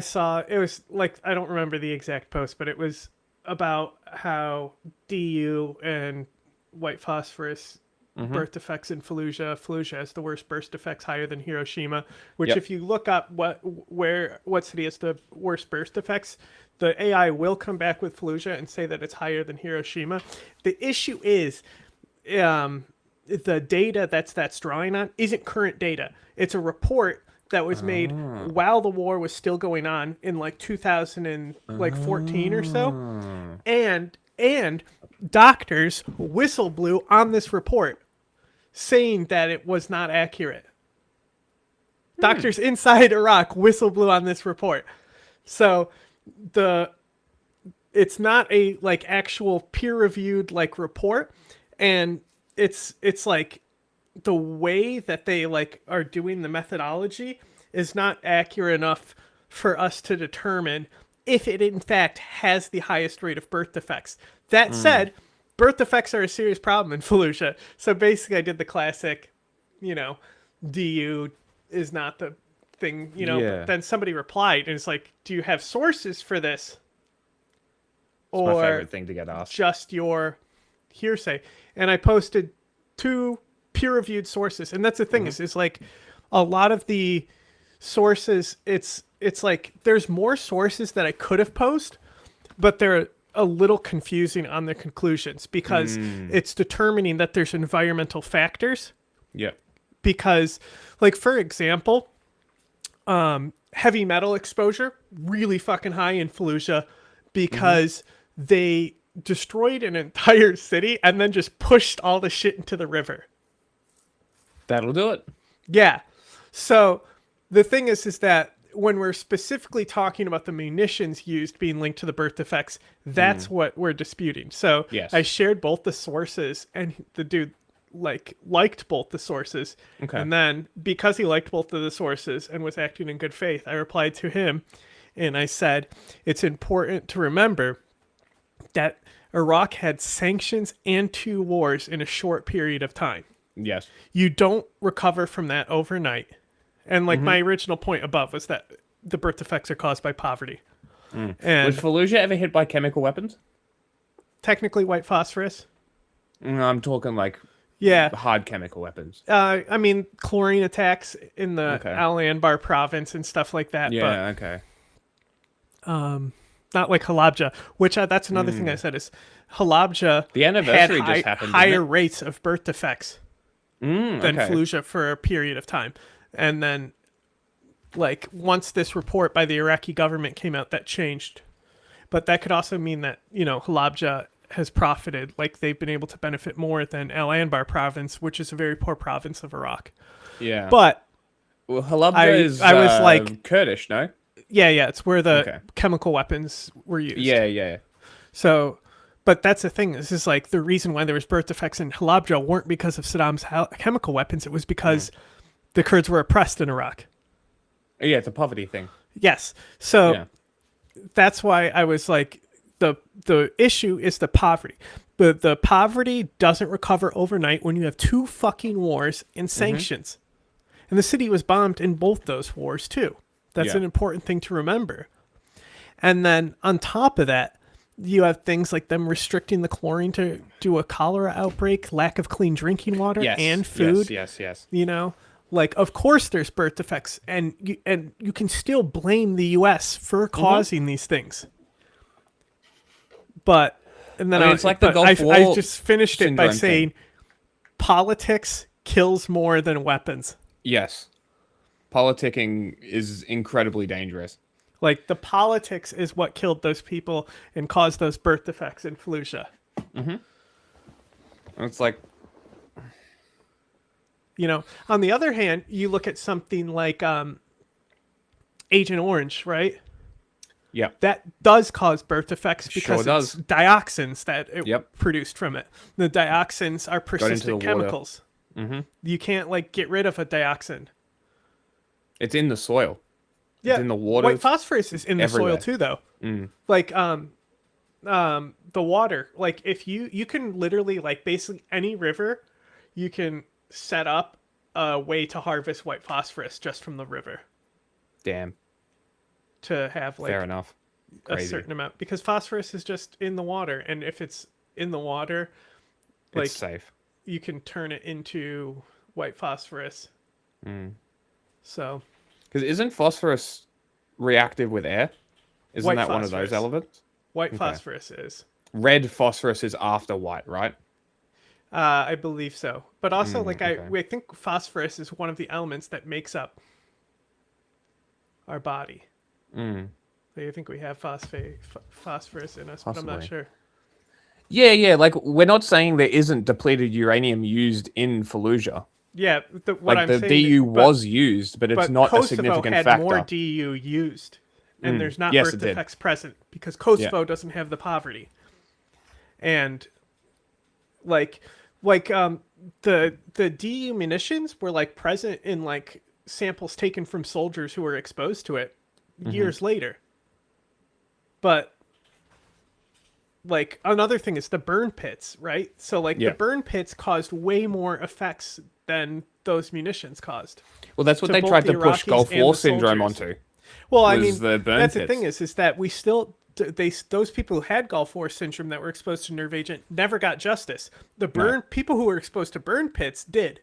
saw, it was like, I don't remember the exact post, but it was about how DU and white phosphorus birth defects in Fallujah. Fallujah has the worst birth defects, higher than Hiroshima. Which, Yep. if you look up what city has the worst birth defects, the AI will come back with Fallujah and say that it's higher than Hiroshima. The issue is, the data that's drawing on isn't current data. It's a report that was made while the war was still going on in like 2014 or so, and doctors whistle blew on this report, saying that it was not accurate. Doctors inside Iraq whistle blew on this report, so it's not a like actual peer reviewed like report, and it's like the way that they like are doing the methodology is not accurate enough for us to determine if it in fact has the highest rate of birth defects. That said, birth defects are a serious problem in Fallujah. So basically I did the classic, DU is not the thing, but then somebody replied and it's like, do you have sources for this? It's my favorite thing to get asked. Just your hearsay. And I posted 2 peer-reviewed sources, and that's the thing is like a lot of the sources, it's like there's more sources that I could have posted, but they're a little confusing on their conclusions because it's determining that there's environmental factors. Yeah. Because, like, for example, heavy metal exposure really fucking high in Fallujah because they destroyed an entire city and then just pushed all the shit into the river. That'll do it. Yeah. So the thing is that when we're specifically talking about the munitions used being linked to the birth defects, that's what we're disputing. So yes. I shared both the sources, and the dude liked both the sources. Okay. And then because he liked both of the sources and was acting in good faith, I replied to him and I said, it's important to remember that Iraq had sanctions and 2 wars in a short period of time. Yes. You don't recover from that overnight. And like my original point above was that the birth defects are caused by poverty. And was Fallujah ever hit by chemical weapons? Technically white phosphorus. I'm talking like hard chemical weapons. I mean, chlorine attacks in the Al Anbar province and stuff like that. Yeah, but, okay. Not like Halabja, which that's another thing I said is Halabja the anniversary had just happened, higher rates of birth defects than okay. Fallujah for a period of time. And then, like, once this report by the Iraqi government came out, that changed. But that could also mean that, Halabja has profited, like they've been able to benefit more than Al Anbar province, which is a very poor province of Iraq. Yeah. But Halabja I was like Kurdish, no? Yeah, it's where the chemical weapons were used. Yeah. So, but that's the thing. This is like the reason why there was birth defects in Halabja weren't because of Saddam's chemical weapons. It was because the Kurds were oppressed in Iraq. Yeah, it's a poverty thing. Yes. So that's why I was like, the issue is the poverty. But the poverty doesn't recover overnight when you have 2 fucking wars and sanctions. And the city was bombed in both those wars too. That's an important thing to remember. And then on top of that, you have things like them restricting the chlorine to do a cholera outbreak, lack of clean drinking water and food. Yes. Like, of course there's birth defects, and you can still blame the U.S. for causing these things. But, and then it's like the Gulf War I just finished it by syndrome saying thing. Politics kills more than weapons. Yes. Politicking is incredibly dangerous. Like, the politics is what killed those people and caused those birth defects in Fallujah. It's like, on the other hand, you look at something like Agent Orange, right? Yeah. That does cause birth defects because Sure it's dioxins that it produced from it. The dioxins are persistent chemicals. You can't get rid of a dioxin. It's in the soil. Yeah. It's in the water. White phosphorus is in the soil too, though. Like the water. Like, if you can literally, basically any river, you can set up a way to harvest white phosphorus just from the river. Damn. To have fair enough. a certain amount, because phosphorus is just in the water, and if it's in the water, like, it's safe. You can turn it into white phosphorus. So, because isn't phosphorus reactive with air? Isn't White that one of phosphorus. those elements? White phosphorus is. Red phosphorus is after white, right? I believe so. But also, okay. I think phosphorus is one of the elements that makes up our body. I think we have phosphorus in us, but I'm not Possibly. sure. Yeah. Like, we're not saying there isn't depleted uranium used in Fallujah. Yeah, what Like, I'm the saying DU is, was used, but it's not Kosovo a significant had factor. more DU used, and there's not Yes, birth it did. defects present because Kosovo doesn't have the poverty. And the DU munitions were like present in like samples taken from soldiers who were exposed to it years later. But like another thing is the burn pits, right? So like the burn pits caused way more effects than those munitions caused. Well, that's what to they both tried the to push Iraqis Gulf and War the syndrome soldiers. onto. Well, I was mean, the burn that's the pits. thing is that we still those people who had Gulf War syndrome that were exposed to nerve agent never got justice. The people who were exposed to burn pits did.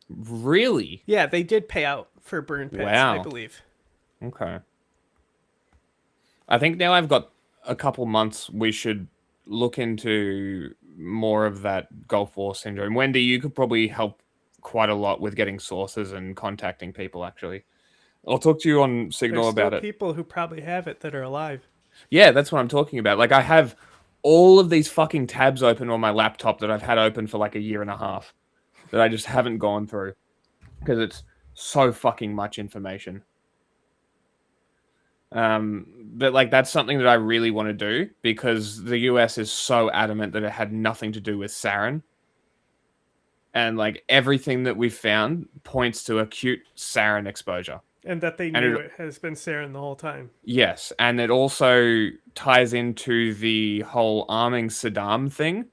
Really? Yeah, they did pay out for burn pits, I Wow. believe. Okay. I think now I've got a couple months. We should look into more of that Gulf War syndrome. Wendy, you could probably help quite a lot with getting sources and contacting people, actually. I'll talk to you on Signal There's still about it. people who probably have it that are alive. Yeah, that's what I'm talking about. Like, I have all of these fucking tabs open on my laptop that I've had open for like a year and a half that I just haven't gone through because it's so fucking much information. But like, that's something that I really want to do because the US is so adamant that it had nothing to do with sarin. And like, everything that we've found points to acute sarin exposure. And that they knew it has been sarin the whole time. Yes, and it also ties into the whole arming Saddam thing.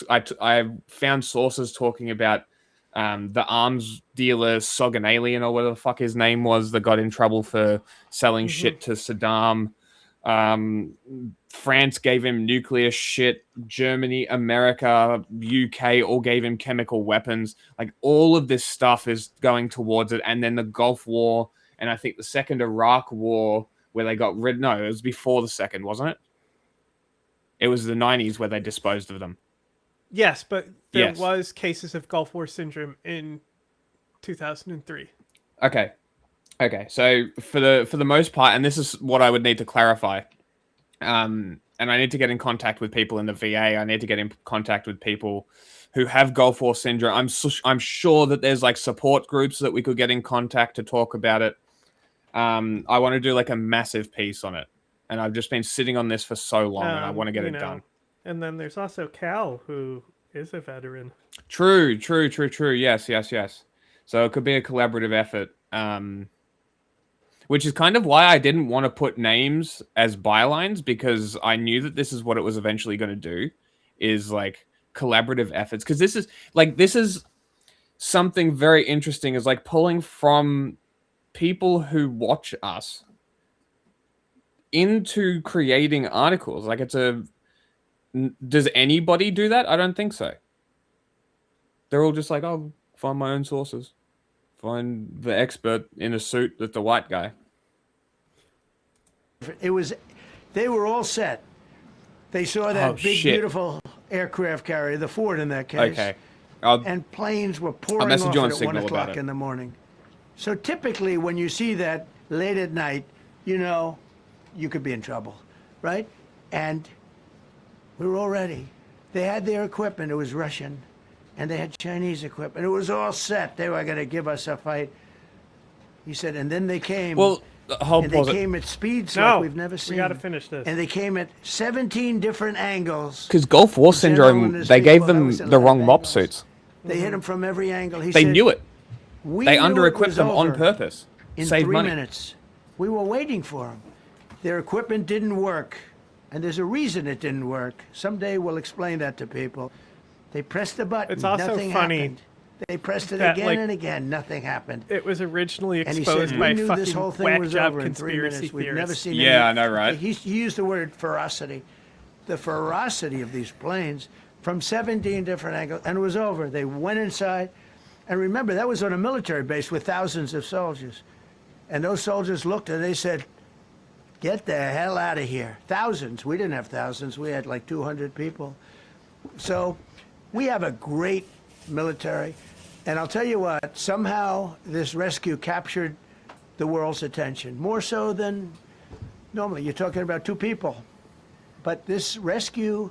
I found sources talking about the arms dealer Soganalian or whatever the fuck his name was that got in trouble for selling shit to Saddam. France gave him nuclear shit. Germany, America, UK all gave him chemical weapons. Like, all of this stuff is going towards it. And then the Gulf War, and I think the second Iraq War, where they got rid... No, it was before the second, wasn't it? It was the 90s where they disposed of them. Yes, but there Yes. was cases of Gulf War syndrome in 2003. Okay. So for the most part, and this is what I would need to clarify, and I need to get in contact with people in the VA. I need to get in contact with people who have Gulf War syndrome. I'm sure that there's like support groups that we could get in contact to talk about it. I want to do like a massive piece on it, and I've just been sitting on this for so long, and I want to get it done. And then there's also Cal, who is a veteran. True. Yes. So it could be a collaborative effort. Which is kind of why I didn't want to put names as bylines, because I knew that this is what it was eventually going to do, is like collaborative efforts. Because this is something very interesting, is like pulling from people who watch us into creating articles. Like, does anybody do that? I don't think so. They're all just like, oh, find my own sources. Find the expert in a suit that's the white guy. They were all set. They saw that big, shit. beautiful aircraft carrier, the Ford in that case. Okay. And planes were pouring message off you on at 1 Signal about o'clock it. in the morning. So typically when you see that late at night, you know, you could be in trouble, right? And we were all ready. They had their equipment. It was Russian. And they had Chinese equipment. It was all set. They were going to give us a fight. He said, and then they came. Well, and they came at speeds like we've never seen. We got to finish this. And they came at 17 different angles. Because Gulf War The general and syndrome, his they gave people, that them was a the lot wrong of mop angles. suits. They hit him from every angle. He They said, knew it. We They knew under-equipped it was them on over purpose. in Save 3 money. minutes. We were waiting for them. Their equipment didn't work. And there's a reason it didn't work. Someday we'll explain that to people. They pressed the button. It's also Nothing funny happened. They pressed it That, again like, and again. Nothing happened. It was originally And he exposed said, by we knew fucking this whole thing whack was job over in 3 conspiracy minutes. We've never theorists. seen Yeah, any, I know, right? He used the word ferocity. The ferocity of these planes from 17 different angles, and it was over. They went inside, and remember, that was on a military base with thousands of soldiers. And those soldiers looked and they said, get the hell out of here. Thousands. We didn't have thousands. We had like 200 people. So we have a great military. And I'll tell you what, somehow this rescue captured the world's attention, more so than normally. You're talking about 2 people. But this rescue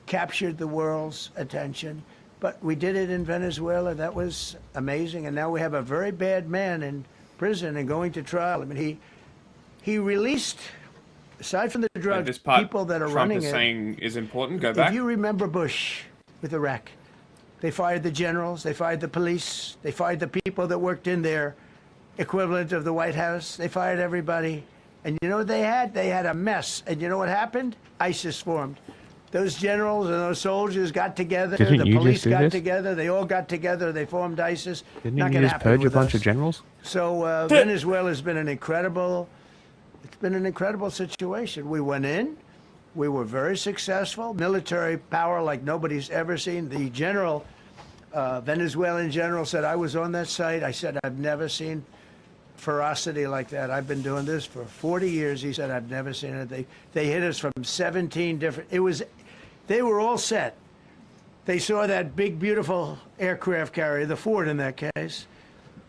captured the world's attention. But we did it in Venezuela. That was amazing. And now we have a very bad man in prison and going to trial. I mean, he released, aside from the drug, this part people that are Trump running is it. saying is important. Go back. If you remember Bush with Iraq, they fired the generals, they fired the police, they fired the people that worked in their equivalent of the White House. They fired everybody. And you know what they had? They had a mess. And you know what happened? ISIS formed. Those generals and those soldiers got together. Didn't the you police just do got this? together. They all got together. They formed ISIS. Didn't Not you gonna just happen purge a with bunch us. of generals? So Venezuela has been it's been an incredible situation. We went in. We were very successful. Military power like nobody's ever seen. The general, Venezuelan general, said, I was on that site. I said, I've never seen ferocity like that. I've been doing this for 40 years. He said, I've never seen it. They hit us from 17 different, they were all set. They saw that big, beautiful aircraft carrier, the Ford in that case,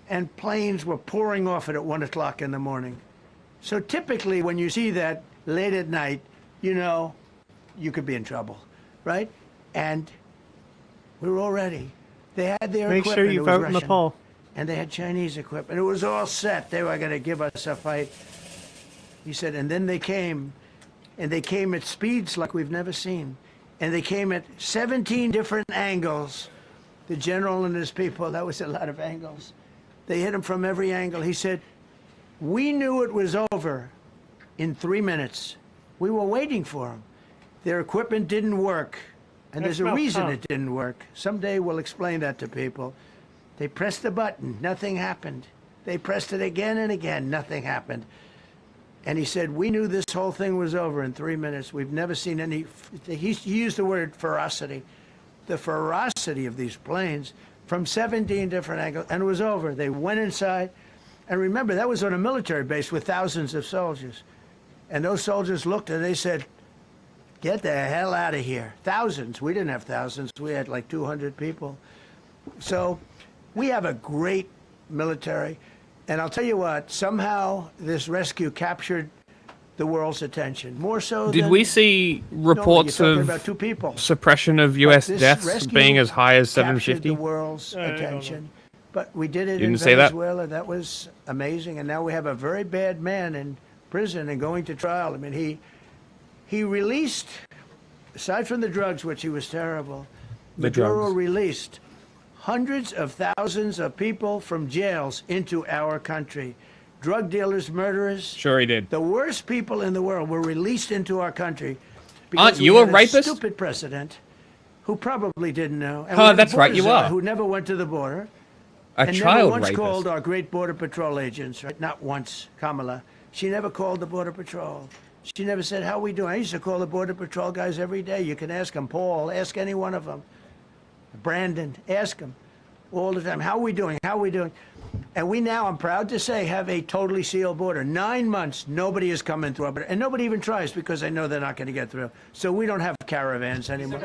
and planes were pouring off it at 1 o'clock in the morning. So typically when you see that late at night, you know you could be in trouble, right? And we were all ready. They had their Make equipment. sure you It was vote in the Russian. poll. And they had Chinese equipment. It was all set. They were going to give us a fight. He said, and then they came, and they came at speeds like we've never seen. And they came at 17 different angles. The general and his people, that was a lot of angles. They hit him from every angle. He said, we knew it was over in 3 minutes. We were waiting for them. Their equipment didn't work. And there's a reason it didn't work. Someday we'll explain that to people. They pressed the button, nothing happened. They pressed it again and again, nothing happened. And he said, we knew this whole thing was over in 3 minutes. We've never seen any, he used the word ferocity. The ferocity of these planes from 17 different angles, and it was over. They went inside. And remember, that was on a military base with thousands of soldiers. And those soldiers looked and they said, get the hell out of here. Thousands. We didn't have thousands. We had like 200 people. So we have a great military. And I'll tell you what, somehow this rescue captured the world's attention, more so Did than we see reports you're talking of about 2 people. suppression of U.S. This deaths rescue being as high as captured 750? the world's attention. But we did it You in didn't say that? Venezuela. That was amazing. And now we have a very bad man in prison and going to trial. I mean, he released, aside from the drugs, which he was terrible, Maduro released hundreds of thousands of people from jails into our country. Drug dealers, murderers. Sure he did. The worst people in the world were released into our country. Aren't we you a had rapist? Stupid president who probably didn't know. And Huh, we had that's right, you border czar are. Who never went to the border. A And child never once rapist. called our great Border Patrol agents, right? Not once, Kamala. She never called the Border Patrol. She never said, how we doing? I used to call the Border Patrol guys every day. You can ask them. Paul, ask any one of them. Brandon, ask them all the time. How are we doing? How are we doing? And we now, I'm proud to say, have a totally sealed border. 9 months, nobody is coming through our border. And nobody even tries because they know they're not going to get through. So we don't have caravans anymore.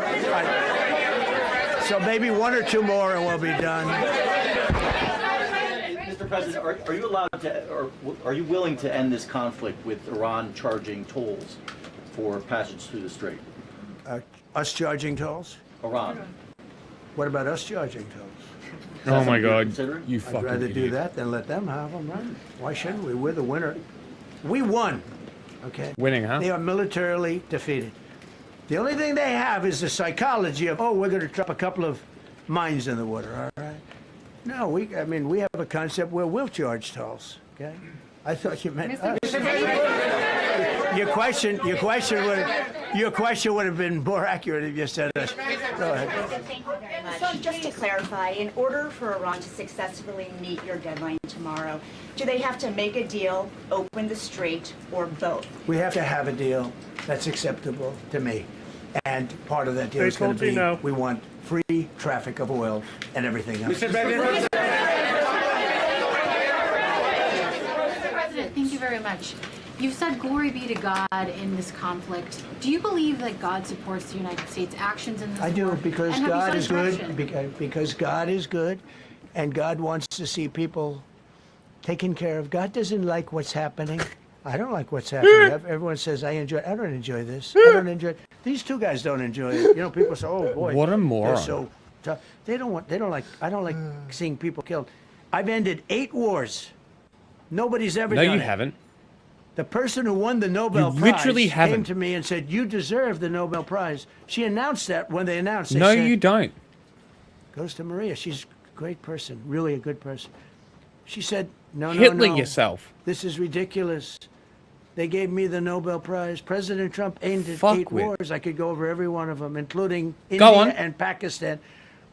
So maybe 1 or 2 more and we'll be done. Mr. President, are you allowed to, or are you willing to end this conflict with Iran charging tolls for passage through the strait? Us charging tolls? Iran. What about us charging tolls? Oh my God, you I'd fucking rather do idiot. that than let them have them, right? Why shouldn't we? We're the winner. We won, okay? Winning, huh? They are militarily defeated. The only thing they have is the psychology of, oh, we're going to drop a couple of mines in the water, all right? No, we have a concept where we'll charge tolls, okay? I thought you meant us. Your question would have been more accurate if you said us. Go ahead. just to clarify, in order for Iran to successfully meet your deadline tomorrow, do they have to make a deal, open the strait, or both? We have to have a deal that's acceptable to me. And part of that deal is going to be we want free traffic of oil and everything else. Mr. President, thank you very much. You've said glory be to God in this conflict. Do you believe that God supports the United States' actions in this war? I do, because And have you God sought is direction? good. Because God is good, and God wants to see people taken care of. God doesn't like what's happening. I don't like what's happening. Everyone says I enjoy. I don't enjoy this. I don't enjoy. These two guys don't enjoy it. You know, people say, "Oh boy, What a moron." they're so tough." They don't want. They don't like. I don't like seeing people killed. I've ended 8 wars. Nobody's ever No, done you it. haven't. The person who won the Nobel Prize literally came haven't. to me and said, "You deserve the Nobel Prize." She announced that when they announced. They No, said, you don't. Goes to Maria. She's a great person, really a good person. She said, "No, Hitler no, no. yourself. This is ridiculous. They gave me the Nobel Prize. President Trump ended Fuck 8 with. wars. I could go over every one of them, including Go India on. and Pakistan,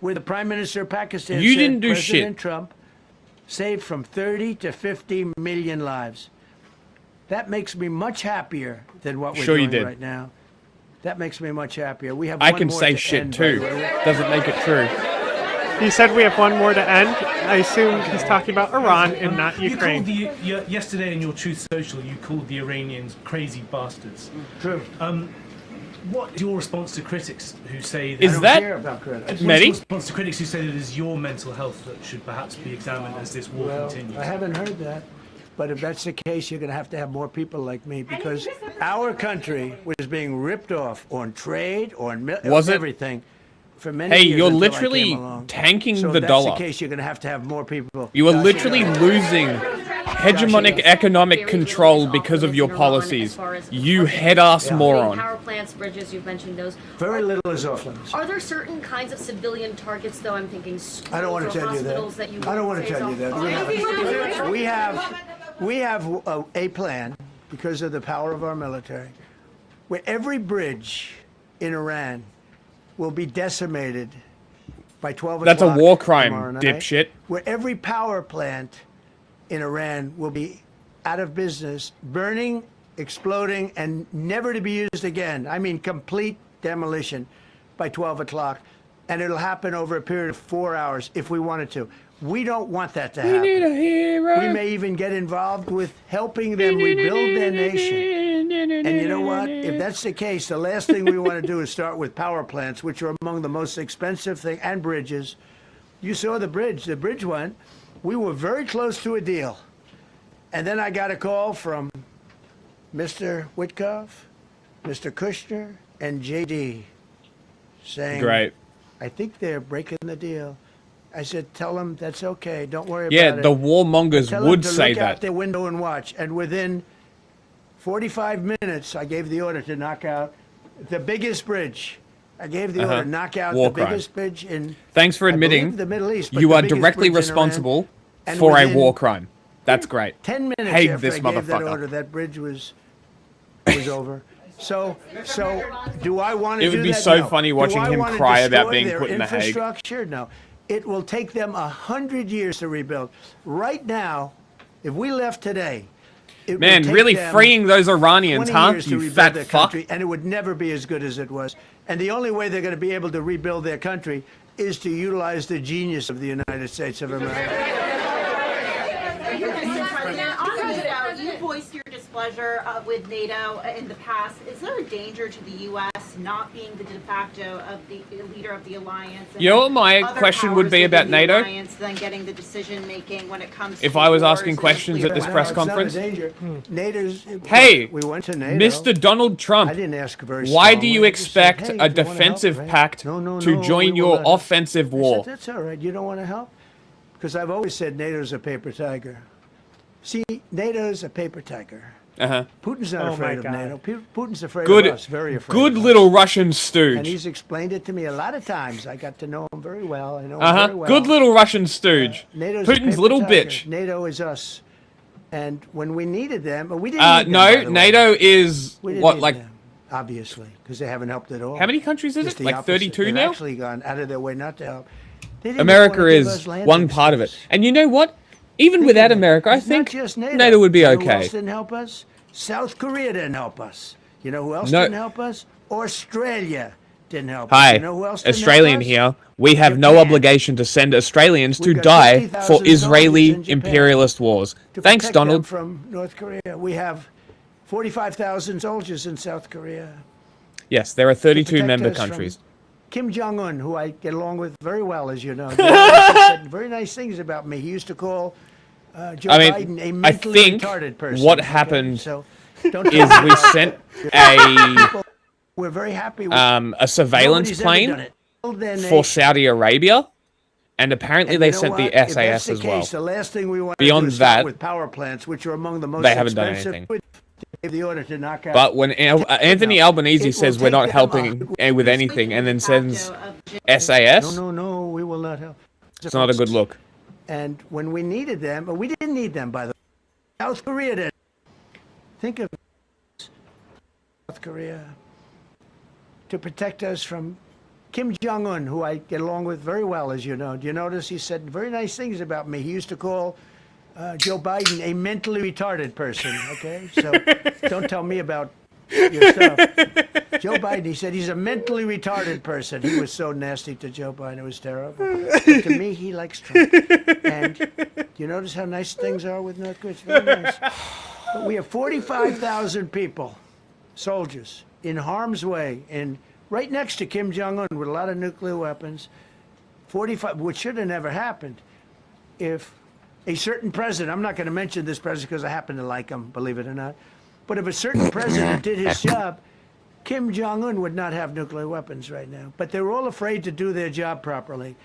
where the Prime Minister of Pakistan You said didn't do President shit. Trump saved from 30 to 50 million lives. That makes me much happier than what we're Sure you doing did. right now. That makes me much happier. We have I one can more say to shit end, by too. the way. Doesn't make it true. He said we have one more to end. I assume he's talking about Iran and not You Ukraine. called yesterday in your Truth Social, you called the Iranians crazy bastards. True. What is your response to critics who say that... Is I don't that care about critics. What's many? your response to critics who say that it is your mental health that should perhaps be examined as this war Well, continues? I haven't heard that. But if that's the case, you're going to have more people like me, because our country was being ripped off on trade, on Was it? everything for many Hey, years you're until I literally came along. tanking So the if dollar. that's the case, you're going to have more people. You are Josh, literally losing hegemonic economic control because of your policies. You head-ass moron. Power plants, bridges, you've mentioned those. Very little is off limits. Are there certain kinds of civilian targets, though? I'm thinking schools I don't want or to tell you hospitals that. you I don't want would to say tell you is that. off- We have a plan, because of the power of our military, where every bridge in Iran will be decimated by 12 That's a o'clock war crime, tomorrow night, dipshit. where every power plant in Iran will be out of business, burning, exploding, and never to be used again. I mean, complete demolition by 12 o'clock. And it'll happen over a period of 4 hours if we wanted to. We don't want that to happen. We need a hero. We may even get involved with helping them rebuild their nation. And you know what? If that's the case, the last thing we want to do is start with power plants, which are among the most expensive thing, and bridges. You saw the bridge one. We were very close to a deal. And then I got a call from Mr. Witkoff, Mr. Kushner, and JD saying, Great. I think they're breaking the deal. I said, tell them that's okay. Don't worry about Yeah, it. the warmongers Tell them would to say look out that. their window and watch. And within 45 minutes, I gave the order to knock out the biggest bridge. I gave the order to knock out War the crime. biggest bridge in, Thanks for I believe, admitting the Middle East. but you the are biggest directly bridge in Iran. responsible And for a within war crime. That's great. 10 minutes Hate after this I gave that motherfucker. order, that bridge was over. So do I want to It do would be that? so No. funny Do watching I him wanna cry about destroy being their put in The Hague. infrastructure? No. It will take them 100 years to rebuild. Right now, if we left today, it would Man, take really them freeing those Iranians, 20 huh? years to You rebuild fat their fuck. country, and it would never be as good as it was. And the only way they're going to be able to rebuild their country is to utilize the genius of the United States of America. Mr. President, on NATO, you voiced your displeasure with NATO in the past. Is there a danger to the U.S. not being the de facto of the leader of the alliance? You know what my other question would powers be about within the NATO? alliance Then getting the decision making when it comes If to I was wars asking and questions at this nuclear press weapons. conference? NATO's, Hey, we went to NATO. Mr. Donald Trump, I didn't ask very why do strongly. you I just said, expect "Hey, a if you wanna help, defensive right?" pact No, to join we your will not. offensive I war? said, that's all right. You don't want to help? Because I've always said NATO's a paper tiger. See, NATO's a paper tiger. Uh-huh. Putin's not Oh, afraid my of God. NATO. Putin's afraid Good, of us, very afraid good of us. little Russian And stooge. he's explained it to me a lot of times. I got to know him very well. I know him Uh-huh. very well. Good little Russian stooge. NATO's a Putin's paper little tiger. bitch. NATO is us. And when we needed them, we didn't need them, No, by the way. NATO is We didn't what, need like, them, obviously, because they haven't helped at all. how many countries is Just it? the Like opposite. 32 They've now? actually gone out of their way not to help. didn't America wanna give is us landing one part of it. And you know what? Even without America, I It's not think just NATO would be You know who okay. else didn't help us? South Korea didn't help us. You know who else No. didn't help us? Australia didn't help us. Hi, You know who else didn't Australian help us? here. We have no obligation to send Australians to We've got die 50,000 for soldiers Israeli in Japan imperialist wars. to Thanks, protect them Donald. from North Korea. We have 45,000 soldiers in South Korea. Yes, there are 32 protect member us from countries. Kim Jong-un, who I get along with very well, as you know, he said very nice things about me. He used to call Joe I mean, Biden a I mentally think retarded person. what okay? happened So don't is tell me we about sent that. We're very happy with a surveillance nobody's ever done plane it. Well, then for they- Saudi Arabia, and apparently and they you know sent what? the If that's SAS the as well. case, the last thing we want Beyond to do is start that, with power plants, which are among the most they haven't done expensive. anything. They gave the order to knock out. But when Anthony Albanese says we're not helping with anything and then sends SAS, No, we will not help. it's not a good look. And when we needed them, but we didn't need them, by the way. South Korea did. Think of South Korea to protect us from Kim Jong-un, who I get along with very well, as you know. Do you notice he said very nice things about me? He used to call Joe Biden a mentally retarded person, okay? So don't tell me about your stuff. Joe Biden, he said he's a mentally retarded person. He was so nasty to Joe Biden. It was terrible. But to me, he likes Trump. And do you notice how nice things are with North Korea? It's very nice. But we have 45,000 people, soldiers, in harm's way, and right next to Kim Jong-un with a lot of nuclear weapons. 45, which should have never happened if a certain president, I'm not going to mention this president because I happen to like him, believe it or not, but if a certain president did his job, Kim Jong-un would not have nuclear weapons right now. But they're all afraid to do their job properly.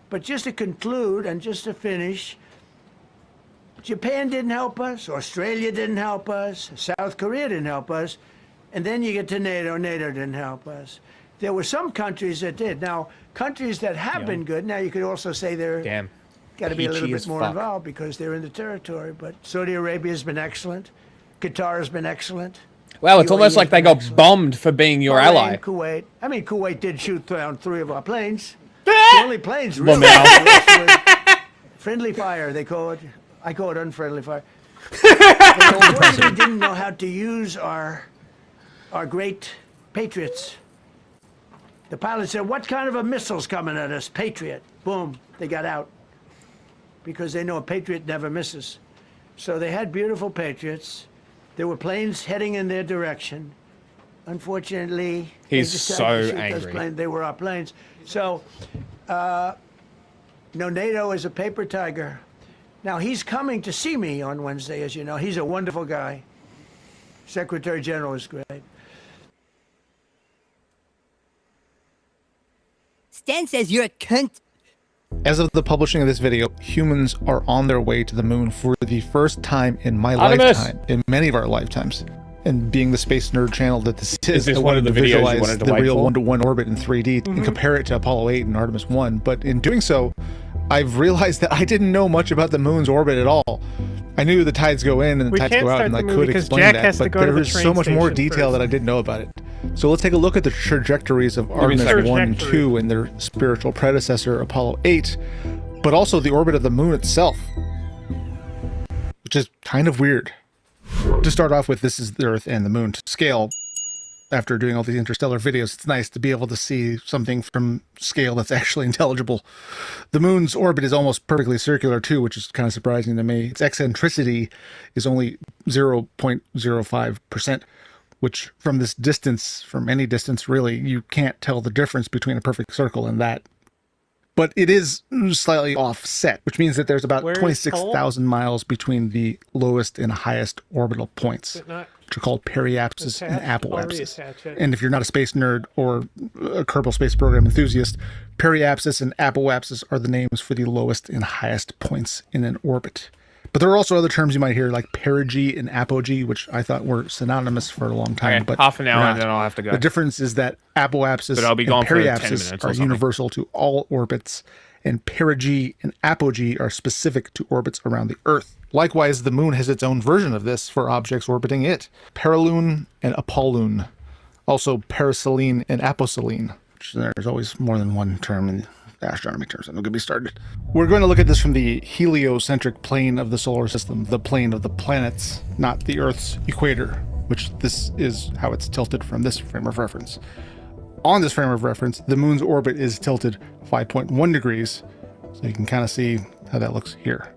But just to conclude and just to finish, Japan didn't help us, Australia didn't help us, South Korea didn't help us, and then you get to NATO. NATO didn't help us. There were some countries that did. Now, countries that have been good, now you could also say they're got to be a little Peachy bit as more fuck. involved because they're in the territory. But Saudi Arabia has been excellent. Qatar has been excellent. Well, it's UAE almost like has they been got excellent. bombed for being your Bahrain, ally. Kuwait. I mean, Kuwait did shoot down 3 of our planes. The only planes Well, really now. was friendly fire, they call it. I call it unfriendly fire. They unfortunately didn't know how to use our great Patriots. The pilot said, "What kind of a missile's coming at us?" Patriot. Boom, they got out. Because they know a Patriot never misses. So they had beautiful Patriots. There were planes heading in their direction. Unfortunately, they He's decided so to shoot those angry. planes. They were our planes. So, NATO is a paper tiger. Now, he's coming to see me on Wednesday, as you know. He's a wonderful guy. Secretary General is great. Stan says you're a cunt. As of the publishing of this video, humans are on their way to the moon for the first time in my Artemis! lifetime, in many of our lifetimes. And being the Space Nerd channel that this is, this I one of wanted the to videos you visualize wanted to the wait real for? one-to-one orbit in 3D and compare it to Apollo 8 and Artemis 1. But in doing so, I've realized that I didn't know much about the moon's orbit at all. I knew the tides go in and the We tides can't go out, start and I the could movie 'cause explain Jack that, has to but go to there the is so train much more station detail that I didn't know about it. So let's take a look at the trajectories of Artemis 1 and 2 and their spiritual predecessor, Apollo 8, but also the orbit of the moon itself, which is kind of weird. To start off with, this is the Earth and the moon to scale. After doing all these interstellar videos, it's nice to be able to see something from scale that's actually intelligible. The moon's orbit is almost perfectly circular too, which is kind of surprising to me. Its eccentricity is only 0.05%, which from this distance, from any distance really, you can't tell the difference between a perfect circle and that. But it is slightly offset, which means that there's about Where is 26,000 miles between the lowest and highest orbital points, Is it not which are called periapsis and attached? I'll apoapsis. reattach it. And if you're not a space nerd or a Kerbal Space Program enthusiast, periapsis and apoapsis are the names for the lowest and highest points in an orbit. But there are also other terms you might hear, like perigee and apogee, which I thought were synonymous for a long time. Okay, but half an hour they're and not. then I'll have to go. The difference is that apoapsis But I'll be and gone for 10 periapsis minutes or are something. universal to all orbits, and perigee and apogee are specific to orbits around the Earth. Likewise, the moon has its own version of this for objects orbiting it. Perilune and apolune. Also periselene and aposelene. Which there's always more than one term in astronomy terms. I'm going to be started. We're going to look at this from the heliocentric plane of the solar system, the plane of the planets, not the Earth's equator, which this is how it's tilted from this frame of reference. On this frame of reference, the moon's orbit is tilted 5.1 degrees, so you can kind of see how that looks here.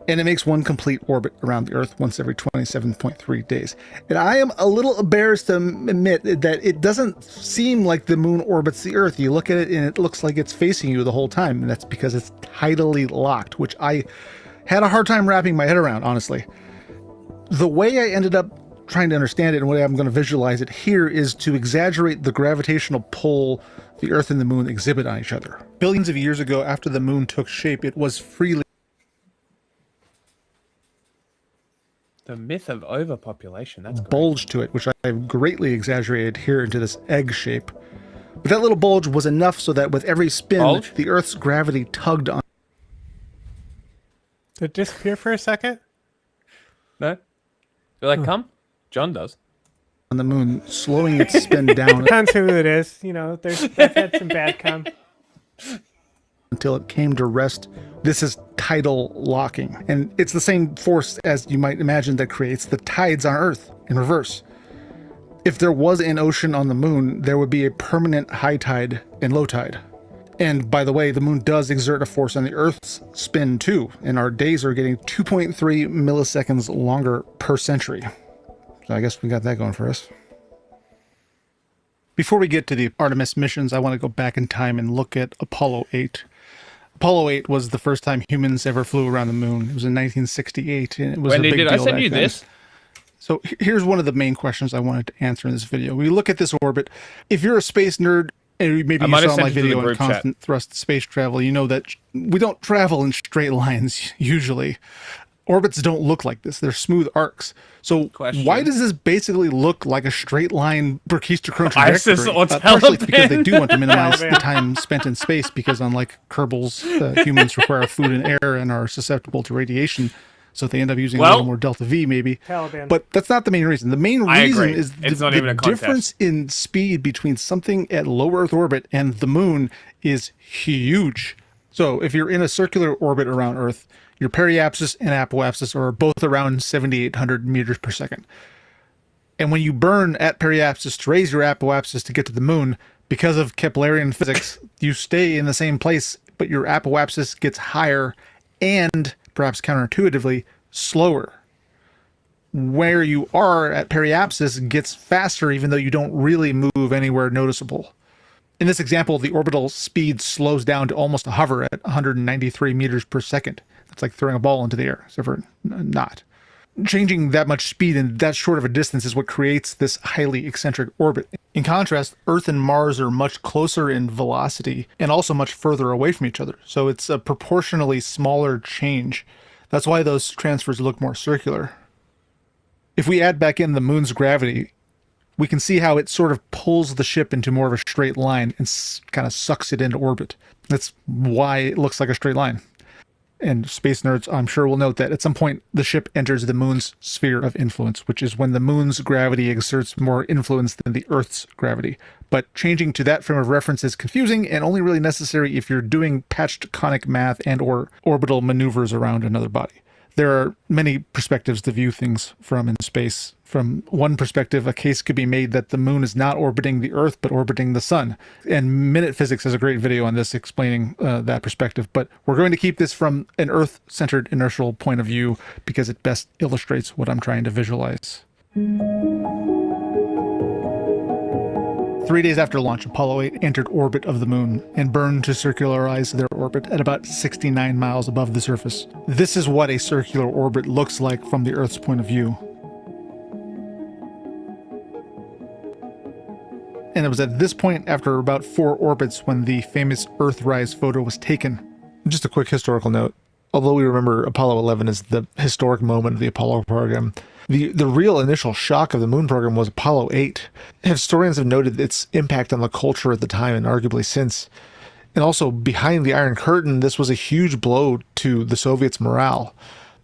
And it makes one complete orbit around the Earth once every 27.3 days. And I am a little embarrassed to admit that it doesn't seem like the moon orbits the Earth. You look at it and it looks like it's facing you the whole time, and that's because it's tidally locked, which I had a hard time wrapping my head around, honestly. The way I ended up trying to understand it and the way I'm going to visualize it here is to exaggerate the gravitational pull the Earth and the moon exhibit on each other. Billions of years ago, after the moon took shape, it was freely The myth of overpopulation, that's great. bulge to it, which I've greatly exaggerated here into this egg shape. But that little bulge was enough so that with every spin, the Earth's gravity tugged on. Did it disappear for a second? No? Do they come? John does. On the moon, slowing its spin down. Depends who it is. You know, they've had some bad come. Until it came to rest. This is tidal locking. And it's the same force as you might imagine that creates the tides on Earth in reverse. If there was an ocean on the moon, there would be a permanent high tide and low tide. And by the way, the moon does exert a force on the Earth's spin too, and our days are getting 2.3 milliseconds longer per century. So I guess we got that going for us. Before we get to the Artemis missions, I want to go back in time and look at Apollo 8. Apollo 8 was the first time humans ever flew around the moon. It was in 1968, and it was Wendy, a big deal did I send back you then. this? So here's one of the main questions I wanted to answer in this video. We look at this orbit. If you're a space nerd, and maybe I you might have saw sent my it to the video on group chat. constant thrust space travel, you know that we don't travel in straight lines usually. Orbits don't look like this. They're smooth arcs. So why does this basically look like a straight line Berkeister-Krohn trajectory? ISIS or Partially it's because they do want to minimize Taliban. the time spent in space, because unlike Kerbals, humans require food and air and are susceptible to radiation. So they end up using a little more delta V maybe. Taliban. But that's not the main reason. The main I reason agree. is It's not even a contest. difference in speed between something at low Earth orbit and the moon is huge. So if you're in a circular orbit around Earth, your periapsis and apoapsis are both around 7,800 meters per second. And when you burn at periapsis to raise your apoapsis to get to the moon, because of Keplerian physics, you stay in the same place, but your apoapsis gets higher and, perhaps counterintuitively, slower. Where you are at periapsis gets faster even though you don't really move anywhere noticeable. In this example, the orbital speed slows down to almost a hover at 193 meters per second. It's like throwing a ball into the air, except for not. Changing that much speed in that short of a distance is what creates this highly eccentric orbit. In contrast, Earth and Mars are much closer in velocity and also much further away from each other. So it's a proportionally smaller change. That's why those transfers look more circular. If we add back in the moon's gravity, we can see how it sort of pulls the ship into more of a straight line and kind of sucks it into orbit. That's why it looks like a straight line. And space nerds, I'm sure, will note that at some point the ship enters the moon's sphere of influence, which is when the moon's gravity exerts more influence than the Earth's gravity. But changing to that frame of reference is confusing and only really necessary if you're doing patched conic math and or orbital maneuvers around another body. There are many perspectives to view things from in space. From one perspective, a case could be made that the moon is not orbiting the Earth, but orbiting the sun. And Minute Physics has a great video on this explaining that perspective. But we're going to keep this from an Earth-centered inertial point of view because it best illustrates what I'm trying to visualize. 3 days after launch, Apollo 8 entered orbit of the moon and burned to circularize their orbit at about 69 miles above the surface. This is what a circular orbit looks like from the Earth's point of view. And it was at this point, after about 4 orbits, when the famous Earthrise photo was taken. Just a quick historical note. Although we remember Apollo 11 as the historic moment of the Apollo program, the real initial shock of the moon program was Apollo 8. Historians have noted its impact on the culture at the time and arguably since. And also, behind the Iron Curtain, this was a huge blow to the Soviets' morale.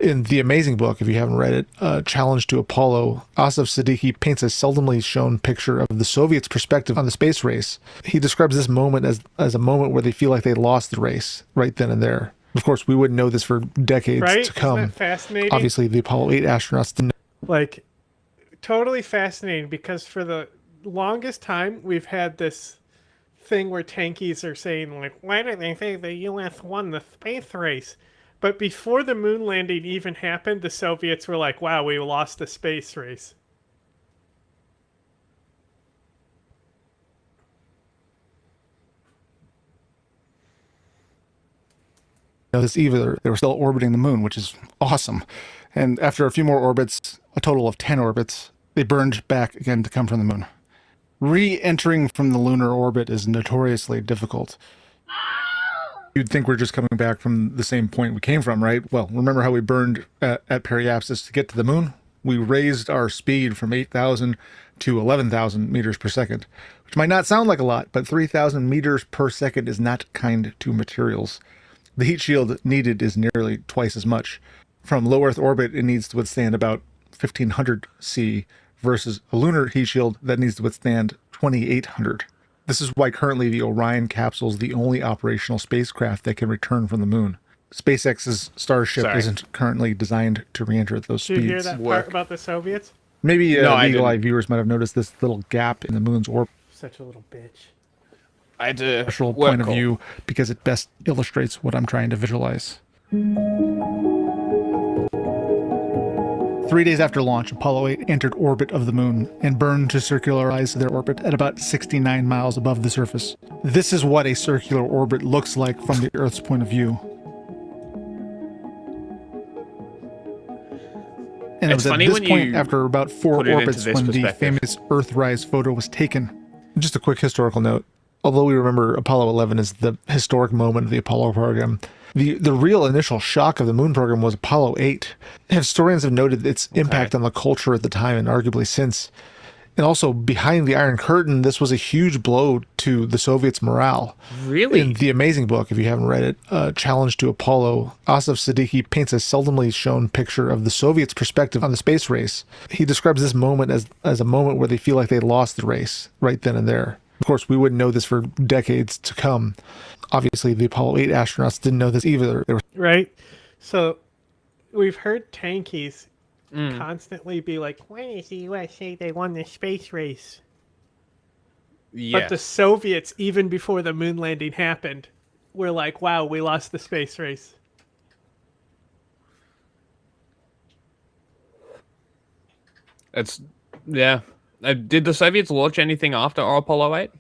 In the amazing book, if you haven't read it, Challenge to Apollo, Asif Siddiqui paints a seldomly shown picture of the Soviets' perspective on the space race. He describes this moment as a moment where they feel like they lost the race right then and there. Of course, we wouldn't know this for decades Right? to come. Isn't that fascinating? Obviously, the Apollo 8 astronauts didn't. Like, totally fascinating, because for the longest time, we've had this thing where tankies are saying, like, why do they say the U.S. won the space race? But before the moon landing even happened, the Soviets were like, wow, we lost the space race. Know this either. They were still orbiting the moon, which is awesome. And after a few more orbits, a total of 10 orbits, they burned back again to come from the moon. Re-entering from the lunar orbit is notoriously difficult. You'd think we're just coming back from the same point we came from, right? Well, remember how we burned at periapsis to get to the moon? We raised our speed from 8,000 to 11,000 meters per second, which might not sound like a lot, but 3,000 meters per second is not kind to materials. The heat shield needed is nearly twice as much. From low Earth orbit, it needs to withstand about 1,500 C versus a lunar heat shield that needs to withstand 2,800. This is why currently the Orion capsule is the only operational spacecraft that can return from the moon. SpaceX's Starship isn't currently designed to re-enter at those Did speeds. you hear that part about the Soviets? Maybe No, I Eagle Eye didn't. viewers might have noticed this little gap in the moon's orbit. Such a little bitch. I had to Special work point of call. view because it best illustrates what I'm trying to visualize. 3 days after launch, Apollo 8 entered orbit of the moon and burned to circularize their orbit at about 69 miles above the surface. This is what a circular orbit looks like from the Earth's point of view. And it It's was at funny this when point, you after about 4 put it into orbits, this when the perspective. famous Earthrise photo was taken. Just a quick historical note. Although we remember Apollo 11 as the historic moment of the Apollo program, the real initial shock of the moon program was Apollo 8. Historians have noted its impact on the culture at the time and arguably since. And also, behind the Iron Curtain, this was a huge blow to the Soviets' morale. Really? In the amazing book, if you haven't read it, Challenge to Apollo, Asif Siddiqui paints a seldomly shown picture of the Soviets' perspective on the space race. He describes this moment as a moment where they feel like they lost the race right then and there. Of course, we wouldn't know this for decades to come. Obviously, the Apollo 8 astronauts didn't know this either. They were Right? So, we've heard tankies constantly be like, why does the U.S. say they won the space race? Yeah. But the Soviets, even before the moon landing happened, were like, wow, we lost the space race. Yeah. Did the Soviets launch anything after Apollo 8?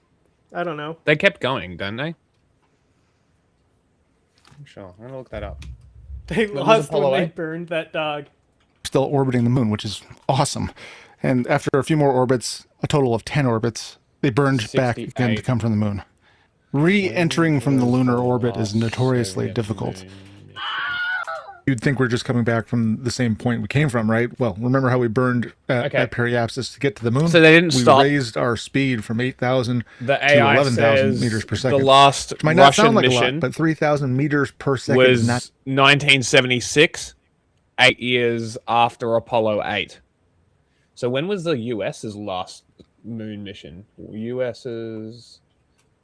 I don't know. They kept going, didn't they? Sure, I'm gonna look that up. They When was lost Apollo when they 8? burned that dog. still orbiting the moon, which is awesome. And after a few more orbits, a total of 10 orbits, they burned back again to come from the moon. Re-entering from the lunar orbit is notoriously difficult. You'd think we're just coming back from the same point we came from, right? Well, remember how we burned at periapsis to get to the moon? So they didn't we stop. raised our speed from 8,000 The to AI 11,000 says meters per the second. last which might not Russian sound like a mission lot, but 3,000 meters per second was is not 1976, 8 years after Apollo 8. So when was the US's last moon mission? US's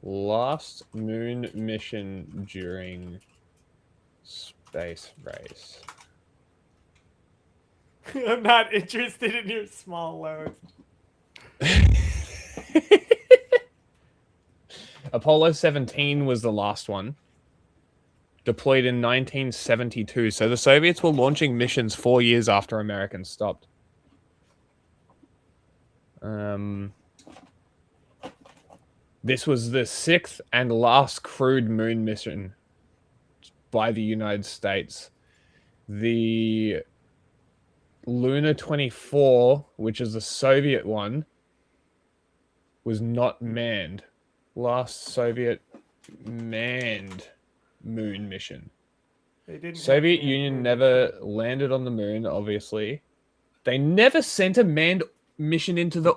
last moon mission during space race. I'm not interested in your small load. Apollo 17 was the last one. Deployed in 1972. So the Soviets were launching missions 4 years after Americans stopped. This was the 6th and last crewed moon mission by the United States. The Luna 24, which is the Soviet one, was not manned. Last Soviet manned moon mission. Soviet Union never landed on the moon, obviously. They never sent a manned mission into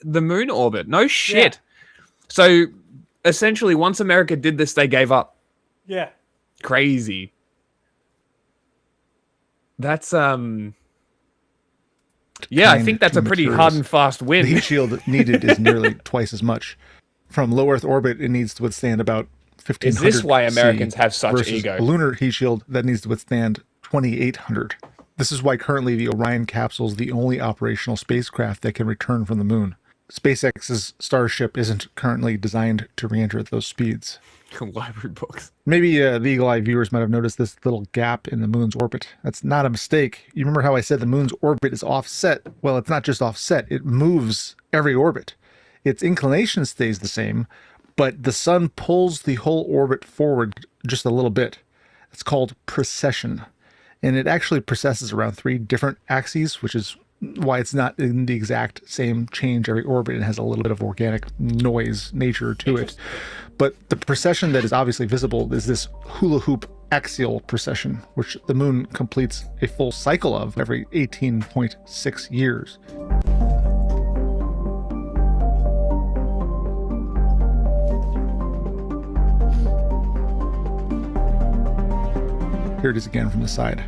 the moon orbit. No shit. Yeah. So essentially, once America did this, they gave up. Yeah. Crazy. That's yeah, I think that's a pretty hard and fast win. The heat shield needed is nearly twice as much. From low Earth orbit, it needs to withstand about 1,500. Is this why Americans have such versus ego? A lunar heat shield that needs to withstand 2,800. This is why currently the Orion capsule is the only operational spacecraft that can return from the moon. SpaceX's Starship isn't currently designed to re-enter at those speeds. Library books. Maybe the Eagle Eye viewers might have noticed this little gap in the moon's orbit. That's not a mistake. You remember how I said the moon's orbit is offset? Well, it's not just offset. It moves every orbit. Its inclination stays the same, but the sun pulls the whole orbit forward just a little bit. It's called precession. And it actually precesses around 3 different axes, which is why it's not in the exact same change every orbit. It has a little bit of organic noise nature to it. But the precession that is obviously visible is this hula hoop axial precession, which the moon completes a full cycle of every 18.6 years. Here it is again from the side.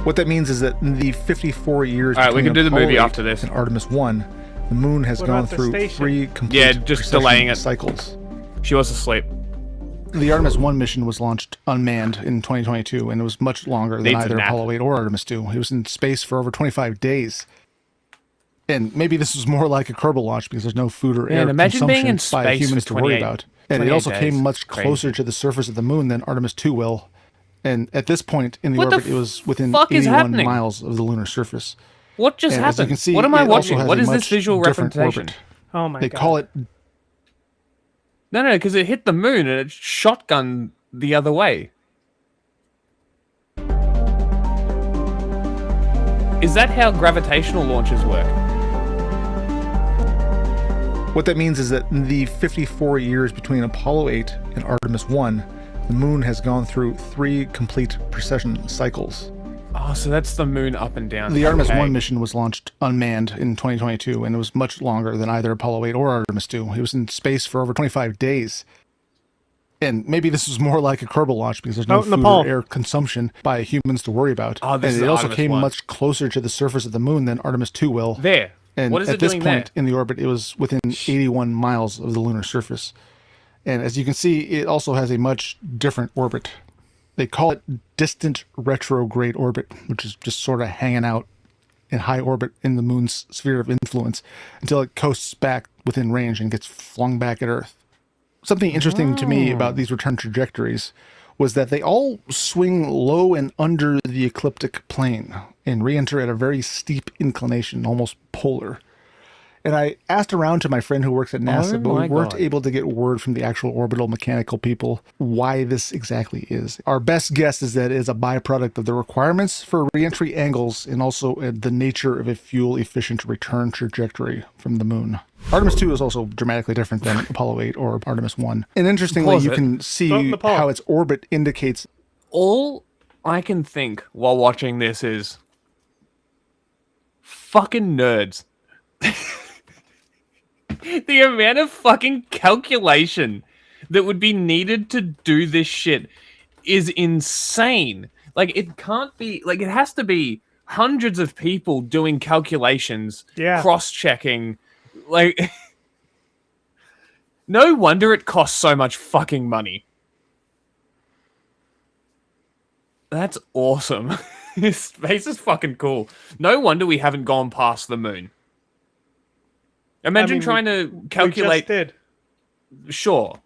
What that means is that in the 54 years All right, we can do the Apollo movie 8 after this. and Artemis 1, the moon has gone through 3 complete Yeah, just delaying it. cycles. She was asleep. The Artemis 1 mission was launched unmanned in 2022, and it was much longer than Needs a either nap. Apollo 8 or Artemis 2. It was in space for over 25 days. And maybe this was more like a Kerbal launch because there's no food or air Man, imagine being consumption in by space humans for to worry 28 about. And it 28 also days. came much Crazy. closer to the surface of the moon than Artemis 2 will. And at this point in the What the orbit, it was within fuck is 81 happening? miles of the lunar surface. What just And as you happened? can see, What am I it also watching? has What a is this much visual different representation? orbit. Oh my They god. call it No, because it hit the moon and it shotgunned the other way. Is that how gravitational launches work? What that means is that in the 54 years between Apollo 8 and Artemis 1, the moon has gone through 3 complete precession cycles. Oh, so that's the moon up and down. The Artemis Okay. 1 mission was launched unmanned in 2022, and it was much longer than either Apollo 8 or Artemis 2. It was in space for over 25 days. And maybe this was more like a Kerbal launch because there's no Out in food Nepal. or air consumption by humans to worry about. Oh, this and is it also Artemis came 1. much closer to the surface of the moon than Artemis 2 will. There. And What is at it this doing point there? in the orbit, it was within 81 miles of the lunar surface. And as you can see, it also has a much different orbit. They call it distant retrograde orbit, which is just sort of hanging out in high orbit in the moon's sphere of influence until it coasts back within range and gets flung back at Earth. Something interesting to me about these return trajectories was that they all swing low and under the ecliptic plane and re-enter at a very steep inclination, almost polar. And I asked around to my friend who works at NASA, but we weren't able to get word from the actual orbital mechanical people why this exactly is. Our best guess is that it is a byproduct of the requirements for re-entry angles and also the nature of a fuel-efficient return trajectory from the moon. Artemis 2 is also dramatically different than Apollo 8 or Artemis 1. And interestingly, Pause you it. can see how its orbit indicates... All I can think while watching this is fucking nerds. The amount of fucking calculation that would be needed to do this shit is insane. Like, it can't be... Like, it has to be hundreds of people doing calculations, cross-checking. Like... No wonder it costs so much fucking money. That's awesome. This space is fucking cool. No wonder we haven't gone past the moon. Imagine trying to calculate. We just did. Sure,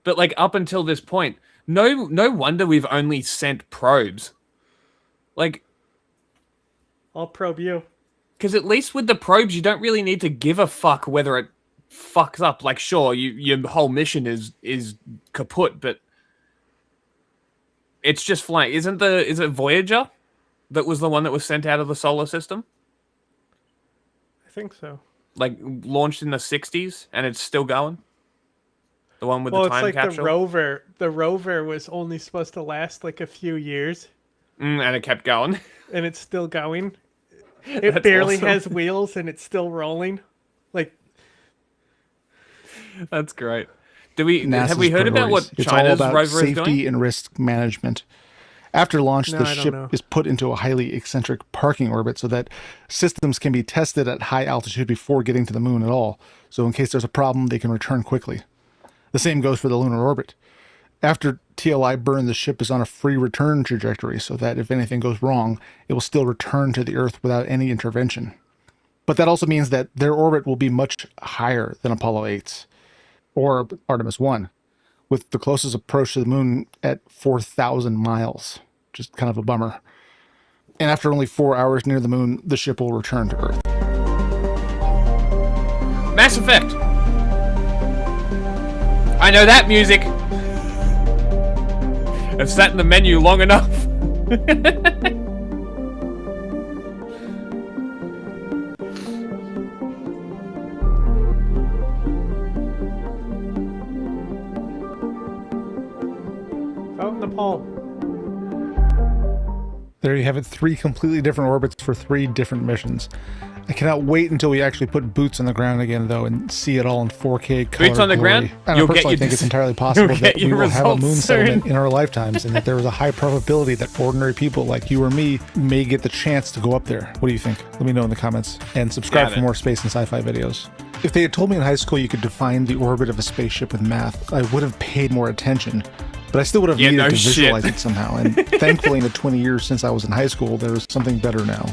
but like up until this point, no wonder we've only sent probes. Like, I'll probe you. because at least with the probes, you don't really need to give a fuck whether it fucks up. Like, sure, your whole mission is kaput, but it's just flying. Is it Voyager that was the one that was sent out of the solar system? I think so. Like, launched in the 60s, and it's still going? The one with Well, the it's time like capsule? the rover. The rover was only supposed to last like a few years. And it kept going. And it's still going. It That's barely awesome. has wheels and it's still rolling. Like, that's great. Have we NASA's heard about what priorities. It's all China's about rover is safety doing? and risk management. After launch, No, the I don't ship know. is put into a highly eccentric parking orbit so that systems can be tested at high altitude before getting to the moon at all. So in case there's a problem, they can return quickly. The same goes for the lunar orbit. After TLI burn, the ship is on a free return trajectory so that if anything goes wrong, it will still return to the Earth without any intervention. But that also means that their orbit will be much higher than Apollo 8's or Artemis 1, with the closest approach to the moon at 4,000 miles. Just kind of a bummer. And after only 4 hours near the moon, the ship will return to Earth. Mass Effect. I know that music. I've sat in the menu long enough. out in the pole. There you have it, 3 completely different orbits for 3 different missions. I cannot wait until we actually put boots on the ground again, though, and see it all in 4K color. Boots on the glory. ground? And I personally think it's entirely possible that we will have a moon soon. settlement in our lifetimes, and that there is a high probability that ordinary people like you or me may get the chance to go up there. What do you think? Let me know in the comments, and subscribe for more space and sci-fi videos. If they had told me in high school you could define the orbit of a spaceship with math, I would have paid more attention. But I still would have needed to visualize it somehow. And thankfully, in the 20 years since I was in high school, there is something better now.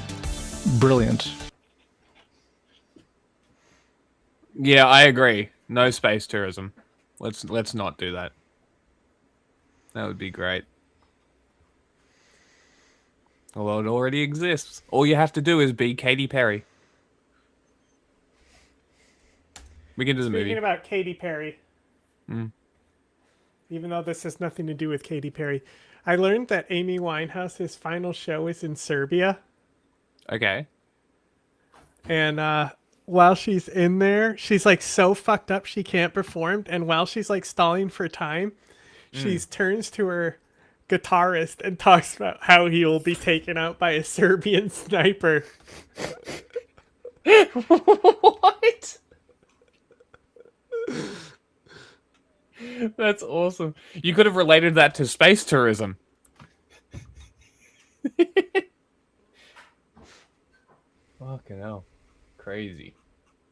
Brilliant. Yeah, I agree. No space tourism. Let's not do that. That would be great. Although it already exists. All you have to do is be Katy Perry. We can do the movie. Speaking about Katy Perry, Mm. even though this has nothing to do with Katy Perry, I learned that Amy Winehouse's final show is in Serbia. Okay. And while she's in there, she's like so fucked up she can't perform. And while she's like stalling for time, she turns to her guitarist and talks about how he will be taken out by a Serbian sniper. What? That's awesome. You could have related that to space tourism. Fucking hell. Crazy.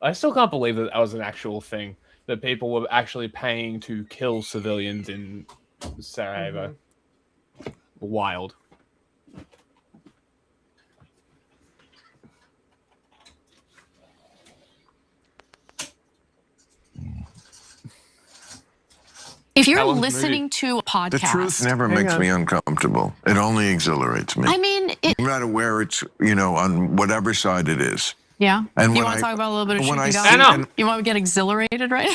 I still can't believe that that was an actual thing. That people were actually paying to kill civilians in Sarajevo. Wild. If you're Alan's listening movie. to a podcast, The truth never makes me uncomfortable. It only exhilarates me. I mean, no matter where it's, you know, on whatever side it is. yeah. And You when want to I- talk about a little bit of when I shooting see- down? and- You want to get exhilarated, right?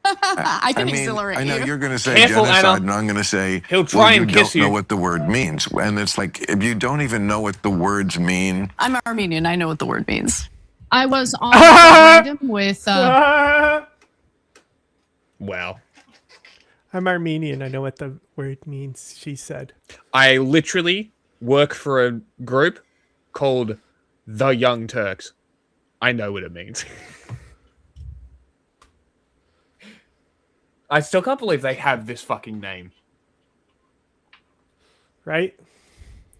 I can exhilarate I know you. you're going to say Careful, genocide, Anna. and I'm going to say, He'll try well, and you kiss don't know you. what the word means. And it's like, if you don't even know what the words mean, I'm Armenian. I know what the word means. I was on a referendum with Wow. I'm Armenian. I know what the word means, she said. I literally work for a group called The Young Turks. I know what it means. I still can't believe they have this fucking name. Right?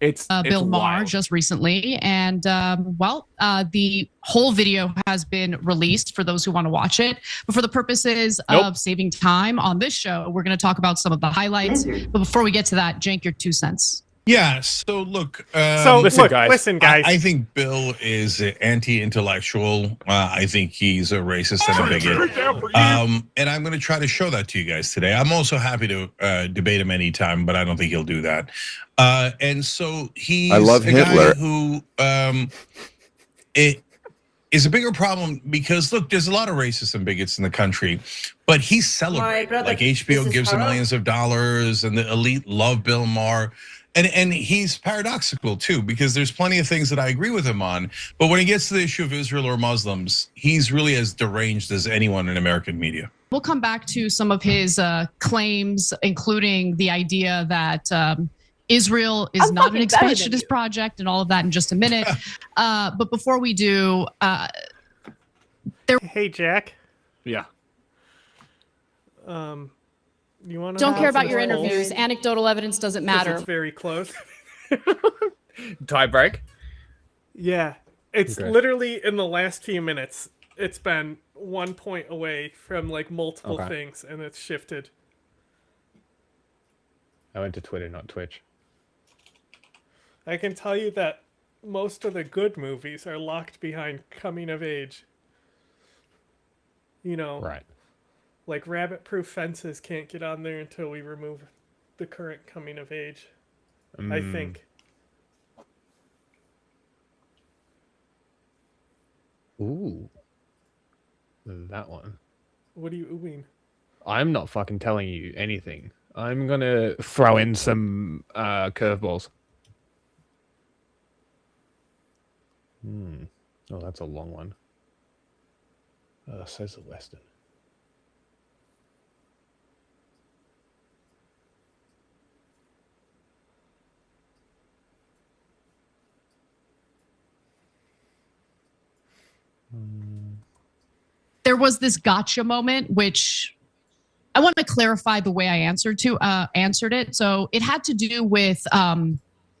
It's Bill Maher wild. just recently, and the whole video has been released for those who want to watch it. But for the purposes of saving time on this show, we're going to talk about some of the highlights. But before we get to that, Jank, your 2 cents. Yeah, so look. Listen, guys. I think Bill is anti-intellectual. I think he's a racist and a bigot. And I'm going to try to show that to you guys today. I'm also happy to debate him anytime, but I don't think he'll do that. And so he's I love a Hitler. guy who it is a bigger problem because, look, there's a lot of racists and bigots in the country, but he's celebrated. Like HBO gives him millions of dollars and the elite love Bill Maher. And he's paradoxical too, because there's plenty of things that I agree with him on. But when he gets to the issue of Israel or Muslims, he's really as deranged as anyone in American media. We'll come back to some of his claims, including the idea that Israel is not an expansionist project and all of that in just a minute. But before we do, Hey, Jack. Yeah. You want to Don't care about your interviews. Anecdotal evidence doesn't matter. It's very close. Tie break? Yeah. It's literally in the last few minutes. It's been 1 point away from like multiple things, and it's shifted. I went to Twitter, not Twitch. I can tell you that most of the good movies are locked behind coming of age. You know, right? Like Rabbit Proof Fences can't get on there until we remove the current coming of age. I think. Ooh. That one. What are you oohing? I'm not fucking telling you anything. I'm gonna throw in some curveballs. Oh, that's a long one. Says the Western. There was this gotcha moment, which I want to clarify the way I answered it. So it had to do with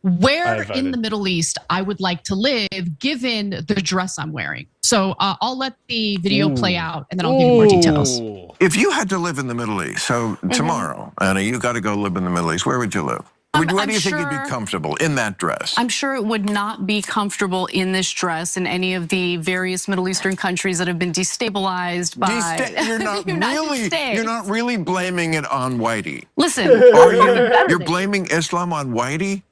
where in the Middle East I would like to live, given the dress I'm wearing. So I'll let the video play out, and then I'll give you more details. If you had to live in the Middle East, so tomorrow, Anna, you got to go live in the Middle East, where would you live? Where do you think you'd be comfortable in that dress? I'm sure it would not be comfortable in this dress in any of the various Middle Eastern countries that have been destabilized by You're not you're not really blaming it on Whitey. Listen, you're blaming Islam on Whitey?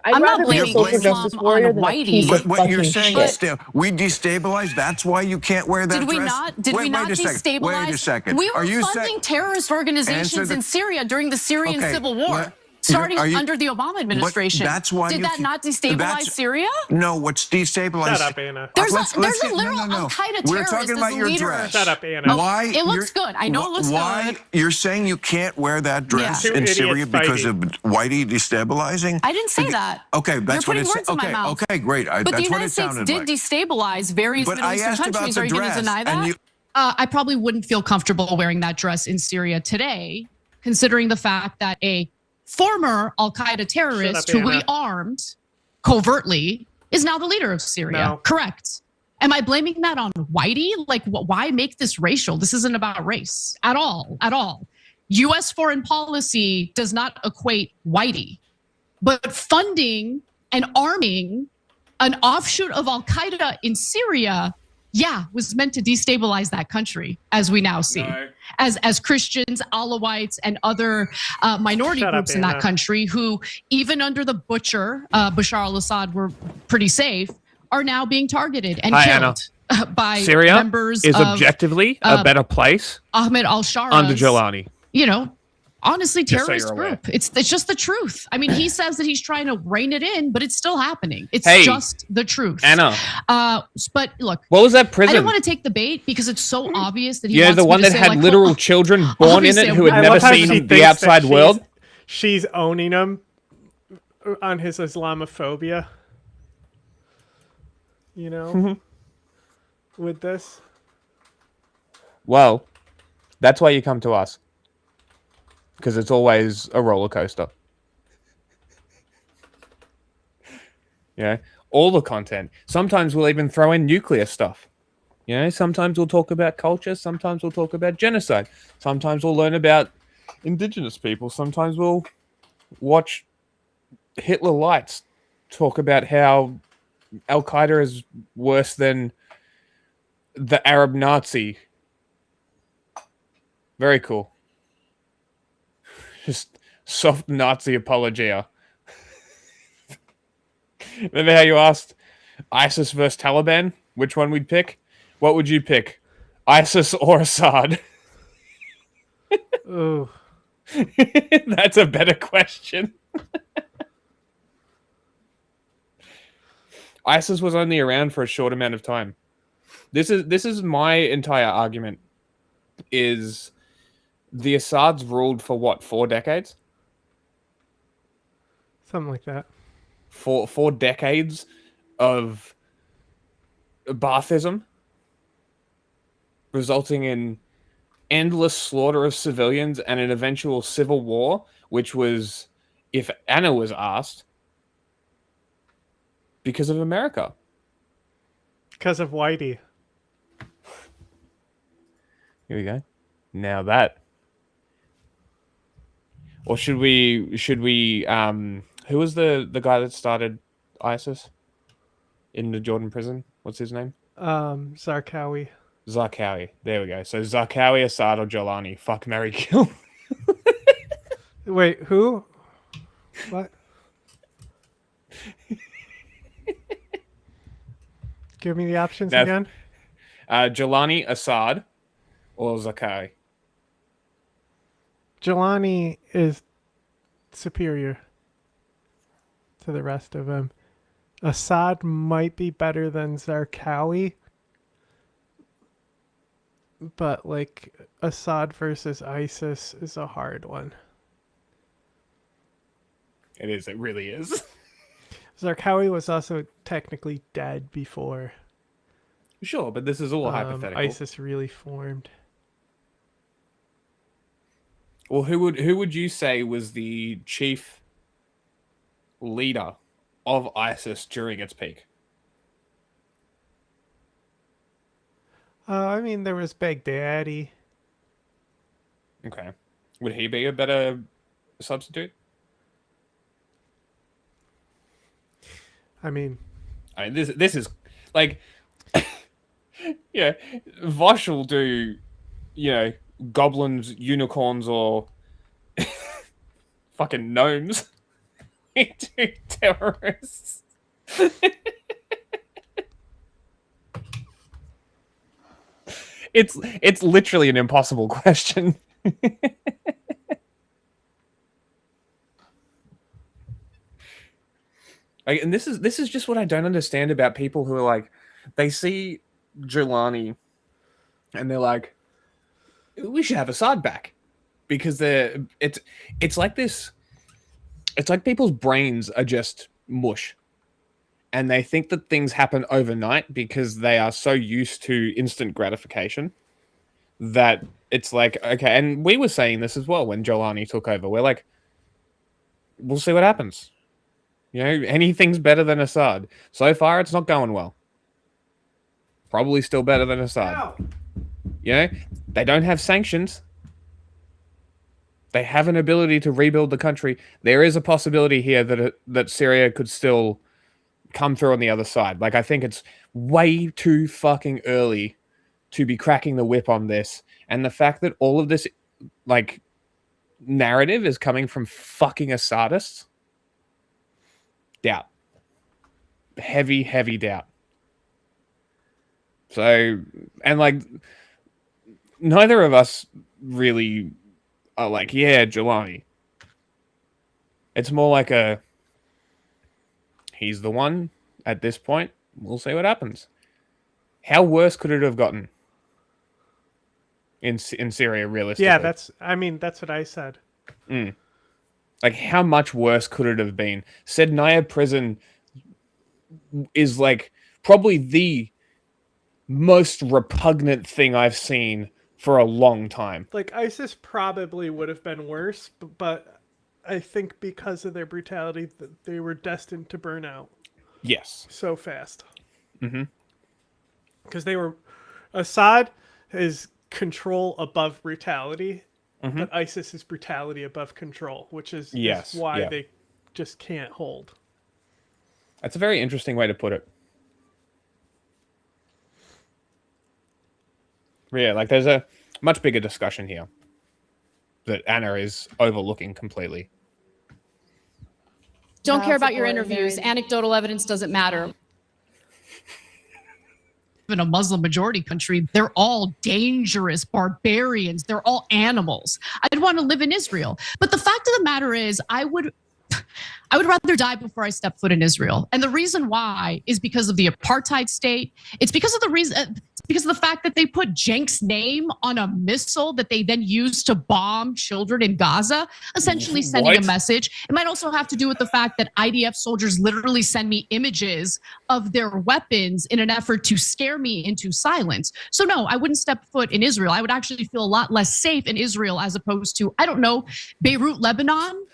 I'm not blaming Islam on Whitey. But what you're saying is still, we destabilized, that's why you can't wear that Did we dress? not? Did we not destabilize? Wait a second. We were Are you funding terrorist organizations in Syria during the Syrian civil war. Starting under the Obama administration. That's why Did that not destabilize Syria? No, what's destabilized? Shut up, Anna. There's a literal Al-Qaeda terrorist. We're talking about your dress. Shut up, Anna. Why? It looks good. I know it looks good. You're saying you can't wear that dress in Syria because of Whitey destabilizing? I didn't say that. Okay, that's what it's said. Okay, great. But the United States did destabilize various Middle Eastern countries. Are you going to deny that? I probably wouldn't feel comfortable wearing that dress in Syria today, considering the fact that a former Al-Qaeda terrorist who we armed covertly is now the leader of Syria. No. Correct. Am I blaming that on Whitey? Like, why make this racial? This isn't about race at all, at all. U.S. foreign policy does not equate Whitey, but funding and arming an offshoot of Al-Qaeda in Syria, was meant to destabilize that country, as we now see. No. As Christians, Alawites, and other minority groups in that country who, even under the butcher, Bashar al-Assad, were pretty safe, are now being targeted and killed by Syria members is of objectively a better place Ahmed al-Shara under Jelani. Honestly, terrorist group. It's just the truth. I mean, he says that he's trying to rein it in, but it's still happening. It's just the truth. Anna. But look. What was that prison? I don't want to take the bait because it's so obvious that he wants the one that had literal children born in it who had never seen the outside world? She's owning him on his Islamophobia. With this. Well, that's why you come to us. Because it's always a roller coaster. All the content. Sometimes we'll even throw in nuclear stuff. Sometimes we'll talk about culture. Sometimes we'll talk about genocide. Sometimes we'll learn about indigenous people. Sometimes we'll watch Hitler Lights talk about how Al-Qaeda is worse than the Arab Nazi. Very cool. Just soft Nazi apologia. Remember how you asked ISIS versus Taliban? Which one we'd pick? What would you pick? ISIS or Assad? Ooh. That's a better question. ISIS was only around for a short amount of time. This is my entire argument. Is the Assads ruled for what, 4 decades? Something like that. Four decades of Baathism, resulting in endless slaughter of civilians and an eventual civil war, which was, if Anna was asked, because of America. Because of Whitey. Here we go. Now that. Or should we who was the guy that started ISIS in the Jordan prison? What's his name? Zarqawi. Zarqawi. There we go. So Zarqawi, Assad, or Jolani. Fuck, marry, kill. Wait, who? What? Give me the options again. Jolani, Assad, or Zarqawi. Jelani is superior to the rest of them. Assad might be better than Zarqawi, but like Assad versus ISIS is a hard one. It is. It really is. Zarqawi was also technically dead before. Sure, but this is all hypothetical. ISIS really formed. Well, who would you say was the chief leader of ISIS during its peak? I mean, there was Baghdadi. Okay. Would he be a better substitute? I mean, this is like, yeah, Vosh will do, goblins, unicorns, or fucking gnomes into terrorists. It's literally an impossible question. Like, and this is just what I don't understand about people who are like, they see Jelani and they're like, we should have Assad back, because it's like this. It's like people's brains are just mush, and they think that things happen overnight because they are so used to instant gratification that it's like, okay. And we were saying this as well when Jelani took over. We're like, we'll see what happens. Anything's better than Assad. So far, it's not going well. Probably still better than Assad. They don't have sanctions. They have an ability to rebuild the country. There is a possibility here that Syria could still come through on the other side. Like, I think it's way too fucking early to be cracking the whip on this. And the fact that all of this, like, narrative is coming from fucking Assadists, doubt. Heavy, heavy doubt. So, and like, neither of us really are like, yeah, Jelani. It's more like he's the one at this point. We'll see what happens. How worse could it have gotten in Syria, realistically? Yeah, that's what I said. Like, how much worse could it have been? Sednaya prison is like probably the most repugnant thing I've seen for a long time. Like, ISIS probably would have been worse, but I think because of their brutality, they were destined to burn out. Yes. So fast. Mm-hmm. Because Assad is control above brutality, but ISIS is brutality above control, which is why they just can't hold. That's a very interesting way to put it. Yeah, like, there's a much bigger discussion here that Anna is overlooking completely. Don't care about your interviews. Anecdotal evidence doesn't matter. In a Muslim majority country, they're all dangerous barbarians. They're all animals. I'd want to live in Israel. But the fact of the matter is, I would rather die before I step foot in Israel. And the reason why is because of the apartheid state. It's because of the reason. because of the fact that they put Cenk's name on a missile that they then use to bomb children in Gaza, essentially sending a message. It might also have to do with the fact that IDF soldiers literally send me images of their weapons in an effort to scare me into silence. So no, I wouldn't step foot in Israel. I would actually feel a lot less safe in Israel as opposed to, I don't know, Beirut, Lebanon,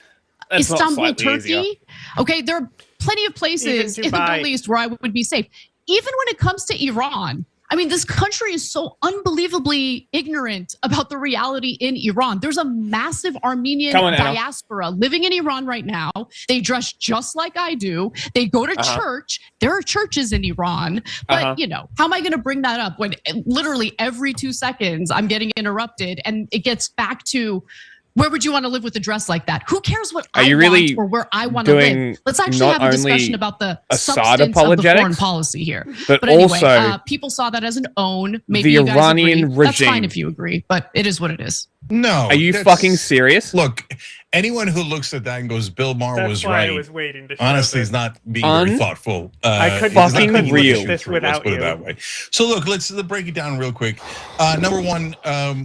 That's Istanbul, Turkey. Easier. Okay, there are plenty of places in the Middle East where I would be safe. Even when it comes to Iran, I mean, this country is so unbelievably ignorant about the reality in Iran. There's a massive Armenian diaspora living in Iran right now. They dress just like I do. They go to church. There are churches in Iran. But, you know, how am I going to bring that up when literally every 2 seconds I'm getting interrupted and it gets back to, where would you want to live with a dress like that? Who cares what I want or where I want to live? Let's actually have a discussion about the substance of the foreign policy here. But anyway, also, people saw that as an own. Maybe the you guys Iranian agree. That's regime. fine if you agree, but it is what it is. No. Are you fucking serious? Look, anyone who looks at that and goes, Bill Maher was why right. I was waiting to show Honestly, this. is not being very thoughtful. I couldn't fucking real this without put you. it that way. So look, let's break it down real quick. Number one,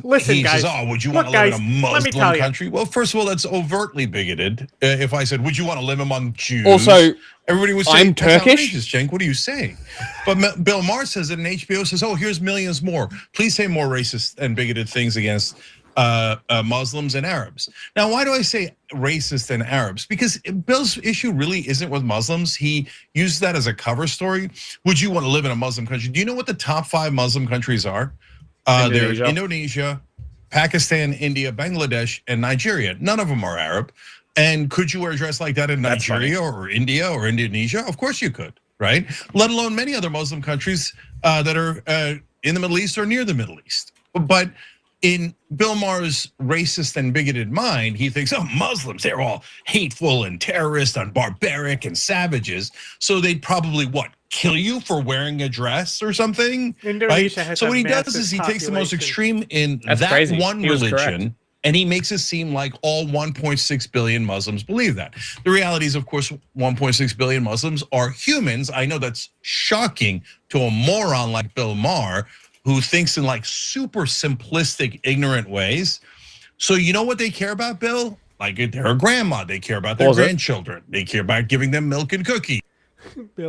listen, he guys. says, "Oh, would you Look, want to live guys, in a let me tell Muslim you. country?" Well, first of all, that's overtly bigoted. If I said, "Would you want to live among Jews?" Also, everybody would say, I'm "That's Turkish." outrageous, Cenk. What are you saying? But Bill Maher says it, and HBO says, "Oh, here's millions more. Please say more racist and bigoted things against." Muslims and Arabs. Now, why do I say racist and Arabs? Because Bill's issue really isn't with Muslims. He used that as a cover story. Would you want to live in a Muslim country? Do you know what the top 5 Muslim countries are? They're Indonesia, Pakistan, India, Bangladesh, and Nigeria. None of them are Arab. And could you wear a dress like that in Nigeria or India or Indonesia? Of course you could, right? Let alone many other Muslim countries that are in the Middle East or near the Middle East. But in Bill Maher's racist and bigoted mind, he thinks, oh, Muslims, they're all hateful and terrorist and barbaric and savages. So they'd probably, what, kill you for wearing a dress or something? Indonesia right? has So a what he does massive is he takes the most population. extreme in That's that crazy. one He was religion, correct. and he makes it seem like all 1.6 billion Muslims believe that. The reality is, of course, 1.6 billion Muslims are humans. I know that's shocking to a moron like Bill Maher, who thinks in like super simplistic, ignorant ways. So you know what they care about, Bill? Like their grandma, they care about their grandchildren. They care about giving them milk and cookies.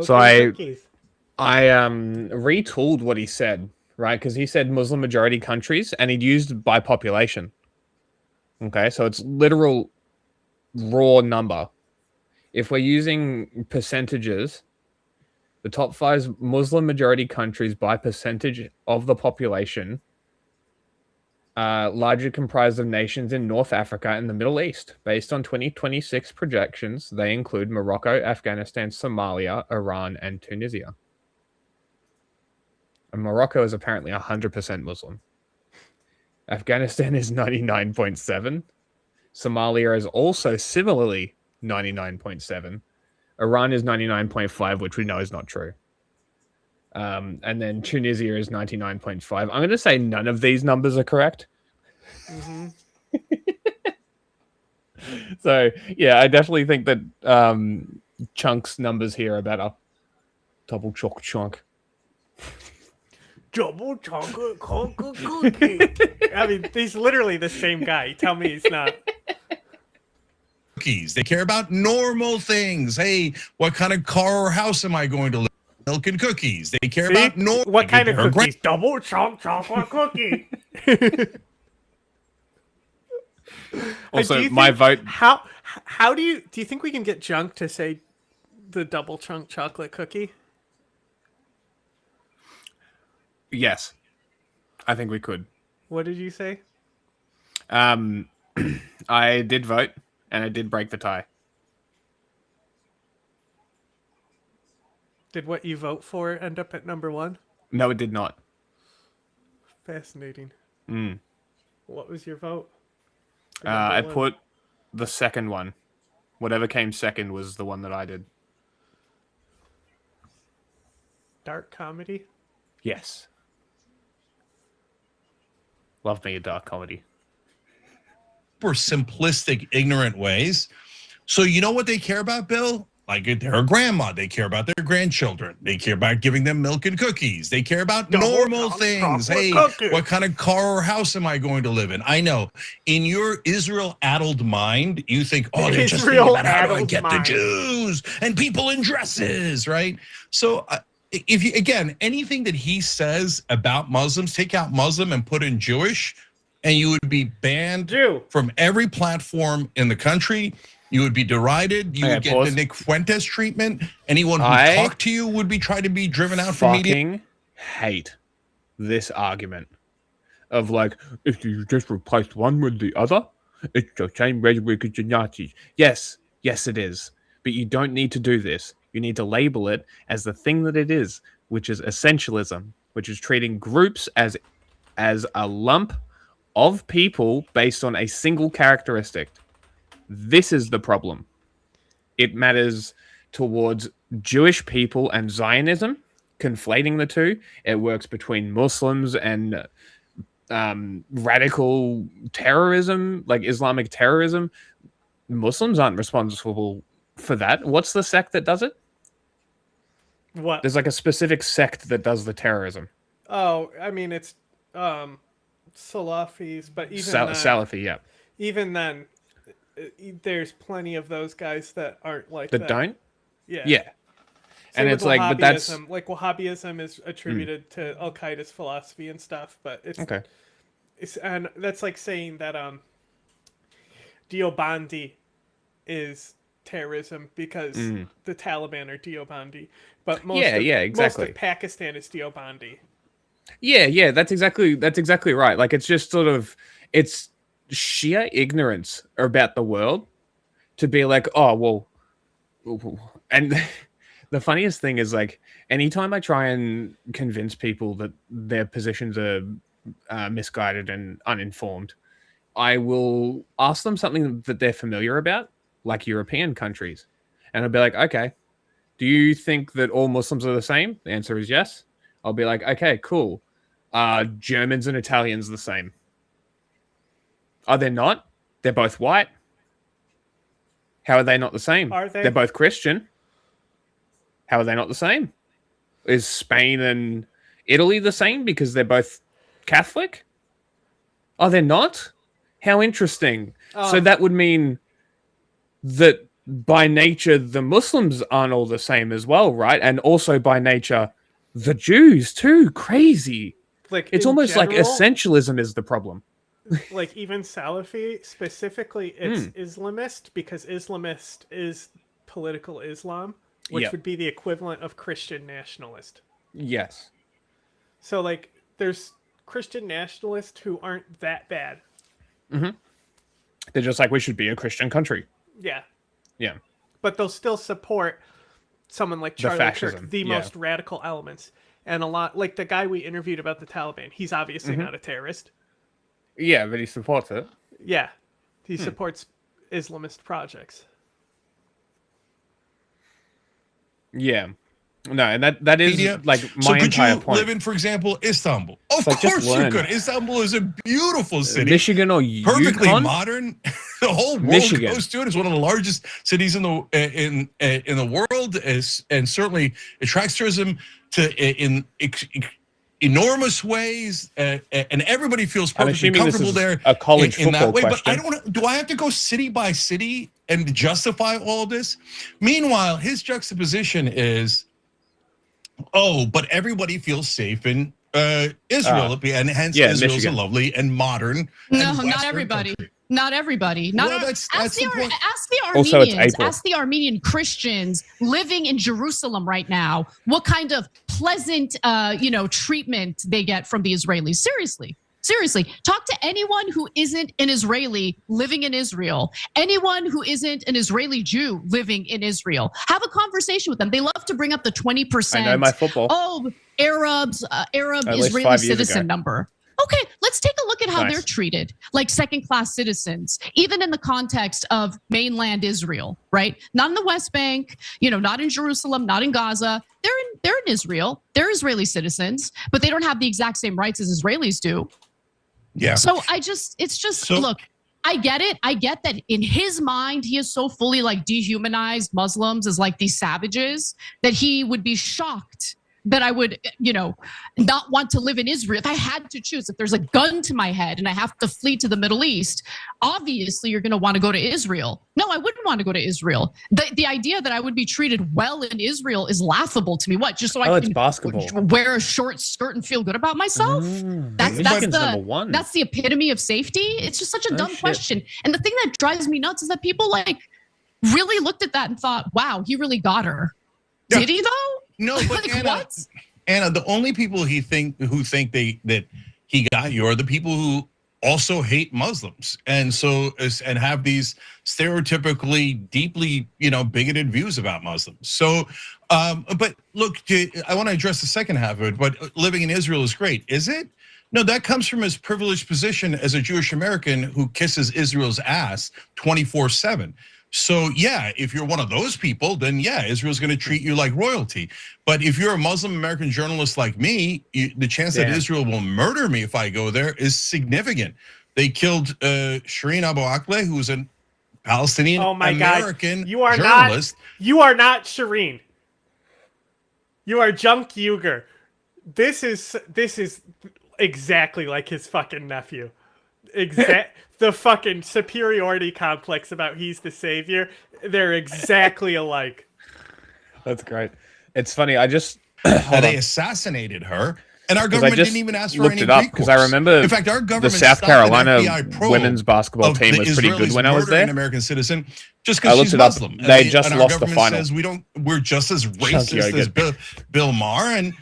So I retooled what he said, right? Because he said Muslim majority countries, and he'd used by population. Okay, so it's literal raw number. If we're using percentages, the top 5 Muslim majority countries by percentage of the population, largely comprised of nations in North Africa and the Middle East. Based on 2026 projections, they include Morocco, Afghanistan, Somalia, Iran, and Tunisia. And Morocco is apparently 100% Muslim. Afghanistan is 99.7. Somalia is also similarly 99.7. Iran is 99.5, which we know is not true. And then Tunisia is 99.5. I'm going to say none of these numbers are correct. So, yeah, I definitely think that Chunk's numbers here are better. Double chunk. Double chocolate cookie. I mean, he's literally the same guy. Tell me he's not. They care about normal things. Hey, what kind of car or house am I going to live in? Milk and cookies. They care about normal. What kind of cookies? Double chocolate cookie. Also, my vote. How do you think we can get Junk to say the double chunk chocolate cookie? Yes, I think we could. What did you say? I did vote, and I did break the tie. Did what you vote for end up at number 1? No, it did not. Fascinating. Mm. What was your vote? I put the second one. Whatever came second was the one that I did. Dark comedy? Yes. Love me a dark comedy. Super simplistic, ignorant ways. So you know what they care about, Bill? Like they're a grandma. They care about their grandchildren. They care about giving them milk and cookies. They care about normal things. Hey, what kind of car or house am I going to live in? I know. In your Israel-addled mind, you think, oh, they're just thinking about how do I get the Jews and people in dresses, right? So if you, again, anything that he says about Muslims, take out Muslim and put in Jewish, and you would be banned from every platform in the country. You would be derided. You would get the Nick Fuentes treatment. Anyone who talked to you would be tried to be driven out from media. Fucking hate this argument of like, if you just replace one with the other, it's the same rhetoric as the Nazis. Yes, it is. But you don't need to do this. You need to label it as the thing that it is, which is essentialism, which is treating groups as a lump of people based on a single characteristic. This is the problem. It matters towards Jewish people and Zionism, conflating the two. It works between Muslims and radical terrorism, like Islamic terrorism. Muslims aren't responsible for that. What's the sect that does it? What? There's like a specific sect that does the terrorism. Oh, I mean, it's Salafis, but even Salafi, yeah. Even then, there's plenty of those guys that aren't like that. Don't? Yeah. Yeah. And it's like, but that's like Wahhabism is attributed to Al Qaeda's philosophy and stuff, but it's okay. And that's like saying that Deobandi is terrorism because the Taliban are Deobandi, but most of Pakistan is Deobandi. Yeah, that's exactly right. Like it's just sort of it's sheer ignorance about the world to be like, oh well, and the funniest thing is like anytime I try and convince people that their positions are misguided and uninformed, I will ask them something that they're familiar about, like European countries, and I'll be like, okay, do you think that all Muslims are the same? The answer is yes. I'll be like, okay, cool. Germans and Italians the same? Are they not? They're both white. How are they not the same? Are they? They're both Christian. How are they not the same? Is Spain and Italy the same because they're both Catholic? Are they not? How interesting. So that would mean that by nature, the Muslims aren't all the same as well, right? And also by nature, the Jews too. Crazy. Like it's almost like essentialism is the problem. Like even Salafi specifically, it's Islamist because Islamist is political Islam, which would be the equivalent of Christian nationalist. Yes. So like there's Christian nationalists who aren't that bad. Mm-hmm. They're just like, we should be a Christian country. Yeah. Yeah. But they'll still support someone like Charlie Kirk, the most radical elements. And a lot, like the guy we interviewed about the Taliban, he's obviously not a terrorist. Yeah, but he supports it. Yeah. He supports Islamist projects. Yeah. No, and that is like my entire point. So could you live in, for example, Istanbul? Of course you could. Istanbul is a beautiful city. Michigan or perfectly Yukon? modern. The whole world goes to it. It's one of the largest cities in the world, and certainly attracts tourism in enormous ways. And everybody feels perfectly comfortable there. A college in that football way. question. But I don't. Do I have to go city by city and justify all of this? Meanwhile, his juxtaposition is, oh, but everybody feels safe in Israel, and hence Israel's Michigan. a lovely and modern. No, and not everybody. Not everybody. Not that's ask the Also, it's Armenians. April. Ask the Armenian Christians living in Jerusalem right now what kind of pleasant, treatment they get from the Israelis. Seriously, talk to anyone who isn't an Israeli living in Israel, anyone who isn't an Israeli Jew living in Israel. Have a conversation with them. They love to bring up the 20%. I know my football. Oh, Arab Israeli citizen number. Okay, let's take a look at how they're treated, like second-class citizens, even in the context of mainland Israel, right? Not in the West Bank, not in Jerusalem, not in Gaza. They're in Israel. They're Israeli citizens, but they don't have the exact same rights as Israelis do. Yeah. So look, I get it. I get that in his mind, he is so fully like dehumanized Muslims as like these savages that he would be shocked that I would, not want to live in Israel. If I had to choose, if there's a gun to my head and I have to flee to the Middle East, obviously you're going to want to go to Israel. No, I wouldn't want to go to Israel. The idea that I would be treated well in Israel is laughable to me. What? Just so I can wear a short skirt and feel good about myself? That's the epitome of safety. It's just such a dumb question. And the thing that drives me nuts is that people like really looked at that and thought, wow, he really got her. Yeah. Did he though? No, but like, what? Anna, the only people who think that he got you are the people who also hate Muslims and have these stereotypically deeply bigoted views about Muslims. So, but look, I want to address the second half of it. But living in Israel is great, is it? No, that comes from his privileged position as a Jewish American who kisses Israel's ass 24/7. So yeah, if you're one of those people, then yeah, Israel's going to treat you like royalty. But if you're a Muslim American journalist like me, the chance that Israel will murder me if I go there is significant. They killed Shireen Abu Akleh, who was a Palestinian American journalist. You are not Shireen. You are Junk Uger. This is exactly like his fucking nephew. The fucking superiority complex about he's the savior. They're exactly alike. That's great. It's funny. I just they assassinated her, and our government didn't even ask for any recourse. Because I remember, in fact, our government the South Carolina women's basketball team was pretty good when I was there. An American citizen, just because she's Muslim. They just lost the final. Says we're just as racist as Bill Maher, and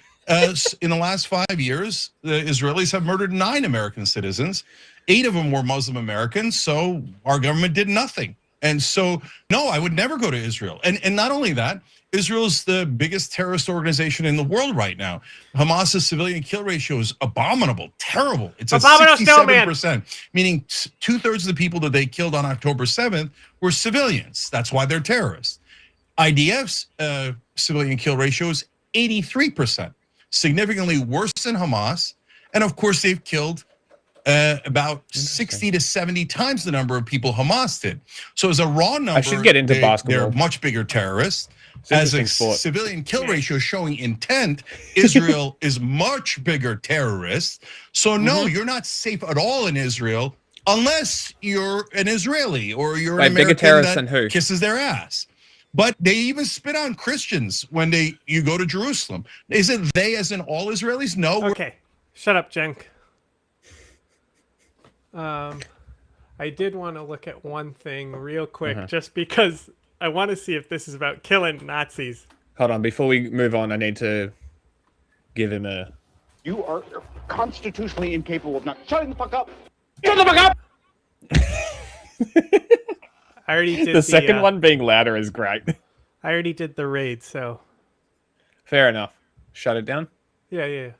in the last 5 years, the Israelis have murdered 9 American citizens. 8 of them were Muslim Americans, so our government did nothing. And so, no, I would never go to Israel. And not only that, Israel's the biggest terrorist organization in the world right now. Hamas's civilian kill ratio is abominable, terrible. It's at 67%, meaning 2/3 of the people that they killed on October 7th were civilians. That's why they're terrorists. IDF's civilian kill ratio is 83%, significantly worse than Hamas. And of course, they've killed about 60 to 70 times the number of people Hamas did. So as a raw number, I should get into basketball. They're much bigger terrorists. As a civilian kill ratio showing intent, Israel is much bigger terrorist. So no, you're not safe at all in Israel unless you're an Israeli or you're an American that kisses their ass. But they even spit on Christians when you go to Jerusalem. Is it they as in all Israelis? No. Okay, shut up, Jenk. I did want to look at one thing real quick, just because I want to see if this is about killing Nazis. Hold on, before we move on, I need to give him a... You are constitutionally incapable of not shutting the fuck up. Shut the fuck up! I already did the second one being louder is great. I already did the raid, so... Fair enough. Shut it down? Yeah.